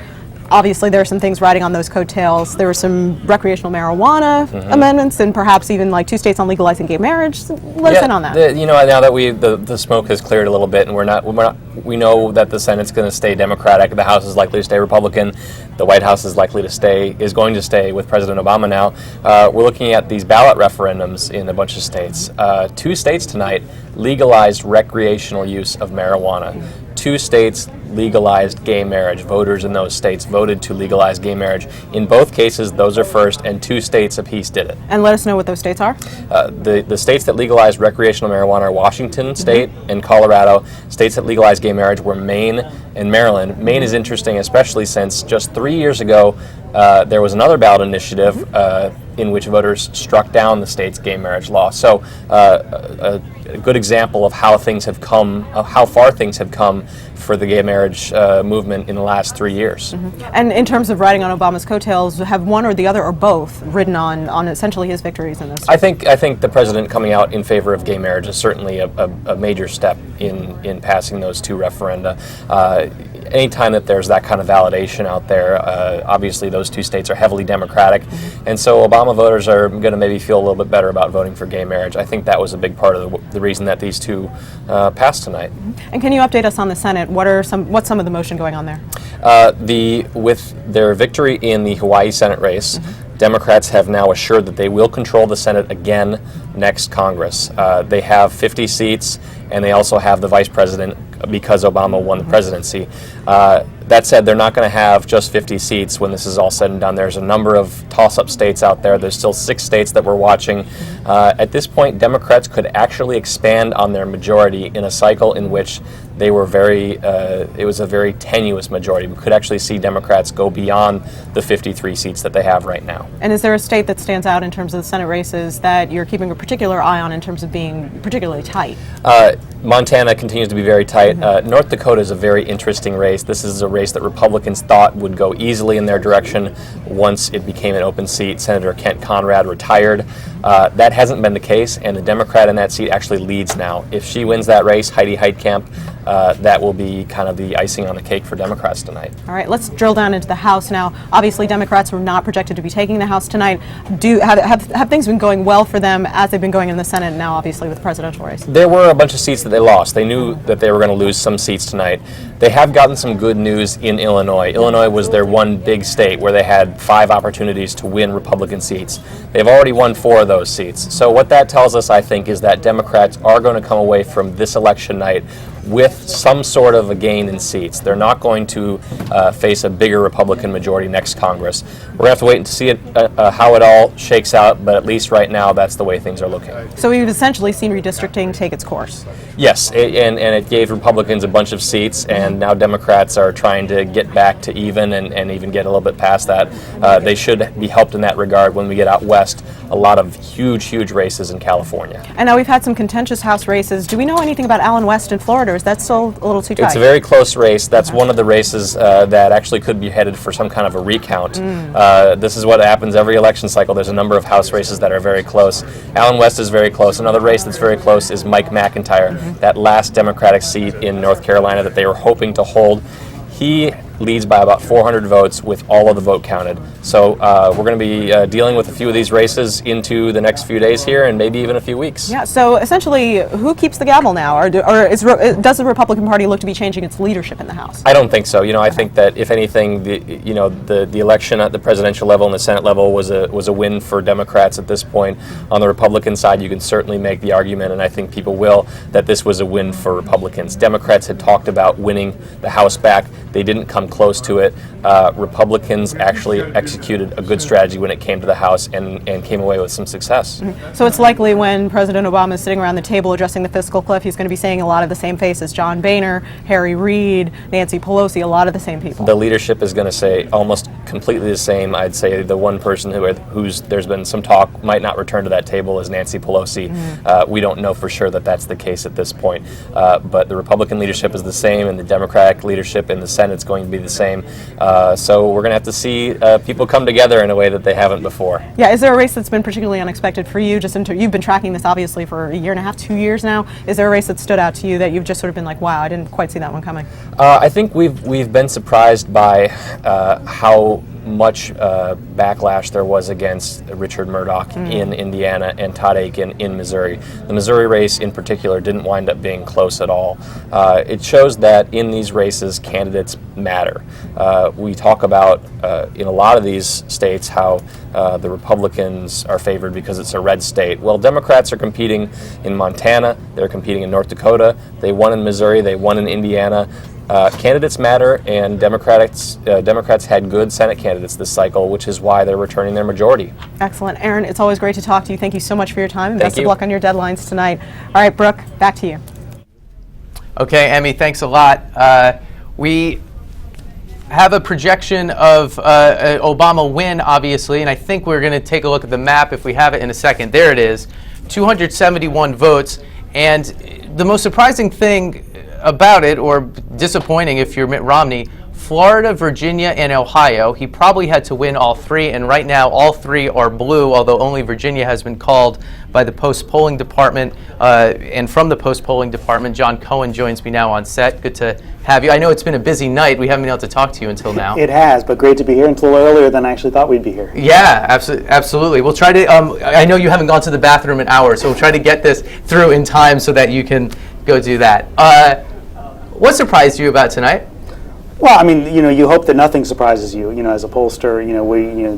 Speaker 9: Obviously, there are some things riding on those coattails. There were some recreational marijuana amendments, and perhaps even like 2 states on legalizing gay marriage. Let us in on that.
Speaker 11: Now that the smoke has cleared a little bit, and we're not we know that the Senate's going to stay Democratic, the House is likely to stay Republican, the White House is going to stay with President Obama now. We're looking at these ballot referendums in a bunch of states. 2 states tonight legalized recreational use of marijuana. 2 states legalized gay marriage. Voters in those states voted to legalize gay marriage. In both cases, those are first, and 2 states apiece did it.
Speaker 9: And let us know what those states are.
Speaker 11: The states that legalized recreational marijuana are Washington State and Colorado. States that legalized gay marriage were Maine and Maryland. Maine is interesting, especially since just 3 years ago, there was another ballot initiative in which voters struck down the state's gay marriage law. So a good example of how things have come, how far things have come for the gay marriage movement in the last 3 years.
Speaker 9: And in terms of riding on Obama's coattails, have one or the other or both ridden on essentially his victories in this?
Speaker 11: I think the president coming out in favor of gay marriage is certainly a major step in passing those 2 referenda. Anytime that there's that kind of validation out there, obviously those 2 states are heavily Democratic, and so Obama voters are going to maybe feel a little bit better about voting for gay marriage. I think that was a big part of the reason that these 2 passed tonight.
Speaker 9: And can you update us on the Senate? What's some of the motion going on there?
Speaker 11: With their victory in the Hawaii Senate race, Democrats have now assured that they will control the Senate again next Congress. They have 50 seats, and they also have the vice president because Obama won the presidency. That said, they're not going to have just 50 seats when this is all said and done. There's a number of toss-up states out there. There's still 6 states that we're watching. At this point, Democrats could actually expand on their majority in a cycle in which they were it was a very tenuous majority. We could actually see Democrats go beyond the 53 seats that they have right now.
Speaker 9: And is there a state that stands out in terms of the Senate races that you're keeping a particular eye on in terms of being particularly tight?
Speaker 11: Montana continues to be very tight. North Dakota is a very interesting race. This is a race that Republicans thought would go easily in their direction once it became an open seat. Senator Kent Conrad retired. That hasn't been the case, and the Democrat in that seat actually leads now. If she wins that race, Heidi Heitkamp, that will be kind of the icing on the cake for Democrats tonight.
Speaker 9: All right, let's drill down into the House now. Obviously, Democrats were not projected to be taking the House tonight. Have things been going well for them as they've been going in the Senate now, obviously, with the presidential race?
Speaker 11: There were a bunch of seats that they lost. They knew that they were going to lose some seats tonight. They have gotten some good news in Illinois. Illinois was their one big state where they had 5 opportunities to win Republican seats. They've already won 4 of those seats. So what that tells us, I think, is that Democrats are going to come away from this election night with some sort of a gain in seats. They're not going to face a bigger Republican majority next Congress. We're going to have to wait and see how it all shakes out, but at least right now, that's the way things are looking.
Speaker 9: So we've essentially seen redistricting take its course.
Speaker 11: Yes, and it gave Republicans a bunch of seats, and now Democrats are trying to get back to even and even get a little bit past that. They should be helped in that regard when we get out west. A lot of huge races in California.
Speaker 9: And now we've had some contentious House races. Do we know anything about Allen West in Florida, or is that still a little too tight?
Speaker 11: It's a very close race. That's one of the races that actually could be headed for some kind of a recount. This is what happens every election cycle. There's a number of House races that are very close. Allen West is very close. Another race that's very close is Mike McIntyre, that last Democratic seat in North Carolina that they were hoping to hold. He leads by about 400 votes with all of the vote counted. So we're going to be dealing with a few of these races into the next few days here and maybe even a few weeks.
Speaker 9: Yeah, so essentially, who keeps the gavel now? Or does the Republican Party look to be changing its leadership in the House?
Speaker 11: I don't think so. I think that if anything, the election at the presidential level and the Senate level was a win for Democrats at this point. On the Republican side, you can certainly make the argument, and I think people will, that this was a win for Republicans. Democrats had talked about winning the House back. They didn't come close to it. Republicans actually executed a good strategy when it came to the House and came away with some success.
Speaker 9: So it's likely when President Obama is sitting around the table addressing the fiscal cliff, he's going to be saying a lot of the same faces: John Boehner, Harry Reid, Nancy Pelosi, a lot of the same people.
Speaker 11: The leadership is going to say almost completely the same. I'd say the one person who's there's been some talk might not return to that table is Nancy Pelosi. We don't know for sure that that's the case at this point, but the Republican leadership is the same, and the Democratic leadership in the Senate is going to be the same. So we're going to have to see people come together in a way that they haven't before.
Speaker 9: Yeah, is there a race that's been particularly unexpected for you? You've been tracking this obviously for a year and a half, 2 years now. Is there a race that stood out to you that you've just sort of been like, wow, I didn't quite see that one coming?
Speaker 11: I think we've been surprised by how much backlash there was against Richard Murdoch in Indiana and Todd Akin in Missouri. The Missouri race in particular didn't wind up being close at all. It shows that in these races, candidates matter. We talk about in a lot of these states how the Republicans are favored because it's a red state. Well, Democrats are competing in Montana, they're competing in North Dakota, they won in Missouri, they won in Indiana. Candidates matter, and Democrats had good Senate candidates this cycle, which is why they're returning their majority.
Speaker 9: Excellent. Aaron, it's always great to talk to you. Thank you so much for your time, and
Speaker 11: Thank
Speaker 9: best
Speaker 11: you.
Speaker 9: of luck on your deadlines tonight. All right, Brooke, back to you.
Speaker 4: Okay, Emi, thanks a lot. We have a projection of an Obama win, obviously, and I think we're going to take a look at the map if we have it in a second. There it is, 271 votes, and the most surprising thing about it, or disappointing if you're Mitt Romney, Florida, Virginia, and Ohio. He probably had to win all three, and right now all three are blue, although only Virginia has been called by the post-polling department. And from the post-polling department, John Cohen joins me now on set. Good to have you. I know it's been a busy night. We haven't been able to talk to you until now.
Speaker 1: It has, but great to be here until earlier than I actually thought we'd be here.
Speaker 4: Yeah, absolutely. We'll try to, I know you haven't gone to the bathroom in hours, so we'll try to get this through in time so that you can go do that. What surprised you about tonight?
Speaker 1: Well, I mean, you hope that nothing surprises you. As a pollster,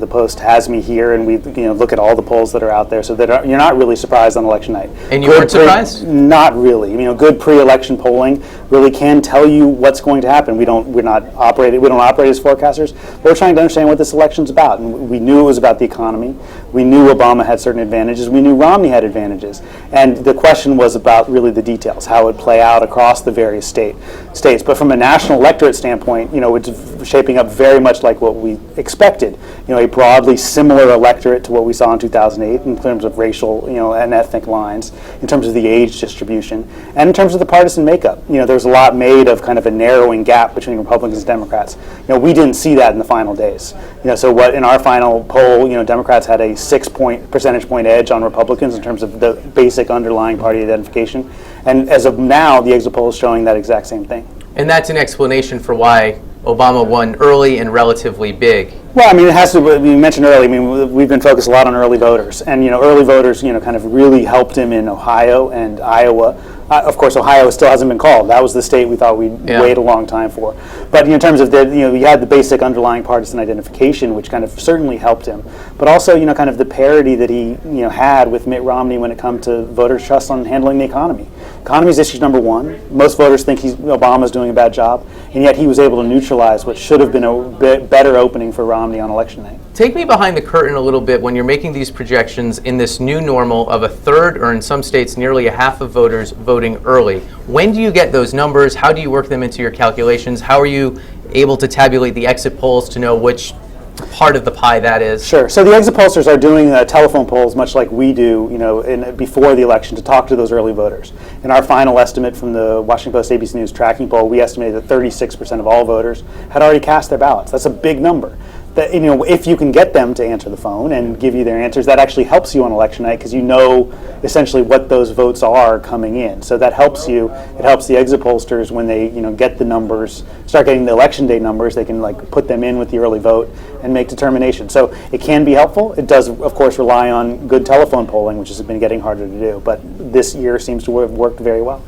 Speaker 1: the Post has me here, and we, look at all the polls that are out there, so that you're not really surprised on election night.
Speaker 4: And you weren't surprised?
Speaker 1: Not really. Good pre-election polling really can tell you what's going to happen. We don't operate as forecasters. But we're trying to understand what this election's about, and we knew it was about the economy. We knew Obama had certain advantages. We knew Romney had advantages, and the question was about really the details, how it would play out across the various states. But from a national electorate standpoint, it's shaping up very much like what we expected. A broadly similar electorate to what we saw in 2008 in terms of racial, and ethnic lines, in terms of the age distribution, and in terms of the partisan makeup. There's a lot made of kind of a narrowing gap between Republicans and Democrats. We didn't see that in the final days. So what in our final poll, Democrats had a 6 percentage point edge on Republicans in terms of the basic underlying party identification. And as of now, the exit poll is showing that exact same thing.
Speaker 4: And that's an explanation for why Obama won early and relatively big.
Speaker 1: Well, it has to. You mentioned early. We've been focused a lot on early voters, and early voters, kind of really helped him in Ohio and Iowa. Of course, Ohio still hasn't been called. That was the state we thought we'd wait a long time for. But in terms of you had the basic underlying partisan identification, which kind of certainly helped him. But also, kind of the parity that he, had with Mitt Romney when it comes to voters' trust on handling the economy. Economy is issue number one. Most voters think Obama's doing a bad job, and yet he was able to neutralize what should have been a better opening for Romney on election night.
Speaker 4: Take me behind the curtain a little bit when you're making these projections in this new normal of a third, or in some states nearly a half of voters voting early. When do you get those numbers? How do you work them into your calculations? How are you able to tabulate the exit polls to know which part of the pie that is?
Speaker 1: Sure. So the exit pollsters are doing telephone polls, much like we do, before the election, to talk to those early voters. In our final estimate from the Washington Post ABC News tracking poll, we estimated that 36% of all voters had already cast their ballots. That's a big number. That, if you can get them to answer the phone and give you their answers, that actually helps you on election night because you know essentially what those votes are coming in. So that helps you. It helps the exit pollsters when they get the numbers, start getting the election day numbers. They can put them in with the early vote and make determinations. So it can be helpful. It does, of course, rely on good telephone polling, which has been getting harder to do. But this year seems to have worked very well.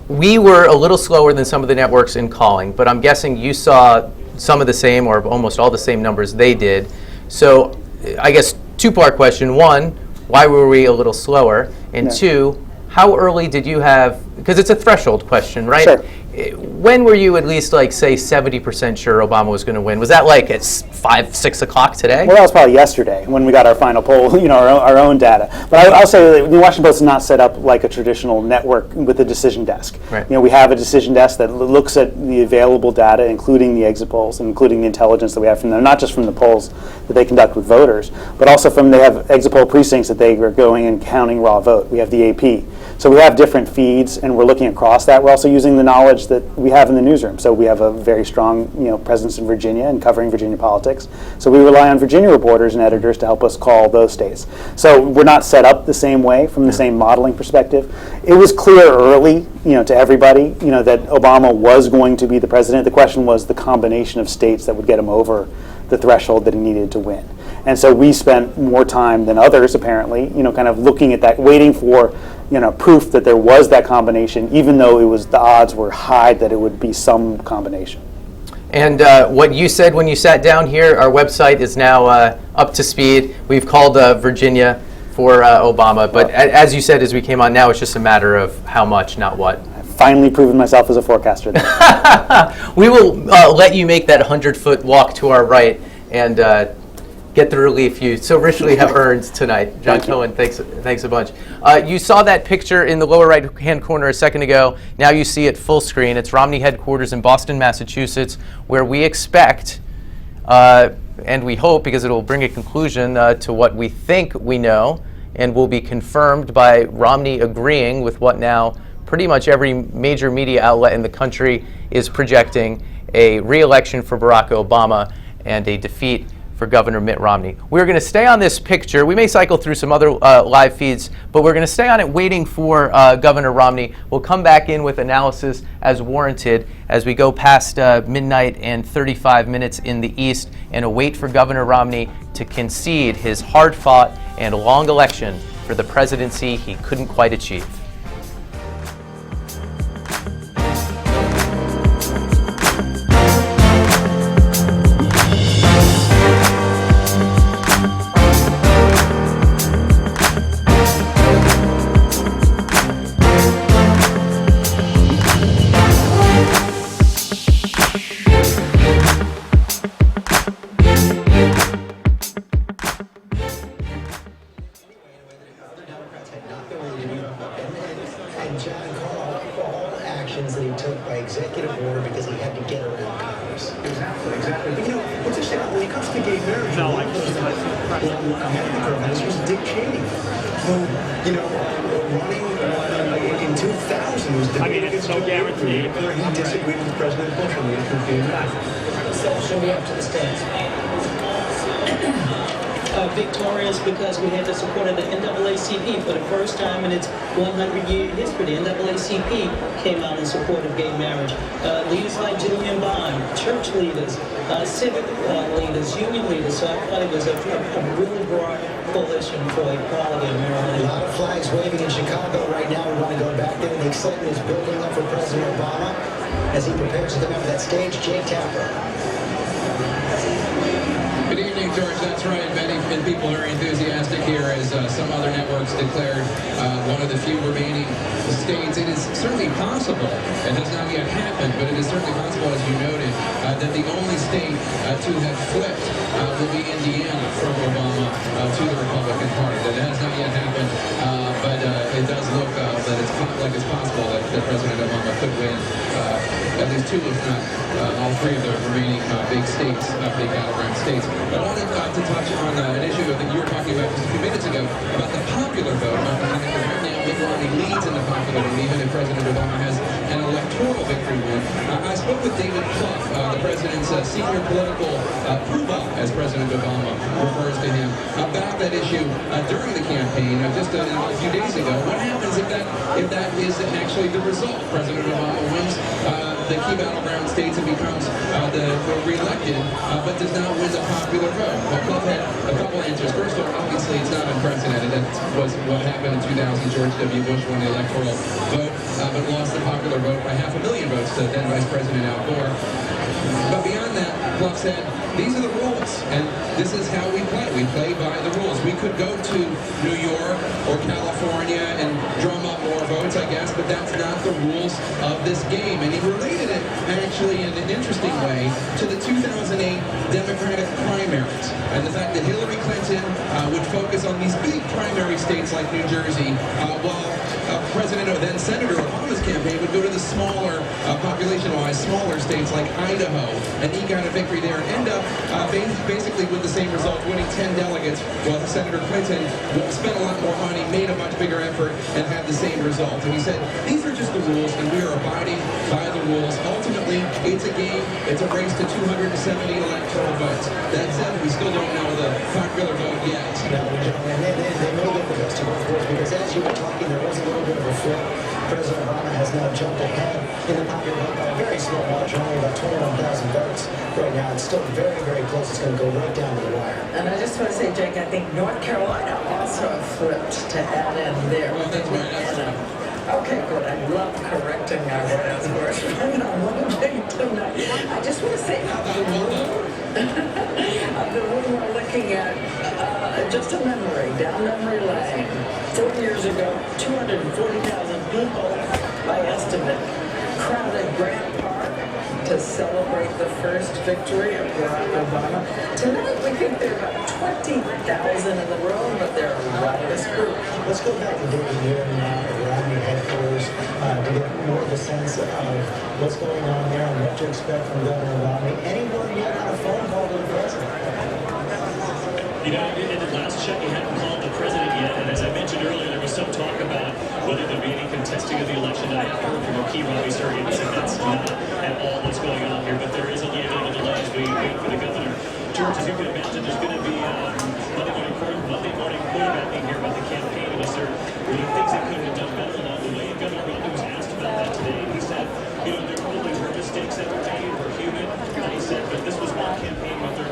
Speaker 4: We were a little slower than some of the networks in calling, but I'm guessing you saw some of the same or almost all the same numbers they did. So I guess two-part question. One, why were we a little slower? And two, how early did you have, because it's a threshold question, right?
Speaker 1: Sure.
Speaker 4: When were you at least say 70% sure Obama was going to win? Was that at 5, 6 o'clock today?
Speaker 1: Well, that was probably yesterday when we got our final poll, our own data. But I'll say that the Washington Post is not set up like a traditional network with a decision desk.
Speaker 4: Right.
Speaker 1: We have a decision desk that looks at the available data, including the exit polls, including the intelligence that we have from them, not just from the polls that they conduct with voters, but also they have exit poll precincts that they are going and counting raw vote. We have the AP. So we have different feeds, and we're looking across that. We're also using the knowledge that we have in the newsroom. So we have a very strong, presence in Virginia and covering Virginia politics. So we rely on Virginia reporters and editors to help us call those states. So we're not set up the same way from the same modeling perspective. It was clear early, to everybody, that Obama was going to be the president. The question was the combination of states that would get him over the threshold that he needed to win. And so we spent more time than others, apparently, kind of looking at that, waiting for, proof that there was that combination, even though the odds were high that it would be some combination.
Speaker 4: And what you said when you sat down here, our website is now up to speed. We've called Virginia for Obama, but as you said as we came on, now it's just a matter of how much, not what.
Speaker 1: I've finally proven myself as a forecaster.
Speaker 4: We will let you make that 100-foot walk to our right and get the relief you so richly have earned tonight. John Cohen, thanks a bunch. You saw that picture in the lower right-hand corner a second ago. Now you see it full screen. It's Romney headquarters in Boston, Massachusetts, where we expect, and we hope, because it will bring a conclusion to what we think we know, and will be confirmed by Romney agreeing with what now pretty much every major media outlet in the country is projecting: a re-election for Barack Obama and a defeat for Governor Mitt Romney. We're going to stay on this picture. We may cycle through some other live feeds, but we're going to stay on it waiting for Governor Romney. We'll come back in with analysis as warranted as we go past midnight and 35 minutes in the East and await for Governor Romney to concede his hard-fought and long election for the presidency he couldn't quite achieve.
Speaker 6: Victorious because we had the support of the NAACP for the first time in its 100-year history. The NAACP came out in support of gay marriage. Leaders like Julian Bond, church leaders, civic leaders, union leaders. So I thought it was a really broad coalition for equality in Maryland.
Speaker 22: A lot of flags waving in Chicago right now. We want to go back there. The excitement is building up for President Obama as he prepares to come out of that stage. Jay Tapper.
Speaker 23: Good evening, George. That's right. Many people are enthusiastic here as some other networks declared one of the few remaining states. It is certainly possible, it has not yet happened, but it is certainly possible, as you noted, that the only state to have flipped will be Indiana from Obama to the Republican Party. That has not yet happened, but it does look that it's possible that President Obama could win at least two, if not all three of the remaining big states, big battleground states. I wanted to touch on an issue that you were talking about just a few minutes ago about the popular vote. Right now, Mitt Romney leads in the popular vote, even if President Obama has an electoral victory win. I spoke with David Clough, the president's senior political poobah, as President Obama refers to him, about that issue during the campaign just a few days ago. What happens if that is actually the result? President Obama wins the key battleground states and becomes re-elected, but does not win the popular vote. Well, Clough had a couple answers. First of all, obviously it's not unprecedented. That was what happened in 2000. George W. Bush won the electoral vote, but lost the popular vote by 500,000 votes to then Vice President Al Gore. But beyond that, Clough said, these are the rules, and this is how we play. We play by the rules. We could go to New York or California and drum up more votes, I guess, but that's not the rules of this game. And he related it, actually, in an interesting way, to the 2008 Democratic primaries, and the fact that Hillary Clinton would focus on these big primary states like New Jersey, while President or then Senator Obama's campaign campaign would go to the smaller, population-wise, smaller states like Idaho and eke out a victory there and end up basically with the same result, winning 10 delegates, while Senator Clinton spent a lot more money, made a much bigger effort, and had the same result. And he said, these are just the rules, and we are abiding by the rules. Ultimately, it's a game, it's a race to 270 electoral votes. That said, we still don't know the popular vote yet.
Speaker 22: No, and they may get the best of both worlds, because as you were talking, there was a little bit of a flip. President Obama has now jumped ahead in the popular vote by a very small margin, only about 21,000 votes right now. It's still very, very close. It's going to go right down to the wire.
Speaker 7: And I just want to say, Jake, I think North Carolina also flipped to add in there.
Speaker 23: Well, that's right.
Speaker 7: Okay, good. I love correcting our words. On one thing tonight, I just want to say about the room we're looking at, just a memory, down memory lane. 4 years ago, 240,000 people, by estimate, crowded Grant Park to celebrate the first victory of Barack Obama. Tonight, we think there are about 20,000 in the room, but they're a riotous group.
Speaker 22: Let's go back to David here now at Romney headquarters to get more of a sense of what's going on there and what to expect from Governor Romney. Anyone yet on a phone call to the president?
Speaker 10: You know, in the last check, he hadn't called the president yet, and as I mentioned earlier, there was some talk about whether there'd be any contesting of the election. I have heard from our key Robbie Surgeons, and that's not at all what's going on here, but there is a little bit of a delay as we wait for the governor. George, as you can imagine, there's going to be Monday morning quarterbacking here about the campaign. Was there really things that could have done better along the way? Governor Romney was asked about that today. He said, you know, there probably were mistakes that were made, were human. He said, but this was one campaign where there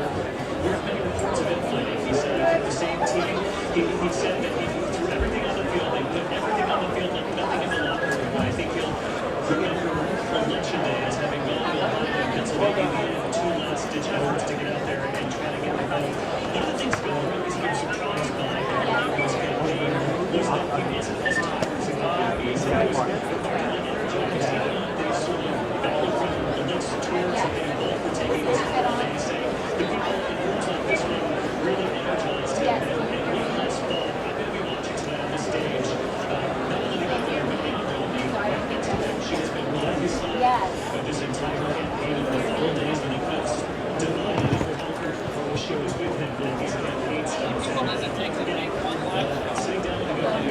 Speaker 10: weren't many reports of infighting. He said, I think the same team, he said that he threw everything on the field. They put everything on the field, like nothing in the locker room. And I think he'll remember election day as having gone to Ohio and Pennsylvania and 2 last-ditch efforts to get out there and try to get the vote. One of the things Governor Romney's been surprised by in his campaign was that he wasn't as tired as he thought he was. He was very energized. He went on these sort of battleground religious tours that they both were taking his holiday, saying the people in rooms like this one really energized him. And one last thought, I'm going to be watching tonight on the stage. Not only the governor, but Emi Kolawole. She has been by his side this entire campaign of the 4 days when he was divided and conquered. She was with him when his campaign started. Sitting down with the governor,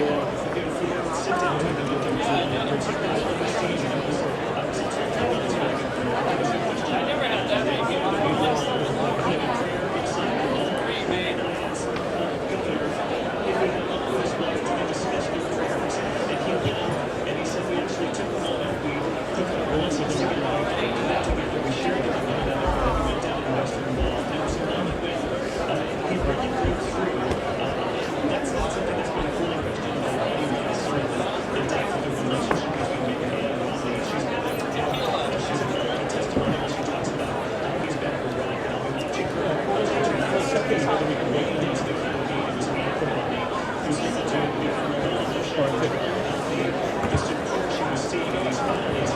Speaker 10: sit down with the governor, I never had that and he said we actually took a moment, we took a lesson together, we shared it with one another, and we went down to Western Wall. There was a moment when he really broke through. That's not something that's been fully questioned by anyone, certainly the depth of the relationship between Mickey and Romney. She's been there for decades. She's a fellow testimonial. She talks about how he's been her rock, and I'll be watching her way into the campaign. It was Emi Kolawole who's able to give her a lot of emotion about the support she was seeing in these families.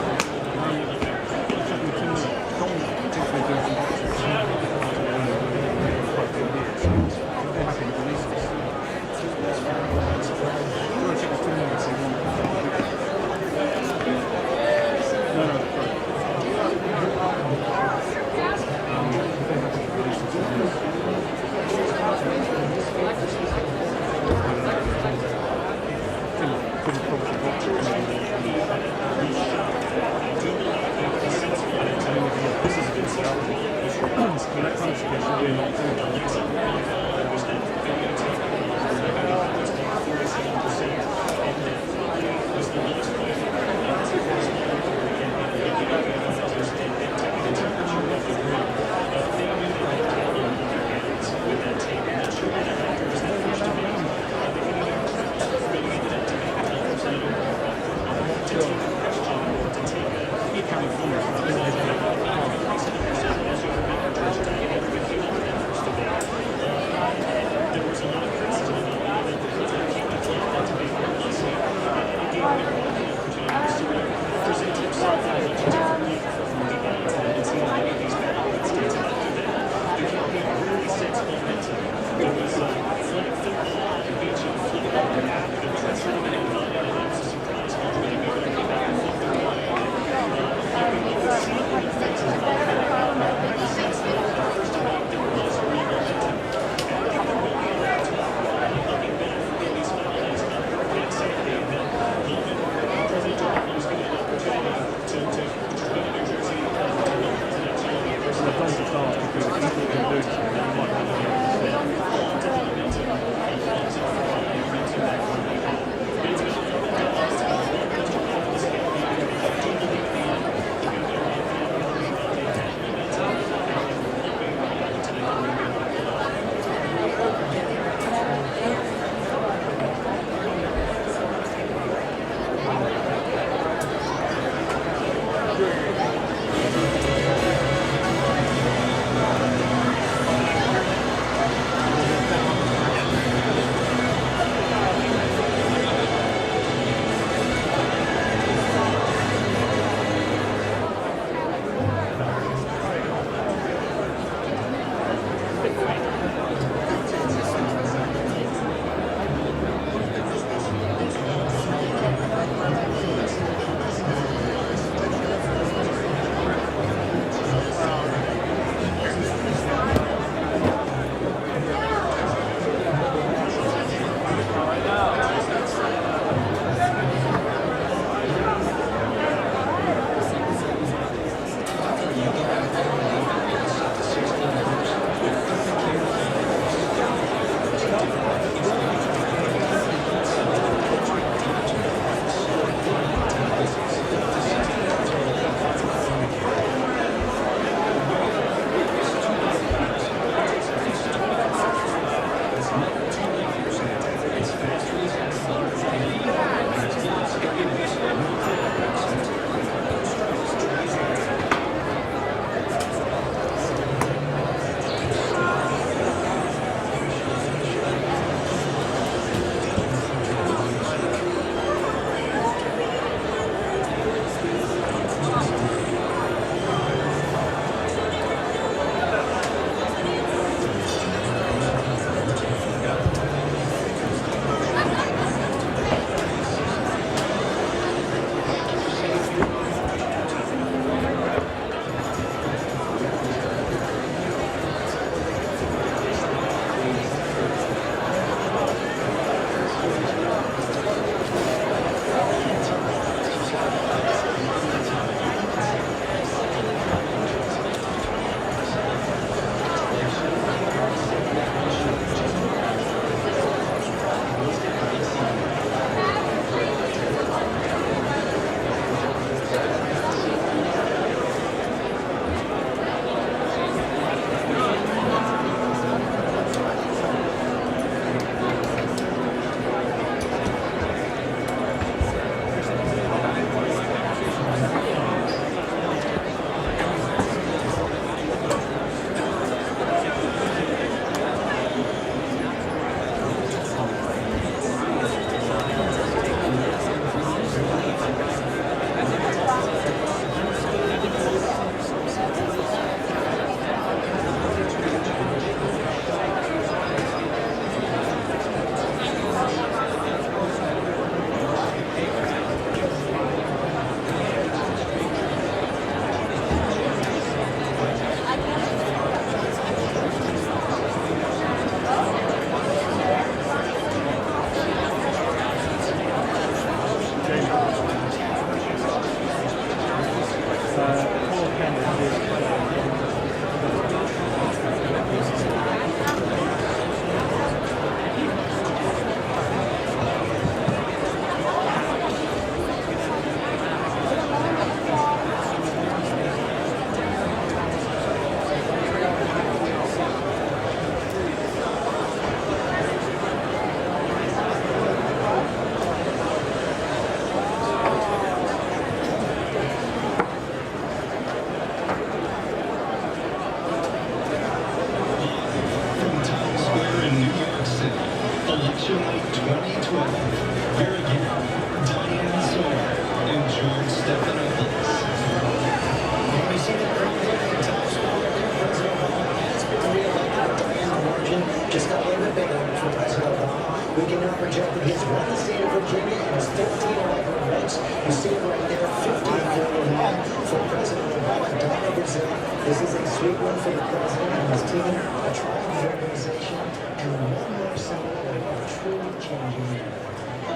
Speaker 22: Just got a little bit bigger for President Obama. We can now project that he's won the state of Virginia and has 13 electoral votes. You see it right there, 50-41 for President Obama down in Brazil. This is a sweet win for the president and his team, a triumph of organization, and one more symbol of a truly changing year.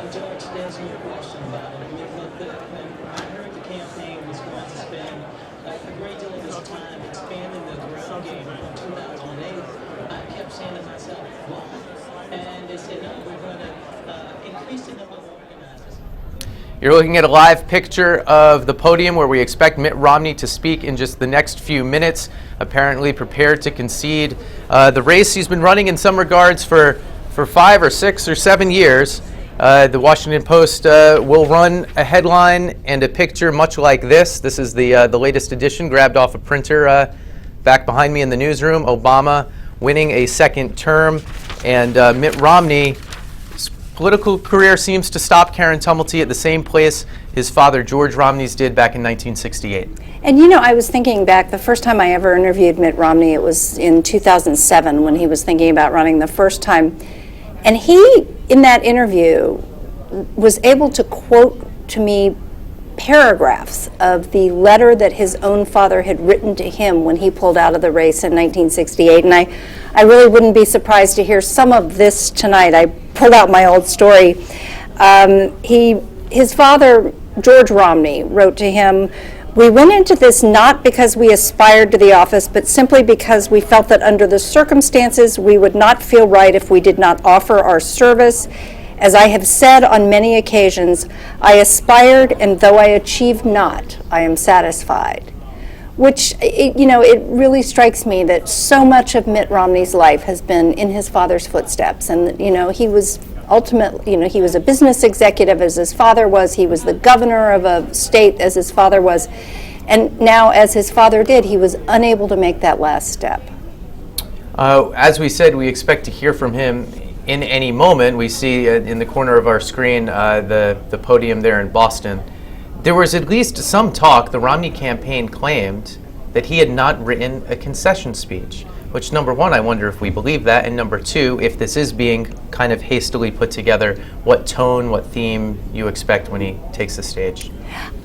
Speaker 6: George, there's no question about it. I heard the campaign was going to spend a great deal of this time expanding the ground game from 2008. I kept saying to myself, why? And they said, no, we're going to increase the number of organizers.
Speaker 4: You're looking at a live picture of the podium where we expect Mitt Romney to speak in just the next few minutes, apparently prepared to concede the race he's been running in some regards for 5 or 6 or 7 years. The Washington Post will run a headline and a picture much like this. This is the latest edition, grabbed off a printer back behind me in the newsroom. Obama winning a second term, and Mitt Romney's political career seems to stop Karen Tumulty at the same place his father George Romney's did back in 1968.
Speaker 2: And I was thinking back, the first time I ever interviewed Mitt Romney, it was in 2007 when he was thinking about running the first time. And he, in that interview, was able to quote to me paragraphs of the letter that his own father had written to him when he pulled out of the race in 1968. And I really wouldn't be surprised to hear some of this tonight. I pulled out my old story. His father, George Romney, wrote to him, "We went into this not because we aspired to the office, but simply because we felt that under the circumstances we would not feel right if we did not offer our service. As I have said on many occasions, I aspired, and though I achieved not, I am satisfied." Which, it really strikes me that so much of Mitt Romney's life has been in his father's footsteps. And, he was ultimately, he was a business executive as his father was. He was the governor of a state as his father was. And now, as his father did, he was unable to make that last step.
Speaker 4: As we said, we expect to hear from him in any moment. We see in the corner of our screen the podium there in Boston. There was at least some talk. The Romney campaign claimed that he had not written a concession speech, which, number one, I wonder if we believe that, and number two, if this is being kind of hastily put together, what tone, what theme you expect when he takes the stage?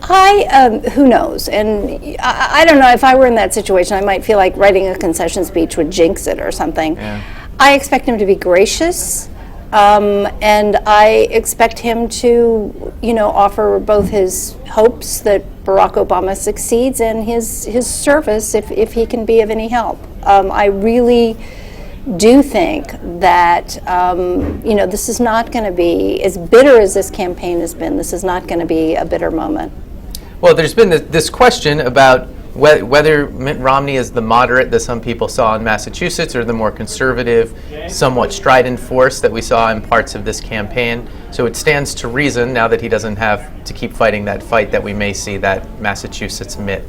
Speaker 2: Who knows? And I don't know, if I were in that situation, I might feel like writing a concession speech would jinx it or something.
Speaker 4: Yeah.
Speaker 2: I expect him to be gracious, and I expect him to, offer both his hopes that Barack Obama succeeds and his service if he can be of any help. I really do think that, this is not going to be, as bitter as this campaign has been, this is not going to be a bitter moment.
Speaker 4: Well, there's been this question about whether Mitt Romney is the moderate that some people saw in Massachusetts or the more conservative, somewhat strident force that we saw in parts of this campaign. So it stands to reason, now that he doesn't have to keep fighting that fight, that we may see that Massachusetts Mitt.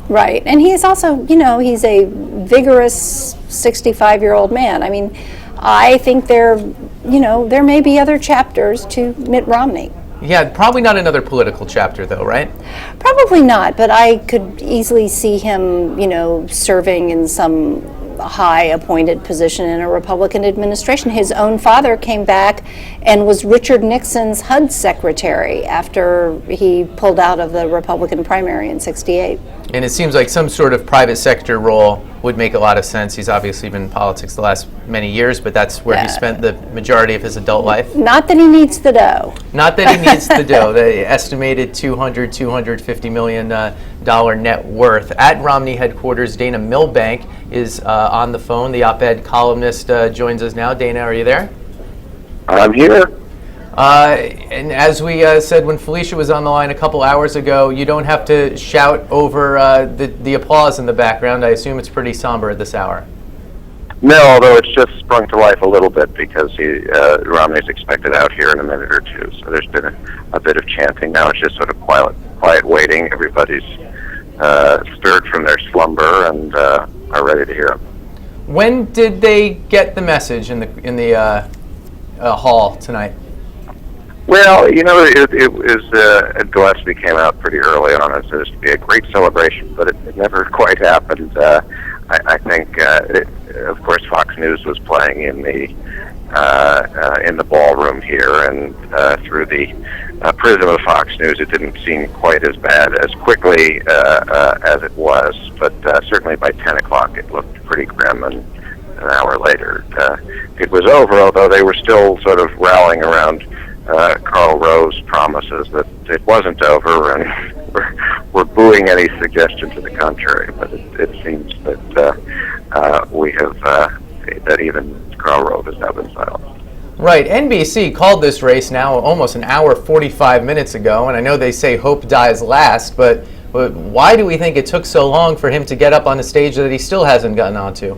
Speaker 2: Right, and he's also, he's a vigorous 65-year-old man. I mean, I think there may be other chapters to Mitt Romney.
Speaker 4: Yeah, probably not another political chapter, though, right?
Speaker 2: Probably not, but I could easily see him, serving in some high appointed position in a Republican administration. His own father came back and was Richard Nixon's HUD secretary after he pulled out of the Republican primary in '68.
Speaker 4: And it seems like some sort of private sector role would make a lot of sense. He's obviously been in politics the last many years, but that's where he spent the majority of his adult life.
Speaker 2: Not that he needs the dough.
Speaker 4: Not that he needs the dough. The estimated $250 million net worth. At Romney headquarters, Dana Milbank is on the phone. The op-ed columnist joins us now. Dana, are you there?
Speaker 12: I'm here.
Speaker 4: And as we said when Felicia was on the line a couple hours ago, you don't have to shout over the applause in the background. I assume it's pretty somber at this hour.
Speaker 12: No, although it's just sprung to life a little bit because Romney's expected out here in a minute or two. So there's been a bit of chanting. Now it's just sort of quiet waiting. Everybody's stirred from their slumber and are ready to hear him.
Speaker 4: When did they get the message in the hall tonight?
Speaker 12: Well, it was Gillespie came out pretty early on and said it was to be a great celebration, but it never quite happened. I think, of course, Fox News was playing in the ballroom here, and through the prism of Fox News, it didn't seem quite as bad as quickly as it was. But certainly by 10 o'clock, it looked pretty grim, and an hour later, it was over. Although they were still sort of rallying around Karl Rove's promises that it wasn't over, and we're booing any suggestion to the contrary. But it seems that that even Karl Rove has now been silent.
Speaker 4: Right. NBC called this race now almost an hour 45 minutes ago, and I know they say hope dies last, but why do we think it took so long for him to get up on the stage that he still hasn't gotten onto?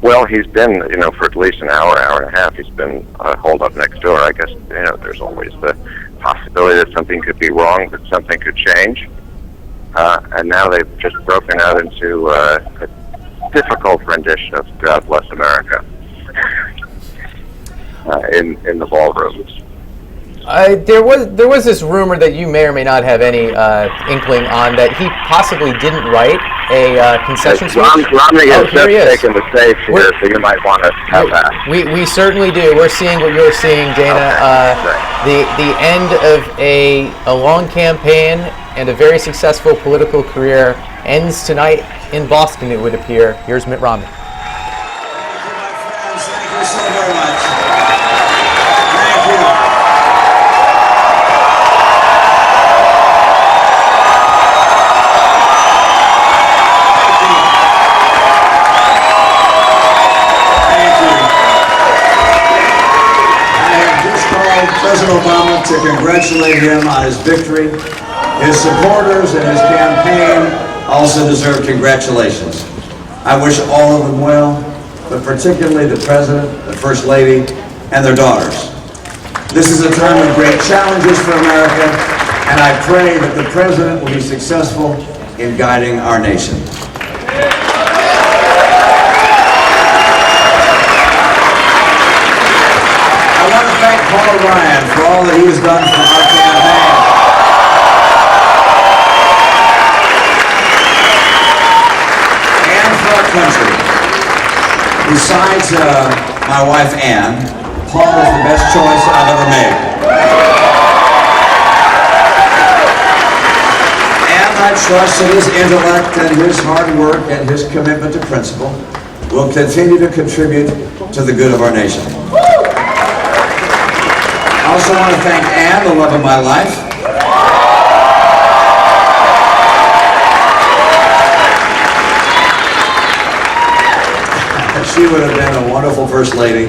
Speaker 12: Well, he's been, for at least an hour and a half, he's been holed up next door. I guess, there's always the possibility that something could be wrong, that something could change. And now they've just broken out into a difficult rendition of God Bless America in the ballrooms.
Speaker 4: There was this rumor that you may or may not have any inkling on that he possibly didn't write a concession speech.
Speaker 12: Romney has just taken the stage here, so you might want to have that.
Speaker 4: We certainly do. We're seeing what you're seeing, Dana.
Speaker 12: Okay.
Speaker 4: The end of a long campaign and a very successful political career ends tonight in Boston, it would appear. Here's Mitt Romney.
Speaker 13: Thank you so very much. Thank you. President Obama to congratulate him on his victory. His supporters and his campaign also deserve congratulations. I wish all of them well, but particularly the President, the First Lady, and their daughters. This is a time of great challenges for America, and I pray that the President will be successful in guiding our nation. I want to thank Paul Ryan for all that he has done for our campaign. And for our country. Besides my wife Ann, Paul is the best choice I've ever made. And I trust that his intellect and his hard work and his commitment to principle will continue to contribute to the good of our nation. I also want to thank Ann, the love of my life. She would have been a wonderful First Lady.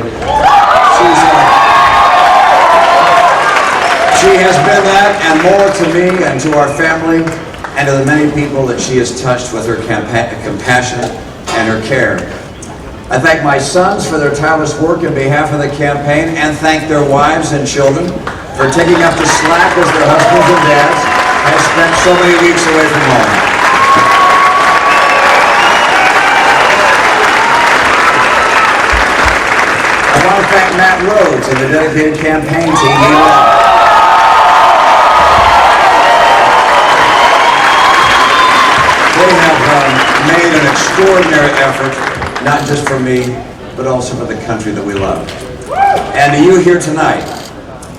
Speaker 13: She has been that and more to me and to our family and to the many people that she has touched with her compassion and her care. I thank my sons for their tireless work in behalf of the campaign and thank their wives and children for taking up the slack as their husbands and dads have spent so many weeks away from home. I want to thank Matt Rhodes and the dedicated campaign team he led. They have made an extraordinary effort, not just for me, but also for the country that we love. And to you here tonight,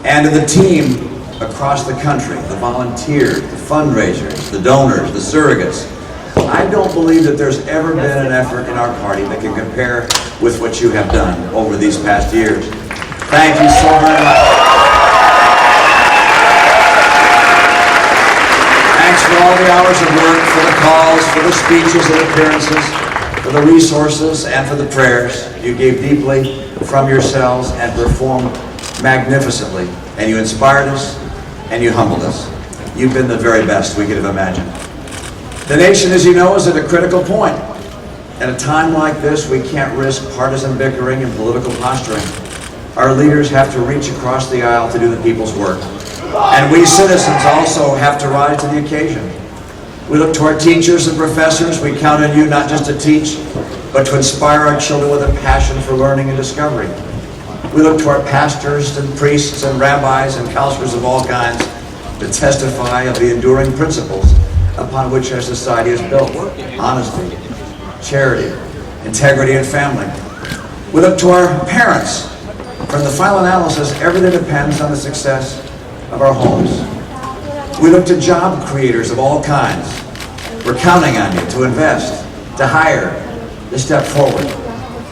Speaker 13: and to the team across the country, the volunteers, the fundraisers, the donors, the surrogates, I don't believe that there's ever been an effort in our party that can compare with what you have done over these past years. Thank you so very much. Thanks for all the hours of work, for the calls, for the speeches and appearances, for the resources, and for the prayers. You gave deeply from yourselves and performed magnificently. And you inspired us, and you humbled us. You've been the very best we could have imagined. The nation, as you know, is at a critical point. At a time like this, we can't risk partisan bickering and political posturing. Our leaders have to reach across the aisle to do the people's work. And we citizens also have to rise to the occasion. We look to our teachers and professors. We count on you not just to teach, but to inspire our children with a passion for learning and discovery. We look to our pastors and priests and rabbis and counselors of all kinds to testify of the enduring principles upon which our society is built: honesty, charity, integrity, and family. We look to our parents. For in the final analysis, everything depends on the success of our homes. We look to job creators of all kinds. We're counting on you to invest, to hire, to step forward.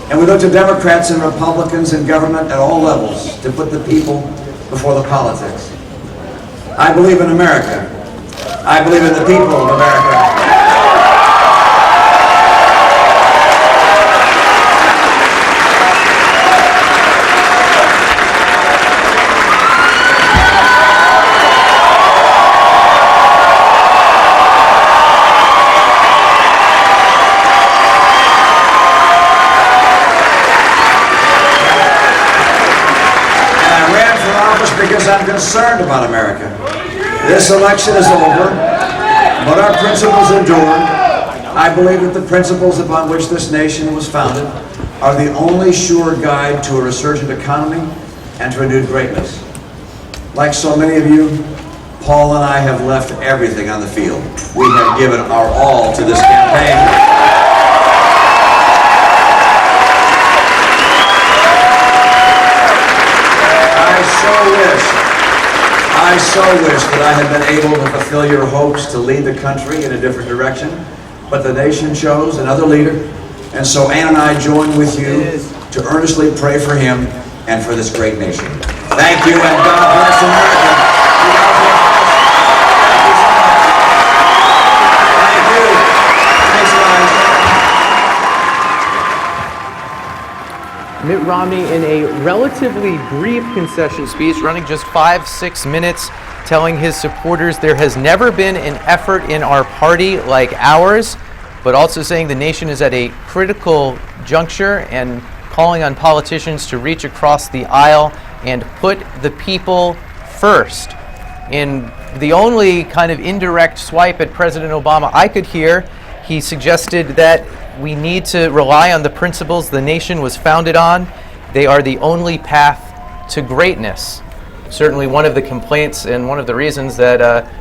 Speaker 13: And we look to Democrats and Republicans in government at all levels to put the people before the politics. I believe in America. I believe in the people of America. Because I'm concerned about America. This election is over, but our principles endure. I believe that the principles upon which this nation was founded are the only sure guide to a resurgent economy and to renewed greatness. Like so many of you, Paul and I have left everything on the field. We have given our all to this campaign. I so wish that I had been able to fulfill your hopes to lead the country in a different direction, but the nation chose another leader, and so Ann and I join with you to earnestly pray for him and for this great nation. Thank you, and God bless America. Thank you. Thanks, guys.
Speaker 4: Mitt Romney in a relatively brief concession speech, running just 5-6 minutes, telling his supporters there has never been an effort in our party like ours, but also saying the nation is at a critical juncture and calling on politicians to reach across the aisle and put the people first. In the only kind of indirect swipe at President Obama I could hear, he suggested that we need to rely on the principles the nation was founded on. They are the only path to greatness. Certainly one of the complaints and one of the reasons that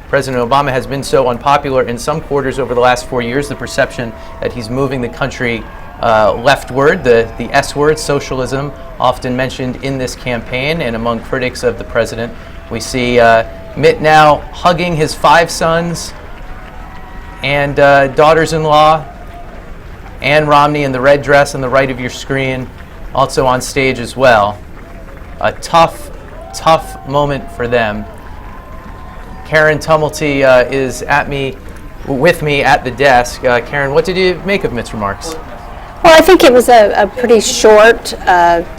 Speaker 4: President Obama has been so unpopular in some quarters over the last 4 years, the perception that he's moving the country leftward, the S word, socialism, often mentioned in this campaign and among critics of the president. We see Mitt now hugging his 5 sons and daughters-in-law. Ann Romney in the red dress on the right of your screen, also on stage as well. A tough moment for them. Karen Tumulty is with me at the desk. Karen, what did you make of Mitt's remarks?
Speaker 2: Well, I think it was a pretty short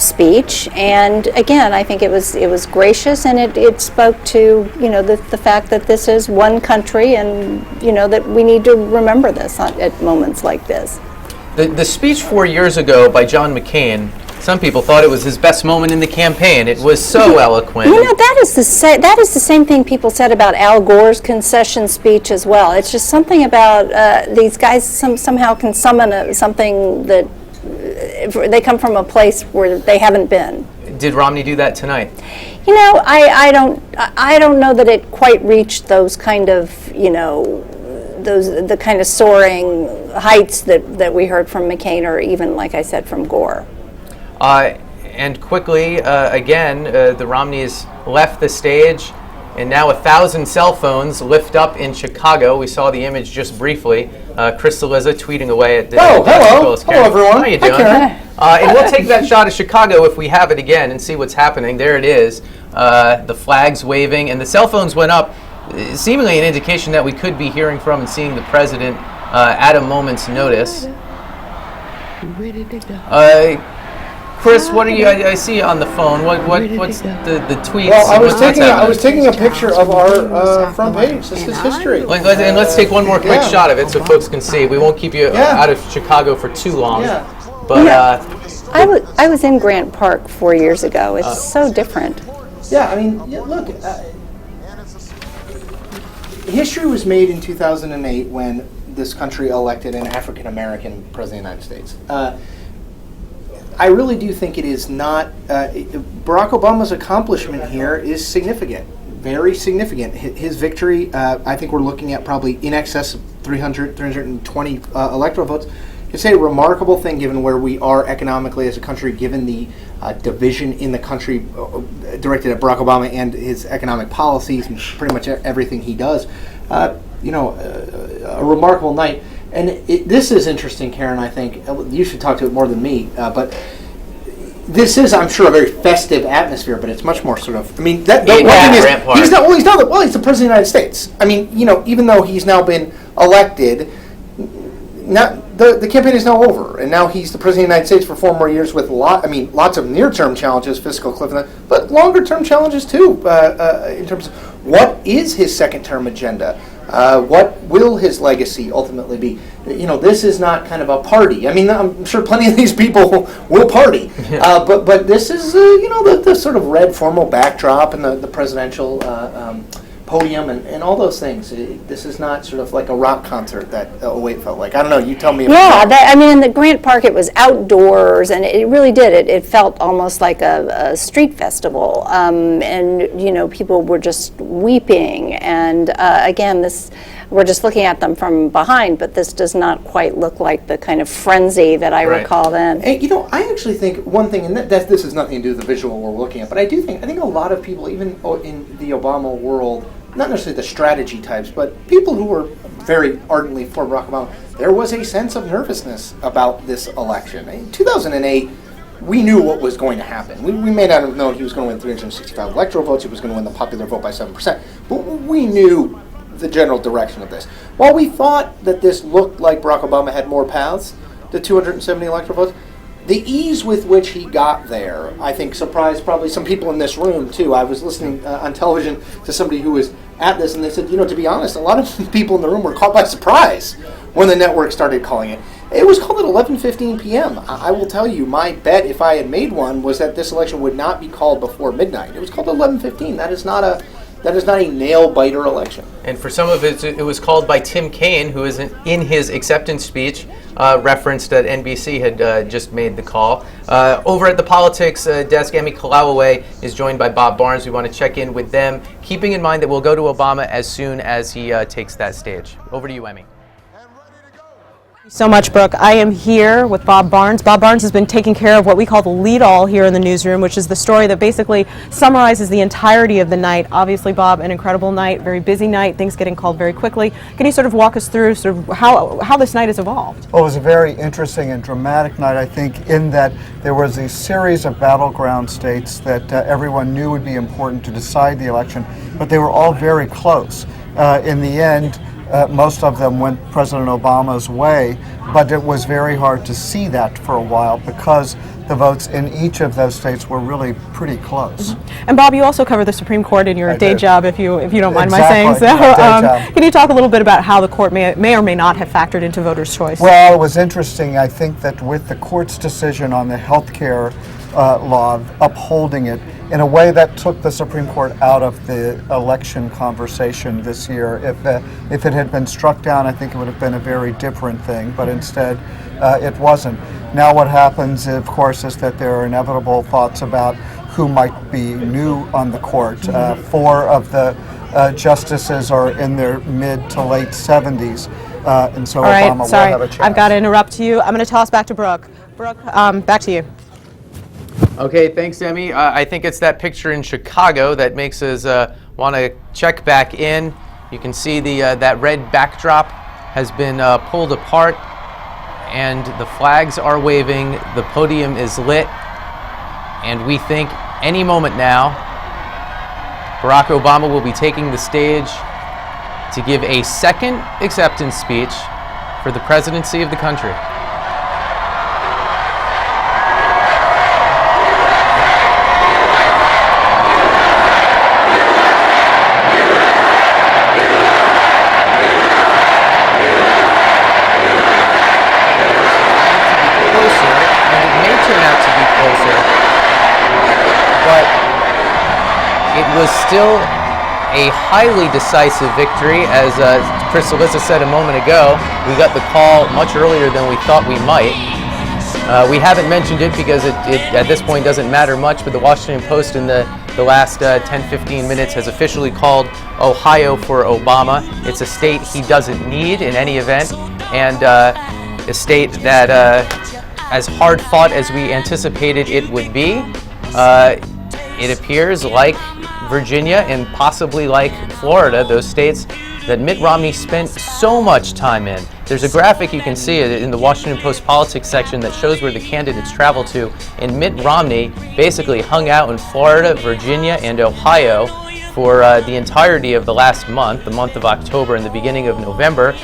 Speaker 2: speech, and again, I think it was gracious, and it spoke to the fact that this is one country, and that we need to remember this at moments like this.
Speaker 4: The speech 4 years ago by John McCain, some people thought it was his best moment in the campaign. It was so eloquent.
Speaker 2: That is the same thing people said about Al Gore's concession speech as well. It's just something about these guys somehow can summon something that they come from a place where they haven't been.
Speaker 4: Did Romney do that tonight?
Speaker 2: I don't know that it quite reached those kind of the kind of soaring heights that we heard from McCain, or even, like I said, from Gore.
Speaker 4: And quickly, again, the Romneys left the stage. And now 1,000 cell phones lift up in Chicago. We saw the image just briefly. Chris Saliza tweeting away at the...
Speaker 3: Oh, hello. Hello, everyone.
Speaker 4: How you doing?
Speaker 3: Hi,
Speaker 4: And we'll take that shot of Chicago if we have it again and see what's happening. There it is. The flags waving, and the cell phones went up, seemingly an indication that we could be hearing from and seeing the president at a moment's notice. Chris, what are you? I see you on the phone. What's the tweets?
Speaker 3: Well, I was taking a picture of our front page. This is history.
Speaker 4: And let's take one more quick shot of it so folks can see. We won't keep you out of Chicago for too long. But
Speaker 2: I was in Grant Park 4 years ago. It's so different.
Speaker 3: Yeah, I mean, look, history was made in 2008 when this country elected an African American president of the United States. I really do think it is not, Barack Obama's accomplishment here is significant, very significant. His victory, I think we're looking at probably in excess of 320 electoral votes. It's a remarkable thing given where we are economically as a country, given the division in the country directed at Barack Obama and his economic policies and pretty much everything he does. A remarkable night. And this is interesting, Karen, I think. You should talk to it more than me. But this is, I'm sure, a very festive atmosphere, but it's much more sort of, I mean, the one thing is, he's the president of the United States. I mean, even though he's now been elected, the campaign is now over, and now he's the president of the United States for 4 more years with lots of near-term challenges, fiscal cliff, but longer-term challenges too, in terms of what is his second-term agenda. What will his legacy ultimately be? This is not kind of a party. I mean, I'm sure plenty of these people will party, but this is, the sort of red formal backdrop and the presidential podium and all those things. This is not sort of like a rock concert that 08 felt like. I don't know. You tell me.
Speaker 2: In the Grant Park, it was outdoors, and it really did. It felt almost like a street festival, and people were just weeping. And again, we're just looking at them from behind, but this does not quite look like the kind of frenzy that I recall then.
Speaker 3: And, I actually think one thing, and this has nothing to do with the visual we're looking at, but I think a lot of people, even in the Obama world, not necessarily the strategy types, but people who were very ardently for Barack Obama, there was a sense of nervousness about this election. In 2008, we knew what was going to happen. We may not have known he was going to win 365 electoral votes, he was going to win the popular vote by 7%, but we knew the general direction of this. While we thought that this looked like Barack Obama had more paths to 270 electoral votes, the ease with which he got there, I think, surprised probably some people in this room, too. I was listening on television to somebody who was at this, and they said, to be honest, a lot of people in the room were caught by surprise when the network started calling it. It was called at 11:15 p.m. I will tell you, my bet, if I had made one, was that this election would not be called before midnight. It was called at 11:15. That is not a nail-biter election.
Speaker 4: And for some of it was called by Tim Kaine, who is in his acceptance speech referenced that NBC had just made the call. Over at the politics desk, Emi Kolawole is joined by Bob Barnes. We want to check in with them, keeping in mind that we'll go to Obama as soon as he takes that stage. Over to you, Emi.
Speaker 9: So much, Brooke. I am here with Bob Barnes. Bob Barnes has been taking care of what we call the lead-all here in the newsroom, which is the story that basically summarizes the entirety of the night. Obviously, Bob, an incredible night, very busy night, things getting called very quickly. Can you sort of walk us through sort of how this night has evolved?
Speaker 14: Well, it was a very interesting and dramatic night, I think, in that there was a series of battleground states that everyone knew would be important to decide the election, but they were all very close. In the end, most of them went President Obama's way, but it was very hard to see that for a while because the votes in each of those states were really pretty close.
Speaker 9: Mm-hmm. And Bob, you also cover the Supreme Court in your day job, if you don't mind my saying so.
Speaker 14: Can
Speaker 9: you talk a little bit about how the court may or may not have factored into voters' choice?
Speaker 14: Well, it was interesting. I think that with the court's decision on the health care law, upholding it, in a way that took the Supreme Court out of the election conversation this year. If it had been struck down, I think it would have been a very different thing, but instead it wasn't. Now what happens, of course, is that there are inevitable thoughts about who might be new on the court. 4 of the justices are in their mid to late 70s, and so Obama will have a chance.
Speaker 9: I've got to interrupt you. I'm going to toss back to Brooke. Brooke, back to you.
Speaker 4: Okay, thanks, Emi. I think it's that picture in Chicago that makes us want to check back in. You can see that red backdrop has been pulled apart, and the flags are waving. The podium is lit, and we think any moment now Barack Obama will be taking the stage to give a second acceptance speech for the presidency of the country. Was still a highly decisive victory. As Chris Alyssa said a moment ago, we got the call much earlier than we thought we might. We haven't mentioned it because it at this point doesn't matter much, but the Washington Post in the last 10-15 minutes has officially called Ohio for Obama. It's a state he doesn't need in any event, and a state that, as hard fought as we anticipated it would be, it appears like Virginia and possibly like Florida, those states that Mitt Romney spent so much time in. There's a graphic you can see in the Washington Post politics section that shows where the candidates travel to, and Mitt Romney basically hung out in Florida, Virginia, and Ohio for the entirety of the last month, the month of October and the beginning of November,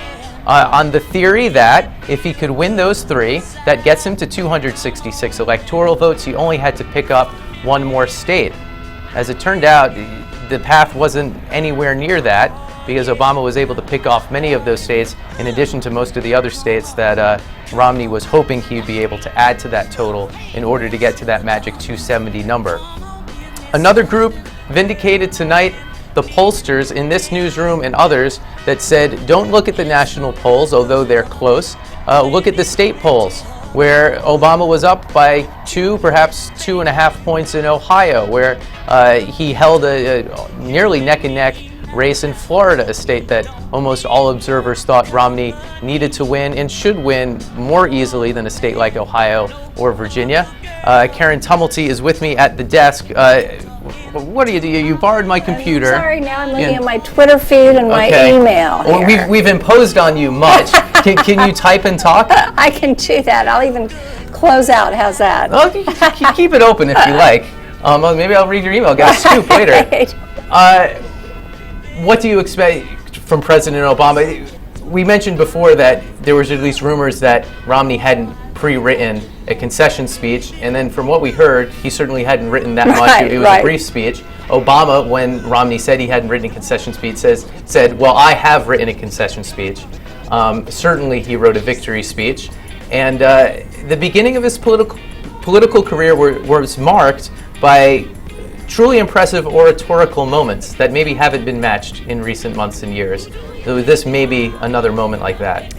Speaker 4: on the theory that if he could win those three, that gets him to 266 electoral votes. He only had to pick up one more state. As it turned out, the path wasn't anywhere near that, because Obama was able to pick off many of those states, in addition to most of the other states that Romney was hoping he'd be able to add to that total in order to get to that magic 270 number. Another group vindicated tonight, the pollsters in this newsroom and others, that said, don't look at the national polls, although they're close. Look at the state polls, where Obama was up by 2, perhaps 2.5 points in Ohio, where he held a nearly neck-and-neck race in Florida, a state that almost all observers thought Romney needed to win and should win more easily than a state like Ohio or Virginia. Karen Tumulty is with me at the desk. What do? You borrowed my computer.
Speaker 2: I'm sorry, now I'm looking at my Twitter feed and my email.
Speaker 4: Well, we've imposed on you much. Can you type and talk?
Speaker 2: I can do that. I'll even close out. How's that?
Speaker 4: Well, keep it open if you like. Maybe I'll read your email. Get a scoop later. What do you expect from President Obama? We mentioned before that there was at least rumors that Romney hadn't pre-written a concession speech, and then from what we heard, he certainly hadn't written that much. It was a brief speech. Obama, when Romney said he hadn't written a concession speech, said, well, I have written a concession speech. Certainly he wrote a victory speech. And the beginning of his political career was marked by truly impressive oratorical moments that maybe haven't been matched in recent months and years. So this may be another moment like that.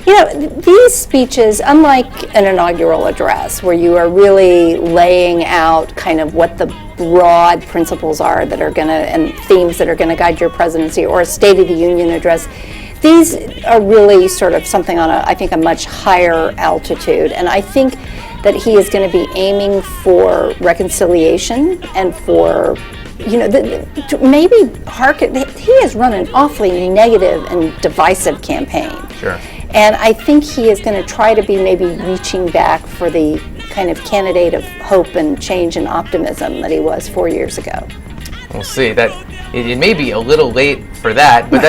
Speaker 2: You know, these speeches, unlike an inaugural address where you are really laying out kind of what the broad principles are that are going to, and themes that are going to guide your presidency, or a State of the Union address, these are really sort of something on I think a much higher altitude. And I think that he is going to be aiming for reconciliation and for, he has run an awfully negative and divisive campaign.
Speaker 4: Sure.
Speaker 2: And I think he is going to try to be maybe reaching back for the kind of candidate of hope and change and optimism that he was 4 years ago.
Speaker 4: We'll see. That it may be a little late for that, but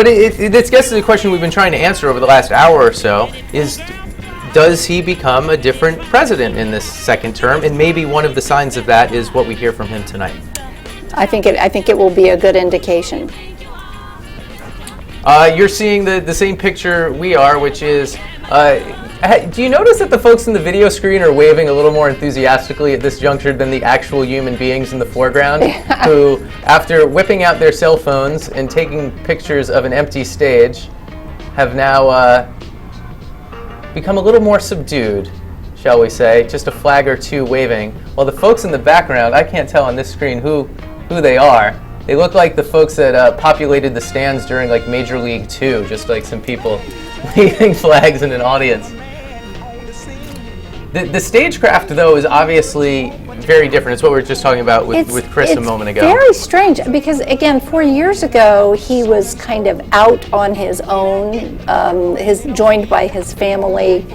Speaker 4: it gets to the question we've been trying to answer over the last hour or so: is does he become a different president in this second term? And maybe one of the signs of that is what we hear from him tonight.
Speaker 2: I think it will be a good indication.
Speaker 4: You're seeing the same picture we are, which is, do you notice that the folks in the video screen are waving a little more enthusiastically at this juncture than the actual human beings in the foreground, who, after whipping out their cell phones and taking pictures of an empty stage, have now become a little more subdued, shall we say, just a flag or two waving, while the folks in the background, I can't tell on this screen who they are. They look like the folks that populated the stands during like Major League 2, just like some people waving flags in an audience. The stagecraft, though, is obviously very different. It's what we were just talking about with Chris a moment ago.
Speaker 2: It's very strange because, again, 4 years ago, he was kind of out on his own, joined by his family.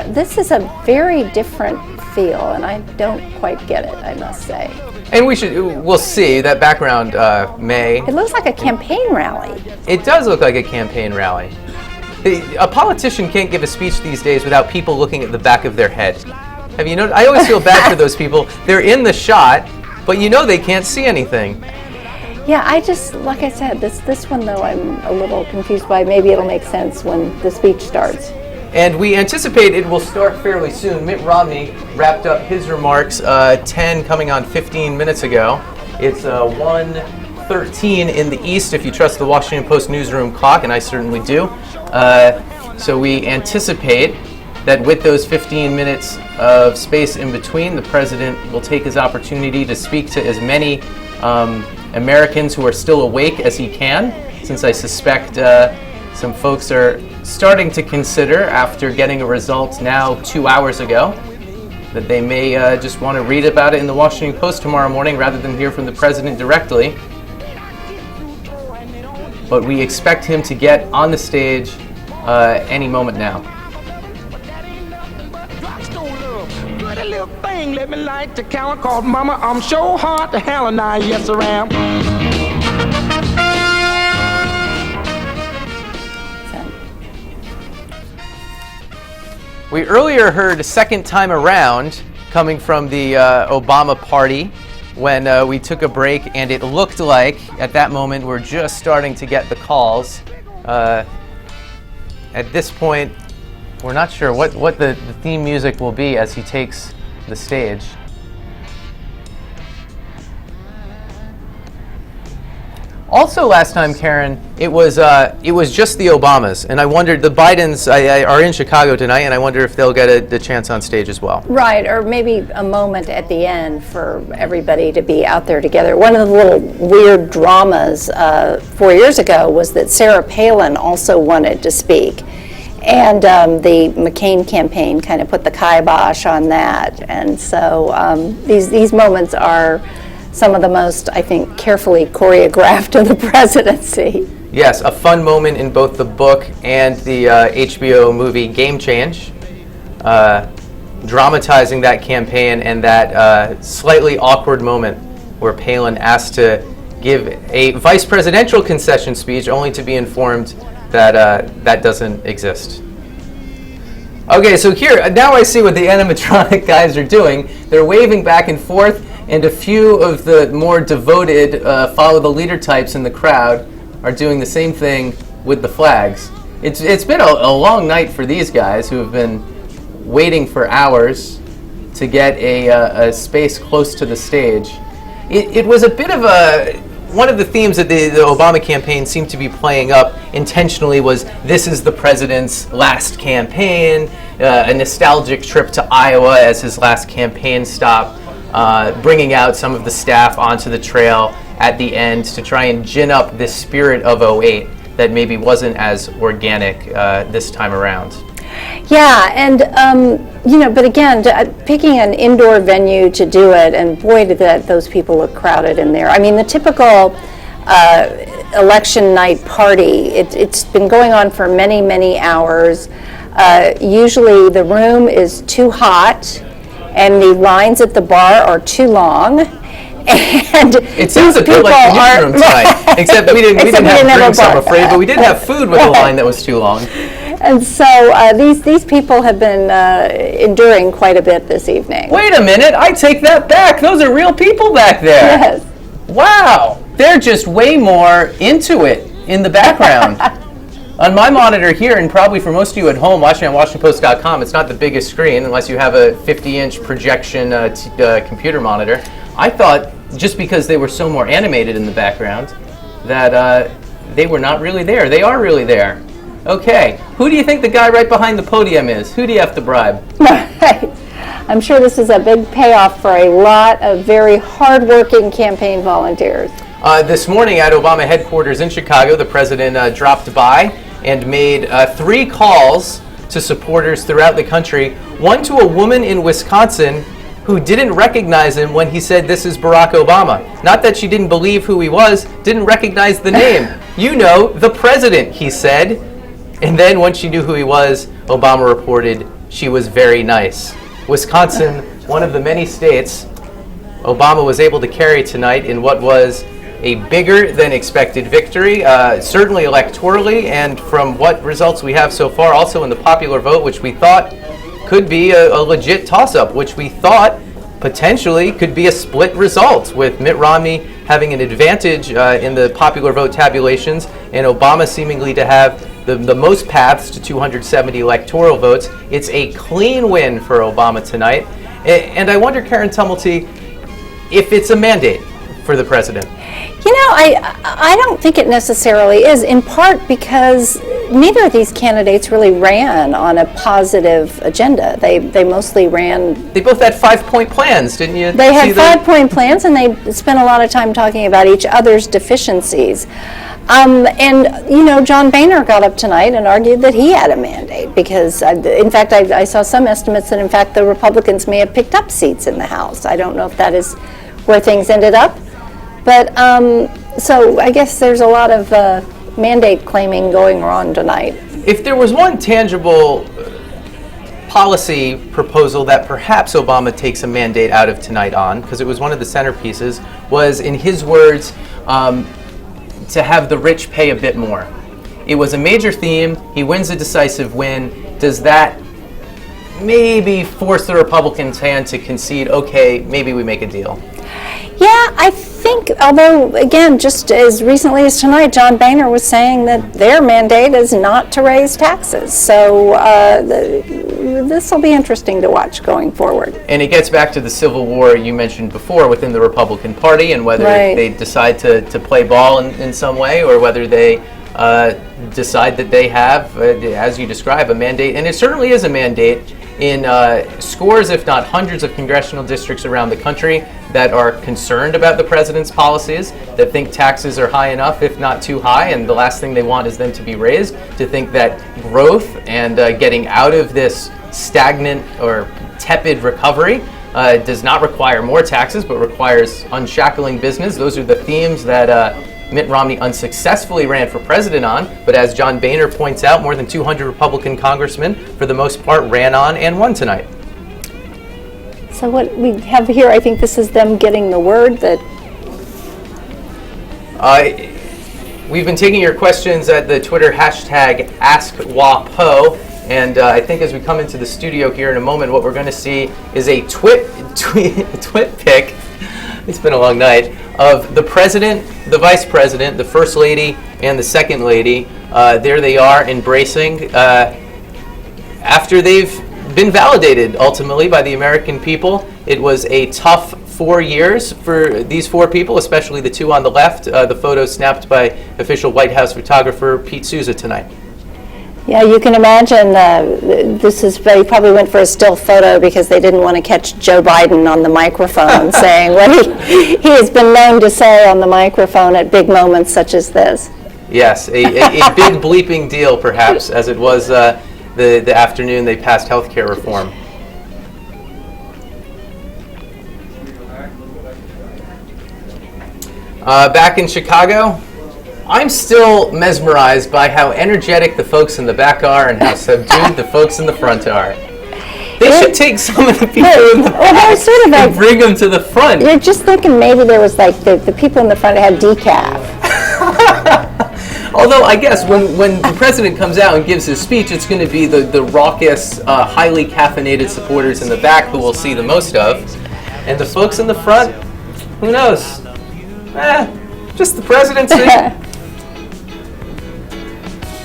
Speaker 2: This is a very different feel, and I don't quite get it, I must say.
Speaker 4: And we'll see. That background may.
Speaker 2: It looks like a campaign rally.
Speaker 4: It does look like a campaign rally. A politician can't give a speech these days without people looking at the back of their head. Have you noticed? I always feel bad for those people. They're in the shot, but they can't see anything.
Speaker 2: Yeah, like I said, this one though I'm a little confused by. Maybe it'll make sense when the speech starts.
Speaker 4: And we anticipate it will start fairly soon. Mitt Romney wrapped up his remarks 10 coming on 15 minutes ago. It's 1:13 in the East if you trust the Washington Post newsroom clock, and I certainly do. So we anticipate that with those 15 minutes of space in between, the president will take his opportunity to speak to as many Americans who are still awake as he can, since I suspect some folks are starting to consider, after getting a result now 2 hours ago, that they may just want to read about it in the Washington Post tomorrow morning rather than hear from the president directly. But we expect him to get on the stage any moment now.
Speaker 20: Pretty little thing, let me light the count, called mama, I'm sure hard to hell and I, yes I am.
Speaker 4: We earlier heard a second time around coming from the Obama party when we took a break, and it looked like at that moment we're just starting to get the calls. At this point, we're not sure what the theme music will be as he takes the stage. Also last time, Karen, it was just the Obamas, and I wondered, the Bidens are in Chicago tonight, and I wonder if they'll get the chance on stage as well.
Speaker 2: Right, or maybe a moment at the end for everybody to be out there together. One of the little weird dramas 4 years ago was that Sarah Palin also wanted to speak, and the McCain campaign kind of put the kibosh on that, and so these moments are some of the most, I think, carefully choreographed of the presidency.
Speaker 4: Yes, a fun moment in both the book and the HBO movie Game Change, dramatizing that campaign and that slightly awkward moment where Palin asked to give a vice presidential concession speech only to be informed that that doesn't exist. Okay, so here, now I see what the animatronic guys are doing. They're waving back and forth, and a few of the more devoted follow the leader types in the crowd are doing the same thing with the flags. It's been a long night for these guys who have been waiting for hours to get a space close to the stage. It was a bit of one of the themes that the Obama campaign seemed to be playing up intentionally was, this is the president's last campaign, a nostalgic trip to Iowa as his last campaign stop, bringing out some of the staff onto the trail at the end to try and gin up this spirit of '08 that maybe wasn't as organic this time around.
Speaker 2: Yeah, and but again, picking an indoor venue to do it, and boy, did those people look crowded in there. I mean, the typical election night party, it's been going on for many, many hours. Usually the room is too hot, and the lines at the bar are too long. And
Speaker 4: it sounds a bit like the newsroom tonight, except we didn't have drinks, I'm afraid, but we did have food with a line that was too long.
Speaker 2: And so these people have been enduring quite a bit this evening.
Speaker 4: Wait a minute, I take that back. Those are real people back there.
Speaker 2: Yes.
Speaker 4: Wow, they're just way more into it in the background. On my monitor here, and probably for most of you at home watching on WashingtonPost.com, it's not the biggest screen unless you have a 50-inch projection computer monitor. I thought, just because they were so more animated in the background, that they were not really there. They are really there. Okay, who do you think the guy right behind the podium is? Who do you have to bribe?
Speaker 2: Right. I'm sure this is a big payoff for a lot of very hard-working campaign volunteers.
Speaker 4: This morning at Obama headquarters in Chicago, the president dropped by and made 3 calls to supporters throughout the country, one to a woman in Wisconsin who didn't recognize him when he said, "This is Barack Obama." Not that she didn't believe who he was, didn't recognize the name. "You know, the president," he said. And then once she knew who he was, Obama reported she was very nice. Wisconsin, one of the many states Obama was able to carry tonight in what was a bigger than expected victory, certainly electorally, and from what results we have so far, also in the popular vote, which we thought could be a legit toss-up, which we thought potentially could be a split result, with Mitt Romney having an advantage in the popular vote tabulations and Obama seemingly to have the most paths to 270 electoral votes. It's a clean win for Obama tonight. And I wonder, Karen Tumulty, if it's a mandate for the president.
Speaker 2: You know, I don't think it necessarily is, in part because neither of these candidates really ran on a positive agenda. They mostly ran...
Speaker 4: They both had 5-point plans, didn't you?
Speaker 2: They had 5-point plans, and they spent a lot of time talking about each other's deficiencies. And, you know, John Boehner got up tonight and argued that he had a mandate because, in fact, I saw some estimates that, in fact, the Republicans may have picked up seats in the House. I don't know if that is where things ended up. But, so I guess there's a lot of mandate claiming going on tonight.
Speaker 4: If there was one tangible policy proposal that perhaps Obama takes a mandate out of tonight on, because it was one of the centerpieces, was, in his words, to have the rich pay a bit more. It was a major theme. He wins a decisive win. Does that maybe force the Republicans' hand to concede, okay, maybe we make a deal?
Speaker 2: Yeah, I think, although, again, just as recently as tonight, John Boehner was saying that their mandate is not to raise taxes. So this will be interesting to watch going forward.
Speaker 4: And it gets back to the civil war you mentioned before within the Republican Party, and whether they decide to play ball in some way, or whether they decide that they have, as you describe, a mandate. And it certainly is a mandate in scores, if not hundreds, of congressional districts around the country that are concerned about the president's policies, that think taxes are high enough, if not too high, and the last thing they want is them to be raised, to think that growth and getting out of this stagnant or tepid recovery does not require more taxes, but requires unshackling business. Those are the themes that Mitt Romney unsuccessfully ran for president on, but as John Boehner points out, more than 200 Republican congressmen, for the most part, ran on and won tonight.
Speaker 2: So what we have here, I think this is them getting the word that...
Speaker 4: We've been taking your questions at the Twitter hashtag AskWaPo, and I think as we come into the studio here in a moment, what we're going to see is a twit pic, it's been a long night, of the president, the vice president, the first lady, and the second lady. There they are embracing after they've been validated ultimately by the American people. It was a tough 4 years for these four people, especially the two on the left. The photo snapped by official White House photographer Pete Souza tonight.
Speaker 2: Yeah, you can imagine they probably went for a still photo because they didn't want to catch Joe Biden on the microphone saying what he has been known to say on the microphone at big moments such as this.
Speaker 4: Yes, a big bleeping deal perhaps, as it was the afternoon they passed health care reform. Back in Chicago, I'm still mesmerized by how energetic the folks in the back are and how subdued the folks in the front are. They should take some of the people in the back
Speaker 2: sort of
Speaker 4: and bring them to the front.
Speaker 2: You're just thinking maybe there was like the people in the front had decaf.
Speaker 4: Although I guess when the president comes out and gives his speech, it's going to be the raucous, highly caffeinated supporters in the back who we'll see the most of. And the folks in the front, who knows? Just the presidency.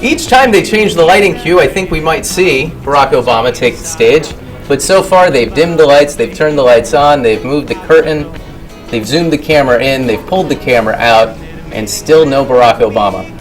Speaker 4: Each time they change the lighting cue, I think we might see Barack Obama take the stage. But so far, they've dimmed the lights, they've turned the lights on, they've moved the curtain, they've zoomed the camera in, they've pulled the camera out, and still no Barack Obama.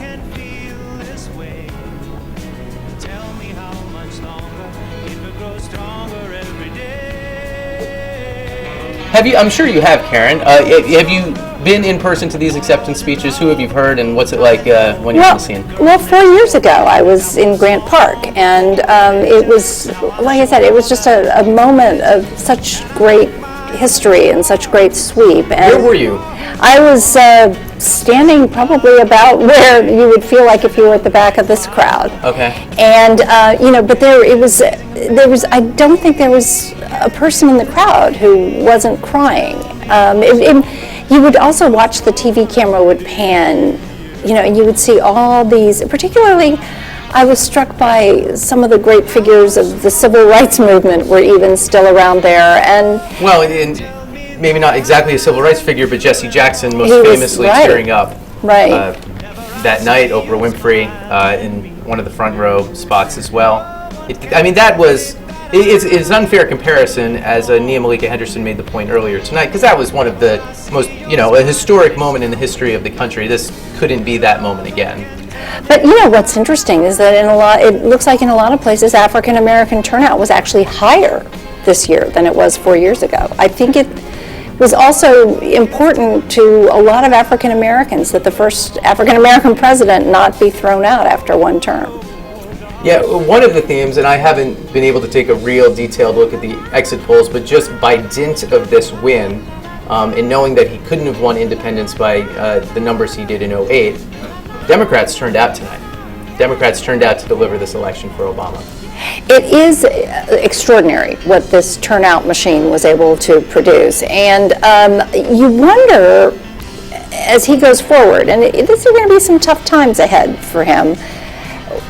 Speaker 4: I'm sure you have, Karen. Have you been in person to these acceptance speeches? Who have you heard, and what's it like when you're on the scene?
Speaker 2: Well, 4 years ago, I was in Grant Park, and it was, like I said, it was just a moment of such great history and such great sweep. And
Speaker 4: where were you?
Speaker 2: I was standing probably about where you would feel like if you were at the back of this crowd.
Speaker 4: Okay.
Speaker 2: And but there was. I don't think there was a person in the crowd who wasn't crying. You would also watch the TV camera would pan, and you would see all these. Particularly, I was struck by some of the great figures of the civil rights movement were even still around there. And
Speaker 4: well, maybe not exactly a civil rights figure, but Jesse Jackson most famously tearing up that night. Oprah Winfrey in one of the front row spots as well. It's an unfair comparison, as Nia Malika Henderson made the point earlier tonight, because that was one of the most, a historic moment in the history of the country. This couldn't be that moment again.
Speaker 2: But what's interesting is that it looks like in a lot of places, African American turnout was actually higher this year than it was 4 years ago. I think it was also important to a lot of African Americans that the first African American president not be thrown out after one term.
Speaker 4: Yeah, one of the themes, and I haven't been able to take a real detailed look at the exit polls, but just by dint of this win, and knowing that he couldn't have won independence by the numbers he did in 2008, Democrats turned out tonight. Democrats turned out to deliver this election for Obama.
Speaker 2: It is extraordinary what this turnout machine was able to produce. And you wonder, as he goes forward, and this are going to be some tough times ahead for him,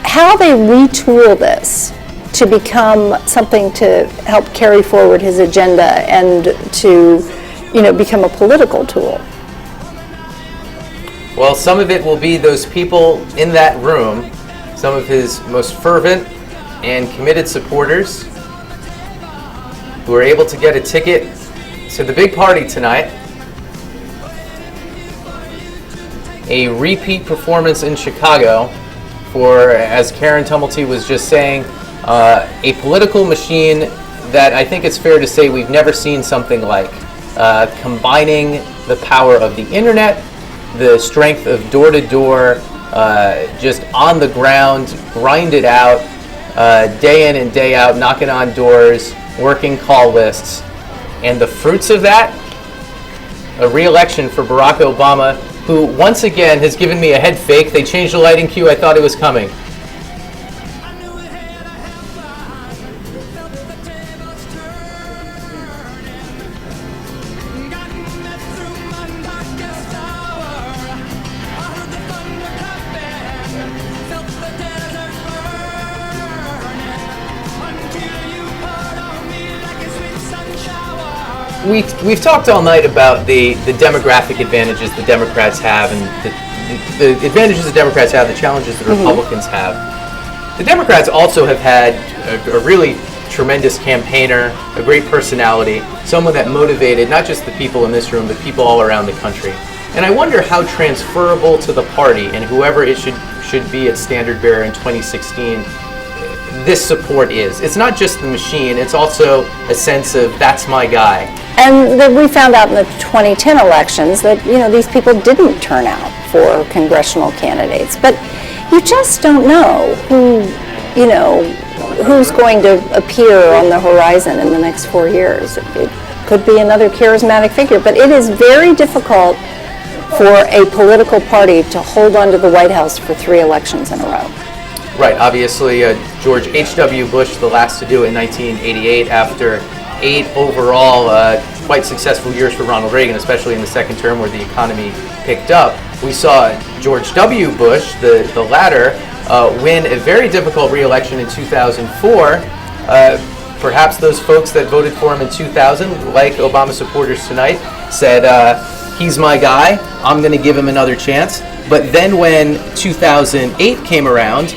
Speaker 2: how they retool this to become something to help carry forward his agenda and to, become a political tool.
Speaker 4: Well, some of it will be those people in that room, some of his most fervent and committed supporters who are able to get a ticket to the big party tonight. A repeat performance in Chicago for, as Karen Tumulty was just saying, a political machine that I think it's fair to say we've never seen something like, combining the power of the internet, the strength of door-to-door, just on the ground, grind it out, day in and day out, knocking on doors, working call lists. And the fruits of that, a re-election for Barack Obama, who once again has given me a head fake. They changed the lighting cue. I thought it was coming. We've talked all night about the demographic advantages the Democrats have and the advantages the Democrats have, the challenges the Republicans have. The Democrats also have had a really tremendous campaigner, a great personality, someone that motivated not just the people in this room, but people all around the country. And I wonder how transferable to the party and whoever it should be its standard bearer in 2016 this support is. It's not just the machine, it's also a sense of that's my guy.
Speaker 2: And we found out in the 2010 elections that, these people didn't turn out for congressional candidates. But you just don't know who's going to appear on the horizon in the next 4 years. It could be another charismatic figure, but it is very difficult for a political party to hold on to the White House for 3 elections in a row.
Speaker 4: Right, obviously George H.W. Bush, the last to do it in 1988, after 8 overall quite successful years for Ronald Reagan, especially in the second term where the economy picked up. We saw George W. Bush, the latter, win a very difficult re-election in 2004. Perhaps those folks that voted for him in 2000, like Obama supporters tonight, said, he's my guy, I'm going to give him another chance. But then when 2008 came around,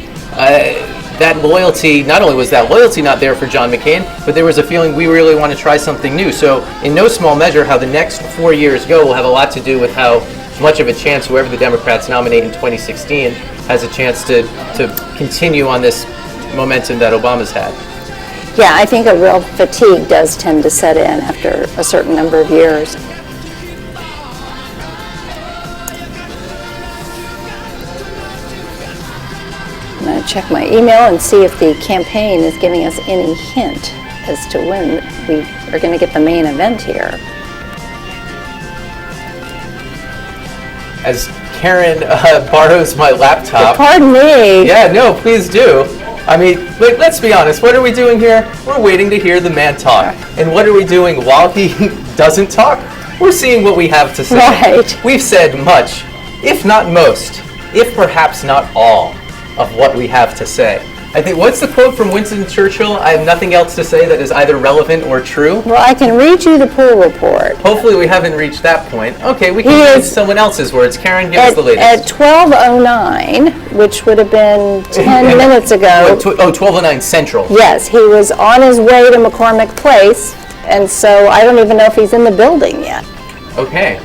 Speaker 4: that loyalty, not only was that loyalty not there for John McCain, but there was a feeling we really want to try something new. So in no small measure, how the next 4 years go will have a lot to do with how much of a chance whoever the Democrats nominate in 2016 has a chance to continue on this momentum that Obama's had.
Speaker 2: Yeah, I think a real fatigue does tend to set in after a certain number of years. check my email and see if the campaign is giving us any hint as to when we are going to get the main event here.
Speaker 4: As Karen borrows my laptop.
Speaker 2: Pardon me.
Speaker 4: Yeah, no, please do. I mean, let's be honest. What are we doing here? We're waiting to hear the man talk. And what are we doing while he doesn't talk? We're seeing what we have to say.
Speaker 2: Right.
Speaker 4: We've said much, if not most, if perhaps not all, of what we have to say. I think, what's the quote from Winston Churchill? I have nothing else to say that is either relevant or true.
Speaker 2: Well, I can read you the poll report.
Speaker 4: Hopefully we haven't reached that point. Okay, we can use someone else's words. Karen, give us the latest.
Speaker 2: At 12:09, which would have been 10 minutes ago.
Speaker 4: 12:09 Central.
Speaker 2: Yes, he was on his way to McCormick Place, and so I don't even know if he's in the building yet.
Speaker 4: Okay.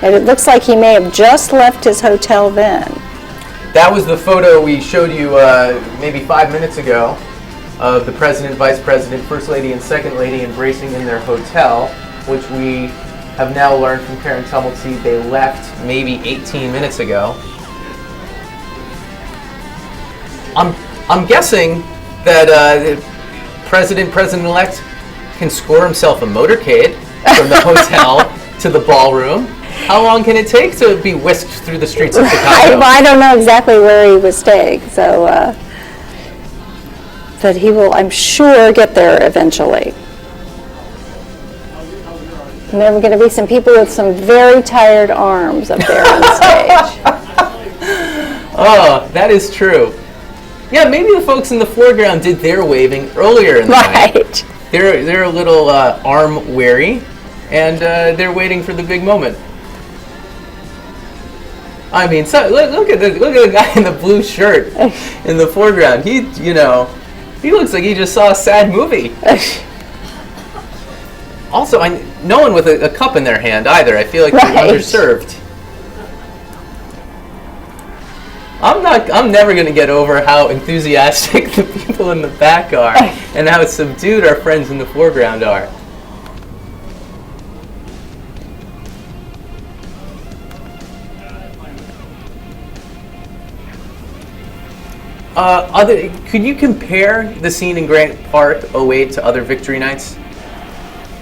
Speaker 2: And it looks like he may have just left his hotel then.
Speaker 4: That was the photo we showed you maybe 5 minutes ago of the President, Vice President, First Lady, and Second Lady embracing in their hotel, which we have now learned from Karen Tumulty they left maybe 18 minutes ago. I'm guessing that President-elect can score himself a motorcade from the hotel to the ballroom. How long can it take to be whisked through the streets of Chicago?
Speaker 2: I don't know exactly where he was staying, so but he will, I'm sure, get there eventually. And there are going to be some people with some very tired arms up there on stage.
Speaker 4: Oh, that is true. Yeah, maybe the folks in the foreground did their waving earlier in the night. They're a little arm weary, and they're waiting for the big moment. I mean, so look at the guy in the blue shirt in the foreground. He looks like he just saw a sad movie. Also, no one with a cup in their hand either. I feel like they're underserved. I'm never going to get over how enthusiastic the people in the back are and how subdued our friends in the foreground are. Could you compare the scene in Grant Park 08 to other victory nights?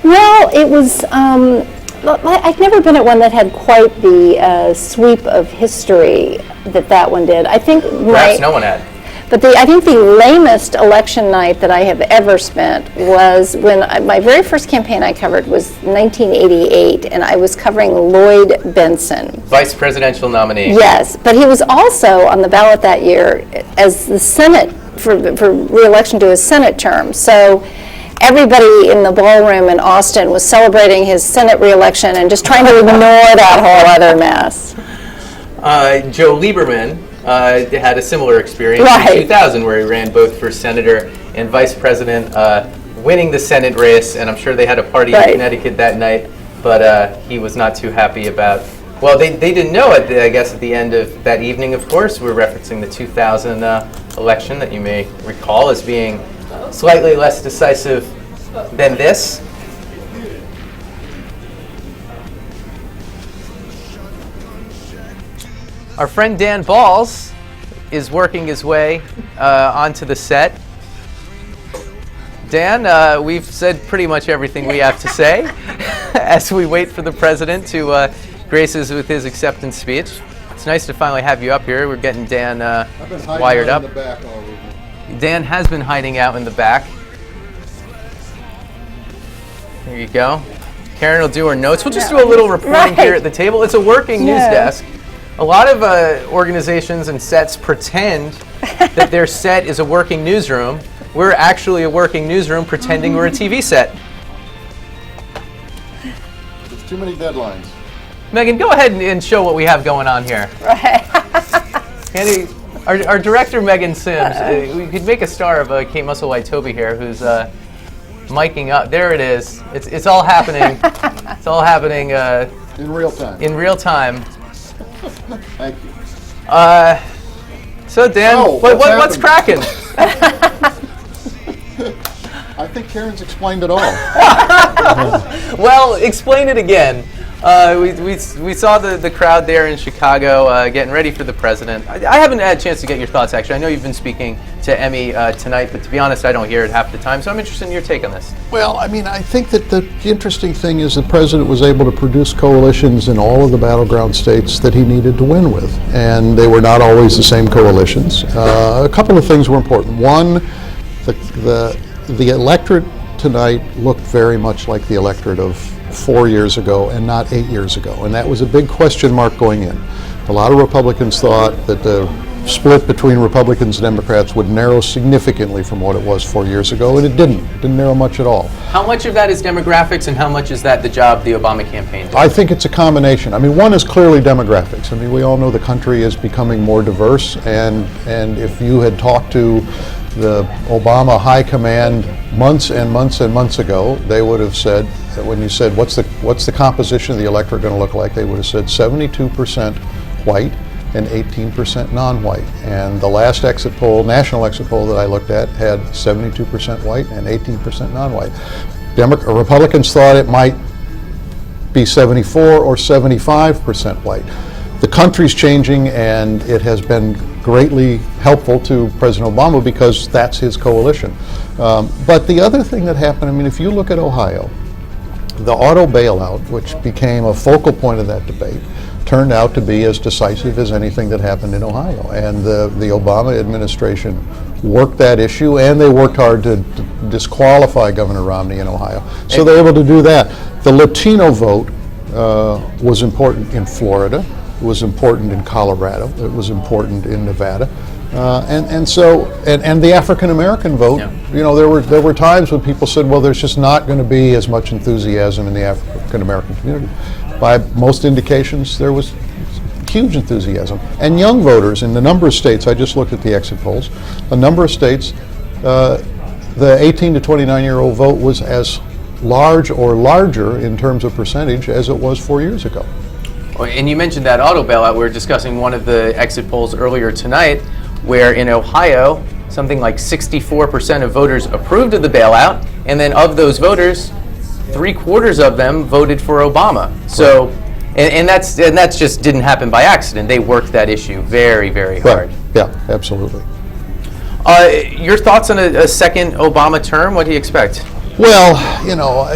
Speaker 2: Well, it was, I've never been at one that had quite the sweep of history that one did. I think
Speaker 4: perhaps no one had.
Speaker 2: But I think the lamest election night that I have ever spent was when my very first campaign I covered was 1988, and I was covering Lloyd Bentsen.
Speaker 4: Vice presidential nominee.
Speaker 2: Yes, but he was also on the ballot that year as the Senate, for re-election to his Senate term. So everybody in the ballroom in Austin was celebrating his Senate re-election and just trying to ignore that whole other mess.
Speaker 4: Joe Lieberman had a similar experience in 2000 where he ran both for senator and vice president, winning the Senate race, and I'm sure they had a party in Connecticut that night, but he was not too happy about, well, they didn't know it, I guess, at the end of that evening, of course. We're referencing the 2000 election that you may recall as being slightly less decisive than this. Our friend Dan Balls is working his way onto the set. Dan, we've said pretty much everything we have to say as we wait for the president to grace us with his acceptance speech. It's nice to finally have you up here. We're getting Dan wired up.
Speaker 18: In the back already.
Speaker 4: Dan has been hiding out in the back. There you go. Karen will do her notes. We'll just do a little reporting here at the table. It's a working news desk. A lot of organizations and sets pretend that their set is a working newsroom. We're actually a working newsroom pretending we're a TV set.
Speaker 18: There's too many deadlines.
Speaker 4: Megan, go ahead and show what we have going on here. Andy, our director, Megan Sims, we could make a star of Kate Musselwhite-Toby here, who's miking up. There it is. It's all happening. It's all happening
Speaker 18: in real time.
Speaker 4: In real time.
Speaker 18: Thank you.
Speaker 4: So Dan, what's cracking?
Speaker 18: I think Karen's explained it all.
Speaker 4: Well, explain it again. We saw the crowd there in Chicago getting ready for the president. I haven't had a chance to get your thoughts, actually. I know you've been speaking to Emi tonight, but to be honest, I don't hear it half the time, so I'm interested in your take on this.
Speaker 18: Well, I mean, I think that the interesting thing is the president was able to produce coalitions in all of the battleground states that he needed to win with, and they were not always the same coalitions. A couple of things were important. One, the electorate tonight looked very much like the electorate of 4 years ago and not 8 years ago, and that was a big question mark going in. A lot of Republicans thought that the split between Republicans and Democrats would narrow significantly from what it was 4 years ago, and it didn't narrow much at all.
Speaker 4: How much of that is demographics and how much is that the job the Obama campaign did?
Speaker 18: I think it's a combination. I mean, one is clearly demographics. I mean, we all know the country is becoming more diverse, and if you had talked to the Obama high command months and months and months ago, they would have said, when you said, what's the composition of the electorate going to look like, they would have said 72% white and 18% non-white. And the last exit poll, national exit poll that I looked at, had 72% white and 18% non-white. Republicans thought it might be 74 or 75% white. The country's changing, and it has been greatly helpful to President Obama because that's his coalition. But the other thing that happened, I mean, if you look at Ohio, the auto bailout, which became a focal point of that debate, turned out to be as decisive as anything that happened in Ohio. And the Obama administration worked that issue, and they worked hard to disqualify Governor Romney in Ohio. So they were able to do that. The Latino vote was important in Florida. It was important in Colorado. It was important in Nevada. And the African American vote, yeah. You know, there were times when people said, well, there's just not going to be as much enthusiasm in the African American community. By most indications, there was huge enthusiasm. And young voters in a number of states, I just looked at the exit polls, a number of states, the 18 to 29-year-old vote was as large or larger in terms of percentage as it was 4 years ago.
Speaker 4: And you mentioned that auto bailout. We were discussing one of the exit polls earlier tonight, where in Ohio, something like 64% of voters approved of the bailout, and then of those voters, 3/4 of them voted for Obama. So, and that's just didn't happen by accident. They worked that issue very, very hard.
Speaker 18: Right. Yeah, absolutely.
Speaker 4: Your thoughts on a second Obama term? What do you expect?
Speaker 18: Well, you know,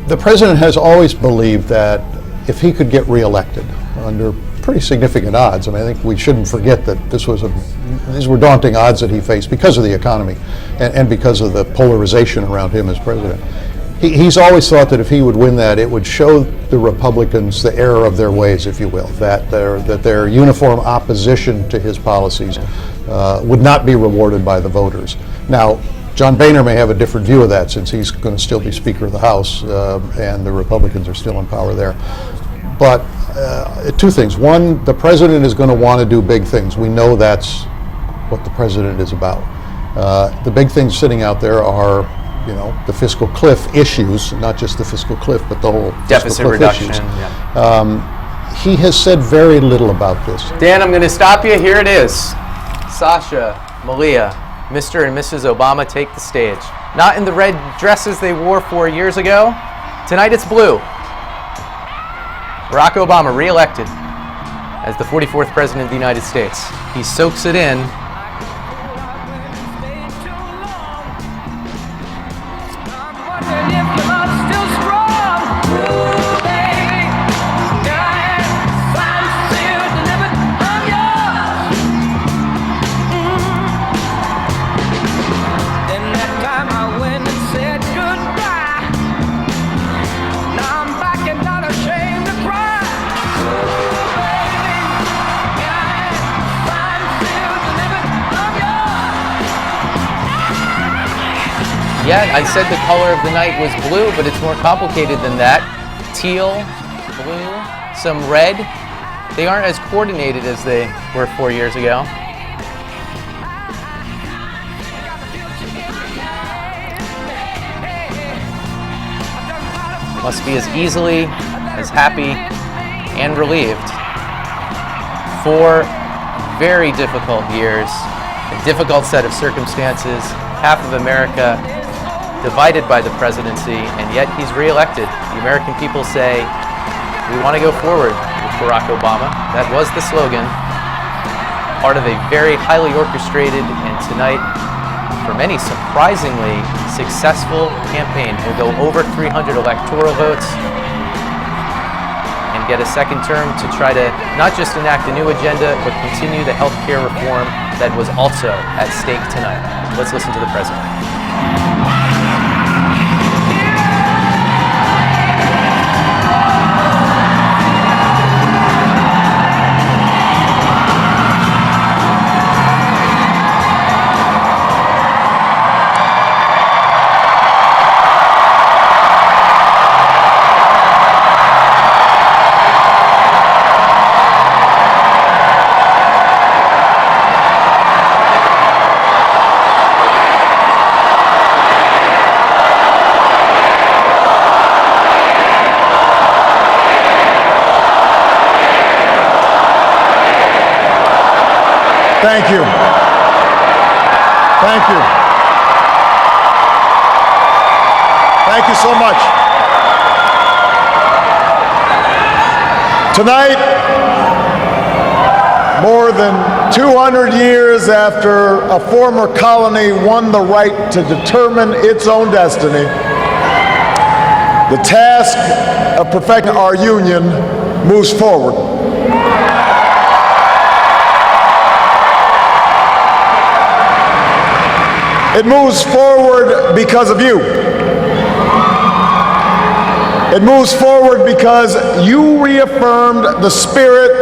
Speaker 18: the president has always believed that if he could get reelected under pretty significant odds, and I think we shouldn't forget that these were daunting odds that he faced because of the economy and because of the polarization around him as president. He's always thought that if he would win that, it would show the Republicans the error of their ways, if you will, that their uniform opposition to his policies would not be rewarded by the voters. Now, John Boehner may have a different view of that, since he's going to still be Speaker of the House, and the Republicans are still in power there. But two things. One, the president is going to want to do big things. We know that's what the president is about. The big things sitting out there are, you know, the fiscal cliff issues, not just the fiscal cliff, but the whole
Speaker 4: deficit reduction.
Speaker 18: Issues.
Speaker 4: Yeah.
Speaker 18: He has said very little about this.
Speaker 4: Dan, I'm going to stop you. Here it is. Sasha, Malia, Mr. and Mrs. Obama take the stage. Not in the red dresses they wore 4 years ago. Tonight it's blue. Barack Obama re-elected as the 44th President of the United States. He soaks it in. Yeah, I said the color of the night was blue, but it's more complicated than that. Teal, blue, some red. They aren't as coordinated as they were 4 years ago. Must be as easily, as happy, and relieved. 4 very difficult years, a difficult set of circumstances, half of America divided by the presidency, and yet he's reelected. The American people say We want to go forward with Barack Obama. That was the slogan. Part of a very highly orchestrated and tonight, for many, surprisingly successful campaign. He'll go over 300 electoral votes and get a second term to try to not just enact a new agenda, but continue the health care reform that was also at stake tonight. Let's listen to the president.
Speaker 5: Thank you. Thank you. Thank you so much. Tonight, more than 200 years after a former colony won the right to determine its own destiny, the task of perfecting our union moves forward. It moves forward because of you. It moves forward because you reaffirmed the spirit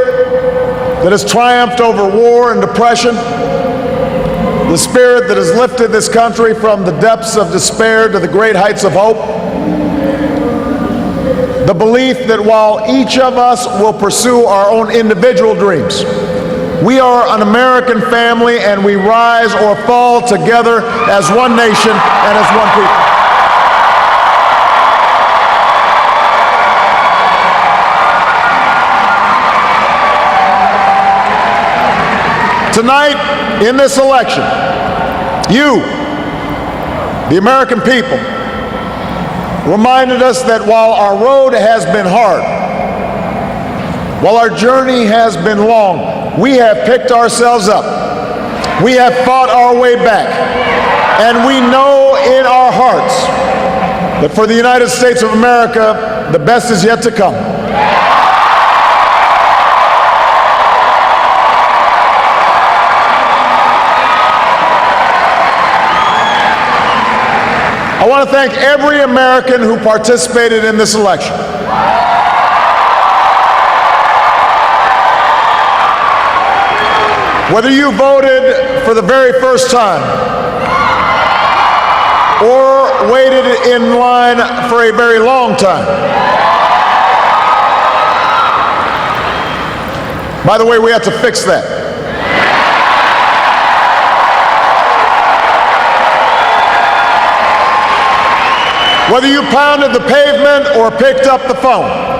Speaker 5: that has triumphed over war and depression, the spirit that has lifted this country from the depths of despair to the great heights of hope, the belief that while each of us will pursue our own individual dreams, we are an American family and we rise or fall together as one nation and as one people. Tonight, in this election, you, the American people, reminded us that while our road has been hard, while our journey has been long, we have picked ourselves up. We have fought our way back. And we know in our hearts that for the United States of America, the best is yet to come. I want to thank every American who participated in this election. Whether you voted for the very first time or waited in line for a very long time. By the way, we have to fix that. Whether you pounded the pavement or picked up the phone.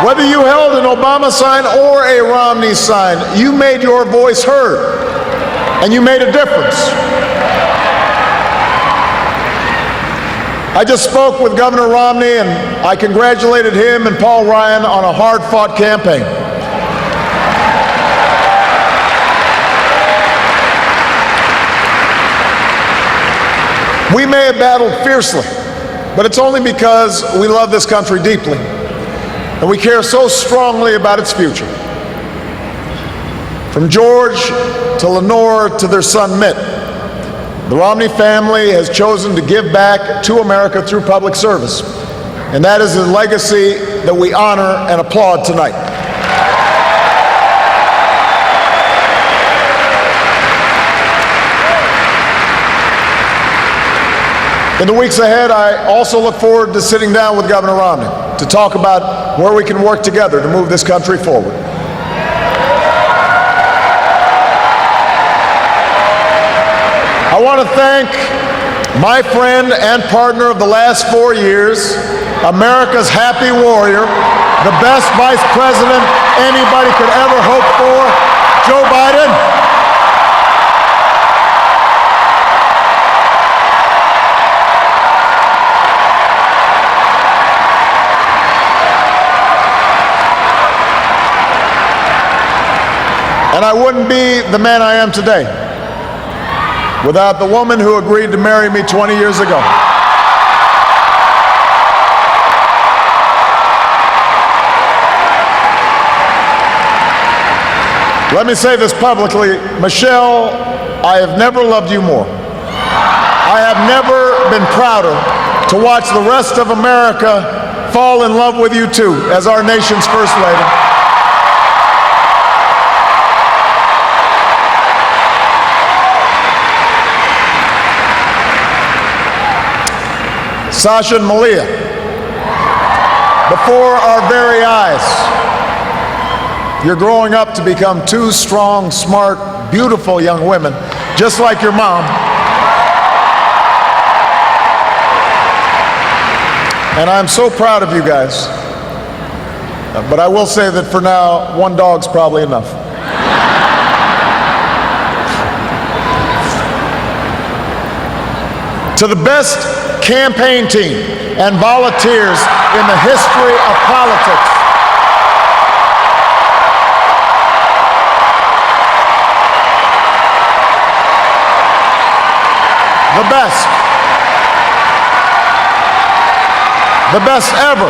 Speaker 5: Whether you held an Obama sign or a Romney sign, you made your voice heard, and you made a difference. I just spoke with Governor Romney, and I congratulated him and Paul Ryan on a hard-fought campaign. We may have battled fiercely, but it's only because we love this country deeply. And we care so strongly about its future. From George to Lenore to their son Mitt, the Romney family has chosen to give back to America through public service. And that is a legacy that we honor and applaud tonight. In the weeks ahead, I also look forward to sitting down with Governor Romney to talk about where we can work together to move this country forward. I want to thank my friend and partner of the last 4 years, America's happy warrior, the best vice president anybody could ever hope for, Joe Biden. And I wouldn't be the man I am today without the woman who agreed to marry me 20 years ago. Let me say this publicly, Michelle, I have never loved you more. I have never been prouder to watch the rest of America fall in love with you too, as our nation's First Lady. Sasha and Malia, before our very eyes, you're growing up to become two strong, smart, beautiful young women, just like your mom. And I'm so proud of you guys. But I will say that for now, one dog's probably enough. To the best campaign team and volunteers in the history of politics, the best ever.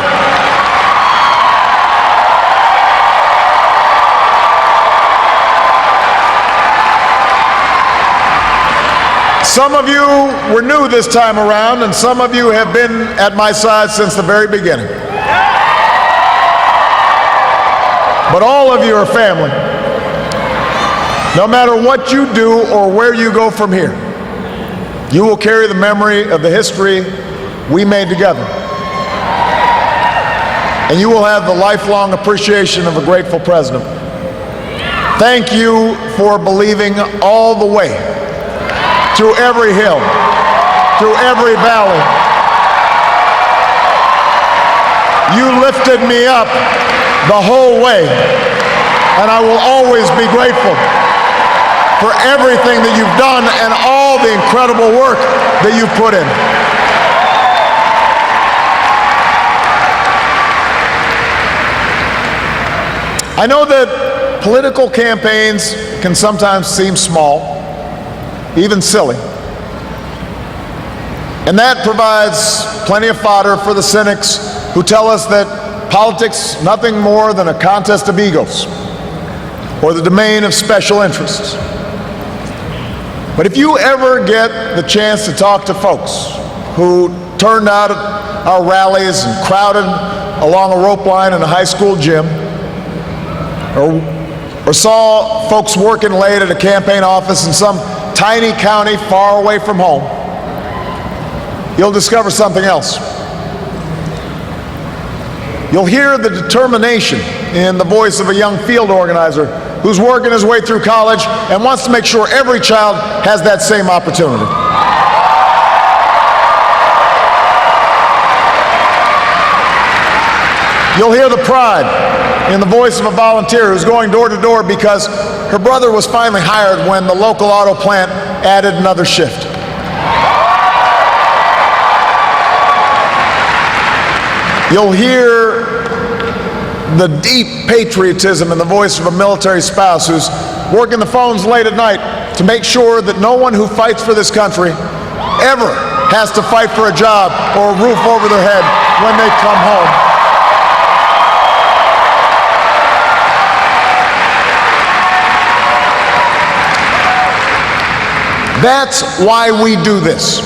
Speaker 5: Some of you were new this time around, and some of you have been at my side since the very beginning. But all of you are family. No matter what you do or where you go from here, you will carry the memory of the history we made together. And you will have the lifelong appreciation of a grateful president. Thank you for believing all the way, through every hill, through every valley. You lifted me up the whole way, and I will always be grateful for everything that you've done and all the incredible work that you've put in. I know that political campaigns can sometimes seem small, even silly. And that provides plenty of fodder for the cynics who tell us that politics nothing more than a contest of egos or the domain of special interests. But if you ever get the chance to talk to folks who turned out at our rallies and crowded along a rope line in a high school gym, or saw folks working late at a campaign office in some tiny county far away from home, you'll discover something else. You'll hear the determination in the voice of a young field organizer who's working his way through college and wants to make sure every child has that same opportunity. You'll hear the pride in the voice of a volunteer who's going door to door because her brother was finally hired when the local auto plant added another shift. You'll hear the deep patriotism in the voice of a military spouse who's working the phones late at night to make sure that no one who fights for this country ever has to fight for a job or a roof over their head when they come home. That's why we do this.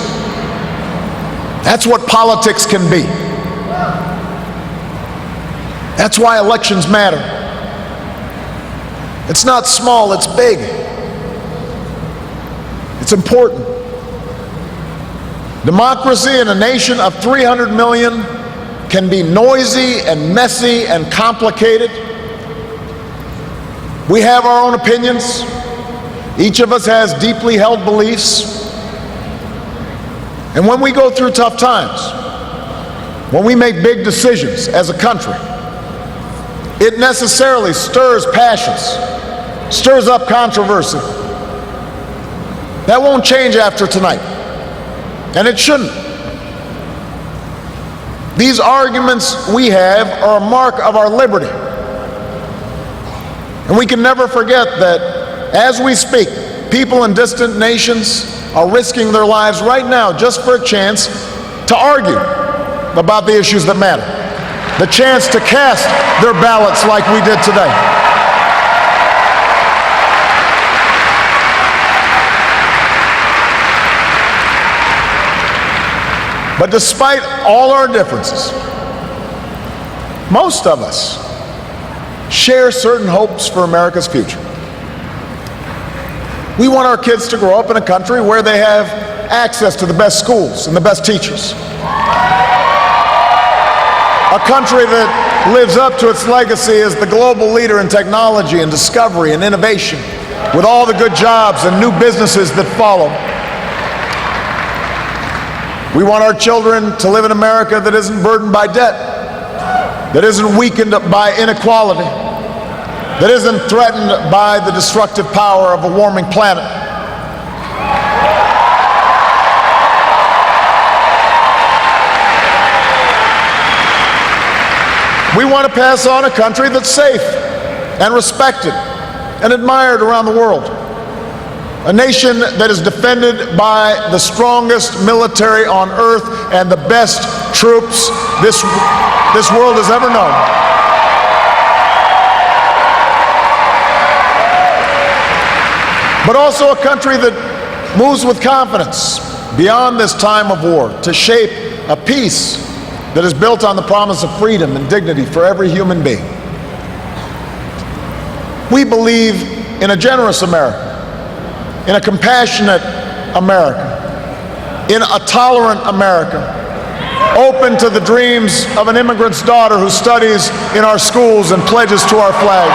Speaker 5: That's what politics can be. That's why elections matter. It's not small, it's big. It's important. Democracy in a nation of 300 million can be noisy and messy and complicated. We have our own opinions. Each of us has deeply held beliefs. And when we go through tough times, when we make big decisions as a country, it necessarily stirs passions, stirs up controversy. That won't change after tonight, and it shouldn't. These arguments we have are a mark of our liberty. And we can never forget that as we speak, people in distant nations are risking their lives right now just for a chance to argue about the issues that matter, the chance to cast their ballots like we did today. But despite all our differences, most of us share certain hopes for America's future. We want our kids to grow up in a country where they have access to the best schools and the best teachers. A country that lives up to its legacy as the global leader in technology and discovery and innovation, with all the good jobs and new businesses that follow. We want our children to live in America that isn't burdened by debt, that isn't weakened by inequality, that isn't threatened by the destructive power of a warming planet. We want to pass on a country that's safe and respected and admired around the world. A nation that is defended by the strongest military on earth and the best troops this world has ever known. But also a country that moves with confidence beyond this time of war to shape a peace that is built on the promise of freedom and dignity for every human being. We believe in a generous America, in a compassionate America, in a tolerant America, open to the dreams of an immigrant's daughter who studies in our schools and pledges to our flag.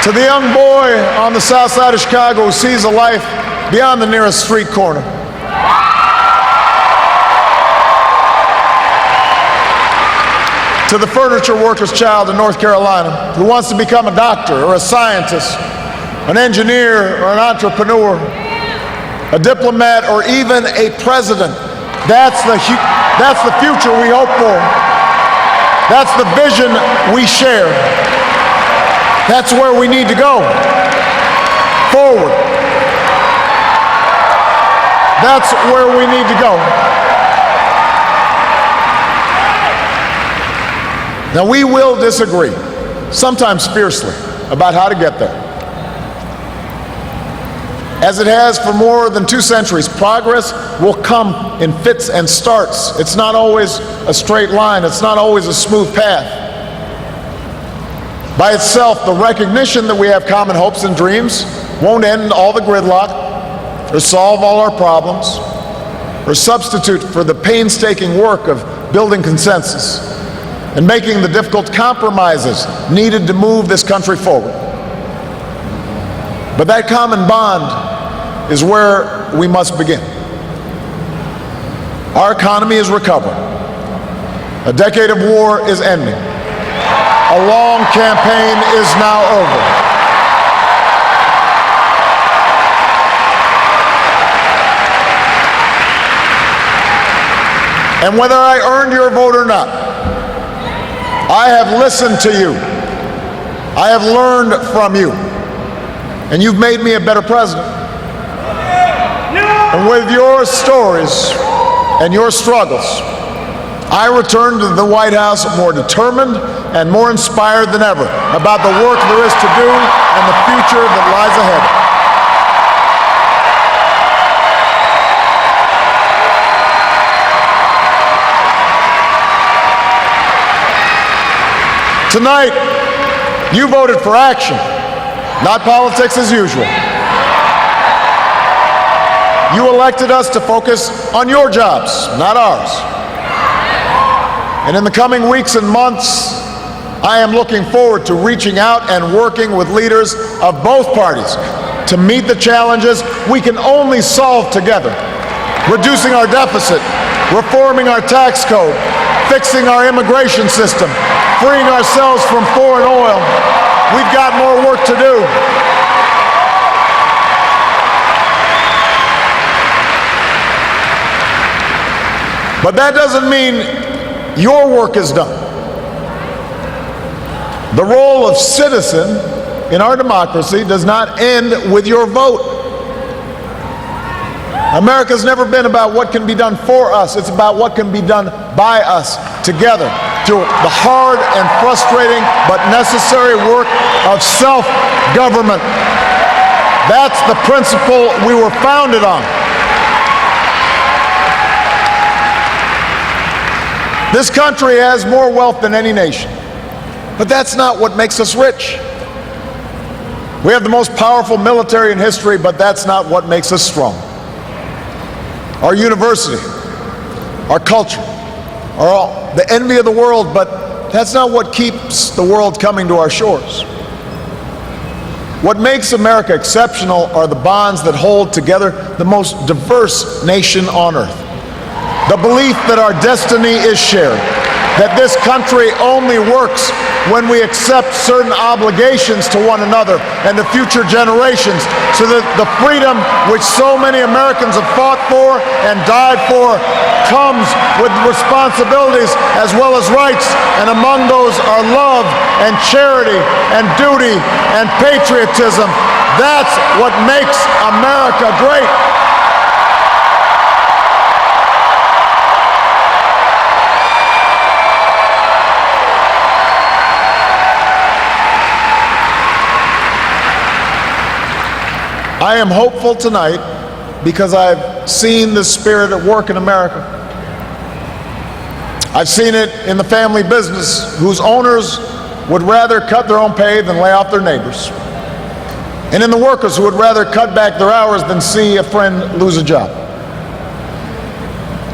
Speaker 5: To the young boy on the south side of Chicago who sees a life beyond the nearest street corner. To the furniture worker's child in North Carolina who wants to become a doctor or a scientist, an engineer or an entrepreneur, a diplomat or even a president. That's the future we hope for. That's the vision we share. That's where we need to go. Forward. That's where we need to go. Now, we will disagree, sometimes fiercely, about how to get there. As it has for more than 2 centuries, progress will come in fits and starts. It's not always a straight line. It's not always a smooth path. By itself, the recognition that we have common hopes and dreams won't end all the gridlock or solve all our problems or substitute for the painstaking work of building consensus and making the difficult compromises needed to move this country forward. But that common bond is where we must begin. Our economy is recovering. A decade of war is ending. A long campaign is now over. And whether I earned your vote or not, I have listened to you. I have learned from you. And you've made me a better president. And with your stories and your struggles, I return to the White House more determined and more inspired than ever about the work there is to do and the future that lies ahead. Tonight, you voted for action, not politics as usual. You elected us to focus on your jobs, not ours. And in the coming weeks and months, I am looking forward to reaching out and working with leaders of both parties to meet the challenges we can only solve together. Reducing our deficit, reforming our tax code, fixing our immigration system, freeing ourselves from foreign oil. We've got more work to do. But that doesn't mean your work is done. The role of citizen in our democracy does not end with your vote. America's never been about what can be done for us. It's about what can be done by us together through the hard and frustrating but necessary work of self-government. That's the principle we were founded on. This country has more wealth than any nation, but that's not what makes us rich. We have the most powerful military in history, but that's not what makes us strong. Our university, our culture, are all the envy of the world, but that's not what keeps the world coming to our shores. What makes America exceptional are the bonds that hold together the most diverse nation on earth. The belief that our destiny is shared, that this country only works when we accept certain obligations to one another and to future generations, so that the freedom which so many Americans have fought for and died for comes with responsibilities as well as rights, and among those are love and charity and duty and patriotism. That's what makes America great. I am hopeful tonight because I've seen the spirit at work in America. I've seen it in the family business whose owners would rather cut their own pay than lay off their neighbors, and in the workers who would rather cut back their hours than see a friend lose a job.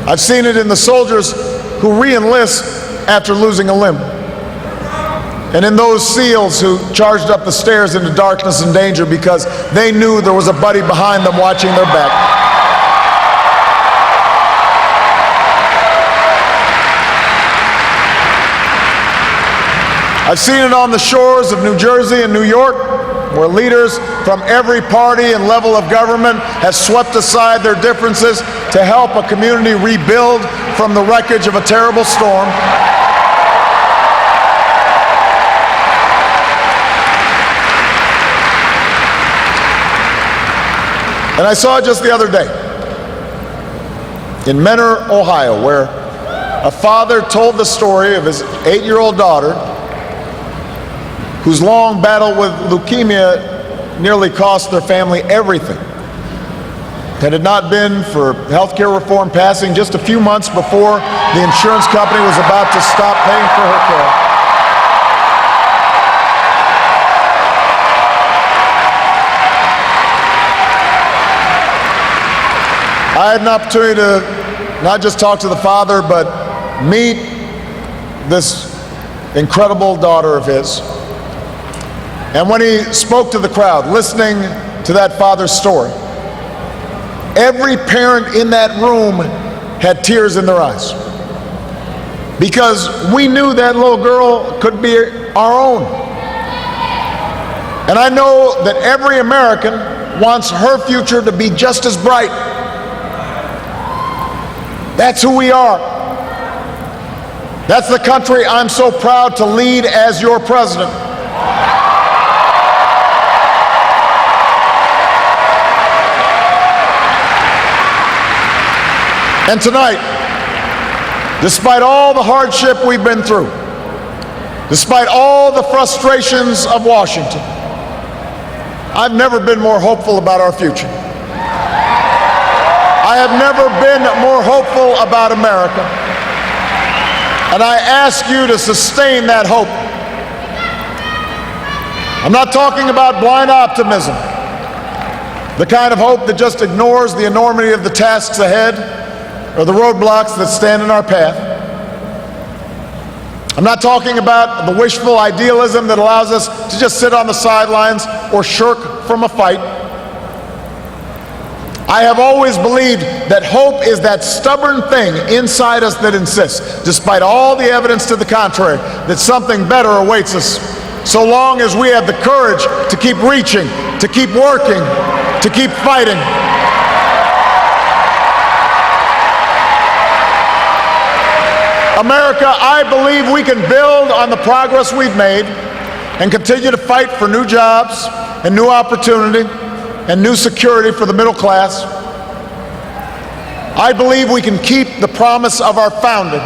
Speaker 5: I've seen it in the soldiers who re-enlist after losing a limb, and in those SEALs who charged up the stairs into darkness and danger because they knew there was a buddy behind them watching their back. I've seen it on the shores of New Jersey and New York, where leaders from every party and level of government have swept aside their differences to help a community rebuild from the wreckage of a terrible storm. And I saw it just the other day in Menor, Ohio, where a father told the story of his 8-year-old daughter whose long battle with leukemia nearly cost their family everything. Had it not been for health care reform passing just a few months before the insurance company was about to stop paying for her care. I had an opportunity to not just talk to the father, but meet this incredible daughter of his. And when he spoke to the crowd, listening to that father's story, every parent in that room had tears in their eyes, because we knew that little girl could be our own. And I know that every American wants her future to be just as bright. That's who we are. That's the country I'm so proud to lead as your president. And tonight, despite all the hardship we've been through, despite all the frustrations of Washington, I've never been more hopeful about our future. I have never been more hopeful about America. And I ask you to sustain that hope. I'm not talking about blind optimism, the kind of hope that just ignores the enormity of the tasks ahead or the roadblocks that stand in our path. I'm not talking about the wishful idealism that allows us to just sit on the sidelines or shirk from a fight. I have always believed that hope is that stubborn thing inside us that insists, despite all the evidence to the contrary, that something better awaits us, so long as we have the courage to keep reaching, to keep working, to keep fighting. America, I believe we can build on the progress we've made and continue to fight for new jobs and new opportunity and new security for the middle class. I believe we can keep the promise of our founding.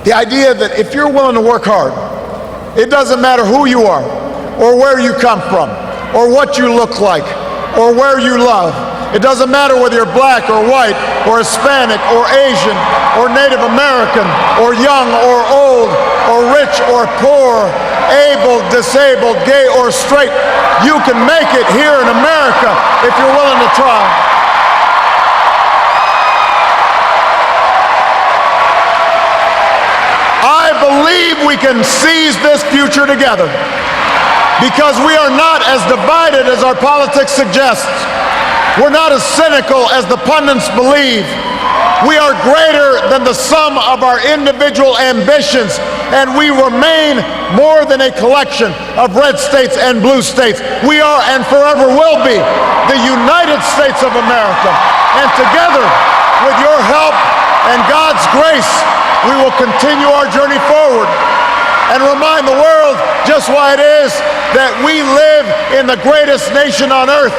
Speaker 5: The idea that if you're willing to work hard, it doesn't matter who you are or where you come from or what you look like or where you love. It doesn't matter whether you're black or white or Hispanic or Asian or Native American or young or old or rich or poor, able, disabled, gay or straight. You can make it here in America if you're willing to try. I believe we can seize this future together because we are not as divided as our politics suggests. We're not as cynical as the pundits believe. We are greater than the sum of our individual ambitions, and we remain more than a collection of red states and blue states. We are and forever will be the United States of America. And together, with your help and God's grace, we will continue our journey forward and remind the world just why it is that we live in the greatest nation on earth.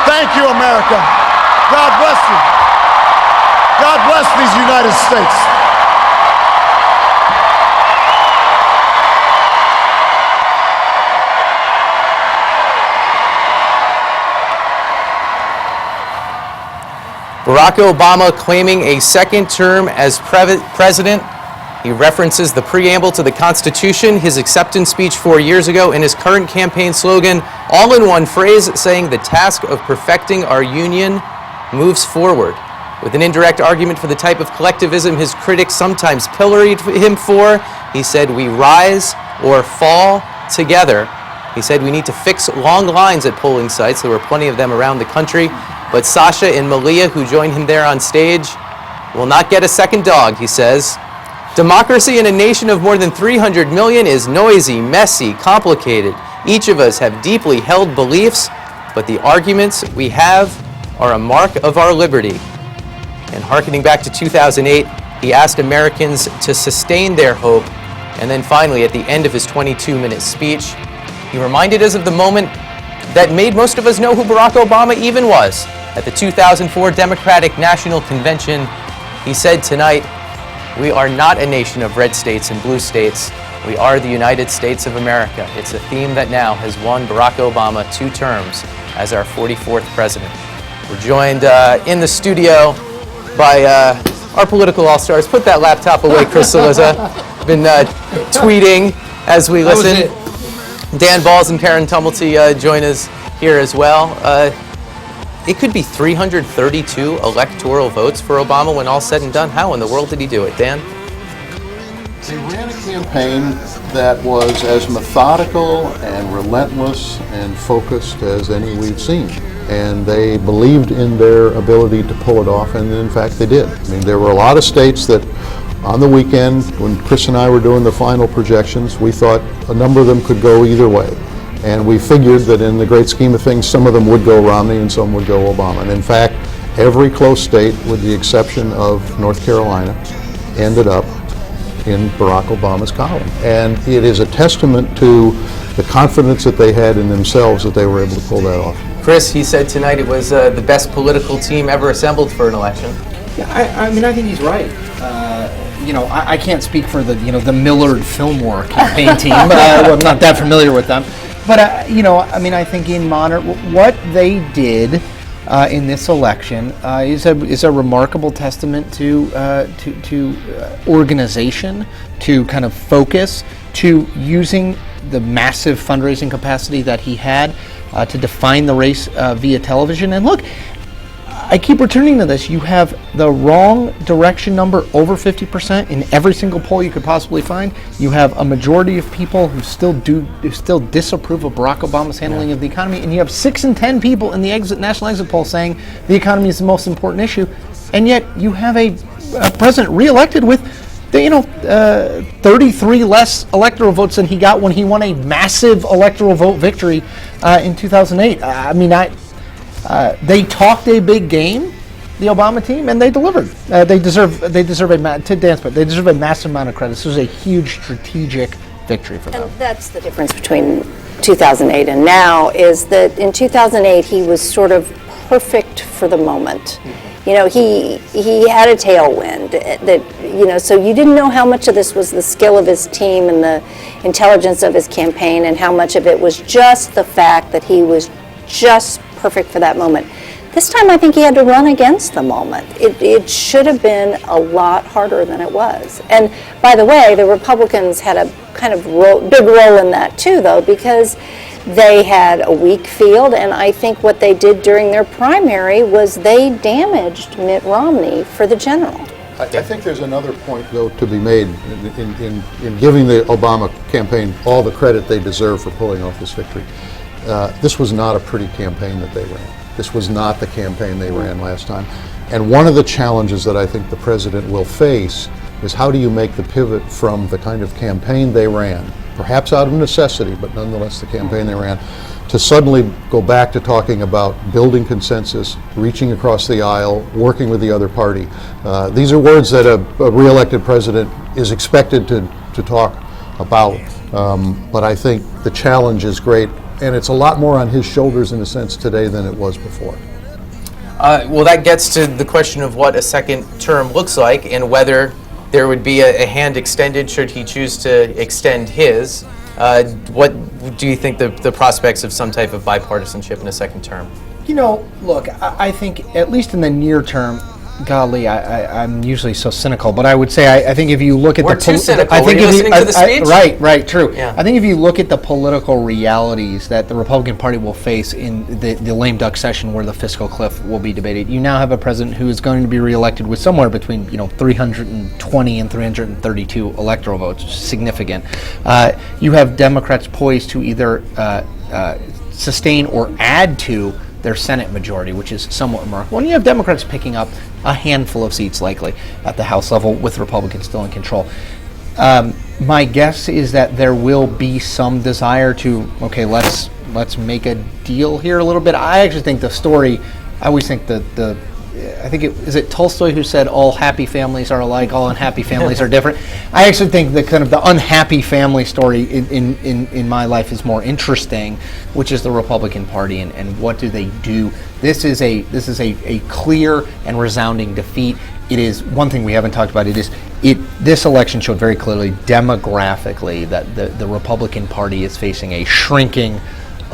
Speaker 5: Thank you, America. God bless you. God bless these United States.
Speaker 4: Barack Obama claiming a second term as president. He references the preamble to the Constitution, his acceptance speech 4 years ago, and his current campaign slogan, all in one phrase, saying the task of perfecting our union moves forward. With an indirect argument for the type of collectivism his critics sometimes pilloried him for, he said, "We rise or fall together." He said we need to fix long lines at polling sites. There were plenty of them around the country. But Sasha and Malia, who joined him there on stage, will not get a second dog, he says. Democracy in a nation of more than 300 million is noisy, messy, complicated. Each of us have deeply held beliefs, but the arguments we have are a mark of our liberty. And hearkening back to 2008, he asked Americans to sustain their hope. And then finally, at the end of his 22-minute speech, he reminded us of the moment that made most of us know who Barack Obama even was. At the 2004 Democratic National Convention, he said tonight, "We are not a nation of red states and blue states. We are the United States of America." It's a theme that now has won Barack Obama 2 terms as our 44th president. We're joined in the studio by our political all-stars. Put that laptop away, Chris Cillizza. Been tweeting as we listen. Dan Balls and Karen Tumulty join us here as well. It could be 332 electoral votes for Obama when all's said and done. How in the world did he do it, Dan?
Speaker 18: They ran a campaign that was as methodical and relentless and focused as any we've seen. And they believed in their ability to pull it off, and in fact they did. I mean, there were a lot of states that on the weekend, when Chris and I were doing the final projections, we thought a number of them could go either way. And we figured that in the great scheme of things, some of them would go Romney and some would go Obama. And in fact, every close state, with the exception of North Carolina, ended up in Barack Obama's column. And it is a testament to the confidence that they had in themselves that they were able to pull that off.
Speaker 4: Chris, he said tonight it was the best political team ever assembled for an election.
Speaker 3: Yeah, I mean, I think he's right. I can't speak for the Millard Fillmore campaign team. I'm not that familiar with them. But, I think in modern, what they did in this election is a remarkable testament to organization, to kind of focus, to using the massive fundraising capacity that he had to define the race via television. And look, I keep returning to this. You have the wrong direction number over 50% in every single poll you could possibly find. You have a majority of people who still disapprove of Barack Obama's handling of the economy, and you have 6 in 10 people in the national exit poll saying the economy is the most important issue, and yet you have a president reelected with 33 less electoral votes than he got when he won a massive electoral vote victory in 2008. They talked a big game. the Obama team, and they delivered. They deserve a massive amount of credit. This was a huge strategic victory for them.
Speaker 2: And that's the difference between 2008 and now, is that in 2008 he was sort of perfect for the moment. You know, he had a tailwind that, so you didn't know how much of this was the skill of his team and the intelligence of his campaign, and how much of it was just the fact that he was just perfect for that moment. This time I think he had to run against the moment. It should have been a lot harder than it was. And by the way, the Republicans had a kind of big role in that too, though, because they had a weak field, and I think what they did during their primary was they damaged Mitt Romney for the general.
Speaker 18: I think there's another point, though, to be made in giving the Obama campaign all the credit they deserve for pulling off this victory. This was not a pretty campaign that they ran. This was not the campaign they ran last time. And one of the challenges that I think the president will face is how do you make the pivot from the kind of campaign they ran, perhaps out of necessity, but nonetheless the campaign they ran, to suddenly go back to talking about building consensus, reaching across the aisle, working with the other party. These are words that a re-elected president is expected to talk about, but I think the challenge is great, and it's a lot more on his shoulders in a sense today than it was before.
Speaker 4: Well, that gets to the question of what a second term looks like and whether there would be a hand extended should he choose to extend his. What do you think the prospects of some type of bipartisanship in a second term?
Speaker 3: You know, look, I think at least in the near term, golly, I'm usually so cynical, but I would say I think if you look at
Speaker 4: We're too cynical. Were you listening to the speech?
Speaker 3: Right, true.
Speaker 4: Yeah.
Speaker 3: I think if you look at the political realities that the Republican Party will face in the lame duck session where the fiscal cliff will be debated, you now have a president who is going to be reelected with somewhere between 320 and 332 electoral votes, significant. You have Democrats poised to either sustain or add to their Senate majority, which is somewhat remarkable. And you have Democrats picking up a handful of seats likely at the House level with Republicans still in control. My guess is that there will be some desire to, okay, let's make a deal here a little bit. I actually think the story, I always think I think is it Tolstoy who said all happy families are alike, all unhappy families are different. I actually think the kind of the unhappy family story in my life is more interesting, which is the Republican Party and what do they do. This is a clear and resounding defeat. It is one thing we haven't talked about. This election showed very clearly demographically that the Republican Party is facing a shrinking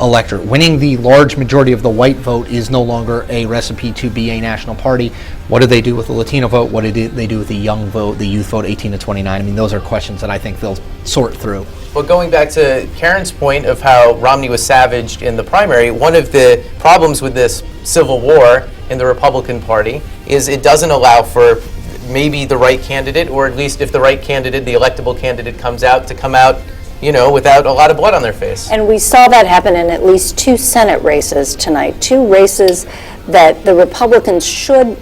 Speaker 3: electorate. Winning the large majority of the white vote is no longer a recipe to be a national party. What do they do with the Latino vote? What do they do with the young vote, the youth vote, 18 to 29? I mean, those are questions that I think they'll sort through.
Speaker 4: Well, going back to Karen's point of how Romney was savaged in the primary, one of the problems with this civil war in the Republican Party is it doesn't allow for maybe the right candidate, or at least if the right candidate, the electable candidate comes out, to come out without a lot of blood on their face.
Speaker 2: And we saw that happen in at least 2 Senate races tonight, 2 races that the Republicans should,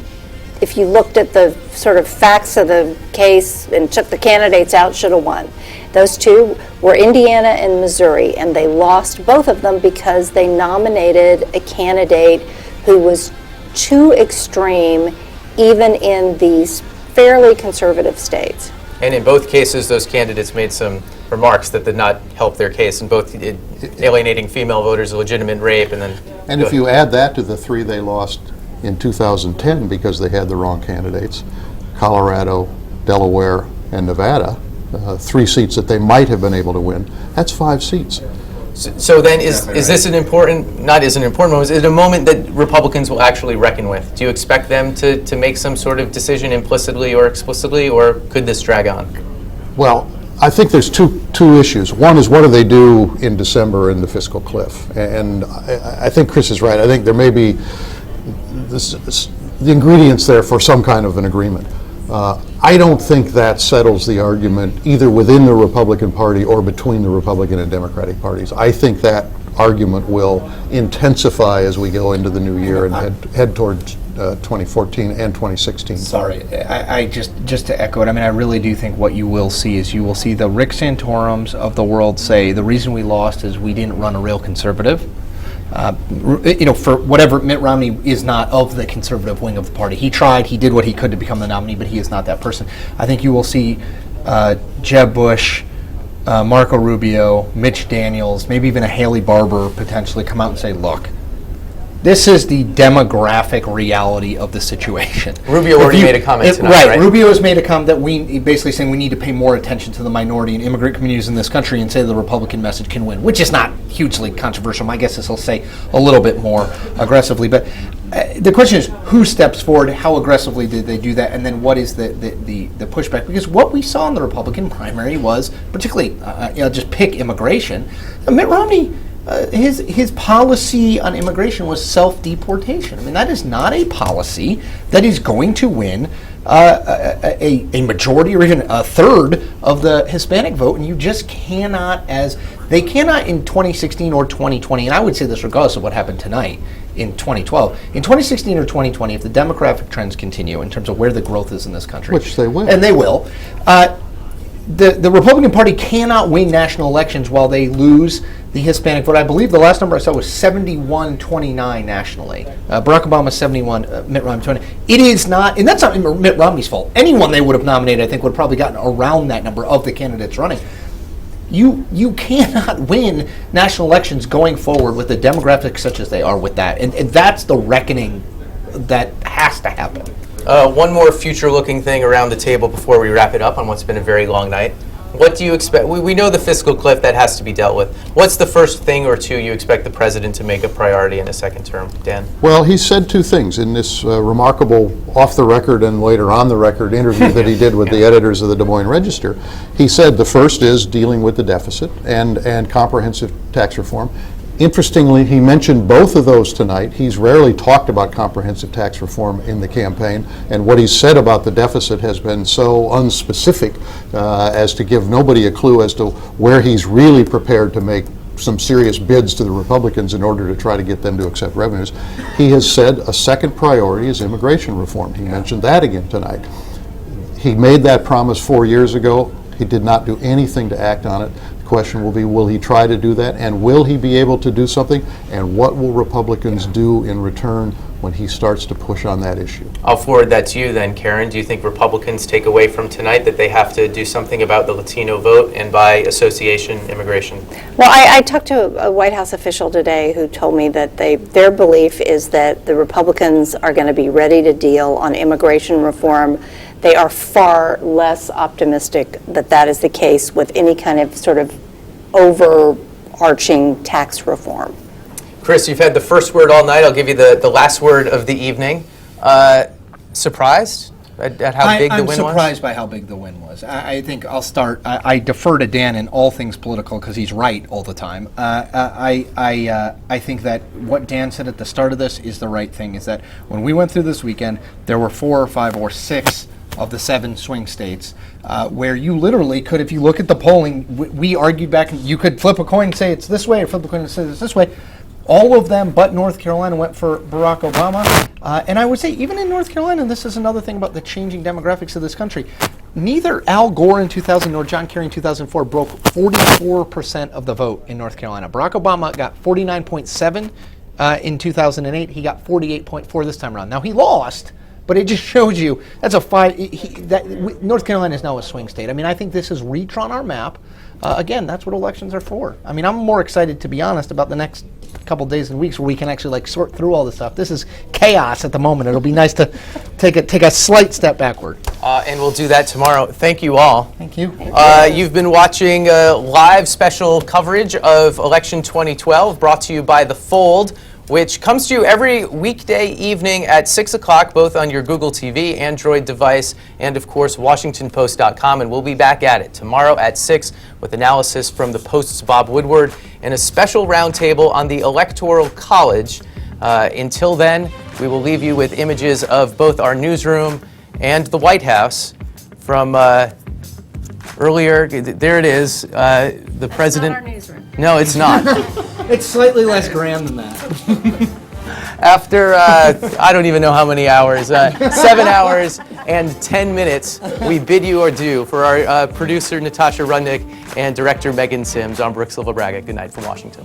Speaker 2: if you looked at the sort of facts of the case and took the candidates out, should have won. Those 2 were Indiana and Missouri, and they lost both of them because they nominated a candidate who was too extreme, even in these fairly conservative states.
Speaker 4: And in both cases, those candidates made some remarks that did not help their case, in both alienating female voters, legitimate rape, and then...
Speaker 18: And if you add that to the 3 they lost in 2010 because they had the wrong candidates, Colorado, Delaware, and Nevada, 3 seats that they might have been able to win, that's 5 seats.
Speaker 4: So then is this an important, not as an important moment, is it a moment that Republicans will actually reckon with? Do you expect them to make some sort of decision implicitly or explicitly, or could this drag on?
Speaker 18: Well, I think there's two issues. One is what do they do in December in the fiscal cliff? And I think Chris is right. I think there may be the ingredients there for some kind of an agreement. I don't think that settles the argument either within the Republican Party or between the Republican and Democratic parties. I think that argument will intensify as we go into the new year and head towards 2014 and 2016.
Speaker 3: Sorry, I just to echo it, I mean, I really do think what you will see is you will see the Rick Santorums of the world say the reason we lost is we didn't run a real conservative. for whatever, Mitt Romney is not of the conservative wing of the party. He tried, he did what he could to become the nominee, but he is not that person. I think you will see Jeb Bush, Marco Rubio, Mitch Daniels, maybe even a Haley Barbour potentially come out and say, look, this is the demographic reality of the situation.
Speaker 4: Rubio already made a comment tonight, right?
Speaker 3: Rubio has made a comment that we basically saying we need to pay more attention to the minority and immigrant communities in this country and say the Republican message can win, which is not hugely controversial. My guess is he'll say a little bit more aggressively. But the question is, who steps forward? How aggressively did they do that? And then what is the pushback? Because what we saw in the Republican primary was, particularly, just pick immigration. Mitt Romney, his policy on immigration was self-deportation. I mean, that is not a policy that is going to win a majority or even a third of the Hispanic vote, and you just cannot, they cannot in 2016 or 2020, and I would say this regardless of what happened tonight in 2012. In 2016 or 2020, if the demographic trends continue in terms of where the growth is in this country,
Speaker 18: which they will,
Speaker 3: and they will, the Republican Party cannot win national elections while they lose the Hispanic vote. I believe the last number I saw was 71-29 nationally. Barack Obama 71, Mitt Romney 20. It is not, and that's not Mitt Romney's fault. Anyone they would have nominated, I think, would have probably gotten around that number of the candidates running. You cannot win national elections going forward with the demographics such as they are with that. And that's the reckoning that has to happen.
Speaker 4: One more future-looking thing around the table before we wrap it up on what's been a very long night. What do you expect? We know the fiscal cliff that has to be dealt with. What's the first thing or two you expect the president to make a priority in a second term, Dan?
Speaker 18: Well, he said two things in this remarkable off-the-record and later on-the-record interview that he did with the editors of the Des Moines Register. He said the first is dealing with the deficit and comprehensive tax reform. Interestingly, he mentioned both of those tonight. He's rarely talked about comprehensive tax reform in the campaign, and what he said about the deficit has been so unspecific as to give nobody a clue as to where he's really prepared to make some serious bids to the Republicans in order to try to get them to accept revenues. He has said a second priority is immigration reform. He mentioned that again tonight. He made that promise 4 years ago. He did not do anything to act on it. Question will be, will he try to do that, and will he be able to do something, and what will Republicans do in return when he starts to push on that issue?
Speaker 4: I'll forward that to you then, Karen. Do you think Republicans take away from tonight that they have to do something about the Latino vote and by association immigration?
Speaker 2: Well, I talked to a White House official today who told me that their belief is that the Republicans are going to be ready to deal on immigration reform. They are far less optimistic that that is the case with any kind of sort of overarching tax reform.
Speaker 4: Chris, you've had the first word all night. I'll give you the last word of the evening. Surprised at how big the win was?
Speaker 3: I'm surprised by how big the win was. I think I'll start. I defer to Dan in all things political because he's right all the time. I think that what Dan said at the start of this is the right thing, is that when we went through this weekend, there were 4 or 5 or 6 of the 7 swing states where you literally could, if you look at the polling, we argued back, you could flip a coin and say it's this way, or flip a coin and say it's this way. All of them but North Carolina went for Barack Obama. And I would say even in North Carolina, and this is another thing about the changing demographics of this country, neither Al Gore in 2000 nor John Kerry in 2004 broke 44% of the vote in North Carolina. Barack Obama got 49.7 in 2008. He got 48.4 this time around. Now he lost, but it just shows you that's a 5. North Carolina is now a swing state. I mean, I think this is reach on our map. Again, that's what elections are for. I mean, I'm more excited, to be honest, about the next couple days and weeks where we can actually sort through all this stuff. This is chaos at the moment. It'll be nice to take a slight step backward.
Speaker 4: And we'll do that tomorrow. Thank you all.
Speaker 3: Thank you.
Speaker 4: You've been watching live special coverage of Election 2012 brought to you by The Fold, which comes to you every weekday evening at 6 o'clock, both on your Google TV, Android device, and of course, WashingtonPost.com. And we'll be back at it tomorrow at 6 with analysis from the Post's Bob Woodward and a special roundtable on the Electoral College. Until then, we will leave you with images of both our newsroom and the White House from earlier. There it is. The president.
Speaker 2: Not our newsroom.
Speaker 4: No, it's not.
Speaker 3: It's slightly less grand than that.
Speaker 4: After, I don't even know how many hours, 7 hours and 10 minutes, we bid you adieu. For our producer, Natasha Rudnick, and director, Megan Sims, I'm Brook Silva-Braga. Good night from Washington.